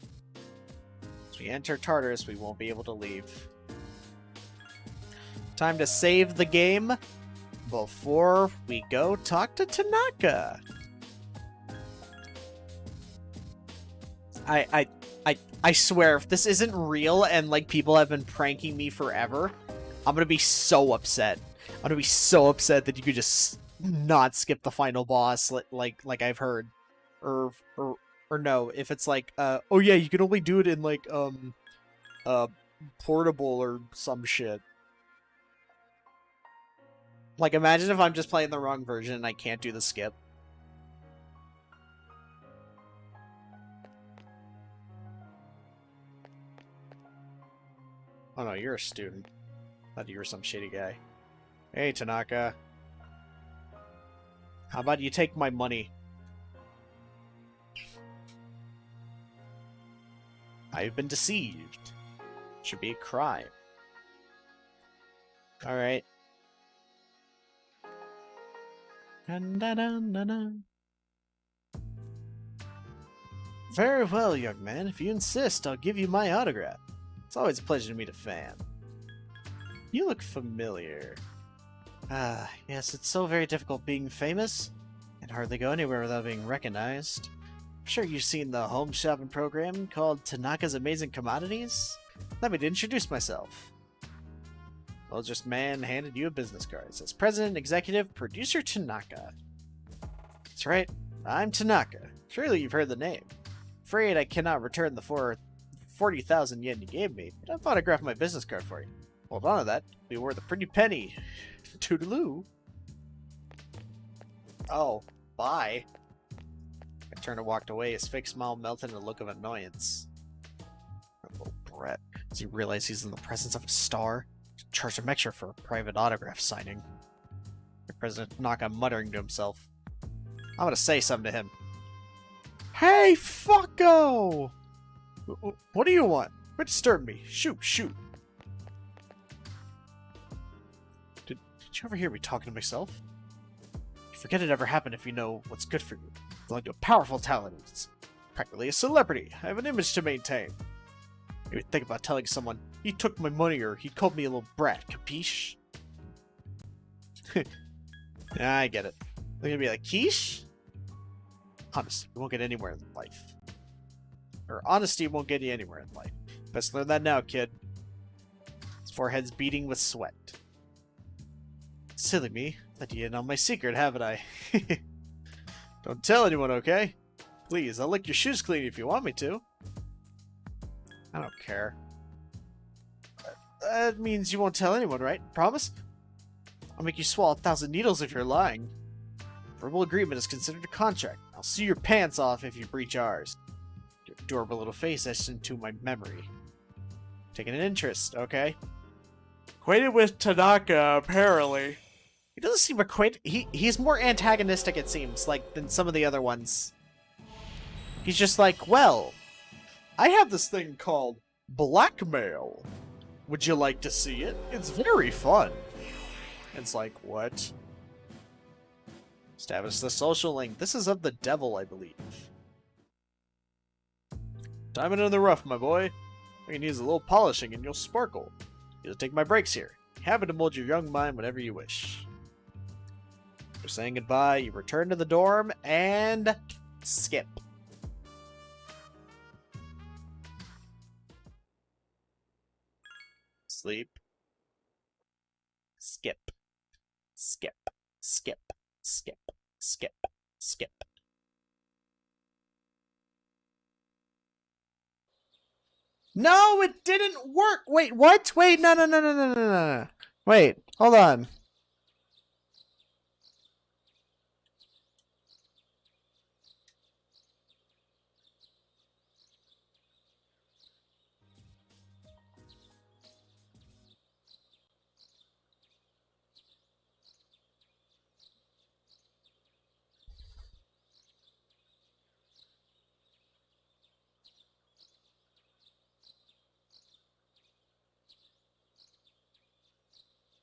As we enter Tartarus, we won't be able to leave. Time to save the game before we go talk to Tanaka. I swear, if this isn't real and like people have been pranking me forever, I'm gonna be so upset. I'm gonna be so upset that you could just not skip the final boss, like I've heard, or no, if it's like, oh yeah, you can only do it in like portable or some shit. Like, imagine if I'm just playing the wrong version and I can't do the skip. Oh no, you're a student. Thought you were some shady guy. Hey, Tanaka. How about you take my money? I've been deceived. Should be a crime. Alright. Dun-dun-dun-dun-dun. Very well, young man. If you insist, I'll give you my autograph. It's always a pleasure to meet a fan. You look familiar. Ah, yes, it's so very difficult being famous. And hardly go anywhere without being recognized. I'm sure you've seen the home shopping program called Tanaka's Amazing Commodities. Let me introduce myself. Well, just man handed you a business card. It says President, Executive, Producer Tanaka. That's right, I'm Tanaka. Surely you've heard the name. Afraid I cannot return the 40,000 yen you gave me, but I've autographed my business card for you. Hold on to that. It'll be worth a pretty penny. Toodaloo. Oh, bye. I turned and walked away. His fake smile melted in a look of annoyance. Little brat. Does he realize he's in the presence of a star? Charged him extra for a private autograph signing. President Tanaka muttering to himself. I'm gonna say something to him. Hey, fucko! What do you want? Quit disturbing me. Shoot, shoot. Did you ever hear me talking to myself? You forget it ever happened if you know what's good for you. I belong to a powerful talent. It's practically a celebrity. I have an image to maintain. Maybe think about telling someone, he took my money or he called me a little brat, capiche? I get it. They're gonna be like, quiche? Honestly, you won't get anywhere in life. Or honesty won't get you anywhere in life. Best learn that now, kid. His forehead's beating with sweat. Silly me. Let you in on my secret, haven't I? Don't tell anyone, okay? Please, I'll lick your shoes clean if you want me to. I don't care. That means you won't tell anyone, right? Promise? I'll make you swallow 1,000 needles if you're lying. Verbal agreement is considered a contract. I'll sue your pants off if you breach ours. Your adorable little face etched into my memory. Taking an interest, okay? Acquainted with Tanaka, apparently. He doesn't seem acquainted. He's more antagonistic, it seems, like, than some of the other ones. He's just like, well, I have this thing called blackmail. Would you like to see it? It's very fun. It's like, what? Establish the social link. This is of the devil, I believe. Diamond in the rough, my boy. I can use a little polishing and you'll sparkle. You'll take my breaks here. Happy to mold your young mind whenever you wish. After saying goodbye, you return to the dorm and skip. Sleep. Skip. Skip. Skip. Skip. Skip. Skip. No, it didn't work! Wait, what? Wait, no. Wait, hold on.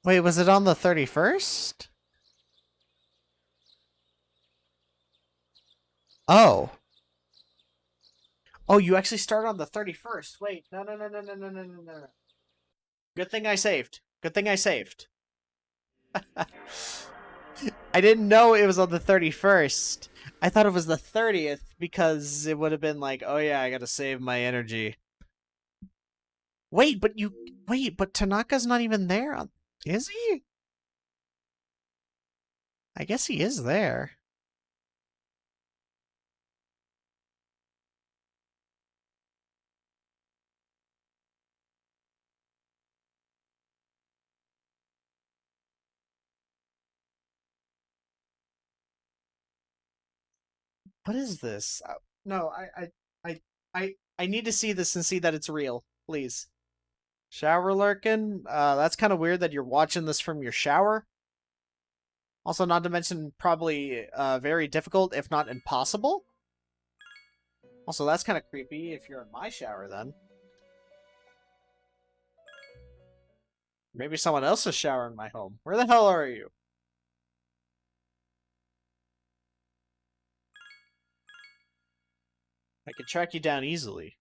Wait, was it on the 31st? Oh. Oh, you actually start on the 31st. Wait, no. Good thing I saved. Good thing I saved. I didn't know it was on the 31st. I thought it was the 30th because it would have been like, oh yeah, I gotta save my energy. Wait, but Tanaka's not even there. Is he? I guess he is there. What is this? No, I need to see this and see that it's real, please. Shower lurking? That's kind of weird that you're watching this from your shower. Also, not to mention, probably very difficult, if not impossible. Also, that's kind of creepy if you're in my shower, then. Maybe someone else is showering my home. Where the hell are you? I can track you down easily.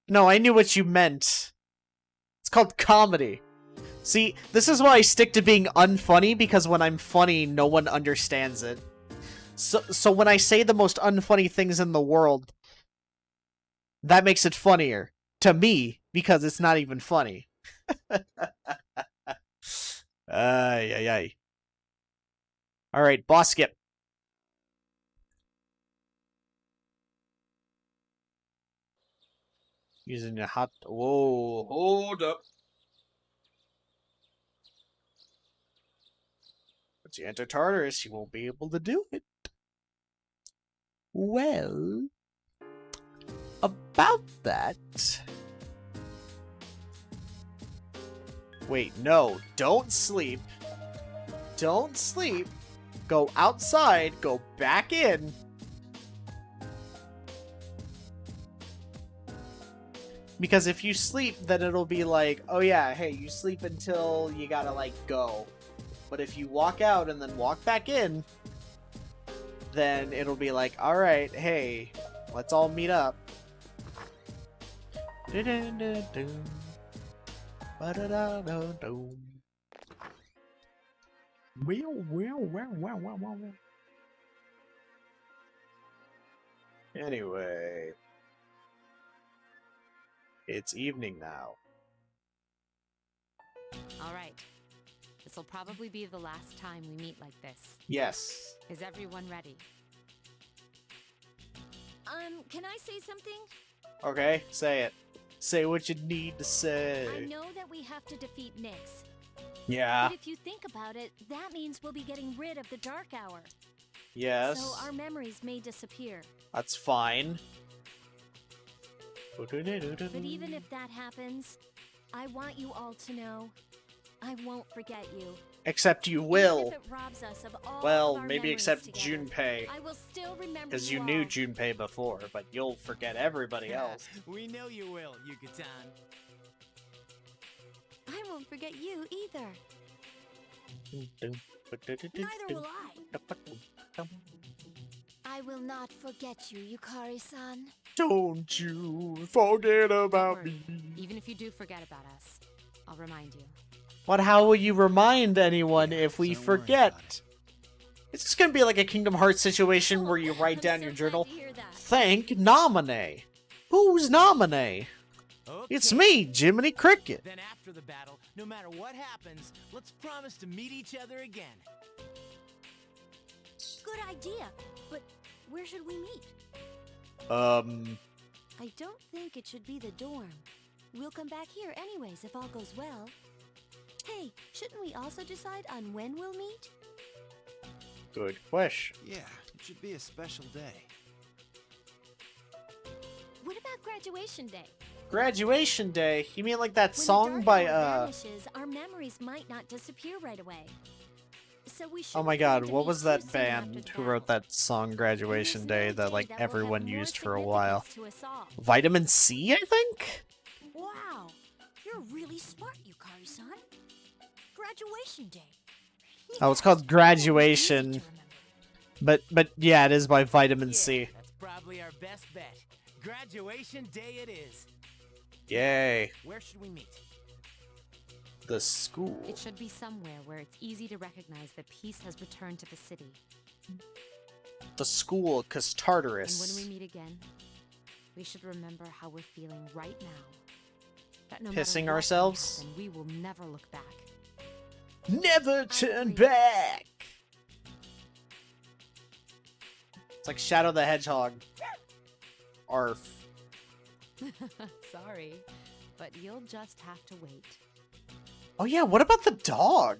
No, I knew what you meant. It's called comedy. See, this is why I stick to being unfunny, because when I'm funny, no one understands it. So when I say the most unfunny things in the world, that makes it funnier. To me, because it's not even funny. Ay, ay, ay. Alright, boss skip. Using a hot... Whoa, hold up. Once you enter Tartarus, you won't be able to do it. Well... About that... Wait, no. Don't sleep. Don't sleep. Go outside, go back in. Because if you sleep, then it'll be like, oh yeah, hey, you sleep until you gotta, like, go. But if you walk out and then walk back in, then it'll be like, alright, hey, let's all meet up. Anyway... It's evening now. Alright. This'll probably be the last time we meet like this. Yes. Is everyone ready? Can I say something? Okay, say it. Say what you need to say. I know that we have to defeat Nyx. Yeah. But if you think about it, that means we'll be getting rid of the Dark Hour. Yes. So our memories may disappear. That's fine. But even if that happens, I want you all to know, I won't forget you. Except you Even will. if it robs us of all Well, of our maybe memories except together, Junpei. I will still remember Because you you knew all. Junpei before, but you'll forget everybody else. We know you will, Yucatan. I won't forget you either. Neither will I. I will not forget you, Yukari-san. Don't you forget Don't about worry. me. Even if you do forget about us, I'll remind you. But how will you remind anyone Yeah, if we don't worry about forget? it. It's just gonna be like a Kingdom Hearts situation where you write I'm down so your glad journal. to hear that. Thank Nominee. Who's Nominee? It's Okay. me, Jiminy Cricket. Then after the battle, no matter what happens, let's promise to meet each other again. Good idea. But where should we meet? I don't think it should be the dorm. We'll come back here anyways if all goes well. Hey, shouldn't we also decide on when we'll meet? Good question. Yeah, it should be a special day. What about graduation day? Graduation day? You mean like that When song the dark by, hour vanishes, our memories might not disappear right away. So we Oh my shouldn't god, plan to what meet was too that soon band after the who wrote battle. that song And Graduation there's Day no that, day like, that will have everyone more used for a while? significance to us all. Vitamin C, I think? Wow, you're really smart, Yukari-san. Graduation day. Oh, it's called Yes, Graduation. easy to remember. But yeah, it is by Vitamin Yeah, C. that's probably our best bet. Graduation day it is. Yay. Where should we meet? The school. It should be somewhere where it's easy to recognize that peace has returned to the city. The school, cause And Tartarus. when we meet again, we should remember how we're feeling right now. That no Pissing matter what may ourselves? happen, we will never look back. Never turn agree. back! It's like Shadow the Hedgehog. Arf. Sorry, but you'll just have to wait. Oh yeah, what about the dog?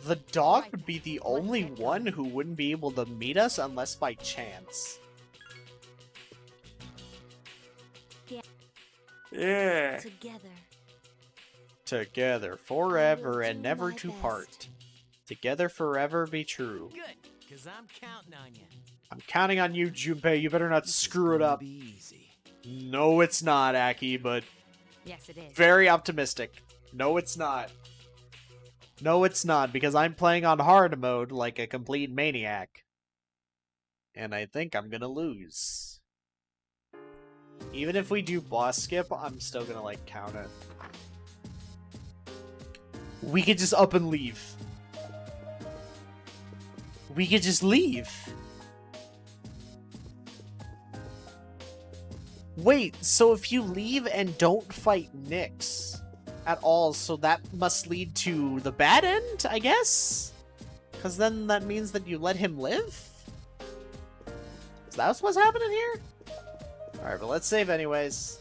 The dog Right would be now, the let's only get one going. who wouldn't be able to meet us unless by chance. Yeah. Together. Together, forever, and do never my to best. part. Together forever be true. Good, because I'm counting on you. I'm counting on you, Junpei. You better not This is screw it gonna up. Be easy. No, it's not, Aki, but Yes, it is. Very optimistic. No, it's not. No, it's not, because I'm playing on hard mode like a complete maniac. And I think I'm gonna lose. Even if we do boss skip, I'm still gonna, like, count it. We could just up and leave. We could just leave. Wait, so if you leave and don't fight Nyx at all, so that must lead to the bad end, I guess? Because then that means that you let him live? Is that what's happening here? Alright, but let's save anyways.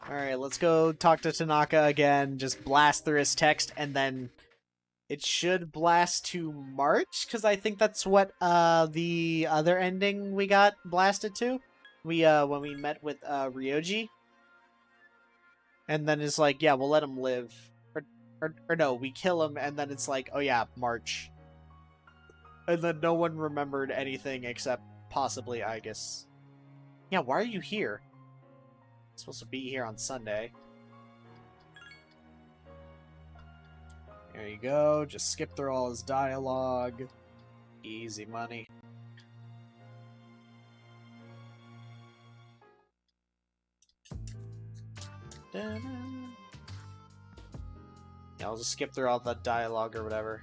Alright, let's go talk to Tanaka again, just blast through his text, and then it should blast to March, because I think that's what the other ending we got blasted to. When we met with Ryoji. And then it's like, yeah, we'll let him live. Or no, we kill him, and then it's like, oh yeah, March. And then no one remembered anything except possibly Aegis. Yeah, why are you here? You're supposed to be here on Sunday. There you go, just skip through all his dialogue. Easy money. Yeah, I'll just skip through all that dialogue or whatever.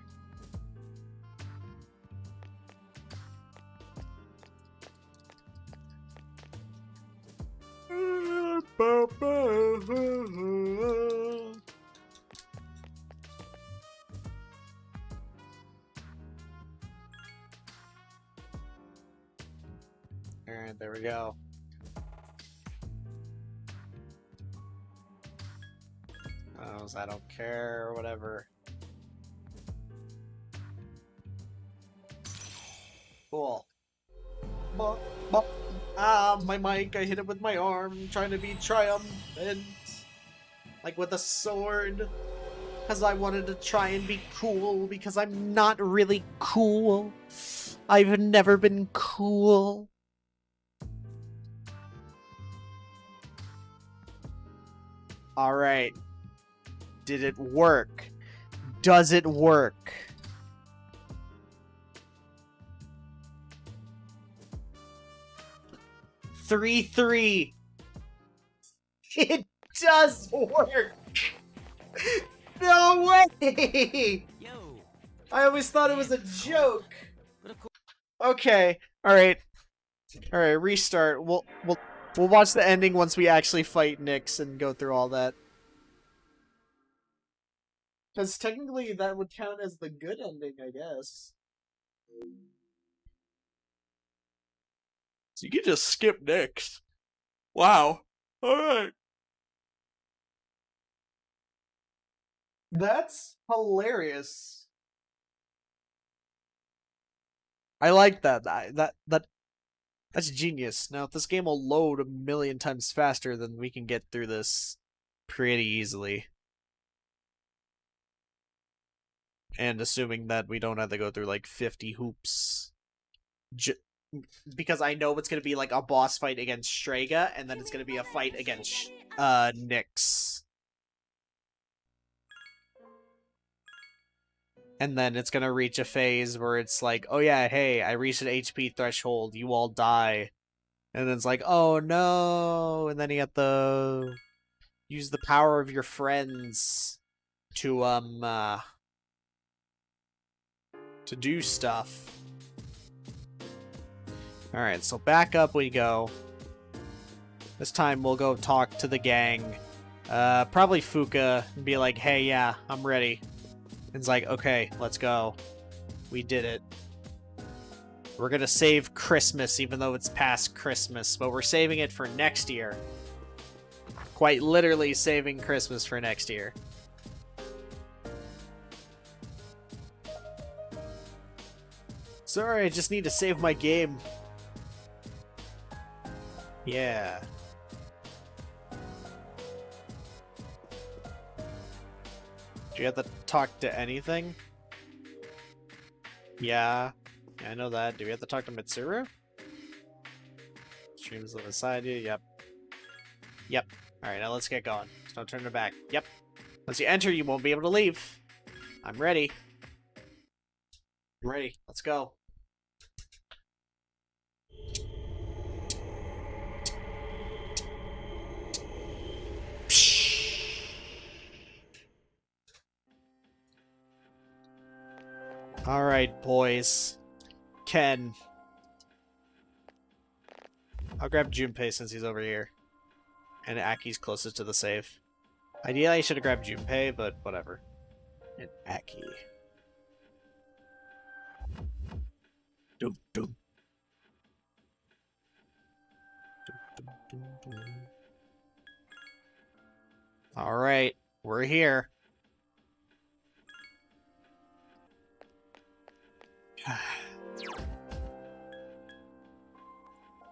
Alright, there we go. I don't care, or whatever. Cool. My mic, I hit it with my arm, trying to be triumphant. Like with a sword. Because I wanted to try and be cool, because I'm not really cool. I've never been cool. Alright. Did it work? Does it work? Three. It does work! No way! Yo. I always thought it was a joke. Okay, alright. Alright, restart. We'll watch the ending once we actually fight Nyx and go through all that. Because technically that would count as the good ending, I guess. So you can just skip Nyx. Wow. Alright. That's hilarious. I like that. That's genius. Now, if this game will load a million times faster, then we can get through this pretty easily. And assuming that we don't have to go through like 50 hoops. Because I know it's going to be like a boss fight against Strega, and then it's going to be a fight against Nyx. And then it's going to reach a phase where it's like, oh yeah, hey, I reached an HP threshold, you all die. And then it's like, oh no, and then you have to use the power of your friends to do stuff. Alright, so back up we go. This time we'll go talk to the gang. Probably Fuka, and be like, hey, yeah, I'm ready. And it's like, okay, let's go. We did it. We're gonna save Christmas, even though it's past Christmas, but we're saving it for next year. Quite literally saving Christmas for next year. Sorry, I just need to save my game. Yeah. Do you have to talk to anything? Yeah. I know that. Do we have to talk to Mitsuru? Streams live inside you. Yep. Yep. Alright, now let's get going. There's no turning back. Yep. Once you enter, you won't be able to leave. I'm ready. I'm ready. Let's go. Alright, boys. Ken. I'll grab Junpei since he's over here. And Aki's closest to the safe. Ideally, I should have grabbed Junpei, but whatever. And Aki. Doom, doom. Alright, we're here.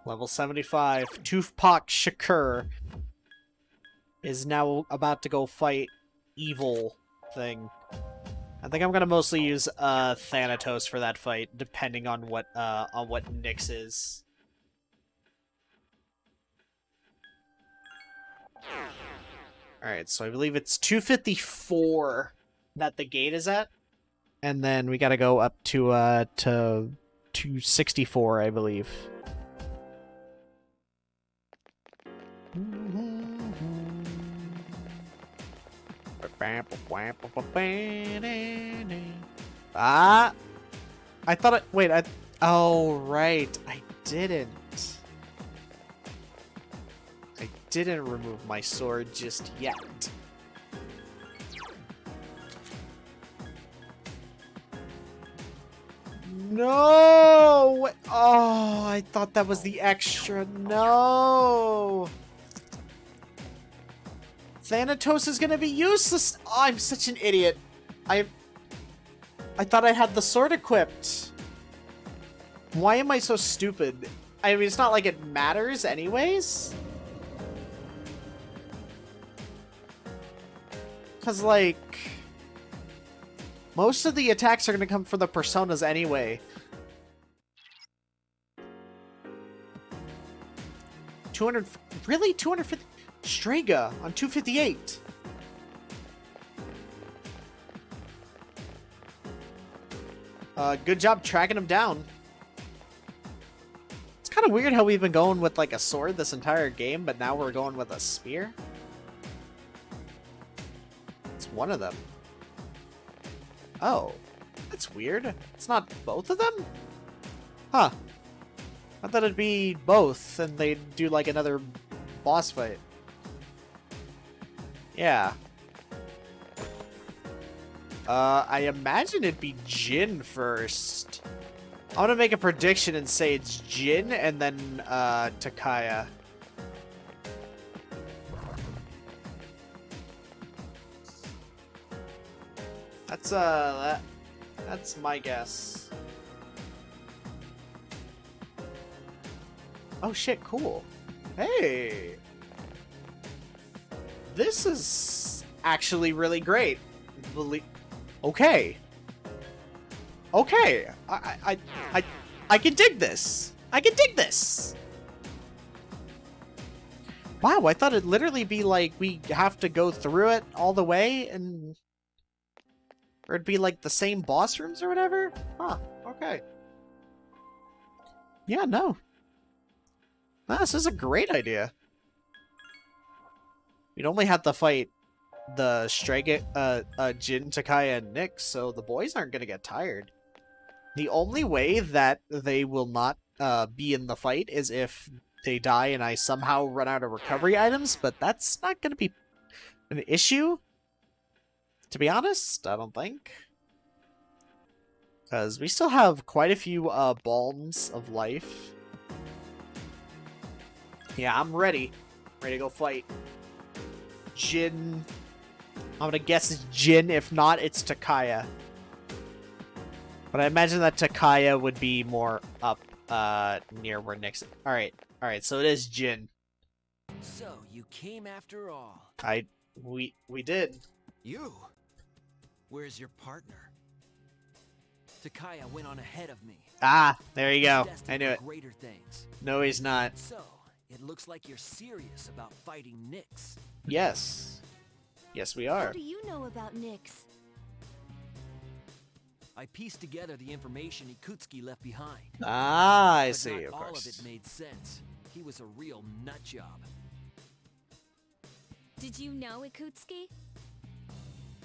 Level 75. Toothpak Shakur is now about to go fight evil thing. I think I'm gonna mostly use Thanatos for that fight, depending on what Nyx is. Alright, so I believe it's 254 that the gate is at. And then we gotta go up to 264, I believe. Ah! I thought it... Wait, oh, right. I didn't. I didn't remove my sword just yet. No! Oh, I thought that was the extra. No! Thanatos is gonna be useless. Oh, I'm such an idiot. I thought I had the sword equipped. Why am I so stupid? I mean, it's not like it matters anyways. Because, like, most of the attacks are going to come from the personas anyway. 200... Really? 250... Strega on 258. Good job tracking him down. It's kind of weird how we've been going with, like, a sword this entire game, but now we're going with a spear. It's one of them. Oh, that's weird. It's not both of them? Huh. I thought it'd be both, and they'd do, like, another boss fight. Yeah. I imagine it'd be Jin first. I'm gonna make a prediction and say it's Jin, and then, Takaya. That's my guess. Oh shit, cool. Hey! This is actually really great. Okay. Okay. I can dig this. I can dig this. Wow, I thought it'd literally be like we have to go through it all the way and... Or it'd be like the same boss rooms or whatever? Huh, okay. Yeah, no. No, this is a great idea. We'd only have to fight the Strega, Jin, Takaya, and Nyx, so the boys aren't gonna get tired. The only way that they will not be in the fight is if they die and I somehow run out of recovery items, but that's not gonna be an issue. To be honest, I don't think. Because we still have quite a few balms of life. Yeah, I'm ready. Ready to go fight. Jin. I'm gonna guess it's Jin. If not, it's Takaya. But I imagine that Takaya would be more up near where Nyx... Alright, so it is Jin. So, you came after all. We did. You? Where's your partner? Takaya went on ahead of me. Ah, there you go. Destined I knew for it. Greater things. No, he's not. So, it looks like you're serious about fighting Nyx. Yes. Yes, we How are. do you know about Nyx? I pieced together the information Ikutsuki left behind. Ah, I But see, not of all course. of it made sense. He was a real nut job. Did you know Ikutsuki?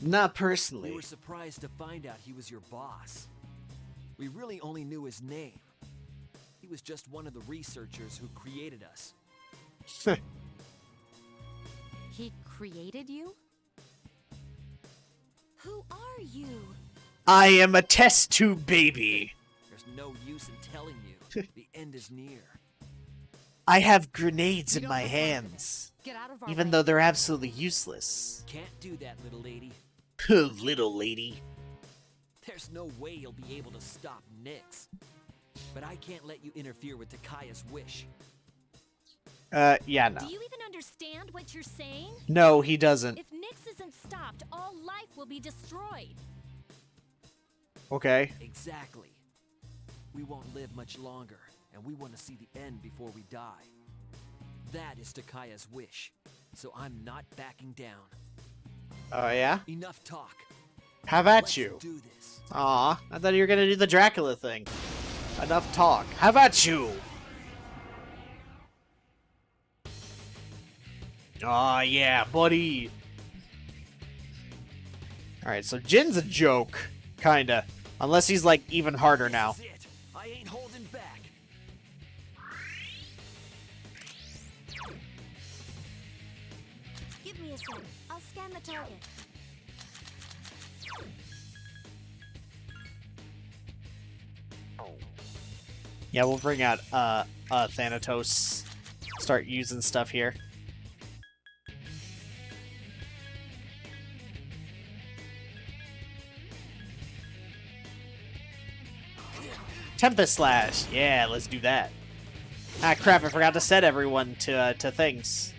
Not We personally. were surprised to find out he was your boss. We really only knew his name. He was just one of the researchers who created us. He created you? Who are you? I am a test tube baby. There's no use in telling you. The end is near. I have grenades We in don't my have time for hands. this. Get out of our Even way. though they're absolutely useless. Can't do that, little lady. Little lady. There's no way you'll be able to stop Nyx. But I can't let you interfere with Takaya's wish. Yeah, no. Do you even understand what you're saying? No, he doesn't. If Nyx isn't stopped, all life will be destroyed. Okay. Exactly. We won't live much longer, and we want to see the end before we die. That is Takaya's wish, so I'm not backing down. Oh, yeah? Enough talk. Have at Let's you. do this. Aw, I thought you were gonna do the Dracula thing. Enough talk. Have at you! Aw, yeah, buddy. Alright, so Jin's a joke. Kinda. Unless he's, like, even harder now. This is it. I ain't holding back. Give me a sec. I'll scan the target. Yeah, we'll bring out, Thanatos. Start using stuff here. Tempest Slash! Yeah, let's do that. Ah, crap, I forgot to set everyone to things.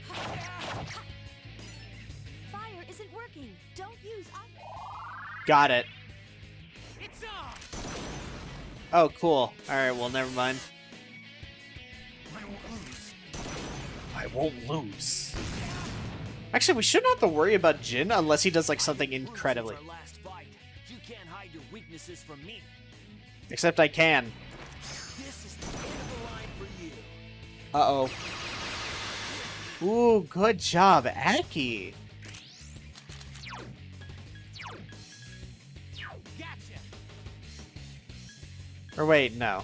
Fire isn't working. Don't use. Got it. It's off. Oh, cool. Alright, well, never mind. I won't lose. I won't lose. Actually, we shouldn't have to worry about Jin unless he does, like, something incredibly. Since our last fight, you can't hide your weaknesses from me. Except I can. This is the end of the line for you. Uh-oh. Ooh, good job, Aki. Gotcha. Or wait, no.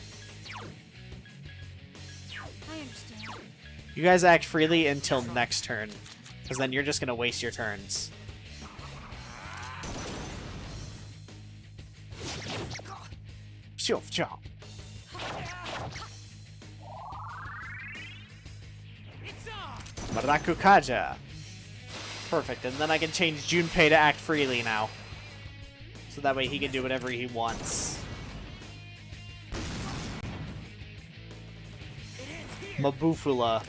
I understand. You guys act freely until next turn. Because then you're just gonna waste your turns. Pshoo, pshoo. It's off. Maraku Kaja. Perfect, and then I can change Junpei to act freely now. So that way he can do whatever he wants. Mabufula.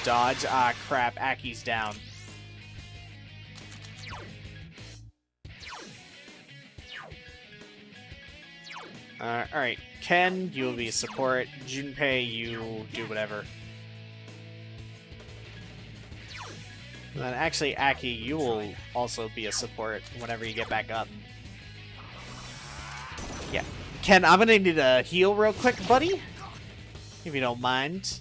Dodge. Ah, crap. Aki's down. Alright. Ken, you will be support. Junpei, you do whatever. And then actually, Aki, you will also be a support whenever you get back up. Yeah. Ken, I'm gonna need a heal real quick, buddy. If you don't mind.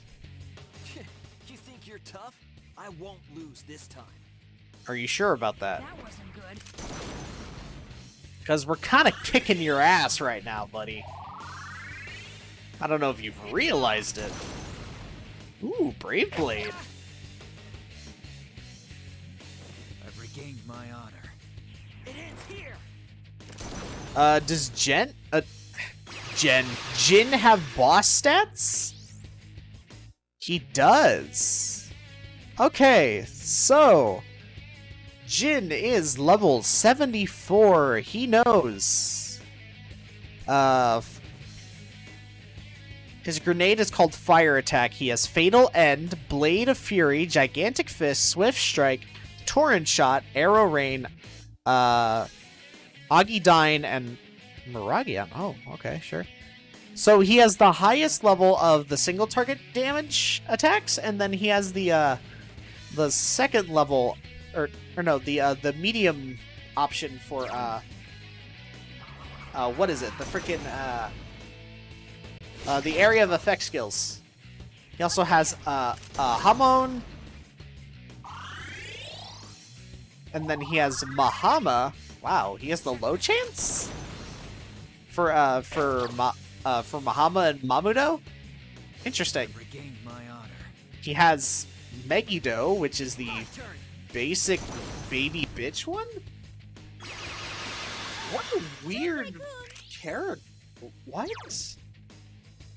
You think you're tough? I won't lose this time. Are you sure about that? That wasn't good. Because we're kind of kicking your ass right now, buddy. I don't know if you've realized it. Ooh, Brave Blade. I've regained my honor. It ends here. Does Jin have boss stats? He does. Okay, so Jin is level 74. He knows. His grenade is called Fire Attack. He has Fatal End, Blade of Fury, Gigantic Fist, Swift Strike, Torrent Shot, Arrow Rain, Agidine, and Miragion. Oh, okay, sure. So he has the highest level of the single target damage attacks, and then he has the second level, or no, the medium option for what is it? The freaking the area of effect skills. He also has Hamon, and then he has Mahama. Wow, he has the low chance for Mahama and Mamudo. Interesting. Regained my honor. He has Megiddo, which is the basic baby bitch one. What a weird character. What?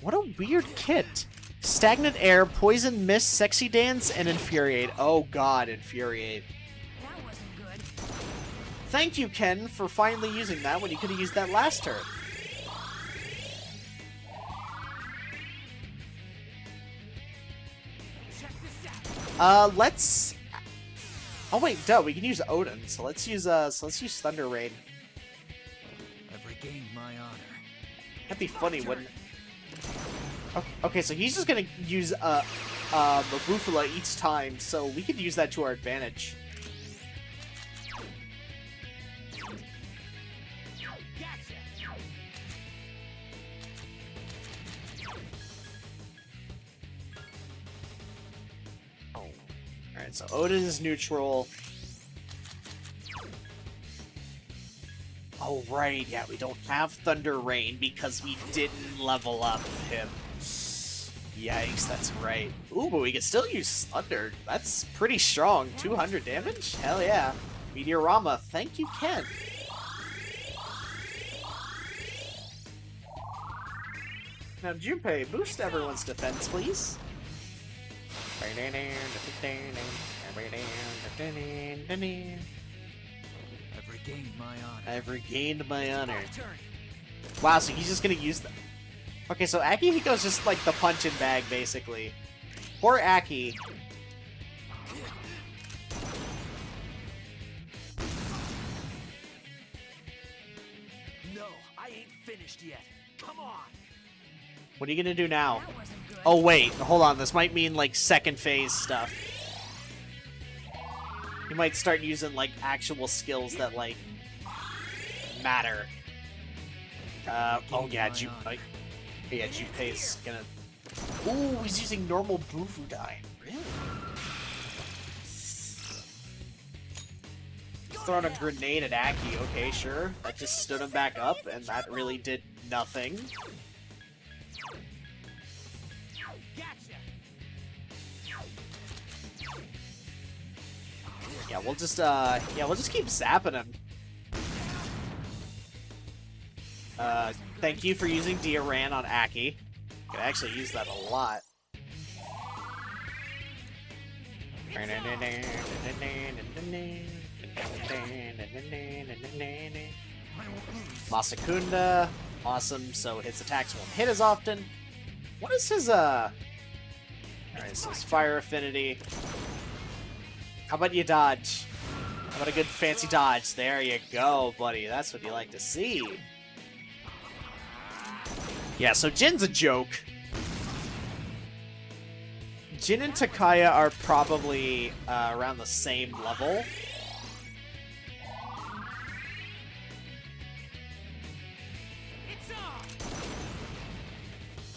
What a weird kit. Stagnant Air, Poison Mist, Sexy Dance, and Infuriate. Oh god, Infuriate. That wasn't good. Thank you, Ken, for finally using that when you could have used that last turn. Let's... Oh wait, duh, we can use Odin, so let's use Thunder Rain. I've regained my honor. That'd be funny, wouldn't it? Okay, so he's just gonna use Mabufula each time, so we could use that to our advantage. Alright, so Odin is neutral. Oh, right, yeah, we don't have Thunder Rain because we didn't level up him. Yikes, that's right. Ooh, but we can still use Thunder. That's pretty strong. 200 damage? Hell yeah. Meteorama, thank you, Ken. Now, Junpei, boost everyone's defense, please. I've regained my honor. I've regained my honor. Wow, so he's just gonna use that. Okay, so Akihiko's just like the punch-in bag, basically. Poor Aki. No, I ain't finished yet. Come on. What are you gonna do now? That wasn't good. Oh wait, hold on. This might mean like second phase stuff. You might start using like actual skills that like matter. Oh yeah, yeah, Junpei's gonna. Ooh, he's using normal Bufudine. Really? He's throwing a grenade at Aki. Okay, sure. That just stood him back up, and that really did nothing. Yeah, we'll just keep zapping him. Thank you for using Diaran on Aki. Could actually use that a lot. Masakunda, awesome. So his attacks won't hit as often. What is his Alright, so his fire affinity. How about you dodge? How about a good fancy dodge? There you go, buddy. That's what you like to see. Yeah, so Jin's a joke. Jin and Takaya are probably around the same level.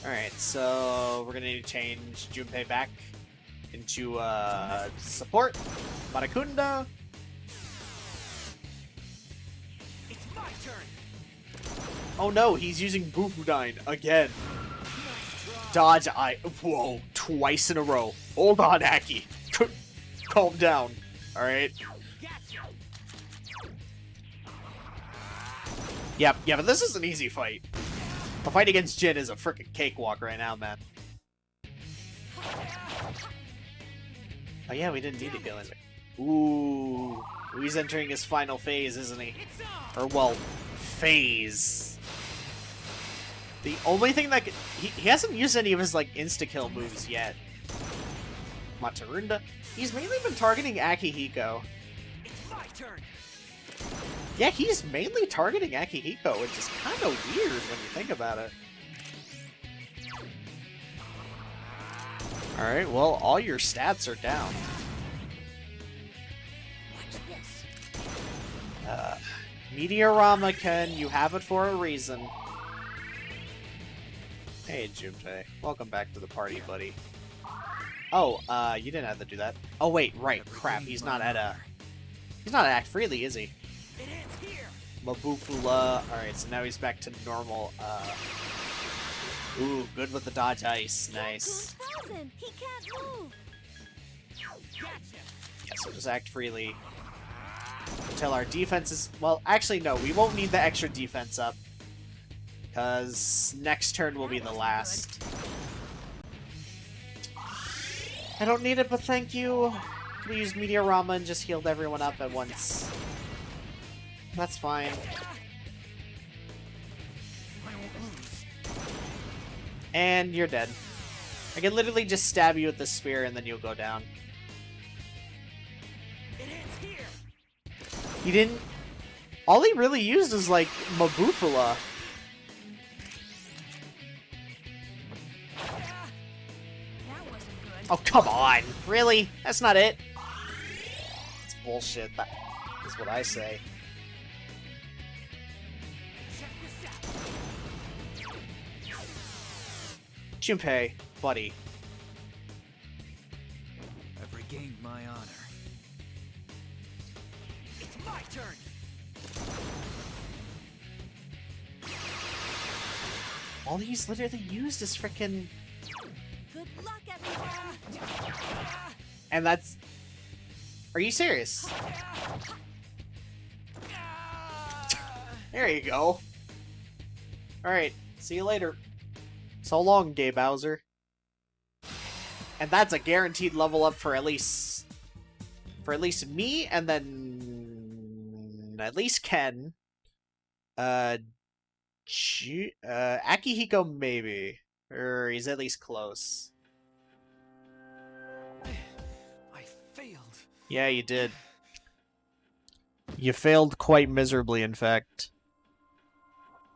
Alright, so we're gonna need to change Junpei back into support. Marakunda. It's my turn. Oh no, he's using Bufudine again. Dodge I. Whoa, twice in a row. Hold on, Aki. Calm down. Alright. Yeah, but this is an easy fight. The fight against Jin is a freaking cakewalk right now, man. Oh yeah, we didn't need to heal him. Ooh. He's entering his final phase, isn't he? Or, well, phase. The only thing that he hasn't used any of his like insta-kill moves yet. Matarunda. He's mainly been targeting Akihiko. turn. Yeah, he's mainly targeting Akihiko, which is kind of weird when you think about it. Alright, well, all your stats are down. Watch this. Meteorama, Ken, you have it for a reason. Hey, Junpei. Welcome back to the party, buddy. Oh, you didn't have to do that. Oh, wait, right. Crap, he's not at Act Freely, is he? It ends here. Mabufula. Alright, so now he's back to normal, Ooh, good with the dodge ice. Nice. Frozen. He can't move. Gotcha. Yeah, so just act freely. Until our defense is... Well, actually, no. We won't need the extra defense up. Because next turn will be the last. I don't need it, but thank you. Could have used Meteorama and just healed everyone up at once. That's fine. I won't lose. And you're dead. I can literally just stab you with the spear and then you'll go down. It ends here. He didn't... All he really used is, like, Mabufula. That wasn't good. Oh, come on! Really? That's not it? It's bullshit. That is what I say. Check this out. Junpei, buddy. I've regained my honor. It's my turn. All he's literally used is frickin'... Good luck, everyone. And that's... Are you serious? There you go. Alright, see you later. So long, Gay Bowser. And that's a guaranteed level up for at least... For at least me, and then... At least Ken. Akihiko, maybe. Or he's at least close. I failed. Yeah, you did. You failed quite miserably, in fact.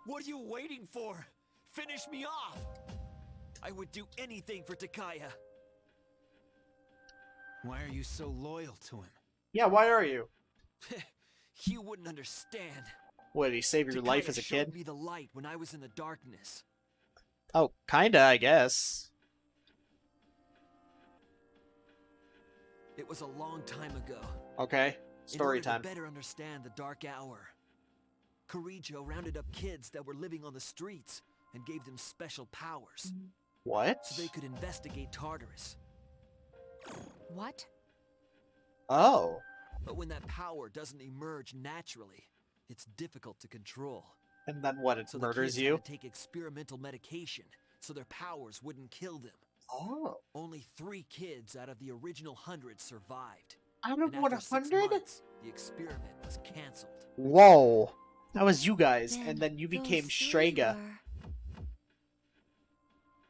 What are you waiting for? Finish me off. I would do anything for Takaya. Why are you so loyal to him? Yeah, why are you? You wouldn't understand. What, did he save your life as a showed kid? me the light when I was in the darkness. Oh, kinda, I guess. It was a long time ago. Okay, story In time. order to better understand the dark hour, Kirijo rounded up kids that were living on the streets and gave them special powers What? so they could investigate Tartarus. What? Oh. But when that power doesn't emerge naturally, it's difficult to control. And then what, it So the murders kids you? had to take experimental medication so their powers wouldn't kill them. Oh. Only 3 kids out of the original 100 survived. Out And of what, after 6 100? months, the experiment was cancelled. Whoa. That was you guys, and then you those became three Strega. were-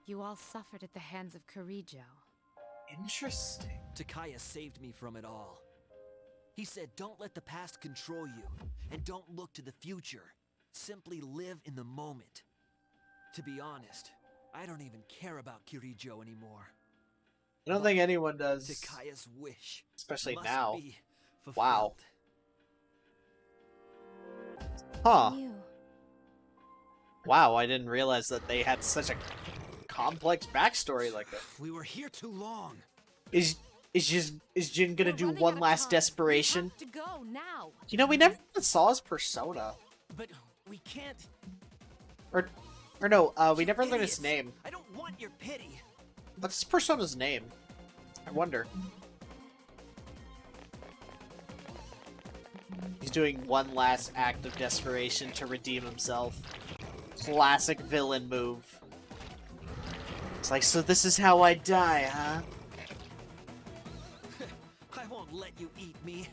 You all suffered at the hands of Kirijo. Interesting. Takaya saved me from it all. He said, don't let the past control you, and don't look to the future. Simply live in the moment. To be honest, I don't even care about Kirijo anymore. I don't think anyone does. Takaya's wish Especially must now. be fulfilled. Wow. Huh. You. Wow, I didn't realize that they had such a complex backstory like that. We were here too long. Is Jin gonna We're do running one out of last time. desperation? We have to go now. You know, we never even saw his persona. But we can't. Or no, we You never learned his idiots. name. I don't want your pity. What's his persona's name? I wonder. He's doing one last act of desperation to redeem himself. Classic villain move. It's like, so this is how I die, huh? I won't let you eat me.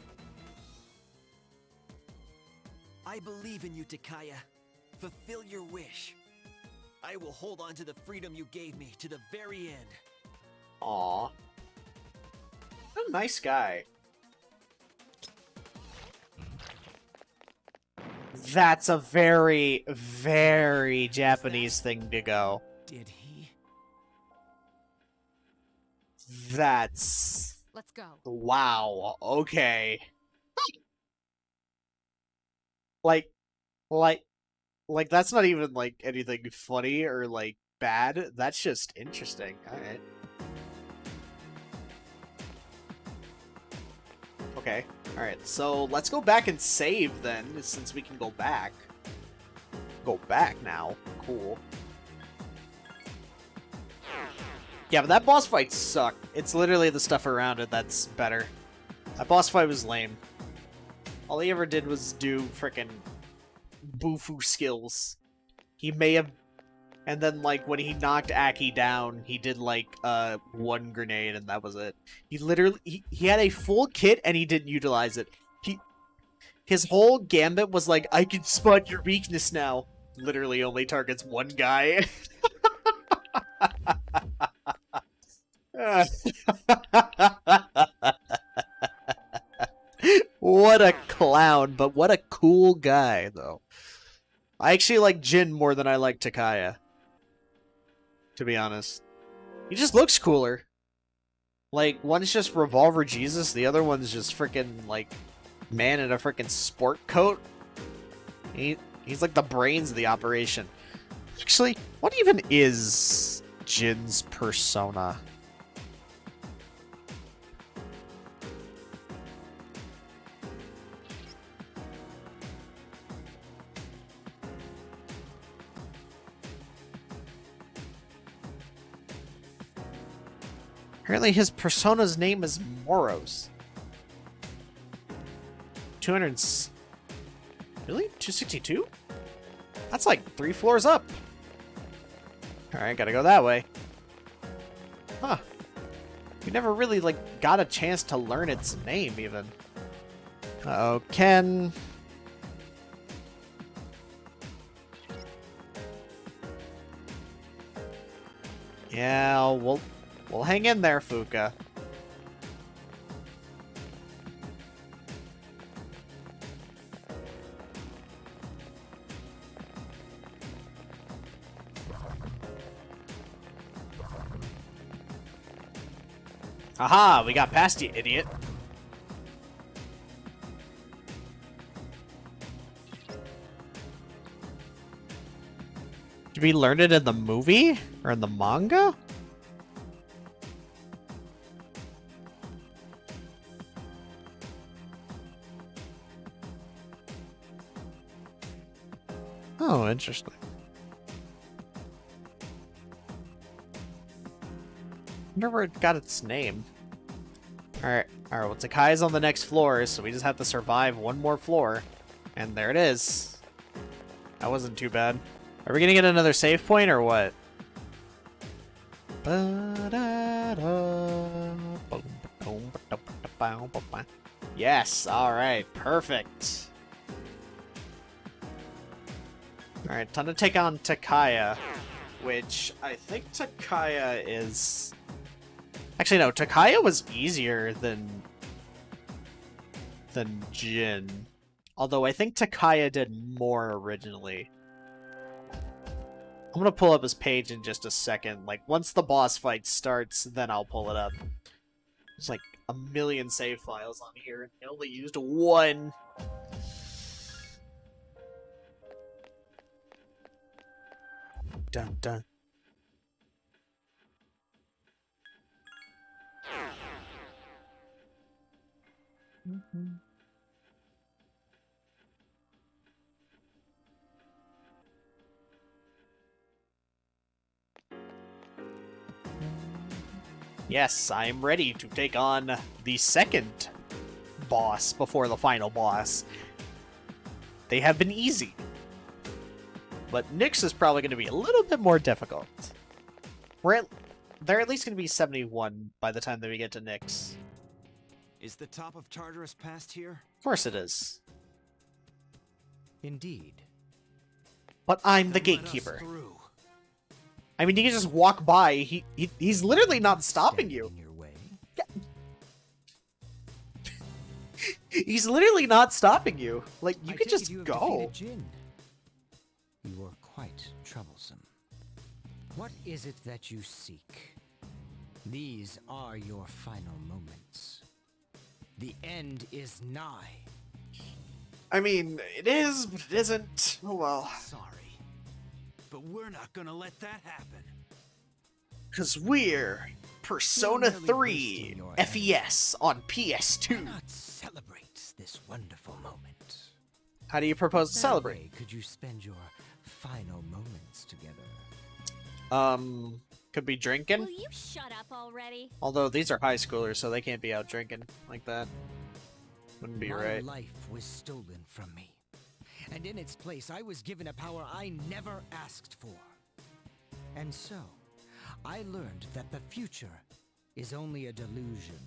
I believe in you, Takaya. Fulfill your wish. I will hold on to the freedom you gave me to the very end. Aw. What a nice guy. That's a very, very Japanese thing to go. Did he? That's... Let's go. Wow, okay. Like, like, that's not even, like, anything funny or, like, bad. That's just interesting. Alright. Okay. Alright, so let's go back and save, then, since we can go back. Go back now. Cool. Yeah, but that boss fight sucked. It's literally the stuff around it that's better. That boss fight was lame. All he ever did was do frickin' Bufu skills. He may have... And then, like, when he knocked Aki down, he did, like, one grenade, and that was it. He literally... He had a full kit, and he didn't utilize it. His whole gambit was like, I can spot your weakness now. Literally only targets one guy. What a clown, but what a cool guy, though. I actually like Jin more than I like Takaya. To be honest. He just looks cooler. Like, one's just Revolver Jesus, the other one's just freaking, like, man in a freaking sport coat. He's like the brains of the operation. Actually, what even is Jin's persona? Apparently his persona's name is Moros. 200... Really? 262? That's like 3 floors up. Alright, gotta go that way. Huh. We never really, like, got a chance to learn its name, even. Uh-oh, Ken. Yeah, we'll hang in there, Fuka. Aha, we got past you, idiot. Did we learn it in the movie? Or in the manga? Oh, interesting. Wonder where it got its name. Alright, well, Takai's on the next floor, so we just have to survive one more floor. And there it is. That wasn't too bad. Are we gonna get another save point, or what? Yes, alright, perfect. Alright, time to take on Takaya, which I think Takaya is... Actually, no, Takaya was easier than Jin. Although I think Takaya did more originally. I'm gonna pull up his page in just a second. Like, once the boss fight starts, then I'll pull it up. There's like a million save files on here, and I only used one. Dun dun. Yes, I'm ready to take on the second boss before the final boss. They have been easy. But Nyx is probably going to be a little bit more difficult. They're at least going to be 71 by the time that we get to Nyx. Is the top of Tartarus past here? Of course it is. Indeed. But I'm the Then let us gatekeeper. through. I mean, you can just walk by. He's literally not stopping you. Standing in your way? He's literally not stopping you. Like, you I could take just it you have go. defeated Jin. You are quite troublesome. What is it that you seek? These are your final moments. The end is nigh. I mean, it is, but it isn't. Oh well. Sorry, but we're not gonna let that happen. Because we're Persona merely 3 wasting your FES on Why PS2. not celebrate this wonderful moment? How do you propose to That celebrate? way, could you spend your final moments together? Could be Will drinking. you shut up already? Although these are high schoolers, so they can't be out drinking like that. Wouldn't be My right. life was stolen from me, and in its place, I was given a power I never asked for. And so, I learned that the future is only a delusion.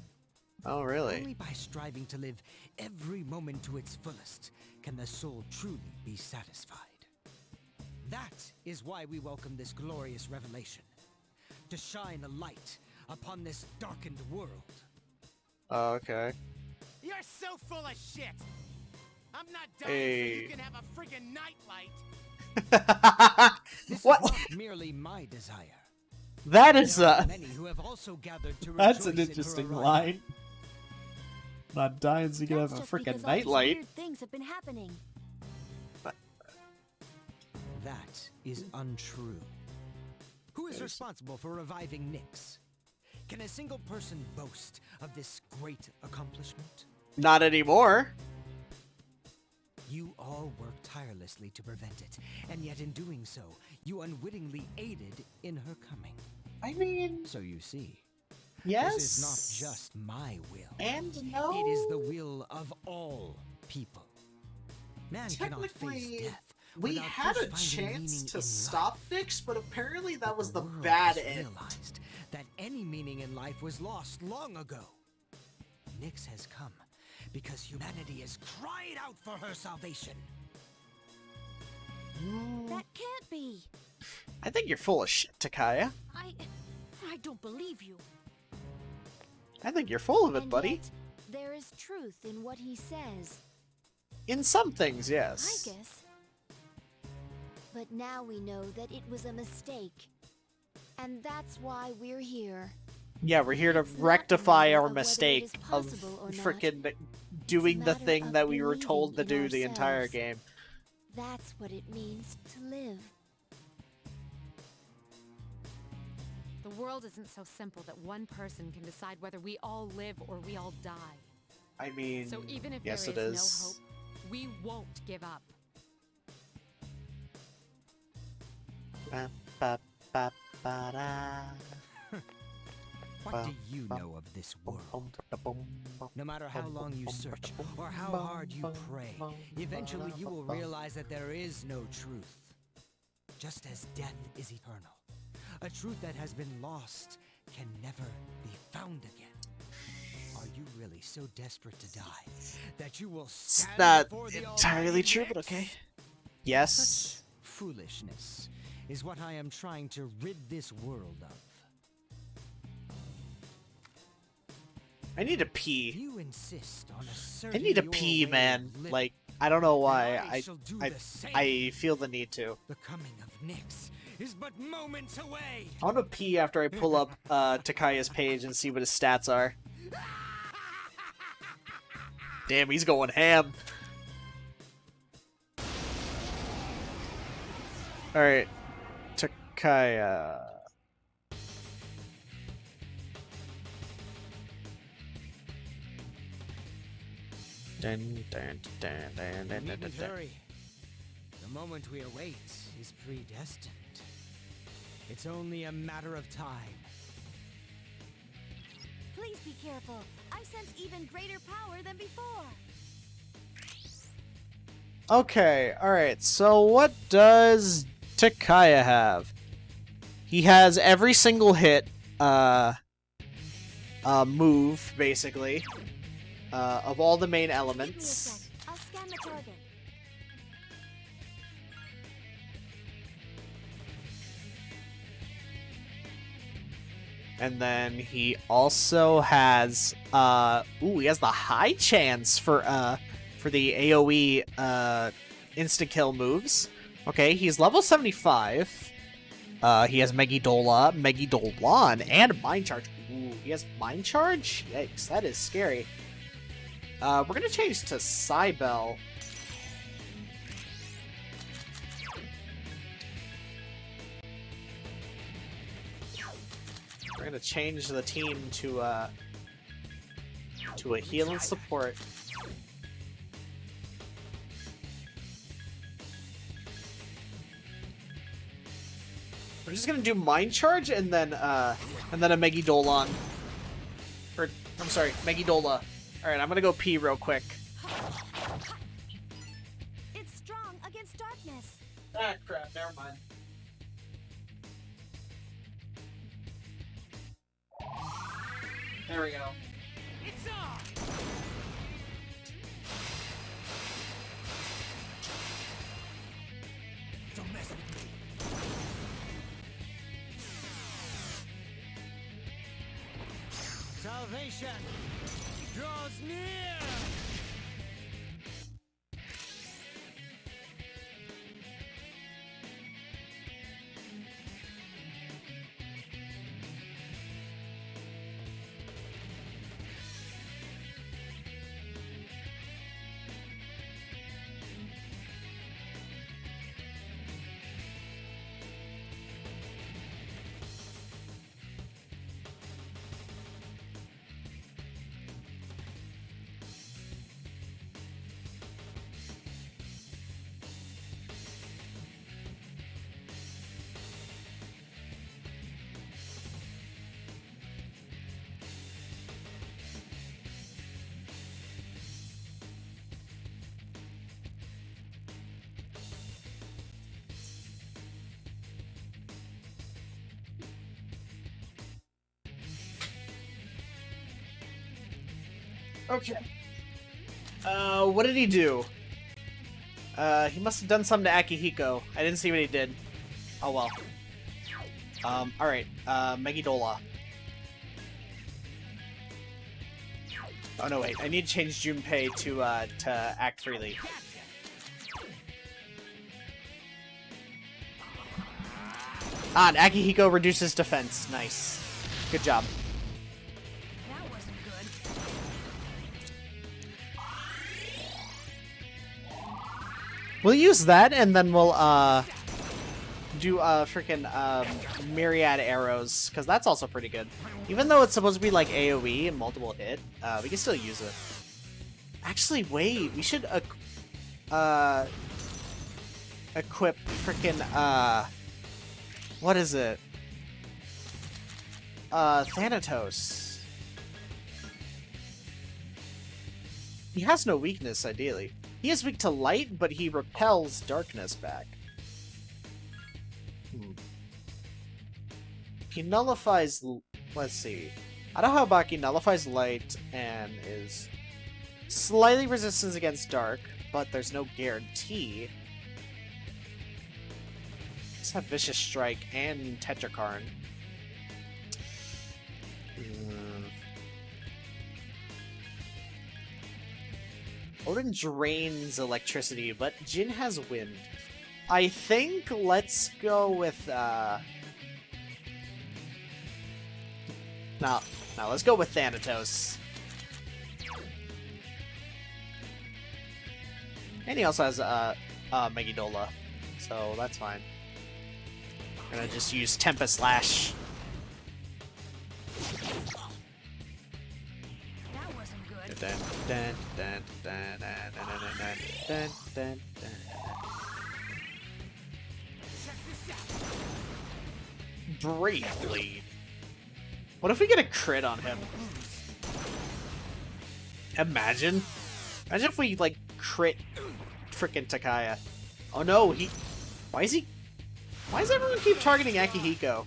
Oh, really? Only by striving to live every moment to its fullest can the soul truly be satisfied. That is why we welcome this glorious revelation, to shine a light upon this darkened world. Oh, okay. You're so full of shit. I'm not dying so Hey. you can have a friggin' nightlight. This What? is not merely my desire. That is There are many who have also gathered to That's an rejoice in her interesting arrival. line. Not dying so you can That's have a just freaking because all these nightlight. weird things have been happening. That is untrue. Who is responsible for reviving Nyx? Can a single person boast of this great accomplishment? Not anymore. You all worked tirelessly to prevent it, and yet in doing so, you unwittingly aided in her coming. I mean, So you see, yes. this is not just my will. And no. It is the will of all people. Man cannot face Technically, death. we without had first a finding chance meaning to in stop life. Nyx, but apparently that But was the world bad has end. realized that any meaning in life was lost long ago. Nyx has come because humanity has cried out for her salvation. That can't be. I think you're full of shit, Takaya. I don't believe you. I think you're full of it, And buddy. yet, there is truth in what he says, In some things, I yes. guess. But now we know that it was a mistake. And that's why we're here. Yeah, we're here to It's not a rectify matter our of whether it mistake is of possible or not. frickin' doing the matter thing of that we were told to believing do in the entire ourselves. game. That's what it means to live. The world isn't so simple that one person can decide whether we all live or we all die. I mean, So even if yes, there it is is. no hope, we won't give up. Ba, ba, ba, ba, da. What do you know of this world? No matter how long you search or how hard you pray, eventually you will realize that there is no truth. Just as death is eternal, a truth that has been lost can never be found again. Are you really so desperate to die that you will It's stand not before the entirely Almighty true, but Nyx? okay. Yes. Foolishness is what I am trying to rid this world of. I need to If pee. you insist on I asserting need to your pee, way man. of living, Like, I don't know then why. I shall do I, the same. I feel the need to. The coming of Nyx is but moments away. I want to pee after I pull up Takaya's page and see what his stats are. Damn, he's going ham. Alright. Takaya. Dun, dun, dun, dun, dun, We dun, dun, needn't dun. hurry. The moment we await is predestined. It's only a matter of time. Please be careful. I sense even greater power than before. Okay, alright, so what does Takaya have? He has every single hit, move, basically, of all the main Give me a elements. sec. I'll scan the target. And then he also has he has the high chance for the AoE insta-kill moves. Okay, he's level 75. He has Megidola, Megidolan, and Mind Charge. Ooh, he has Mind Charge? Yikes, that is scary. We're gonna change to Cybele. We're gonna change the team to a heal and support. We're just gonna do Mind Charge and then a Megidolan. Or I'm sorry, Megidola. Alright, I'm gonna go pee real quick. It's strong against darkness. Ah crap, never mind. There we go. It's on! Don't mess with me. Salvation draws near! Okay. What did he do? He must have done something to Akihiko. I didn't see what he did. Oh well. Alright. Megidola. Oh no, wait. I need to change Junpei to act freely. Ah, and Akihiko reduces defense. Nice. Good job. That wasn't good. We'll use that, and then we'll, do, freaking, myriad arrows, because that's also pretty good. Even though it's supposed to be, like, AoE and multiple hit, we can still use it. Actually, wait, we should, equip freaking, what is it? Thanatos. He has no weakness, ideally. He is weak to light, but he repels darkness back. He nullifies... Let's see. Adahabaki nullifies light and is slightly resistant against dark, but there's no guarantee. Let's have Vicious Strike and Tetrakarn. Odin drains electricity, but Jin has wind. I think let's go with, No, let's go with Thanatos. And he also has, Megidola, so that's fine. I'm gonna just use Tempest Lash. That wasn't good. Dun, dun, dun, dun, dun, dun, dun, dun, dun. Brave Bleed. What if we get a crit on him? Imagine. Imagine if we, like, crit frickin' Takaya. Oh no, why does everyone keep targeting Akihiko?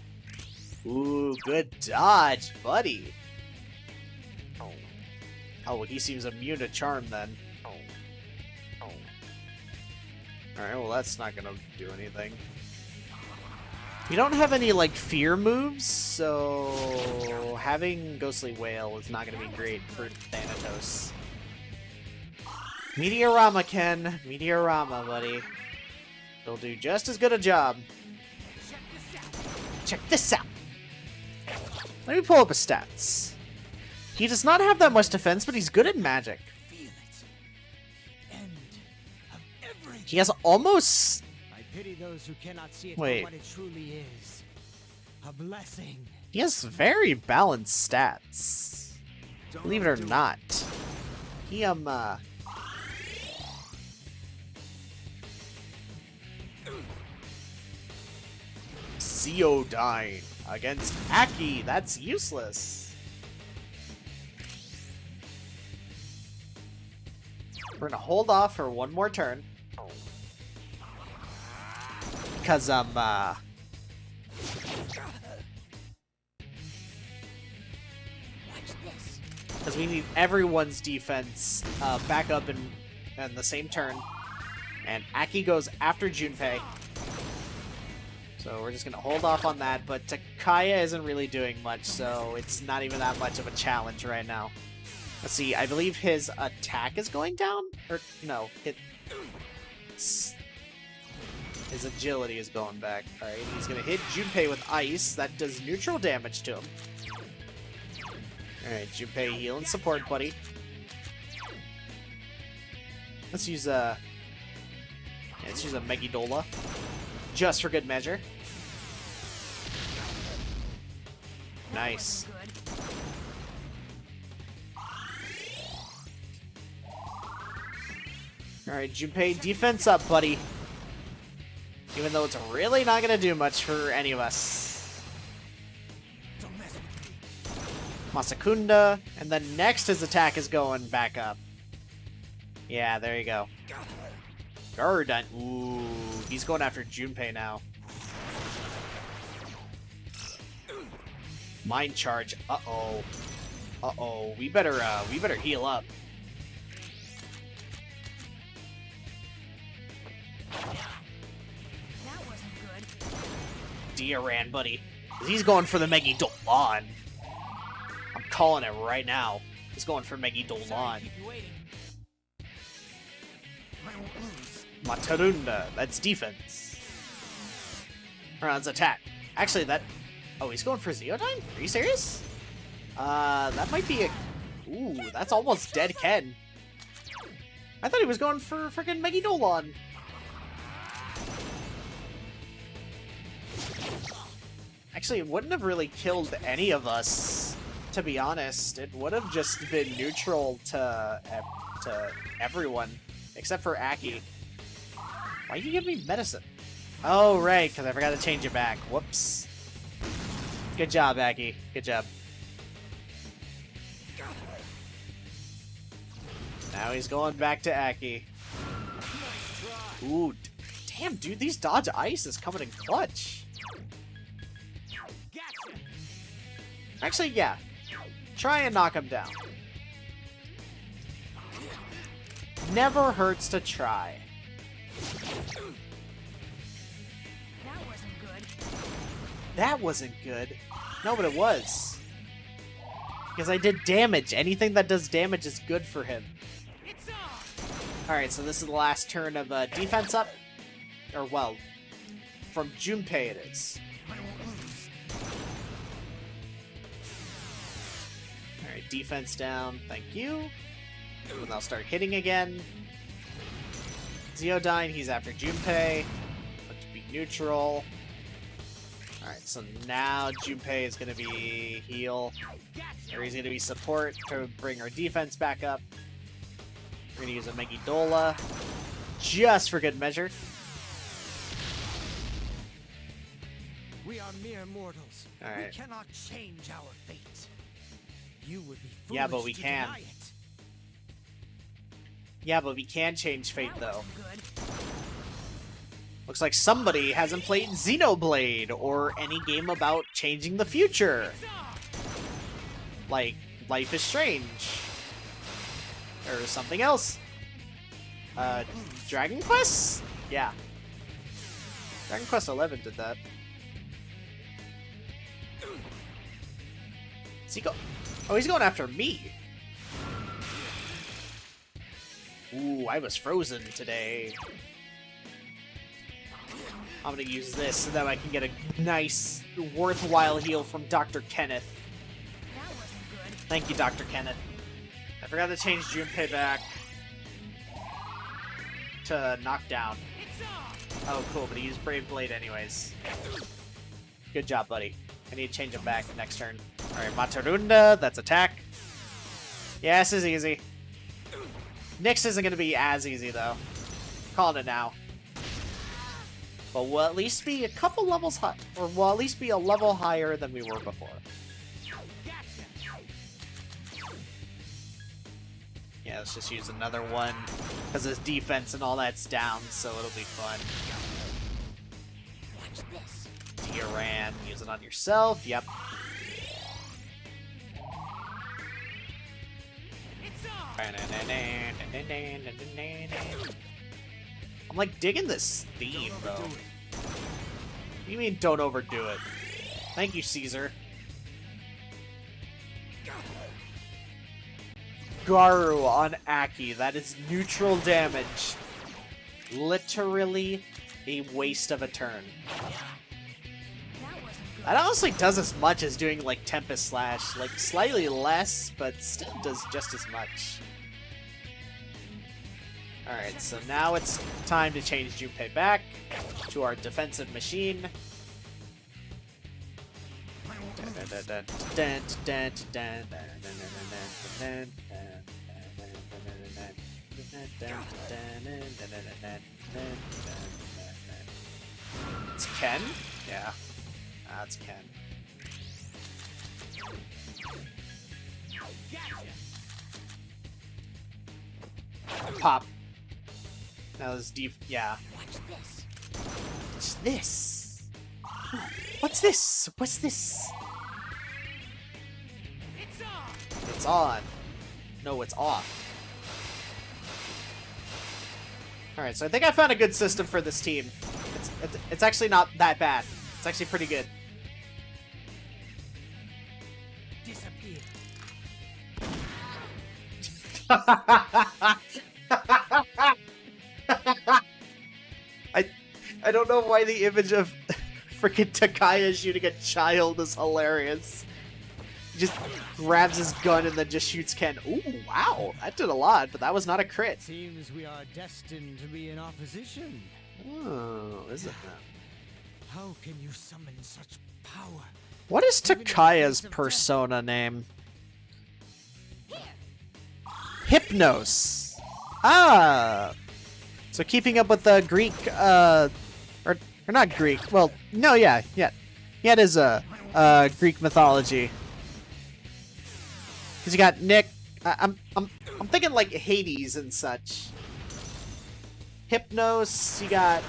Ooh, good dodge, buddy. Oh, well, he seems immune to charm then. Alright, well that's not gonna do anything. We don't have any, like, fear moves, so having Ghostly Whale is not going to be great for Thanatos. Meteorama, Ken. Meteorama, buddy. He'll do just as good a job. Check this out. Let me pull up his stats. He does not have that much defense, but he's good at magic. He has almost... I pity those who cannot see it Wait. for what it truly is. A blessing. He has very balanced stats. Believe it or not. He, Zeodyne against Aki. That's useless. We're gonna hold off for one more turn. Because, because we need everyone's defense back up in the same turn. And Aki goes after Junpei. So we're just going to hold off on that, but Takaya isn't really doing much, so it's not even that much of a challenge right now. Let's see, I believe his attack is going down? Or, no, his agility is going back. Alright, he's going to hit Junpei with ice. That does neutral damage to him. Alright, Junpei, heal and support, buddy. Let's use a Megidola. Just for good measure. Nice. Alright, Junpei, defense up, buddy. Even though it's really not gonna do much for any of us. Masakunda, and then next his attack is going back up. Yeah, there you go. Garden. Ooh, he's going after Junpei now. Mind charge. Uh-oh. Uh-oh. We better heal up. That wasn't good. Diaran, buddy. He's going for the Megidolan. I'm calling it right now. He's going for Megidolan. Matarunda. That's defense. Round's attack. Actually, that... Oh, he's going for Zeodyne? Are you serious? That might be a... Ooh, that's almost dead Ken. I thought he was going for freaking Megidolan. Actually, it wouldn't have really killed any of us, to be honest. It would have just been neutral to everyone, except for Aki. Why'd you give me medicine? Oh, right, because I forgot to change it back. Whoops. Good job, Aki. Good job. Now he's going back to Aki. Ooh, damn, dude, these dodge ice is coming in clutch. Actually, yeah. Try and knock him down. Never hurts to try. That wasn't good. That wasn't good. No, but it was. Because I did damage. Anything that does damage is good for him. Alright, so this is the last turn of defense up. Or, well, from Junpei it is. Alright, defense down. Thank you. And I'll start hitting again. Zeodyne, he's after Junpei. Let's be neutral. Alright, so now Junpei is going to be heal. Or he's going to be support to bring our defense back up. We're going to use a Megidola. Just for good measure. We are mere mortals. All right. We cannot change our fate. You would be foolish Yeah, but we to can. deny it. Yeah, but we can change fate, That though. wasn't good. Looks like somebody hasn't played Xenoblade or any game about changing the future. Like, Life is Strange. Or something else. Dragon Quest? Yeah. Dragon Quest 11 did that. Is he go? Oh, he's going after me. Ooh, I was frozen today. I'm gonna use this so that I can get a nice, worthwhile heal from Dr. Kenneth. Thank you, Dr. Kenneth. I forgot to change Junpei back to knockdown. Oh, cool, but he used Brave Blade anyways. Good job, buddy. I need to change him back next turn. Alright, Matarunda, that's attack. Yeah, this is easy. Nyx isn't going to be as easy, though. Calling it now. But we'll at least be a couple levels high, or we'll at least be a level higher than we were before. Yeah, let's just use another one, because his defense and all that's down, so it'll be fun. Dioran, use it on yourself, yep. I'm like digging this theme, though. What do you mean don't overdo it? Thank you, Caesar. Garu on Aki. That is neutral damage. Literally a waste of a turn. That honestly does as much as doing like Tempest Slash. Like slightly less, but still does just as much. Alright, so now it's time to change Junpei back to our defensive machine. It's Ken? Yeah. That's Ken. Pop. Now this deep. Yeah. What's this? What's this? What's this? It's on. No, it's off. Alright, so I think I found a good system for this team. It's actually not that bad. It's actually pretty good. Disappear. I don't know why the image of freaking Takaya shooting a child is hilarious. He just grabs his gun and then just shoots Ken. Ooh, wow, that did a lot, but that was not a crit. Seems we are destined to be in opposition. Oh, is it that? How can you summon such power? What is Takaya's persona name? Hypnos. Ah. So keeping up with the Greek, or not Greek. Well, no, yeah, it is Greek mythology. Because you got Nick. I'm thinking like Hades and such. Hypnos. You got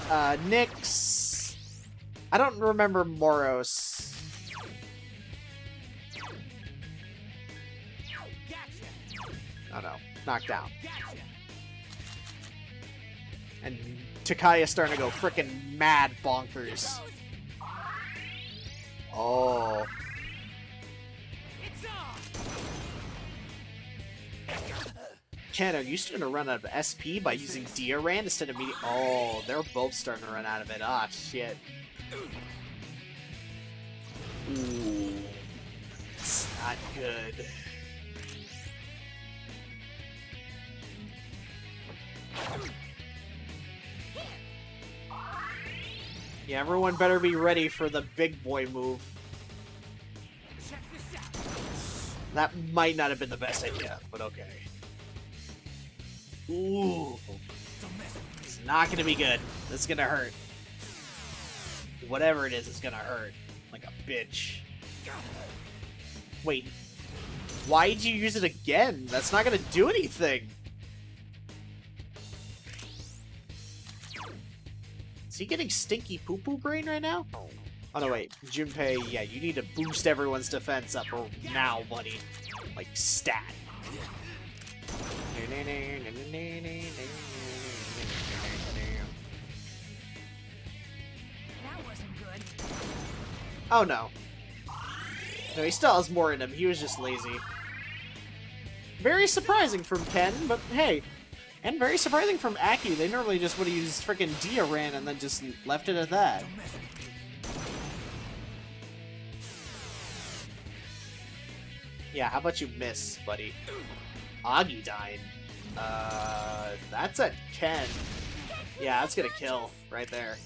Nyx. I don't remember Moros. Oh no, knocked down. And Takaya's starting to go frickin' mad bonkers. Oh. Ken, are you starting to run out of SP by using Dioran instead of me? Oh, they're both starting to run out of it. Ah, shit. Ooh. It's not good. Yeah, everyone better be ready for the big boy move. That might not have been the best idea, but okay. Ooh. It's not gonna be good. This is gonna hurt. Whatever it is, it's gonna hurt. Like a bitch. Wait. Why did you use it again? That's not gonna do anything. Is he getting stinky poo-poo brain right now? Oh no, wait. Junpei, yeah, you need to boost everyone's defense up now, buddy. Like, stat. That wasn't good. Oh no. No, he still has more in him. He was just lazy. Very surprising from Ken, but hey. And very surprising from Aki. They normally just would have used freaking Diaran and then just left it at that. Yeah, how about you miss, buddy? Agidine. That's a Ken. Yeah, that's gonna kill right there.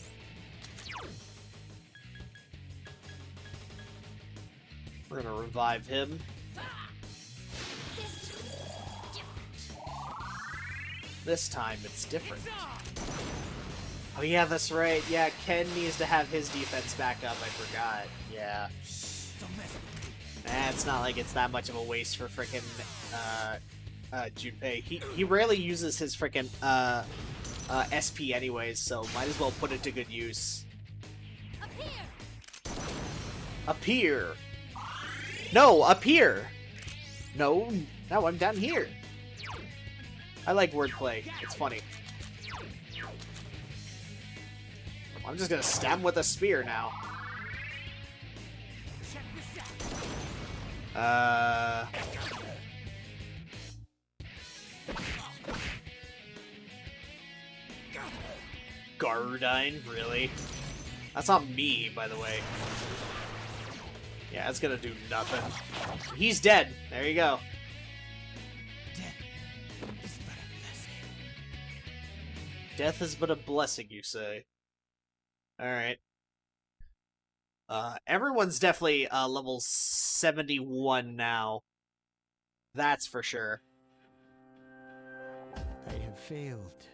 We're gonna revive him. This time it's different. Oh yeah, that's right. Yeah, Ken needs to have his defense back up. I forgot. Yeah. It's not like it's that much of a waste for frickin' Junpei. He rarely uses his frickin' SP anyways, so might as well put it to good use. Up here. No, up here. No, I'm down here. I like wordplay. It's funny. I'm just gonna stab him with a spear now. Gardine, really? That's not me, by the way. Yeah, that's gonna do nothing. He's dead. There you go. Death is but a blessing, you say. Alright. Everyone's definitely level 71 now. That's for sure. I have failed,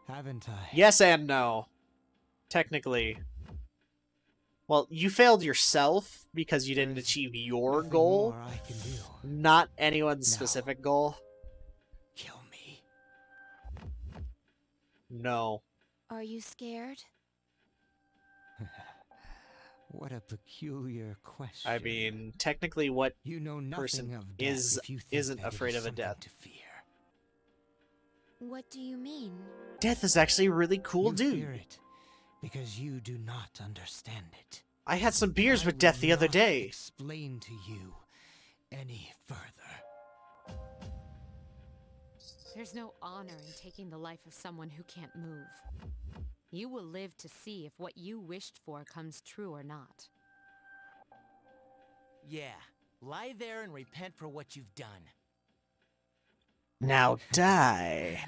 haven't I? Yes and no. Technically. Well, you failed yourself because you didn't achieve your Nothing goal, more I can do. not anyone's No. specific goal. Kill me. No. Are you scared? What a peculiar question. I mean, technically what you know nothing person of death if you think isn't that it afraid is of a something death? to fear. What do you mean? Death is actually a really cool You dude. fear it because you do not understand it. I had some beers I with Death will the other not day. Explain to you any further. There's no honor in taking the life of someone who can't move. You will live to see if what you wished for comes true or not. Yeah, lie there and repent for what you've done. Now die.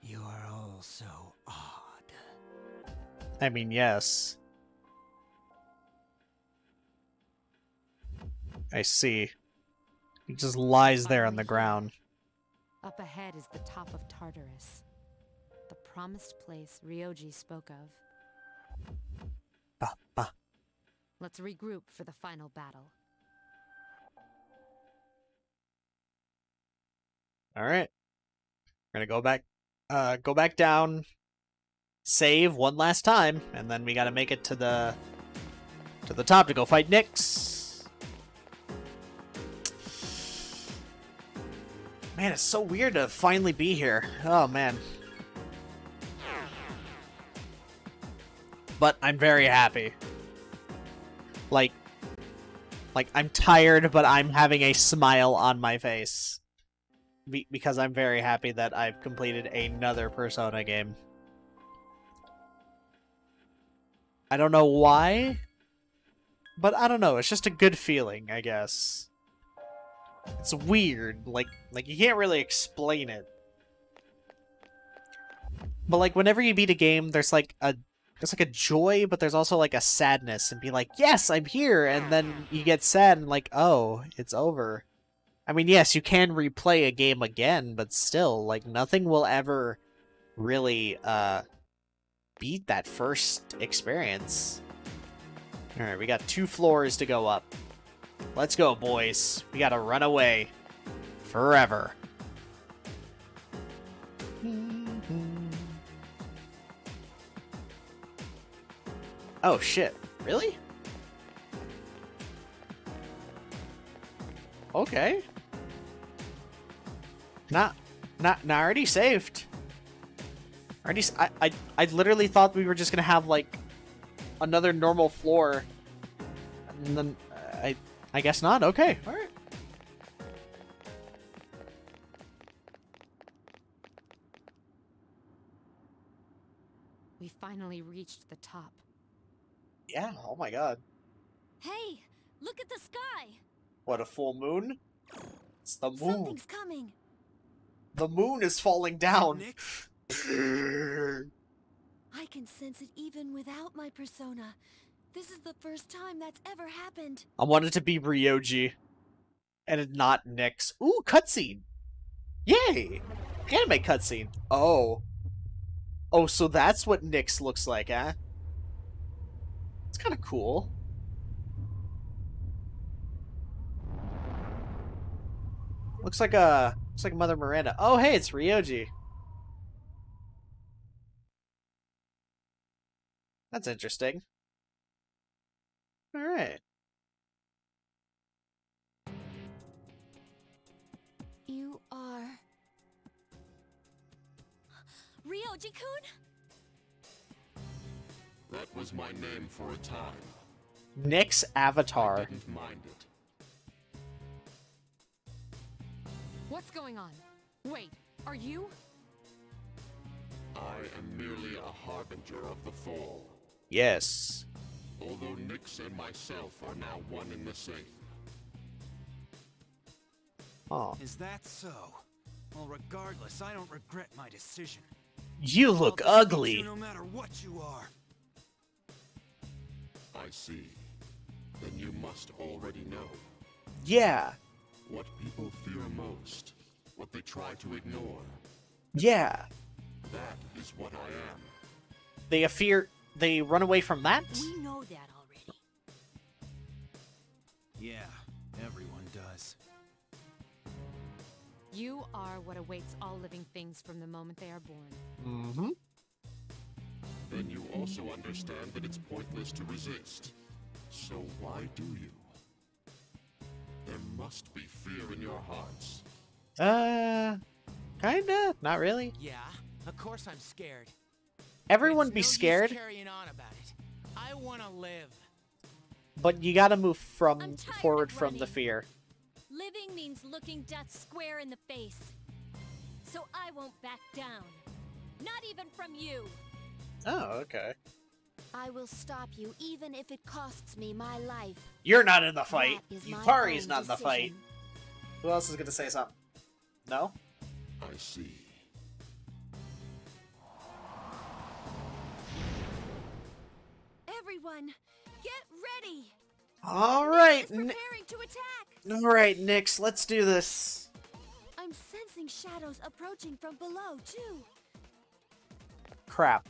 You are all so odd. I mean, yes. I see. He just lies there on the ground. Up ahead is the top of Tartarus, the promised place Ryoji spoke of. Ba, ba. Let's regroup for the final battle. All right. We're gonna go back down, save one last time, and then we gotta make it to the top to go fight Nyx. Man, it's so weird to finally be here. Oh man. But I'm very happy. Like I'm tired, but I'm having a smile on my face. Because I'm very happy that I've completed another Persona game. I don't know why, but I don't know. It's just a good feeling, I guess. It's weird. Like you can't really explain it. But like whenever you beat a game, there's like a joy, but there's also like a sadness, and be like, yes, I'm here, and then you get sad and like, oh, it's over. I mean, yes, you can replay a game again, but still, like, nothing will ever really, beat that first experience. Alright, we got 2 floors to go up. Let's go, boys. We gotta run away. Forever. Oh, shit. Really? Okay. Not already saved. I literally thought we were just gonna have like another normal floor, and then I I guess not. Okay. All right. We finally reached the top. Yeah. Oh my god. Hey, look at the sky! What, a full moon? It's the moon. Something's coming. The moon is falling down. Nick? I can sense it even without my persona. This is the first time that's ever happened. I want it to be Ryoji. And not Nyx. Ooh, cutscene. Yay! Anime cutscene. Oh. Oh, so that's what Nyx looks like, huh? It's kind of cool. Looks like Mother Miranda. Oh, hey, it's Ryoji. That's interesting. All right. You are... Ryoji-kun? That was my name for a time. Nyx Avatar. I didn't mind it. What's going on? Wait, are you? I am merely a harbinger of the fall. Yes. Although Nyx and myself are now one and the same. Oh. Is that so? Well, regardless, I don't regret my decision. You look I'll defeat ugly. you no matter what you are. I see. Then you must already know. Yeah. What people fear most. What they try to ignore. Yeah. That is what I am. They run away from that? We know that already. Yeah, everyone does. You are what awaits all living things from the moment they are born. Mm-hmm. Then you also understand that it's pointless to resist. So why do you? There must be fear in your hearts. Kinda. Not really. Yeah, of course I'm scared. Everyone It's be no use scared, carrying on about it. I want to live. but you gotta move I'm tired forward of from the running. fear. Living means looking death square in the face. So I won't back down. Not even from you. Oh, okay. I will stop you even if it costs me my life. You're not in the fight. That is my Yukari's own not in the fight. decision. Who else is gonna say something? No? I see. Everyone, get ready. Alright, Is preparing to attack. alright, Nyx, let's do this. I'm sensing shadows approaching from below too. Crap.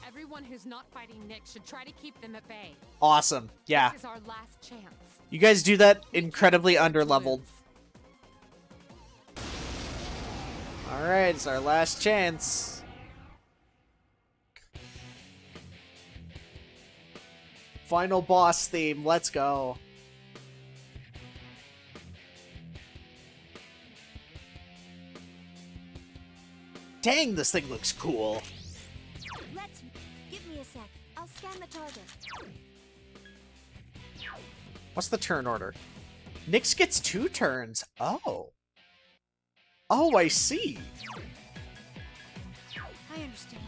Everyone who's not fighting Nick should try to keep them at bay. Awesome. Yeah. This is our last chance. You guys do that incredibly underleveled. Alright, it's our last chance. Final boss theme, let's go. Dang, this thing looks cool. Give me a sec. I'll scan the target. What's the turn order? Nyx gets 2 turns. Oh. Oh, I see. I understand.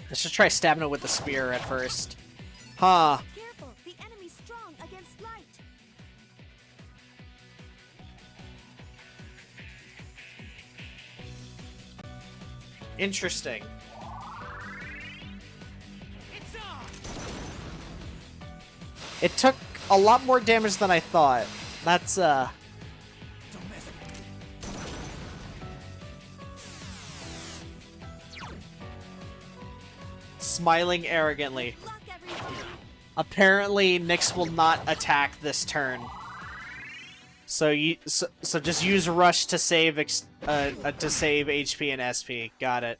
Let's just try stabbing it with the spear at first. Huh. Careful, the enemy's strong against light. Interesting. It's on. It took a lot more damage than I thought. That's, Don't mess with me. smiling arrogantly. Luck, everyone. Apparently, Nyx will not attack this turn. So just use rush to save HP and SP. Got it.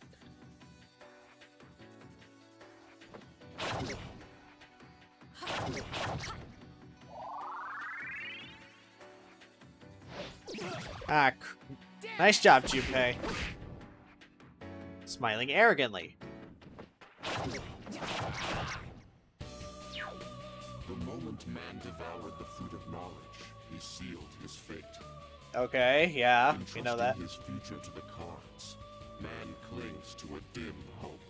Ah, Nice job, Junpei. Smiling arrogantly. The moment man devoured the fruit of knowledge, he sealed his fate. Okay, yeah, we know that. Entrusting his future to the cards, man clings to a dim hope.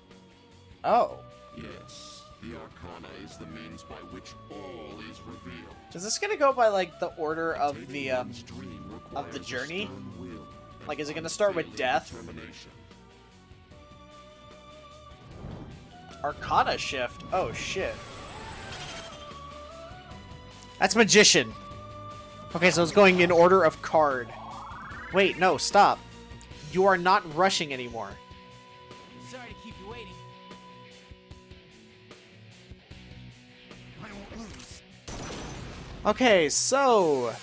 Oh. Yes, the Arcana is the means by which all is revealed. Is this gonna go by, like, the order of the, One's dream of the requires a journey? stern will and Like, is it gonna start with unfailing death? determination. Arcana shift? Oh, shit. That's Magician. Okay, so it's going in order of card. Wait, no, stop. You are not rushing anymore. Sorry to keep you waiting. I won't lose. Okay, so...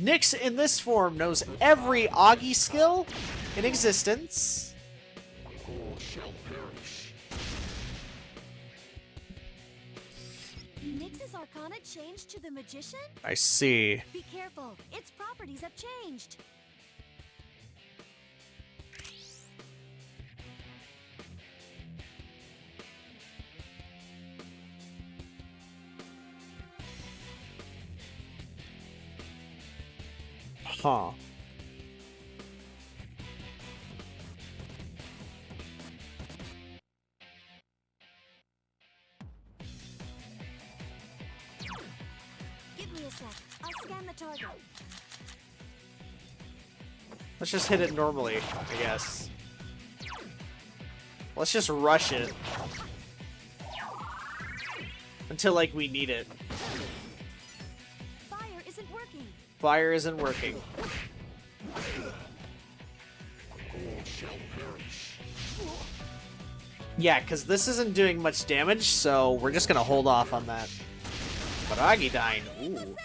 Nyx in this form knows every Augie skill in existence. All shall perish. Nyx's Arcana changed to the Magician? I see. Be careful, its properties have changed. Huh. Give me a sec. I'll scan the target. Let's just hit it normally, I guess. Let's just rush it. Until, like, we need it. Fire isn't working. Fire isn't working. All shall perish. Yeah, because this isn't doing much damage, so we're just gonna hold off on that. Baragidine. Ooh.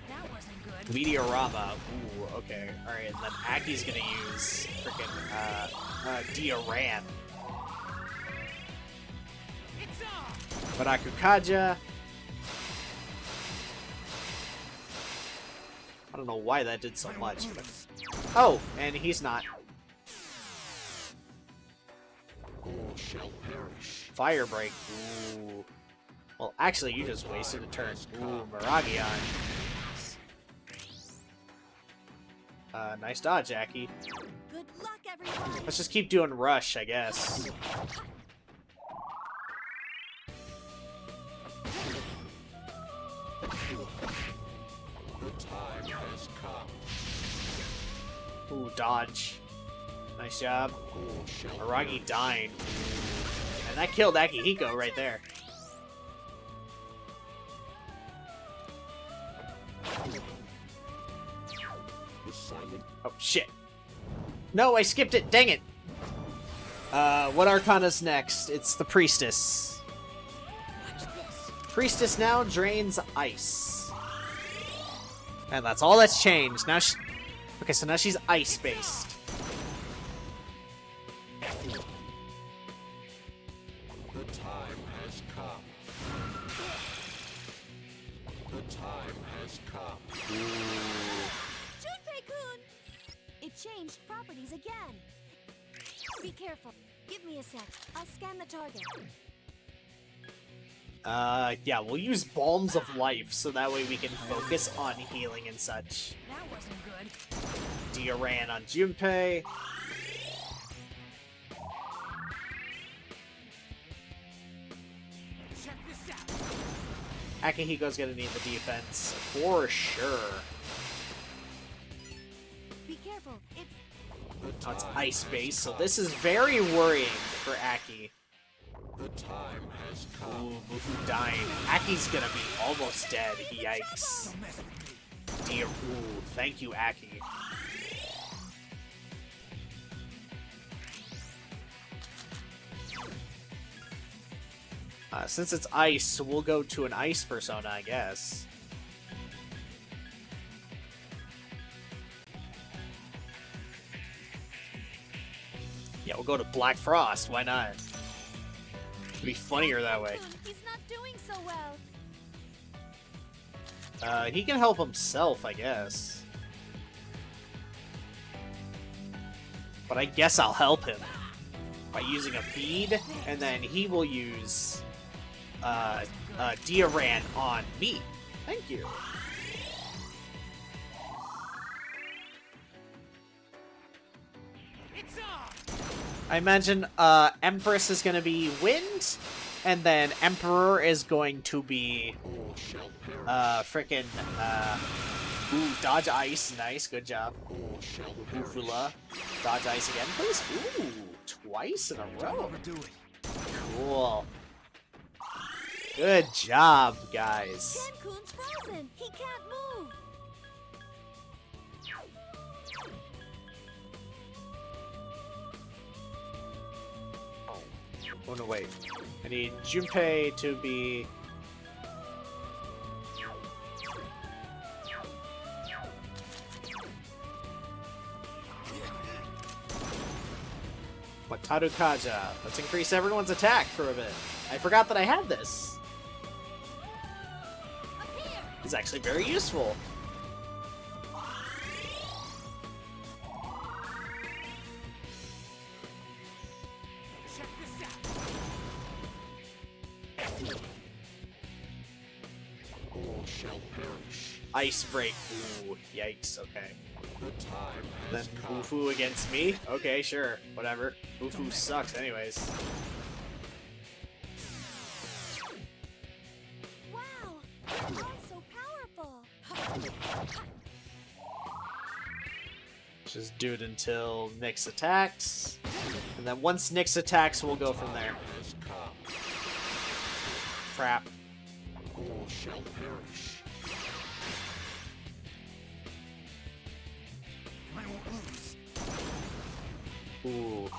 That wasn't good. Meteorama. Ooh, okay. Alright, and then Aki's gonna use freaking, Dioran. It's on! Barakukaja. I don't know why that did so much, but... Oh, and he's not. All shall perish. Fire break. Ooh. Well, actually, you just wasted a turn. Ooh, Miragion. Nice dodge, Aki. Good luck, everyone. Let's just keep doing rush, I guess. The time has come. Ooh, dodge. Nice job. All shall Aragi dying. And that killed Akihiko right there. The silent Oh, shit. No, I skipped it. Dang it. What Arcana's next? It's the Priestess. Priestess now drains ice. And that's all that's changed. Now she... Okay, so now she's ice-based. The time has come. The time has come. Junpei-kun! It changed properties again. Be careful. Give me a sec. I'll scan the target. Yeah, we'll use Balms of Life, so that way we can focus on healing and such. That wasn't good. Dioran on Junpei. Check this out. Akihiko's gonna need the defense, for sure. Be careful. It's Oh, it's ice-based, so this is very worrying for Aki. The time has Ooh, come. Mufu dying. Aki's gonna be almost dead. Yikes. Don't mess with me. Dear, ooh, thank you, Aki. Since it's ice, we'll go to an ice persona, I guess. Yeah, we'll go to Black Frost. Why not? It'd be funnier that way. He's not doing so well. He can help himself, I guess. But I guess I'll help him by using a bead, and then he will use Diaran on me. Thank you. It's on! I imagine Empress is going to be wind, and then Emperor is going to be frickin' ooh, dodge ice. Nice, good job. Ufula. Dodge ice again, please. Ooh, twice in a row. Overdo it. Cool. Good job, guys. Cancun's frozen. He can't move. Oh no, wait. I need Junpei to be... Wataru Kaja. Let's increase everyone's attack for a bit. I forgot that I had this. It's actually very useful. Check this out. All shall perish. Ice break. Ooh, yikes. Okay. The time Then has come. Ufu against me? Okay, sure. Whatever. Ufu sucks anyways. Wow, you're all so powerful. Just do it until Nyx attacks. And then once Nyx attacks, we'll go from there. Has come. Crap. All shall perish. I won't lose. Ooh.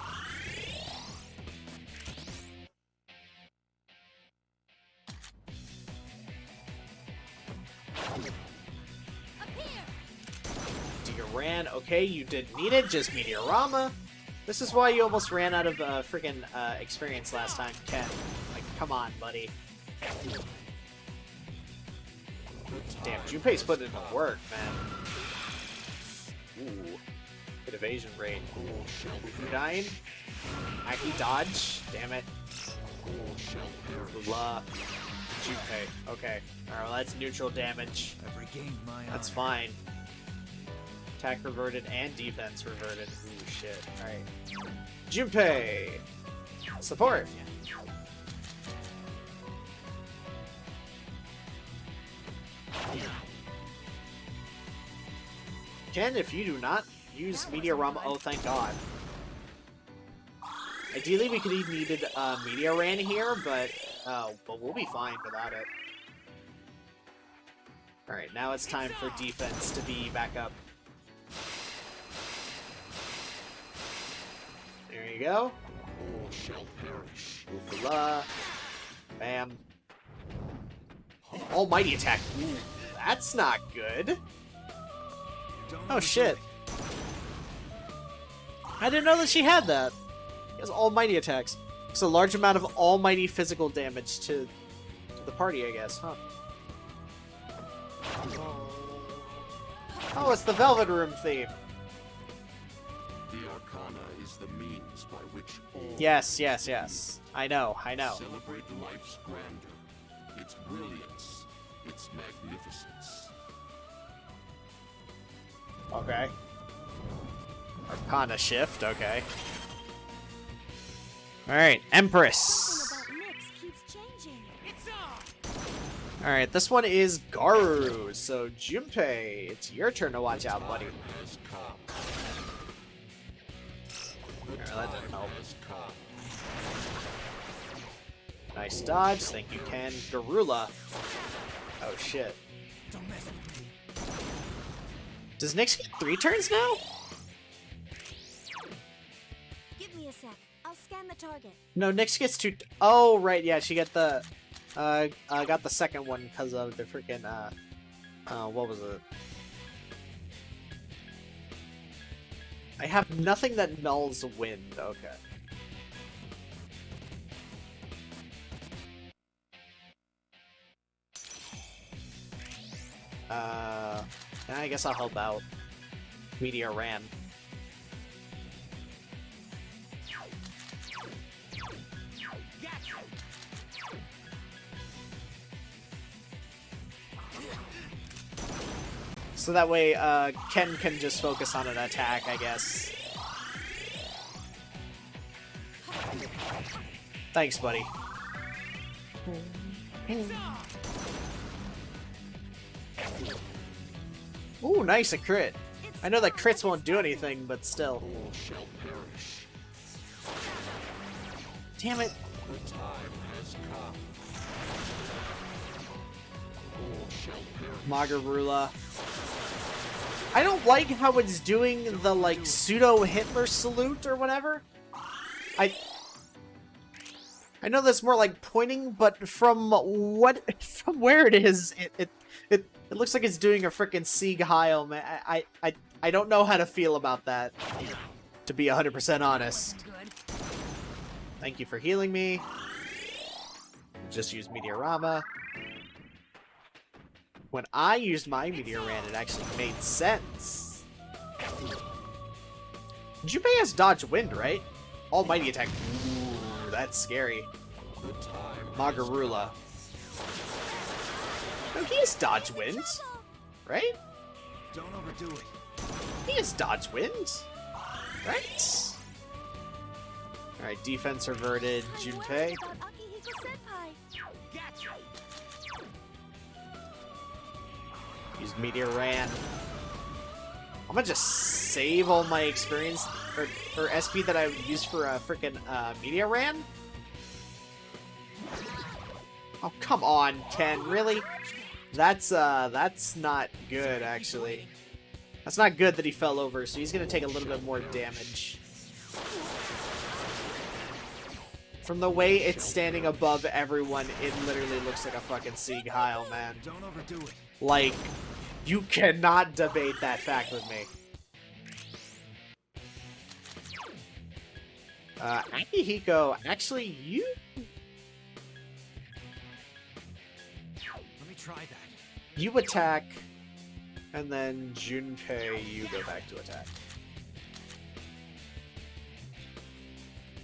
Ran. Okay, you didn't need it. Just Meteorama. This is why you almost ran out of freaking experience last time, Ken. Like, come on, buddy. Damn, Junpei's putting in the work, man. Ooh. Good evasion rate. Ufu dying. Aki dodge. Damn it. La. Junpei. Okay. Alright, well, that's neutral damage. I've regained my That's honor. fine. Attack reverted and defense reverted. Ooh, shit. Alright. Junpei! Support! Ken, if you do not use Meteorama, oh, thank God. Ideally, we could have needed Meteoran here, but we'll be fine without it. Alright, now it's time for defense to be back up. There you go. All shall perish. Ufula. Bam. Almighty attack. Ooh, that's not good. Don't Oh overdo shit. it. I didn't know that she had that. She has almighty attacks. It's a large amount of almighty physical damage to the party, I guess, huh? Oh, it's the Velvet Room theme. The Arcana is the means by which all Yes, yes, yes. I know, I know. celebrate life's grandeur, its brilliance, its magnificence. Okay. Arcana shift, okay. Alright, Empress. Something about Nyx keeps changing. It's on! Alright, this one is Garu. So, Junpei, it's your turn to watch out, buddy. Has come. Alright, that didn't help. Has come. Nice dodge. Thank you, Ken. Garula. Oh, shit. Don't mess with me. Does Nyx get 3 turns now? Give me a sec. I'll scan the target. No, Nyx gets 2. Oh, right. Yeah, she got the got the second one because of the freaking what was it? I have nothing that nulls wind. Okay. I guess I'll help out. Meteor ran. So that way, Ken can just focus on an attack, I guess. Thanks, buddy. Ooh, nice, a crit. I know that crits won't do anything, but still. Damn it. Magarula. I don't like how it's doing the, like, pseudo-Hitler salute or whatever. I know that's more like pointing, but from where it is, it looks like it's doing a frickin' Sieg Heil, man. I don't know how to feel about that, to be 100% honest. Thank you for healing me. Just use Meteorama. When I used my Meteoran, it actually made sense. Junpei has dodge wind, right? Almighty attack. Ooh, that's scary. Magarula. No, he has dodge wind, right? Don't overdo it. He has dodge wind, right? Alright, defense reverted. Junpei. Use Meteoran. I'm gonna just save all my experience or SP that I used for a frickin' Meteoran. Oh, come on, Ken, really? That's not good, actually. That's not good that he fell over, so he's gonna take a little bit more damage. From the way it's standing above everyone, it literally looks like a fucking Sieg Heil, man. Don't overdo it. Like, you cannot debate that fact with me. Akihiko, actually, you... Let me try that. You attack, and then Junpei, you go back to attack.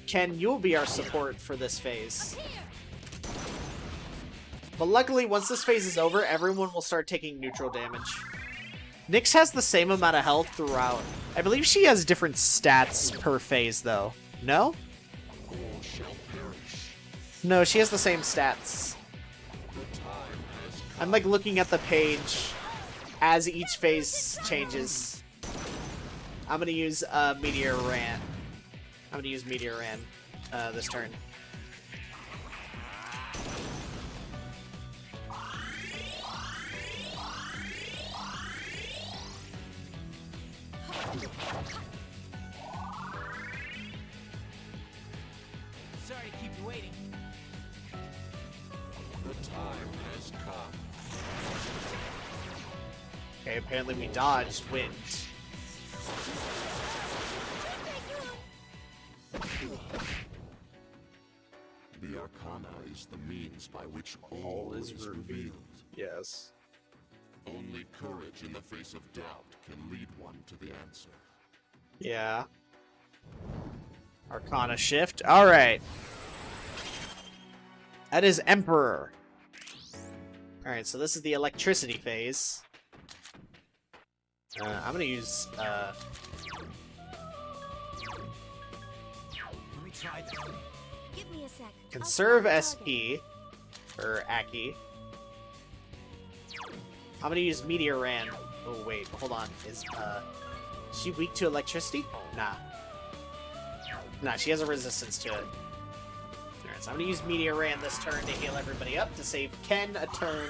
Ken, you'll be our support for this phase. But luckily, once this phase is over, everyone will start taking neutral damage. Nyx has the same amount of health throughout. I believe she has different stats per phase, though. No? No, she has the same stats. I'm, like, looking at the page as each phase changes. I'm gonna use Meteoran. I'm gonna use Meteoran this turn. Sorry to keep you waiting. The time has come. Okay, apparently we dodged wind. The Arcana is the means by which all is revealed. Yes. Only courage in the face of doubt can lead one to the answer. Yeah. Arcana shift. Alright. That is Emperor. Alright, so this is the electricity phase. I'm gonna use, Let me try that. Give me a sec. Conserve SP. Or Aki. I'm gonna use Meteoran. Oh, wait, hold on. Is she weak to electricity? Nah. Nah, she has a resistance to it. Alright, so I'm gonna use Meteoran this turn to heal everybody up to save Ken a turn.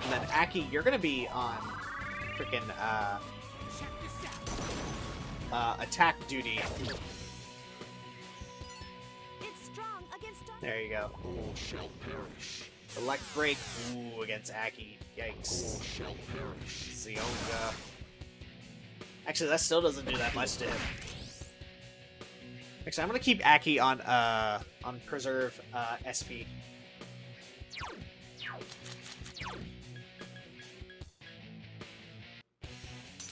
And then Aki, you're gonna be on freaking attack duty. It's strong against dark. There you go. All shall perish. Elect Break. Ooh, against Aki. Yikes. All shall perish. Zionga. Actually, that still doesn't do that much to him. Actually, I'm gonna keep Aki on preserve SP.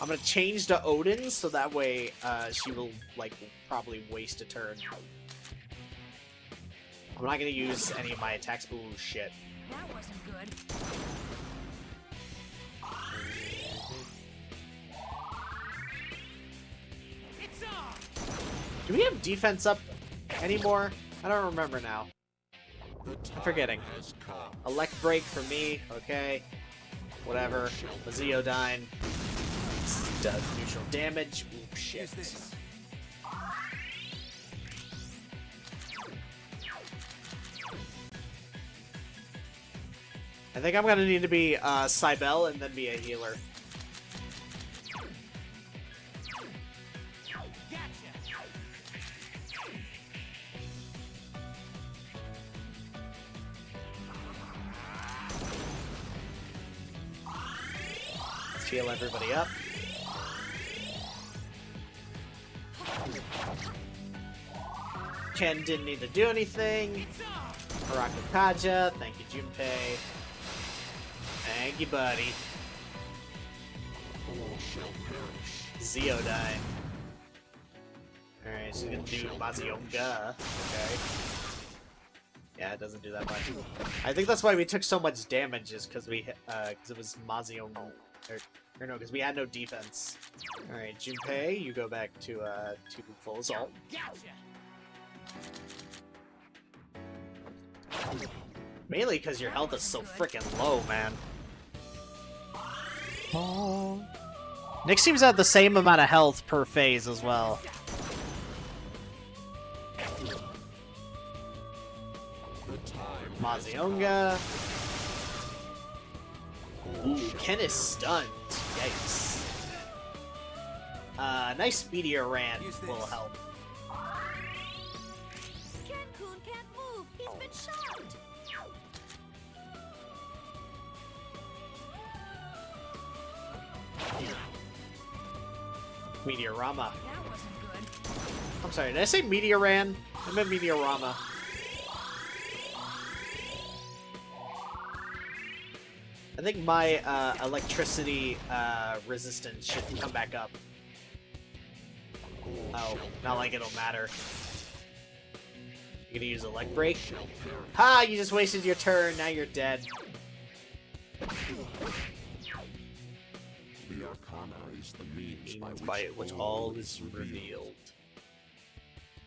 I'm gonna change to Odin so that way she will like probably waste a turn. I'm not gonna use any of my attacks. Ooh, shit. That wasn't good. It's on! Do we have defense up anymore? I don't remember now. I'm forgetting. Elect break for me, okay. Whatever. Maziodyne does neutral damage. Ooh, shit. Use this. I think I'm gonna need to be Cybele and then be a healer. Let's heal everybody up. Ken didn't need to do anything. Kaja, thank you, Junpei. Thank you, buddy. Zeodine. Alright, she's gonna do Mazionga. Okay. Yeah, it doesn't do that much. I think that's why we took so much damage, is because we, because it was Mazionga. Or no, because we had no defense. Alright, Junpei, you go back to full assault. Mainly because your health is so freaking low, man. Nyx seems to have the same amount of health per phase as well. Mazionga. Ooh, Ken is stunned. Yikes. Nice meteor ran will help. Ken-kun can't move. He's been shot. Meteorama. That wasn't good. I'm sorry, did I say Meteoran? I meant Meteorama. I think my electricity resistance should come back up. Oh, not like it'll matter. You're gonna use Elect Break? Ha! You just wasted your turn, now you're dead. The Arcana is the means By which all is revealed.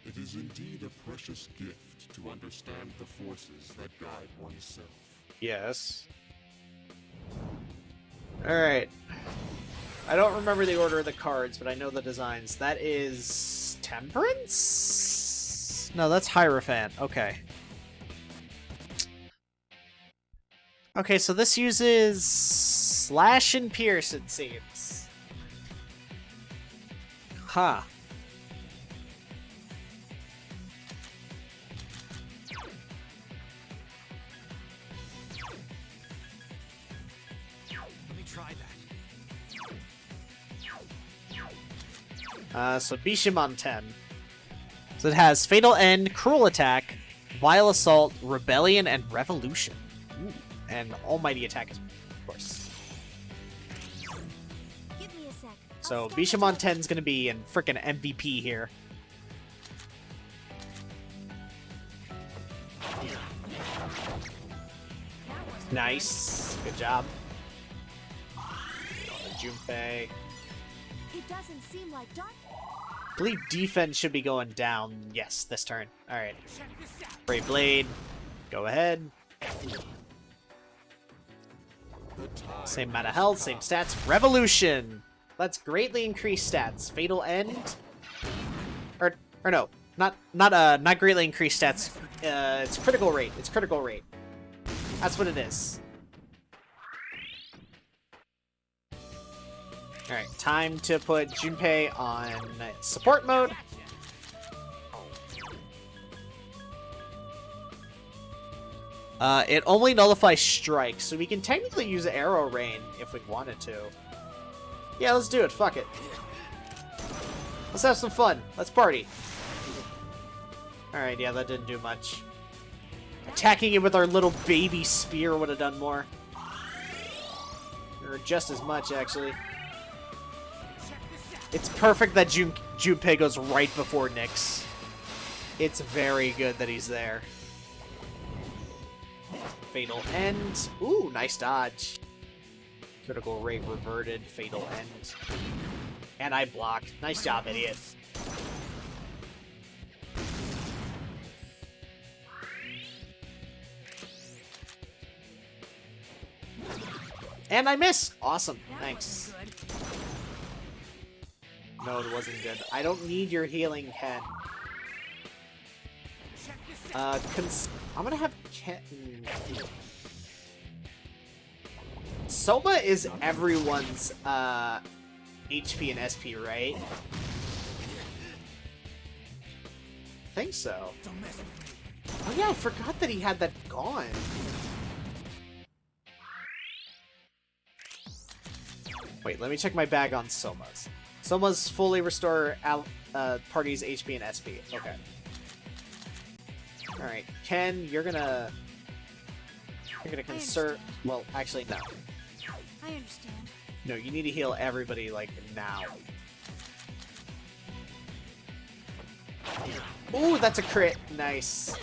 It is indeed a precious gift to understand the forces that guide oneself. Yes. Alright. I don't remember the order of the cards, but I know the designs. That is... Temperance? No, that's Hierophant. Okay. Okay, so this uses... Slash and Pierce, it seems. Huh. Let me try that. So Bishamon 10. So it has Fatal End, Cruel Attack, Vile Assault, Rebellion, and Revolution. Ooh. And Almighty Attack, of course. Give me a sec. So Bishamon 10 is going to be in frickin' MVP here. Nice. Good job. Junpei. It doesn't seem like dark. I believe defense should be going down. Yes, this turn. Alright. Brave Blade. Go ahead. Same amount of health, same stats. Revolution! Let's greatly increase stats. Fatal End. Or no. Not greatly increase stats. It's critical rate. It's critical rate. That's what it is. Alright, time to put Junpei on support mode. It only nullifies strikes, so we can technically use Arrow Rain if we wanted to. Yeah, let's do it. Fuck it. Let's have some fun. Let's party. Alright, yeah, that didn't do much. Attacking it with our little baby spear would have done more. Or just as much, actually. It's perfect that Junpei goes right before Nyx. It's very good that he's there. Fatal End. Ooh, nice dodge. Critical rate reverted. Fatal End. And I blocked. Nice job, idiot. And I miss! Awesome. Thanks. No, it wasn't good. I don't need your healing, Ken. I'm gonna have Ken... Soma is everyone's, HP and SP, right? I think so. Oh yeah, I forgot that he had that gone. Wait, let me check my bag on Soma's. Soma's fully restore party's HP and SP. Okay. Alright, Ken, you're gonna conserve... Well, actually, no. I understand. No, you need to heal everybody, like, now. Ooh, that's a crit. Nice.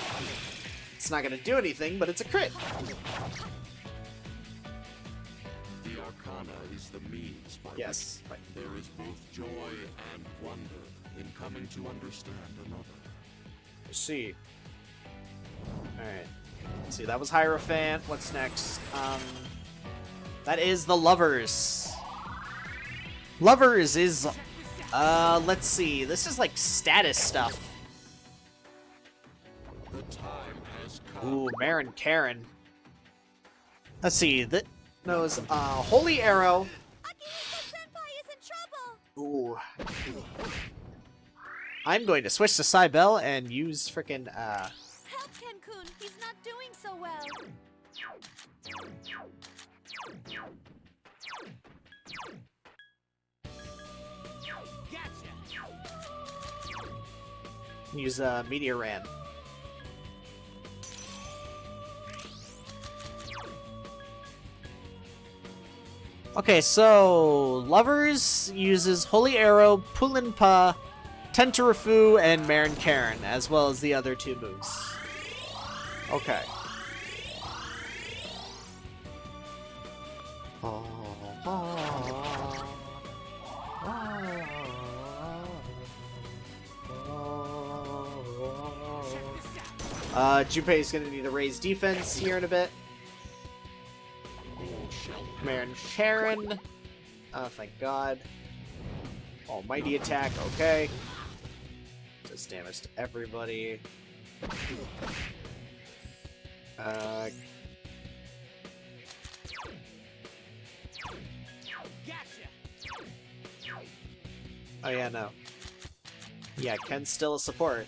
It's not gonna do anything, but it's a crit. The Arcana is the means by Yes. which there is both joy and wonder in coming to understand another. Let's see. Alright. Let's see, that was Hierophant. What's next? That is the Lovers. Lovers is... let's see. This is like status stuff. The time has come. Ooh, Marin Karen. Let's see. That knows Holy Arrow. Ooh. I'm going to switch to Cybele and use frickin' Help Ken-kun, he's not doing so well. use Meteor Ram. Okay, so Lovers uses Holy Arrow, Pulinpa, Tentarafu, and Marin Karen, as well as the other two moves. Okay. Junpei is going to need to raise defense here in a bit. Marin Karen. Oh, thank God. Almighty attack, okay. Does damage to everybody. Oh yeah, no. Yeah, Ken's still a support.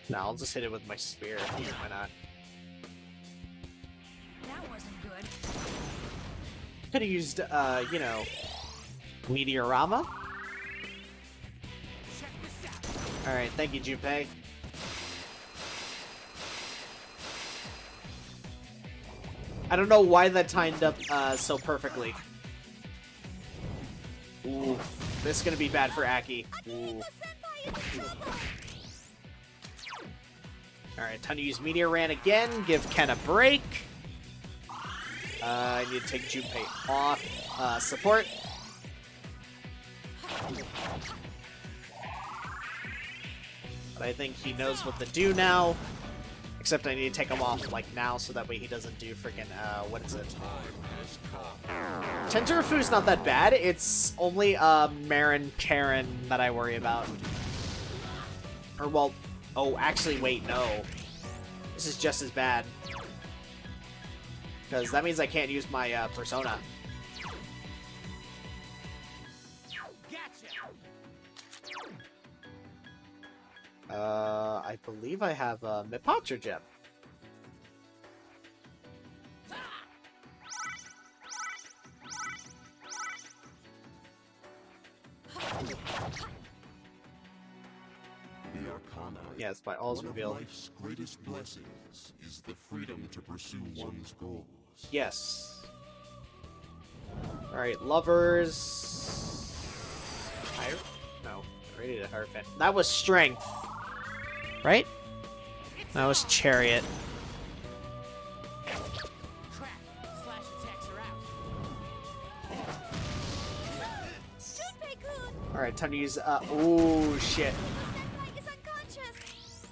No, I'll just hit it with my spear. Why not? That wasn't good. Could have used, you know, Meteorama. Alright, thank you, Junpei. I don't know why that timed up so perfectly. Ooh, this is gonna be bad for Aki. Ooh. Alright, time to use Meteor Ran again. Give Ken a break. I need to take Junpei off support. But I think he knows what to do now. Except I need to take him off, like, now, so that way he doesn't do freaking, what is it? Tentarafu's not that bad. It's only, Marin Karen that I worry about. Or, well, oh, actually, wait, no. This is just as bad. Because that means I can't use my, persona. I believe I have a Mipatra gem. The Arcana. Yes, by all's One of revealed. life's greatest blessings is the freedom to pursue one's goals. Yes. Alright, Lovers... No. Created a Hierophant. That was Strength. Right? That was Chariot. Crap! Slash attacks are out. Junpei-kun! Alright, time to use, oh, shit. Senpai is unconscious!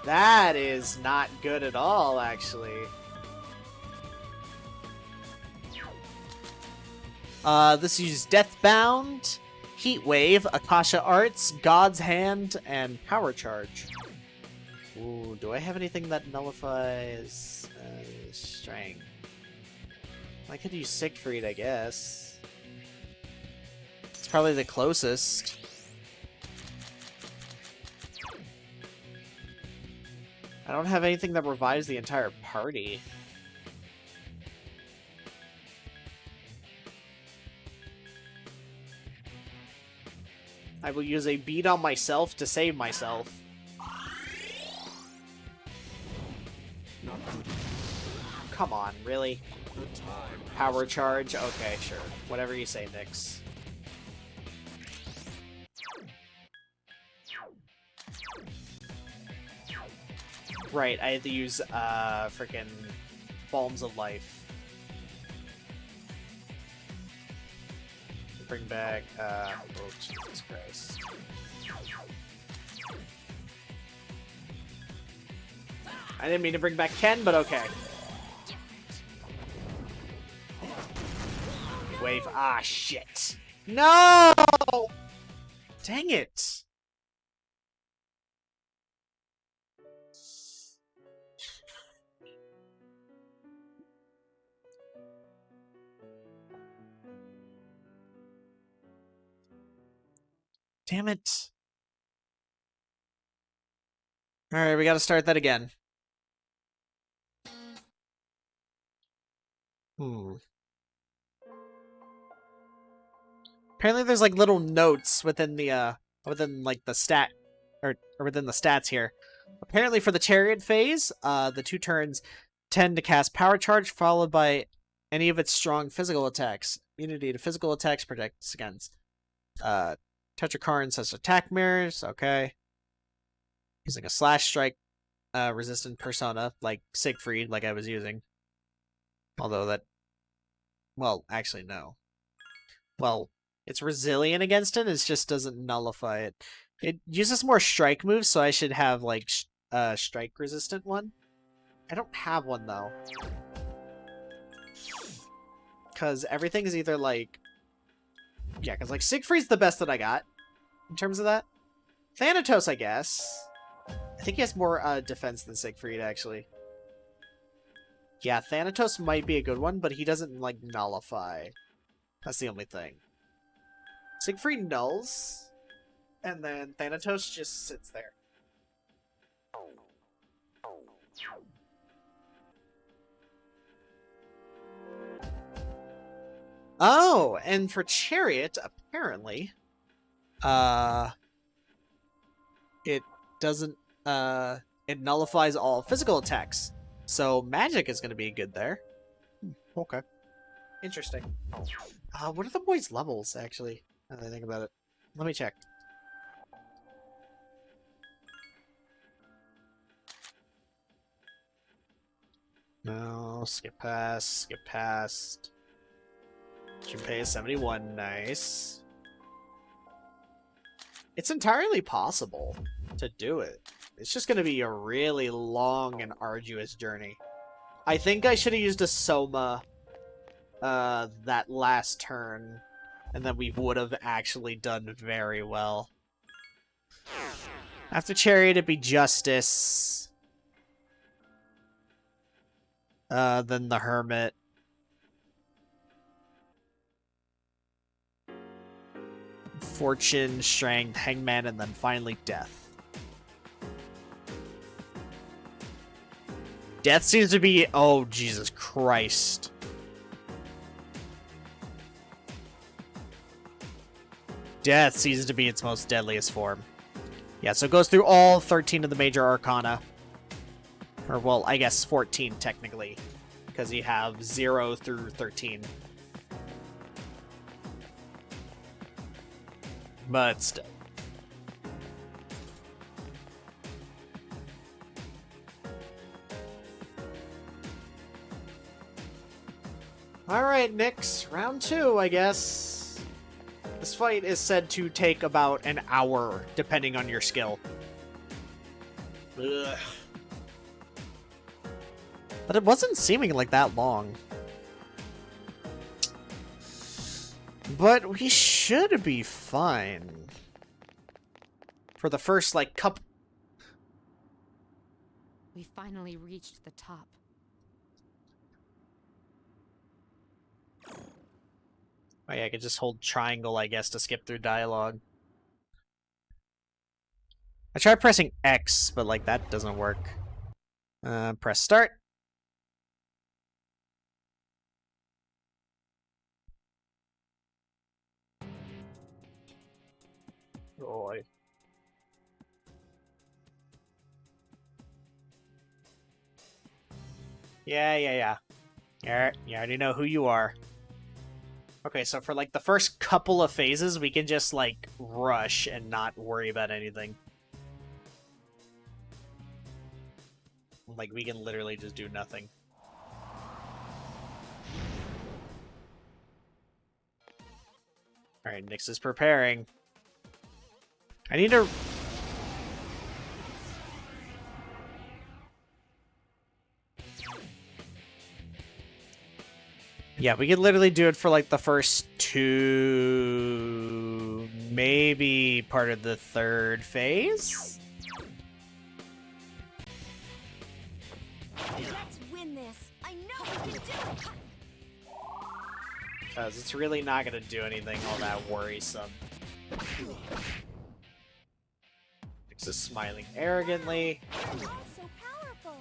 That is not good at all, actually. This uses Deathbound, Heat Wave, Akasha Arts, God's Hand, and Power Charge. Ooh, do I have anything that nullifies Strength? I could use Siegfried, I guess. It's probably the closest. I don't have anything that revives the entire party. I will use a beat on myself to save myself. Come on, really? Power charge? Okay, sure. Whatever you say, Nyx. Right, I had to use, frickin' Balms of Life. Bring back, oh, Jesus Christ. I didn't mean to bring back Ken, but okay. Wave, ah, shit. No! Dang it! Damn it. Alright, we gotta start that again. Apparently there's like little notes within the within like the stat or within the stats here. Apparently for the Chariot phase, the 2 turns tend to cast Power Charge followed by any of its strong physical attacks. Immunity to physical attacks protects against Tetrakarn says attack mirrors, okay. Using a slash strike resistant persona, like Siegfried, like I was using. Although that... Well, actually, no. Well, it's resilient against it, it just doesn't nullify it. It uses more strike moves, so I should have, like, strike resistant one. I don't have one, though. Because everything is either, like... Yeah, because, like, Siegfried's the best that I got. In terms of that. Thanatos, I guess. I think he has more defense than Siegfried, actually. Yeah, Thanatos might be a good one, but he doesn't, like, nullify. That's the only thing. Siegfried nulls, and then Thanatos just sits there. Oh, and for Chariot, apparently, it doesn't, it nullifies all physical attacks. So magic is going to be good there. Okay. Interesting. What are the boys' levels, actually? Now that I think about it. Let me check. No, skip past, skip past. Junpei is 71, nice. It's entirely possible to do it. It's just going to be a really long and arduous journey. I think I should have used a Soma that last turn, and then we would have actually done very well. After Chariot, it'd be Justice. Then the Hermit. Fortune, Strength, Hangman, and then finally Death. Death seems to be... Oh, Jesus Christ. Death seems to be its most deadliest form. Yeah, so it goes through all 13 of the major arcana. Or, well, I guess 14, technically. because you have 0 through 13. But still. Alright, Nyx, round 2, I guess. This fight is said to take about an hour, depending on your skill. Ugh. But it wasn't seeming like that long. But we should be fine. For the first, like, couple... We finally reached the top. Oh yeah, I could just hold triangle, I guess, to skip through dialogue. I tried pressing X, but, like, that doesn't work. Press start. Boy. Yeah. You already know who you are. Okay, so for, like, the first couple of phases, we can just, like, rush and not worry about anything. Like, we can literally just do nothing. Alright, Nyx is preparing. I need to... Yeah, we could literally do it for, like, the first 2... maybe part of the 3rd phase? Let's win this. I know we can do it. Because it's really not going to do anything all that worrisome. Nyx is smiling arrogantly. You're all so powerful.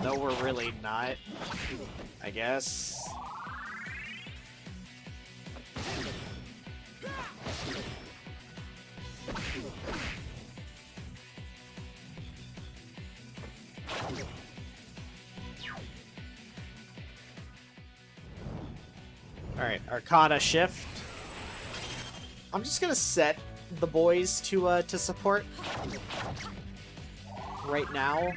No, we're really not. I guess. Alright, Arcana shift. I'm just gonna set the boys to support right now.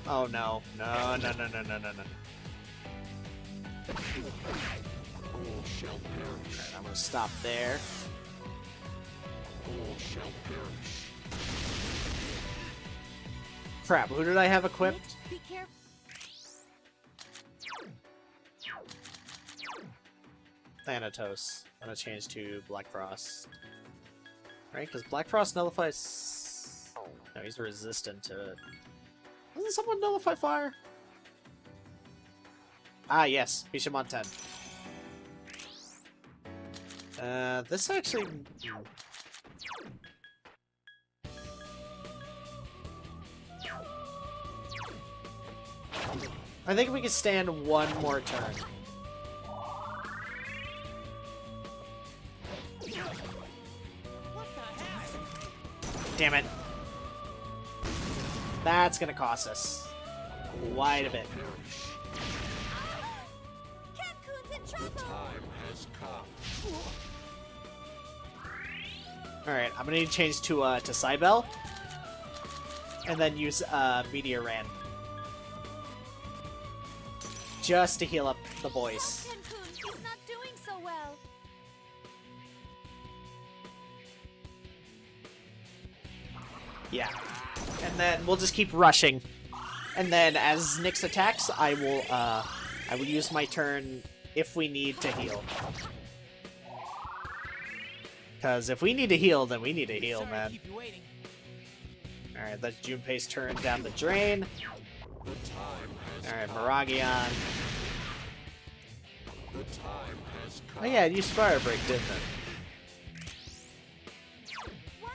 Oh no. No. All shall perish. Alright, I'm gonna stop there. All shall perish. Crap, who did I have equipped? Be careful. Thanatos. I'm gonna change to Black Frost. Right, because Black Frost nullifies... No, he's resistant to it. Doesn't someone nullify fire? Ah, yes. Bishamon 10. This actually... I think we can stand one more turn. Damn it. That's gonna cost us quite a bit. Cancun's in The trouble. time has come. Alright, I'm gonna need to change to Cybele. And then use Meteor Ran. Just to heal up the boys. Cancun, he's not doing so well. Yeah. And then we'll just keep rushing. And then as Nyx attacks, I will use my turn if we need to heal. Because if we need to heal, then we need to heal, man. Alright, that's Junpei's turn down the drain. Alright, Miragion. Oh yeah, it used Fire Break, didn't it? Wow,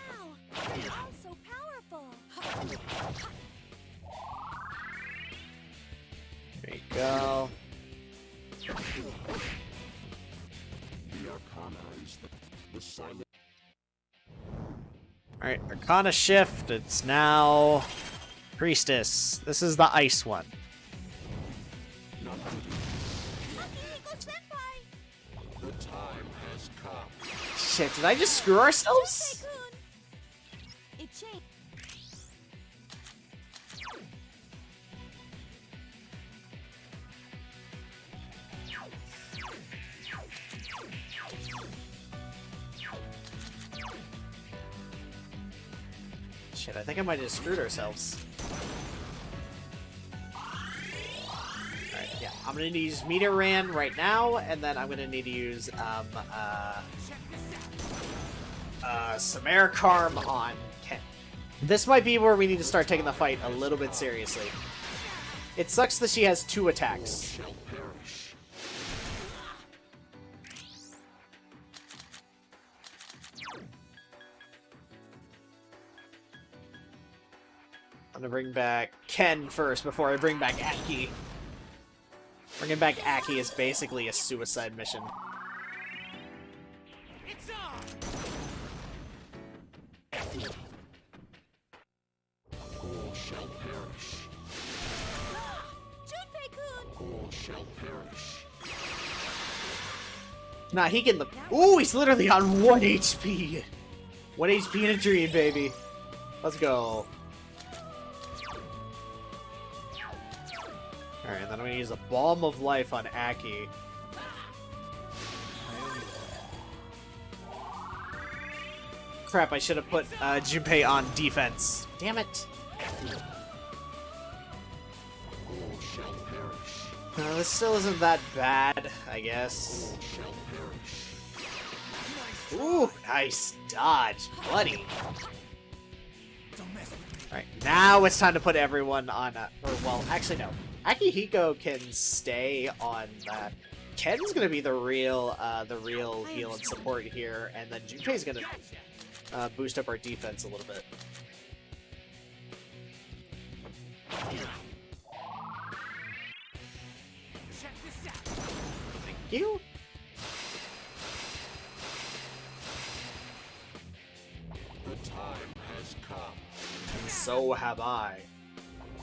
you're all so powerful. There you go. The Arcana is the silent. Alright, Arcana shift. It's now Priestess. This is the ice one. The time has come. Shit, did I just screw ourselves? It changed. Shit, I think I might have just screwed ourselves. Alright, yeah. I'm gonna need to use Meteor Ran right now, and then I'm gonna need to use Samarikarm on Ken. This might be where we need to start taking the fight a little bit seriously. It sucks that she has 2 attacks. Shall perish. I'm gonna bring back Ken first before I bring back Aki. Bringing back Aki is basically a suicide mission. It's on! All shall perish. Junpei-kun! All shall perish. Nah, he can... Ooh, he's literally on 1 HP! 1 HP in a dream, baby. Let's go. Alright, then I'm gonna use a Balm of Life on Aki. Crap, I should have put Junpei on defense. Damn it. All shall perish. This still isn't that bad, I guess. All shall perish. Ooh, nice dodge, buddy. Don't mess with me. Alright, now it's time to put everyone on or, well, actually, no. Akihiko can stay on that. Ken's gonna be the real heal and support here, and then Junpei's gonna boost up our defense a little bit. Check this out. Thank you. The time has come. And so have I.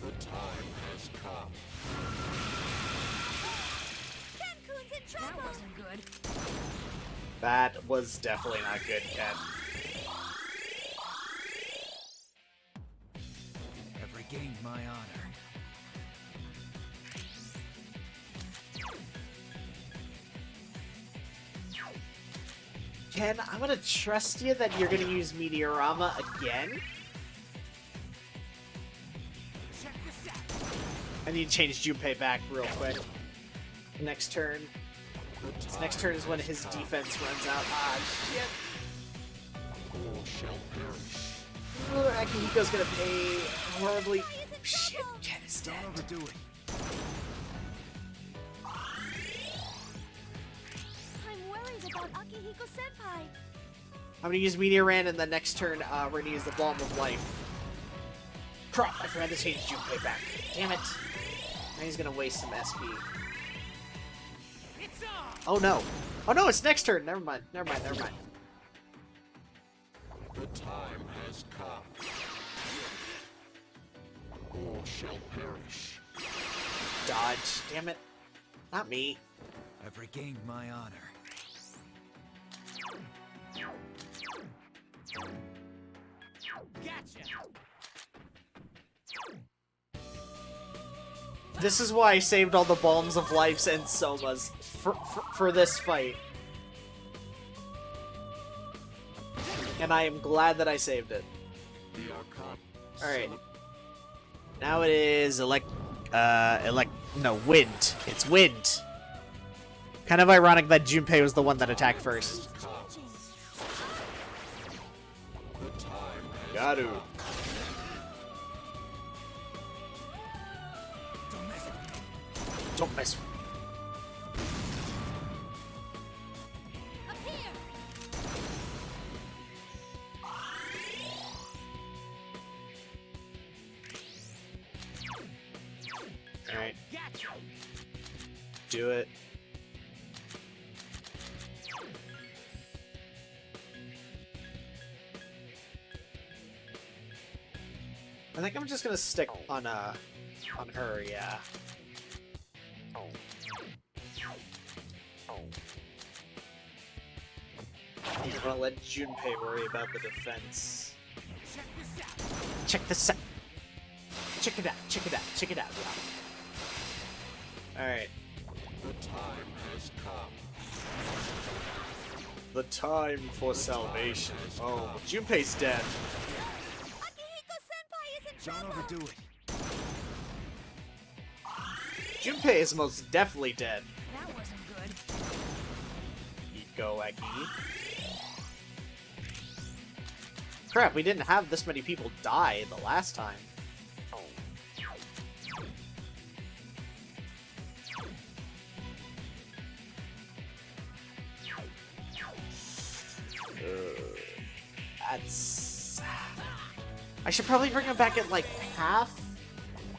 The time has come. Ken-kun's in That trouble! wasn't good. That was definitely not good, Ken. I've regained my honor. Ken, I'm gonna trust you that you're gonna use Meteorama again. Check this out. I need to change Junpei back real quick. Next turn. His next turn is when his defense runs out. Ah, shit. All shall perish. Ooh, Akihiko's gonna pay horribly. Shit, Ken is dead. Don't overdo it. I'm worried about Akihiko-senpai. I'm gonna use Meteor Ran, and the next turn, we're gonna use the Balm of Life. Crap, I forgot to change Junpei back. Damn it. Now he's gonna waste some SP. It's on! Oh no. Oh no, it's next turn. Never mind. Never mind. Never mind. The time has come. All shall perish. Dodge. Damn it. Not me. I've regained my honor. Gotcha! This is why I saved all the Balms of Lives and Somas for this fight. And I am glad that I saved it. The Archon. Alright. Now it is wind. It's wind. Kind of ironic that Junpei was the one that attacked first. The time has Garu. Don't mess with me. Don't mess with me. Up here! Alright, Gotcha! do it. I think I'm just gonna stick on her, yeah. I'm gonna let Junpei worry about the defense. Check this out. Check it out. Check it out. Check it out. Yeah. All right. The time has come. The time for salvation. Oh, Junpei's dead. Don't overdo it. Junpei is most definitely dead. That wasn't good. Go, Eki. Crap, we didn't have this many people die the last time. That's... I should probably bring him back at, like, half?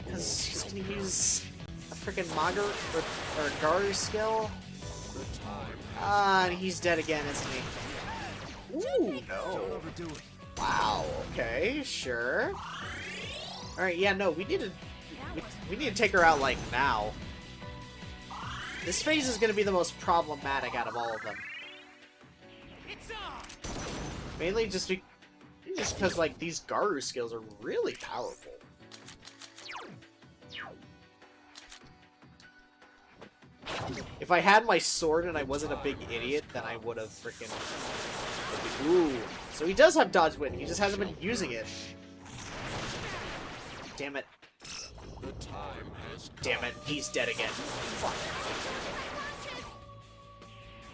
Because he's gonna use a freaking Mager or Garu skill. Ah, and he's dead again, isn't he? Ooh, no. Don't overdo it. Wow, okay, sure. Alright, yeah, no, we need to take her out, like, now. This phase is gonna be the most problematic out of all of them. Mainly just because, like, these Garu skills are really powerful. If I had my sword and I wasn't a big idiot, then I would have freaking... Ooh. So he does have dodge win, he just hasn't been using it. Damn it. Damn it, he's dead again. Fuck.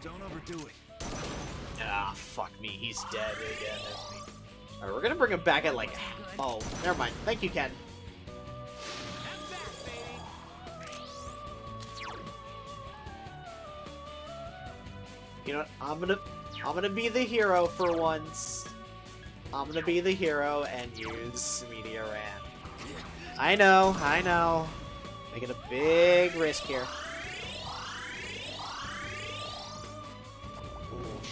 Don't overdo it. Ah, fuck me, he's dead again, isn't he? Alright, we're gonna bring him back at, like... Oh, never mind. Thank you, Ken. You know what? I'm gonna be the hero for once. I'm gonna be the hero and use Meteor Ram. I know. Making a big risk here.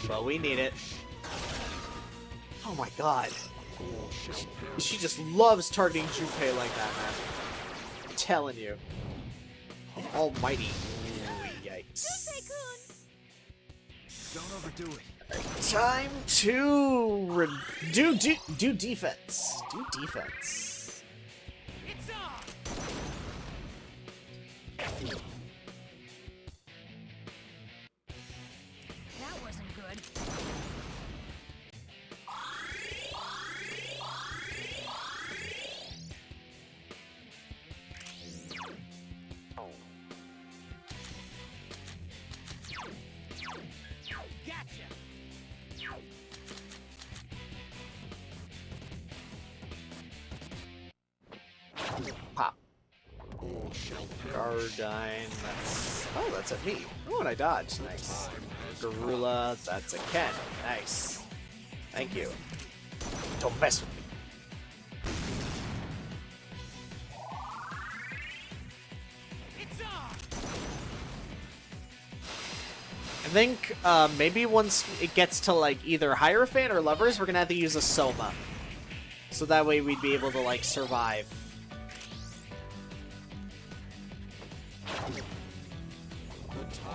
But we need it. Oh my god. She just loves targeting Junpei like that, man. I'm telling you. Almighty. Ooh, yikes. Don't overdo it. Time to do defense. Do defense. It's on. That wasn't good. Gotcha. Pop. Gardine, that's a me. Oh, and I dodged. Nice. Garula, that's a Ken. Nice. Thank you. Don't mess with me. It's on. I think maybe once it gets to like either Hierophant or Lovers, we're gonna have to use a Soma. So that way we'd be able to like survive.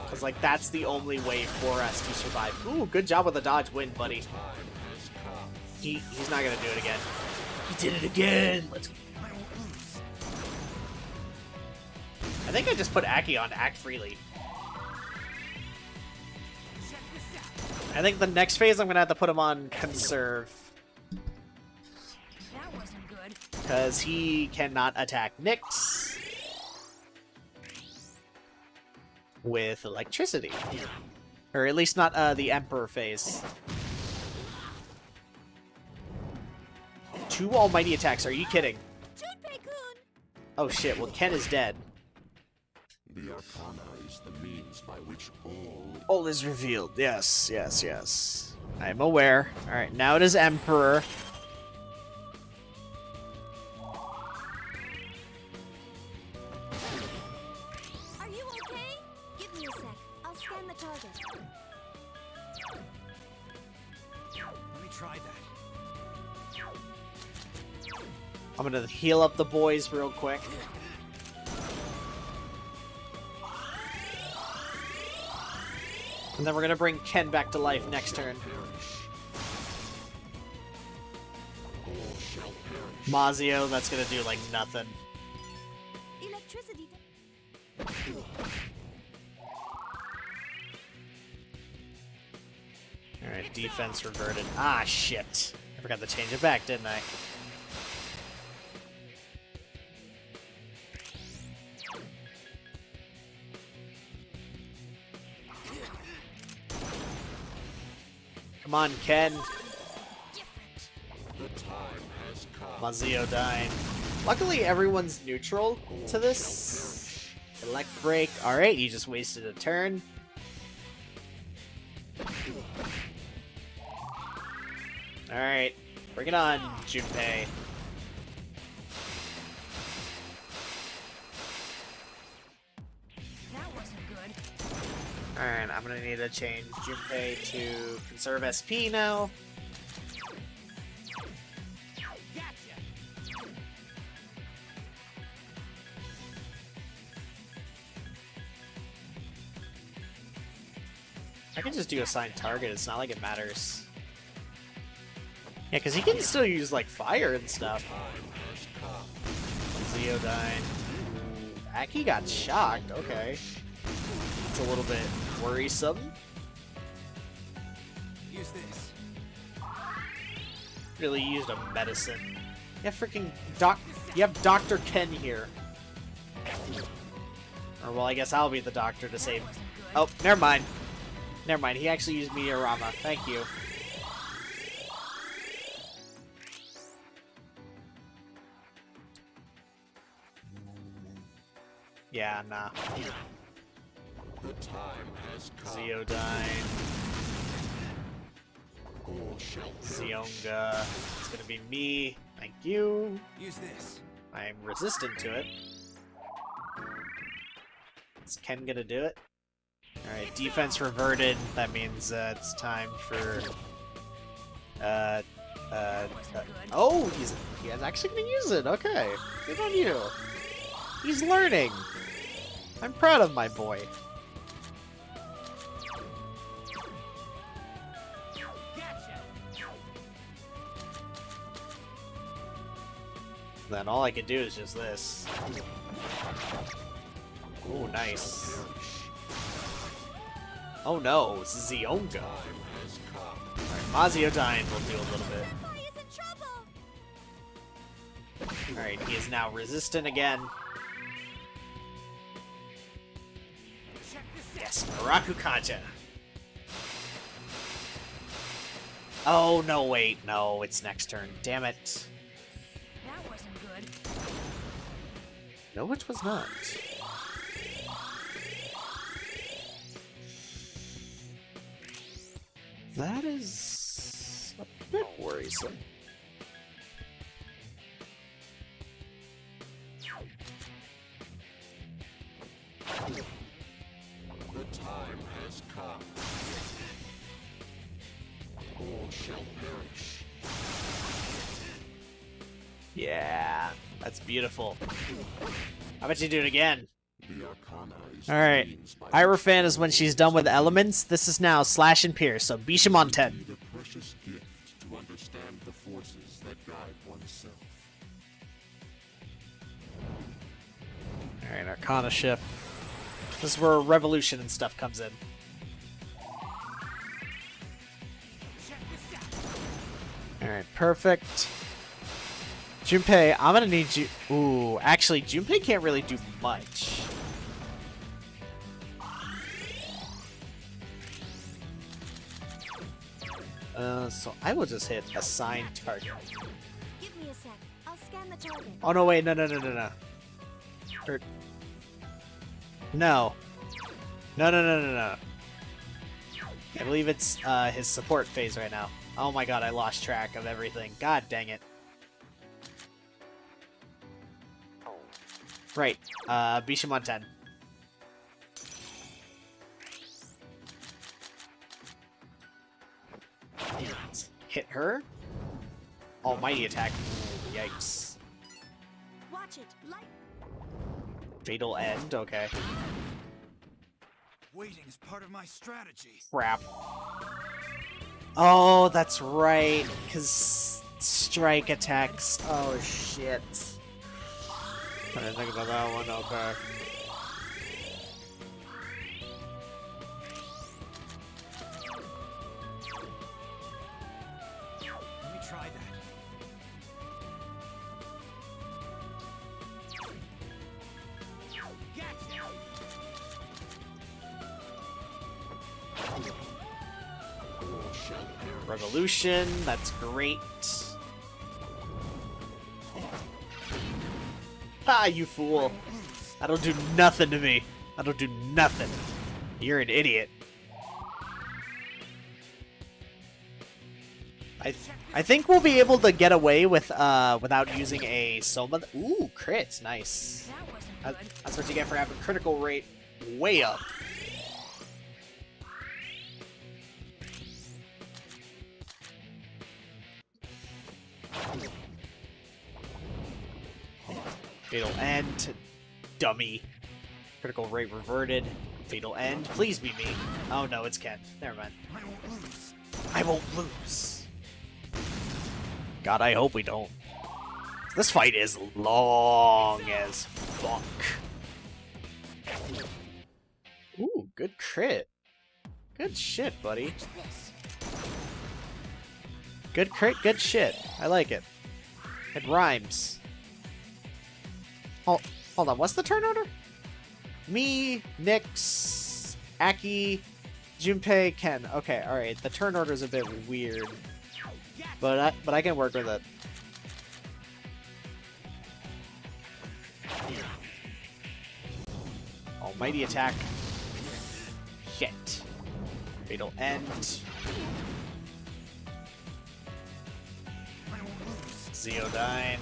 Because like that's the only way for us to survive. Ooh, good job with the dodge win, buddy. He's not gonna do it again. He did it again! Let's... I think I just put Aki on Act Freely. I think the next phase I'm gonna have to put him on Conserve. That wasn't good. Because he cannot attack Nyx with electricity. Or at least not the Emperor phase. 2 almighty attacks, are you kidding? Junpei-kun! Oh shit, well Ken is dead. The Arcana is the means by which All is revealed, yes. I'm aware. Alright, now it is Emperor. Are you okay? Give me a sec. I'll scan the target. Let me try that. I'm gonna heal up the boys real quick. And then we're gonna bring Ken back to life next turn. Mazio, that's gonna do like nothing. Electricity. Alright, defense reverted. Ah, shit. I forgot to change it back, didn't I? Come on, Ken. Mazio dying. Luckily, everyone's neutral to this. Elect break. Alright, he just wasted a turn. Alright, bring it on, Junpei. That wasn't good. Alright, I'm gonna need to change Junpei to conserve SP now. I can just do assign target, it's not like it matters. Yeah, because he can still use, like, fire and stuff. Zio died. Aki got shocked, okay. It's a little bit worrisome. Use this. Really used a medicine. Yeah, freaking you have Dr. Ken here. Or, well, I guess I'll be the doctor to save. Oh, never mind. Never mind, he actually used Meteorama. Thank you. Yeah, nah. The time has come. Zeodyne. All shall Zionga. It's gonna be me. Thank you. Use this. I'm resistant to it. Is Ken gonna do it? Alright, defense reverted. That means it's time for... oh, he's actually gonna use it. Okay. Good on you. He's learning. I'm proud of my boy. Then all I can do is just this. Ooh, nice. Oh no, it's Zionga. Alright, Maziodyne will do a little bit. Alright, he is now resistant again. Yes, Marakukaja. Oh, no, wait. No, it's next turn. Damn it. That wasn't good. No, it was not. That is a bit worrisome. The time has come. All shall perish. Yeah, that's beautiful. How about you do it again? The Arcana is Alright. means by Hierophant is when she's done with elements. This is now slash and pierce, so Bishamon 10. the precious gift to understand the forces that guide oneself. Alright, Arcana shift. This is where revolution and stuff comes in. Alright, perfect. Junpei, I'm gonna need you. Ooh, actually, Junpei can't really do much. So I will just hit assign target. Give me a sec. I'll scan the target. Oh no, wait, no. No. No. I believe it's his support phase right now. Oh my god, I lost track of everything. God dang it. Right, Bishamon 10. Hit her. Almighty attack. Yikes. Watch it. Light. Fatal end. Okay. Waiting is part of my strategy. Crap. Oh, that's right. Because strike attacks. Oh shit. I didn't think about that one. Okay. Let me try that. Gotcha. Revolution. That's great. Ah, you fool. That'll do nothing to me. That'll do nothing. You're an idiot. I think we'll be able to get away with without using a Soma. Ooh, crits, nice. That wasn't good. That's what you get for having critical rate way up. Fatal end, dummy. Critical rate reverted. Fatal end. Please be me. Oh no, it's Ken. Never mind. I won't lose. I won't lose. God, I hope we don't. This fight is long as fuck. Ooh, good crit. Good shit, buddy. Good crit, good shit. I like it. It rhymes. Oh, hold on, what's the turn order? Me, Nyx, Aki, Junpei, Ken. Okay, alright. The turn order is a bit weird. But I can work with it. Almighty attack. Hit. Fatal end. Zeodyne.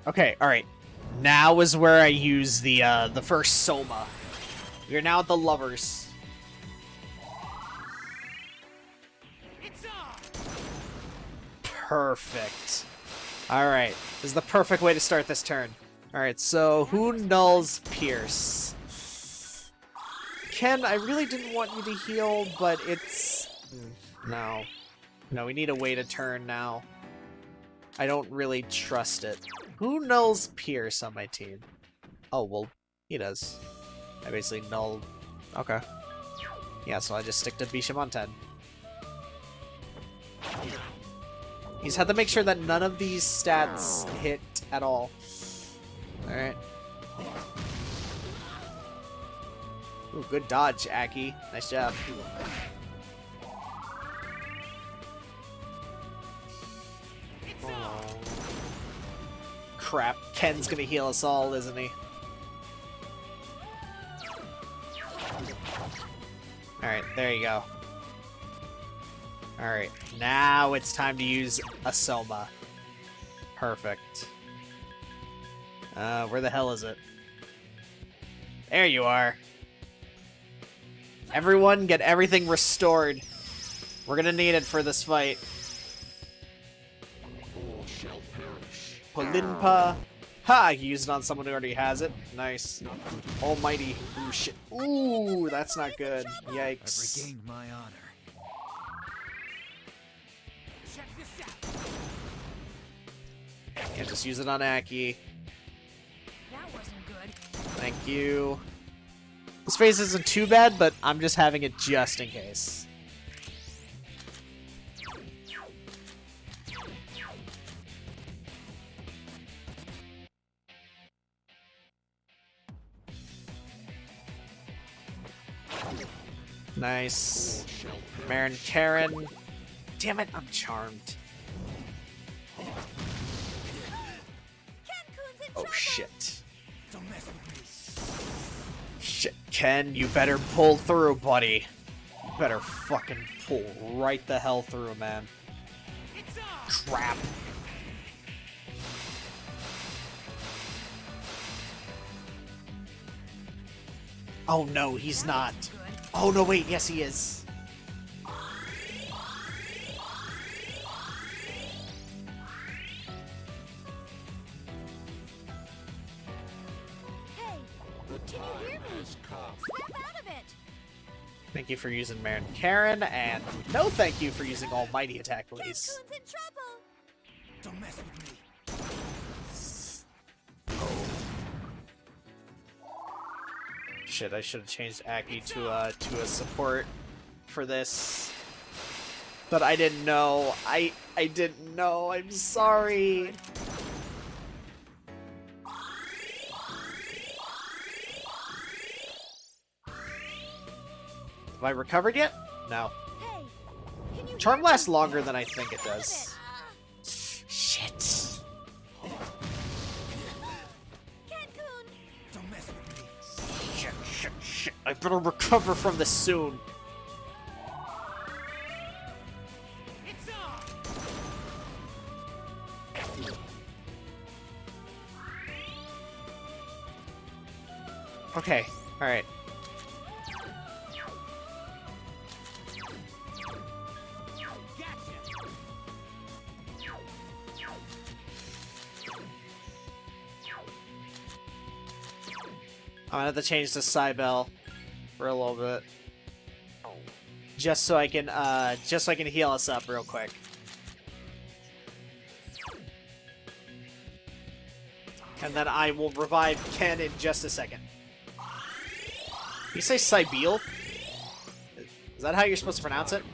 Okay, alright. Now is where I use the first Soma. We are now at the lovers. It's on. Perfect. Alright. This is the perfect way to start this turn. Alright, so who nulls Pierce? Ken, I really didn't want you to heal, but it's... No. No, we need a way to turn now. I don't really trust it. Who nulls Pierce on my team? Oh, well, he does. I basically null... Okay. Yeah, so I just stick to Bishamon 10. He's had to make sure that none of these stats hit at all. Alright. Ooh, good dodge, Aki. Nice job. Oh. Crap. Ken's gonna heal us all, isn't he? Alright, there you go. Alright, now it's time to use a Soma. Perfect. Where the hell is it? There you are. Everyone get everything restored. We're gonna need it for this fight. Polinpa. Ha! You used it on someone who already has it. Nice. Almighty. Ooh, shit. Ooh, that's not good. Yikes. I've regained my honor. Check this out. Can't just use it on Aki. That wasn't good. Thank you. This phase isn't too bad, but I'm just having it just in case. Nice. Marin Karen. Damn it, I'm charmed. Oh shit. Don't mess with me. Shit, Ken, you better pull through, buddy. You better fucking pull right the hell through, man. It's on. Crap. Oh no, he's not. Oh no, wait, yes he is. Thank you for using Marin Karen, and no thank you for using Almighty Attack, please. Cancun's in trouble! Don't mess with me. Shit, I should have changed Aki to a support for this. But I didn't know. I didn't know. I'm sorry. Have I recovered yet? No. Hey, can you Charm hear lasts me? longer than I think it does. Shit. Cancun! Don't mess with me. Shit. I better recover from this soon. It's on! Okay. Alright. Gotcha! I'm gonna have to change to Cybele for a little bit. Just so I can heal us up real quick. And then I will revive Ken in just a second. You say Cybele? Is that how you're supposed to pronounce it?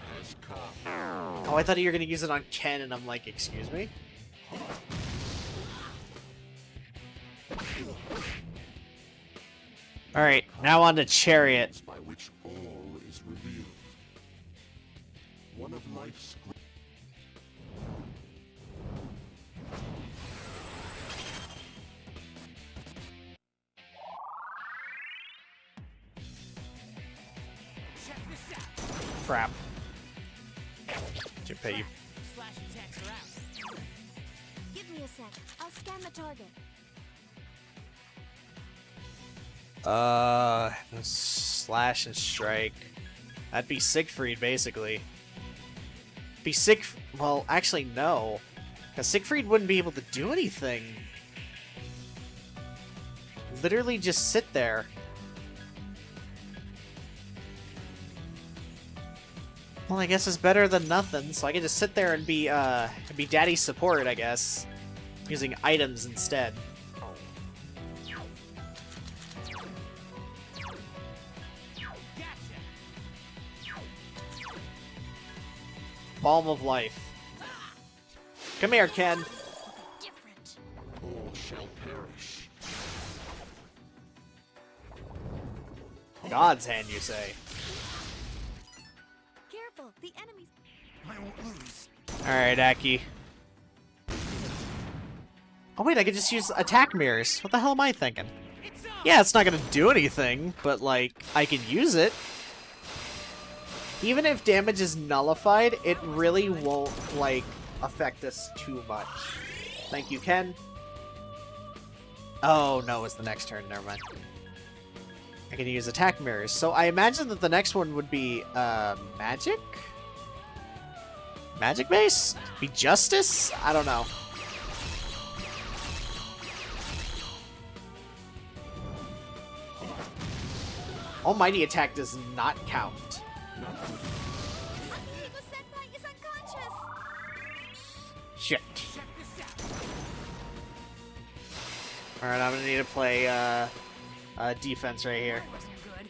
Oh, I thought you were gonna use it on Ken, and I'm like, excuse me? Alright, now on to Chariot. By which all is revealed. One of life's Check this out! Crap. Should pay you. Slash attacks are out. Give me a sec. I'll scan the target. Slash and strike. That'd be Siegfried, basically. Be well, actually, no. Because Siegfried wouldn't be able to do anything. Literally just sit there. Well, I guess it's better than nothing, so I can just sit there and be daddy's support, I guess. Using items instead. Balm of Life. Come here, Ken. Different. all shall perish. God's hand, you say. Careful, the enemy's... I won't lose. Alright, Aki. Oh wait, I could just use attack mirrors. What the hell am I thinking? It's on! Yeah, it's not gonna do anything, but like, I can use it. Even if damage is nullified, it really won't, like, affect us too much. Thank you, Ken. Oh, no, it's the next turn. Never mind. I can use attack mirrors. So I imagine that the next one would be, magic? Magic base? Be justice? I don't know. Almighty attack does not count. Amigo Senpai is unconscious! Shit. Check this out! Alright, I'm gonna need to play, defense right here. That wasn't good.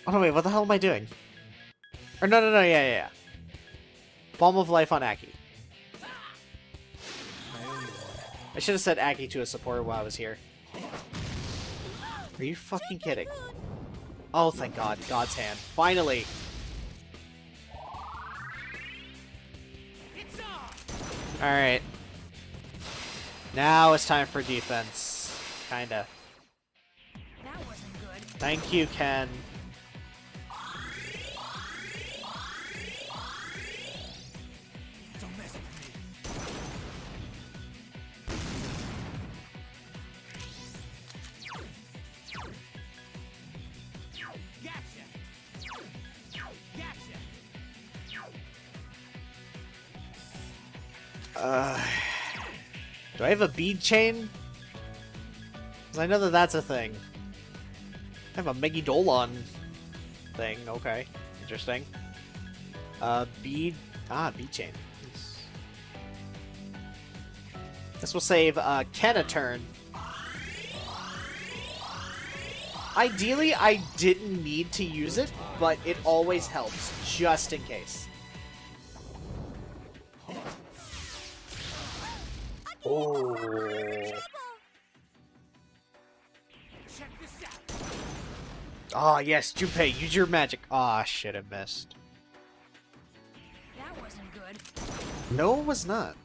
Oh, no, wait, what the hell am I doing? Or, no, yeah. Balm of Life on Aki. I should have said Aki to a support while I was here. Are you fucking kidding? Oh, thank God. God's hand. Finally! It's on! Alright. Now it's time for defense. Kinda. That wasn't good. Thank you, Ken. Don't mess with me. Do I have a bead chain? Because I know that that's a thing. I have a Megidolon thing. Okay. Interesting. Bead... bead chain. This will save Ken a turn. Ideally, I didn't need to use it, but it always helps, just in case. Oh. Ah, yes, Junpei, use your magic. Ah, shit, I missed. That wasn't good. No, it was not.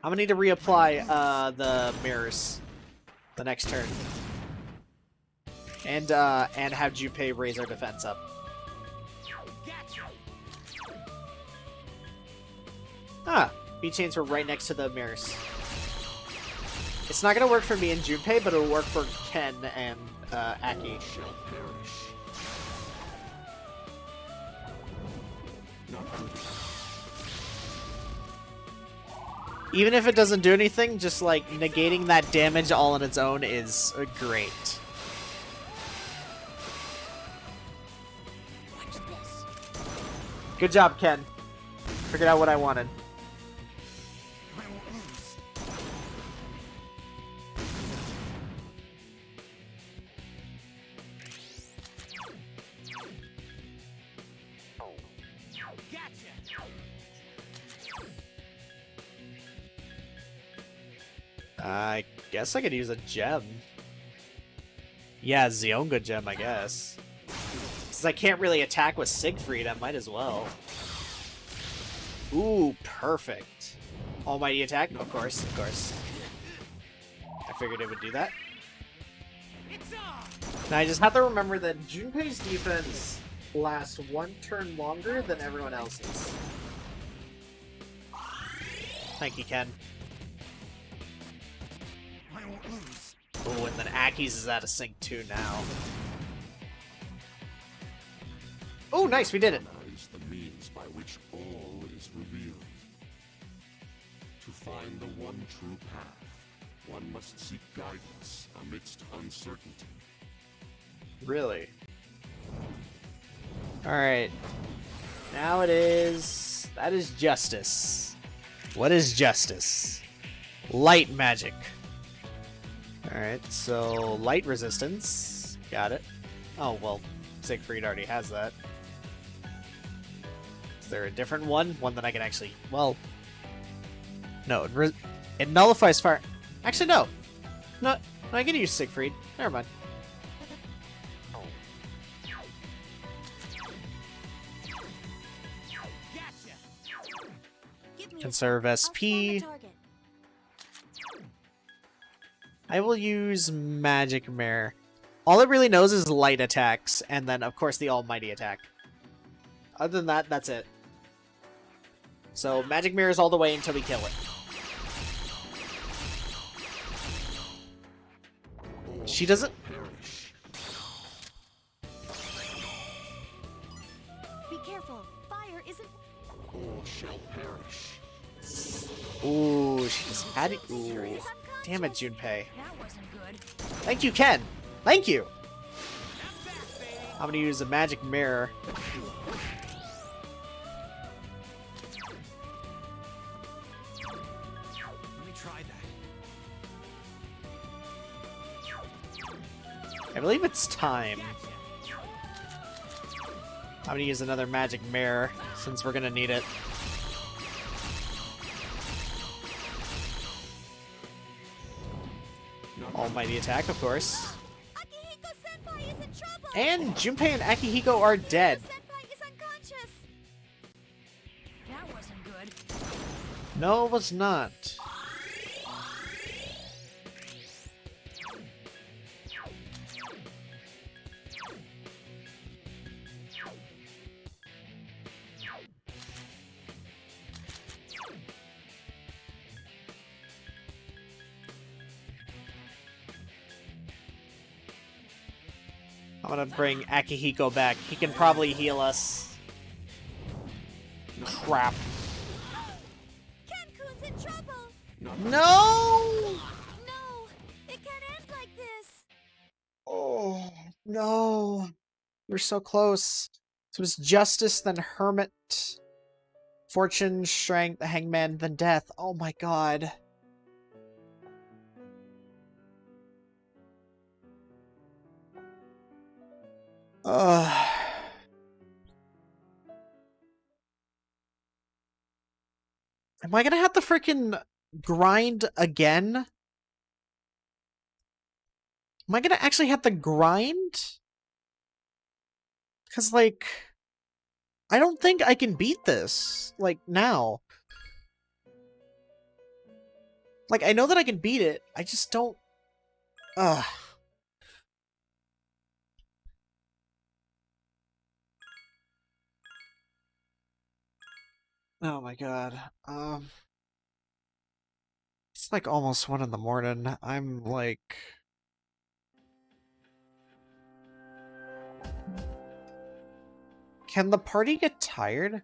I'm gonna need to reapply the mirrors the next turn. And have Junpei raise our defense up. Ah, bead chains were right next to the mirrors. It's not gonna work for me and Junpei, but it'll work for Ken and Aki. Even if it doesn't do anything, just like negating that damage all on its own is great. Good job, Ken. Figured out what I wanted. I guess I could use a gem. Yeah, Zionga gem, I guess. Since I can't really attack with Siegfried, I might as well. Ooh, perfect. Almighty attack? Of course, of course. I figured it would do that. Now I just have to remember that Junpei's defense lasts one turn longer than everyone else's. Thank you, Ken. Oh, and then Aki's is out of sync too now. Oh, nice, we did it. The means by which all is revealed. To find the one true path, one must seek guidance amidst uncertainty. Really? Alright. Now it is... That is justice. What is justice? Light magic. Alright, so light resistance. Got it. Oh, well, Siegfried already has that. Is there a different one? One that I can actually... Well... No, it nullifies fire... Actually, no! No, I can use Siegfried. Never mind. Conserve SP. I will use Magic Mirror. All it really knows is light attacks, and then, of course, the Almighty attack. Other than that, that's it. So, Magic Mirror is all the way until we kill it. She doesn't... Be careful. Fire isn't... All shall perish. Ooh, she just had it. Ooh. Damn it, Junpei. That wasn't good. Thank you, Ken. Thank you. I'm gonna use a magic mirror. Let me try that. I believe it's time. I'm gonna use another magic mirror since we're gonna need it. Almighty attack, of course. Akihiko-senpai is in trouble. And Junpei and Akihiko are dead. Senpai is unconscious. That wasn't good. No, it was not. I'm gonna bring Akihiko back. He can probably heal us. Crap. No! No! It can't end like this! Oh, no. We're so close. So it was justice, then hermit. Fortune, strength, the hangman, then death. Oh my god. Ugh. Am I gonna have to freaking grind again? Am I gonna actually have to grind? Because, like, I don't think I can beat this, like, now. Like, I know that I can beat it, I just don't... Ugh. Oh my god. It's like almost 1 in the morning. I'm like... Can the party get tired?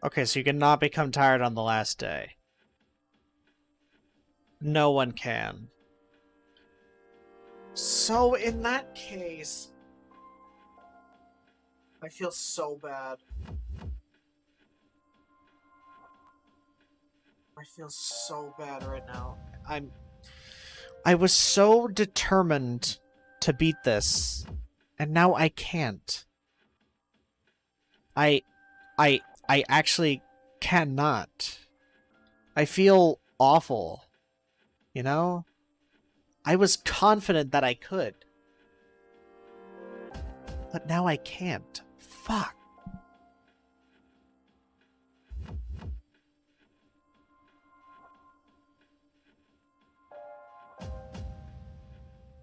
Okay, so you cannot become tired on the last day. No one can. So in that case... I feel so bad. I feel so bad right now. I was so determined to beat this, and now I can't. I actually cannot. I feel awful. You know? I was confident that I could. But now I can't. Fuck.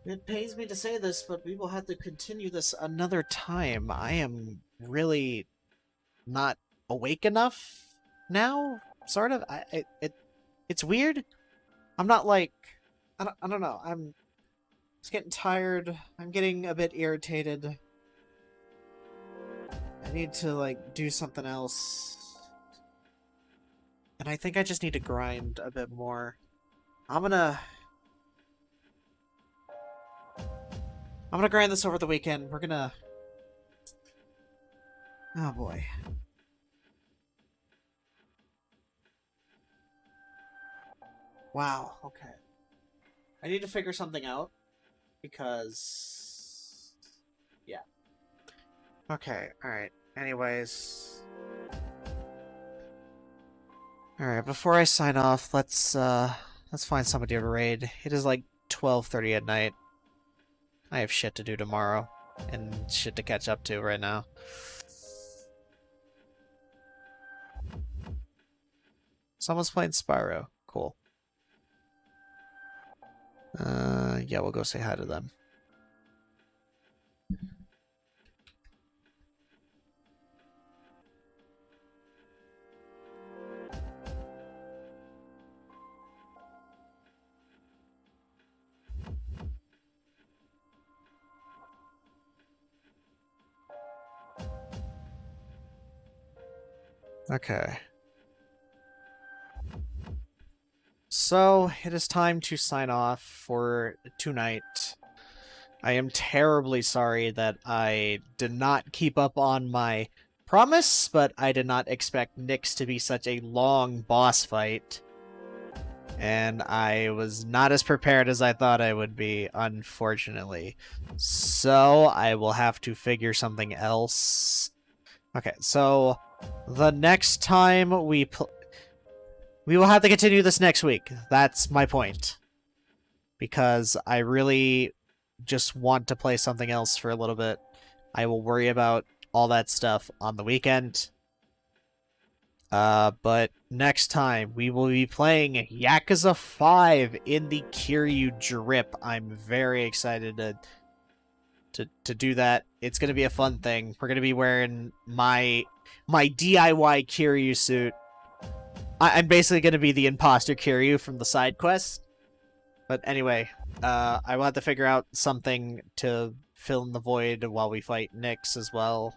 It pains me to say this, but we will have to continue this another time. I am really not awake enough now, sort of. It's weird. I'm not like... I don't know. I'm just getting tired. I'm getting a bit irritated. I need to, like, do something else. And I think I just need to grind a bit more. I'm gonna grind this over the weekend. We're gonna... Oh boy. Wow, okay. I need to figure something out, because... Yeah. Okay, alright. Anyways... Alright, before I sign off, let's find somebody to raid. It is like 12:30 at night. I have shit to do tomorrow, and shit to catch up to right now. Someone's playing Spyro. Cool. Yeah, we'll go say hi to them. Okay. So, it is time to sign off for tonight. I am terribly sorry that I did not keep up on my promise, but I did not expect Nyx to be such a long boss fight. And I was not as prepared as I thought I would be, unfortunately. So, I will have to figure something else Okay, so the next time we will have to continue this next week. That's my point. Because I really just want to play something else for a little bit. I will worry about all that stuff on the weekend. But next time we will be playing Yakuza 5 in the Kiryu drip. I'm very excited to do that. It's gonna be a fun thing. We're gonna be wearing my DIY Kiryu suit. I'm basically gonna be the imposter Kiryu from the side quest. But anyway, I will have to figure out something to fill in the void while we fight Nyx as well.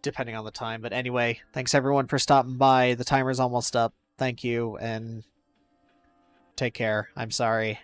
Depending on the time. But anyway, thanks everyone for stopping by. The timer's almost up. Thank you, and take care. I'm sorry.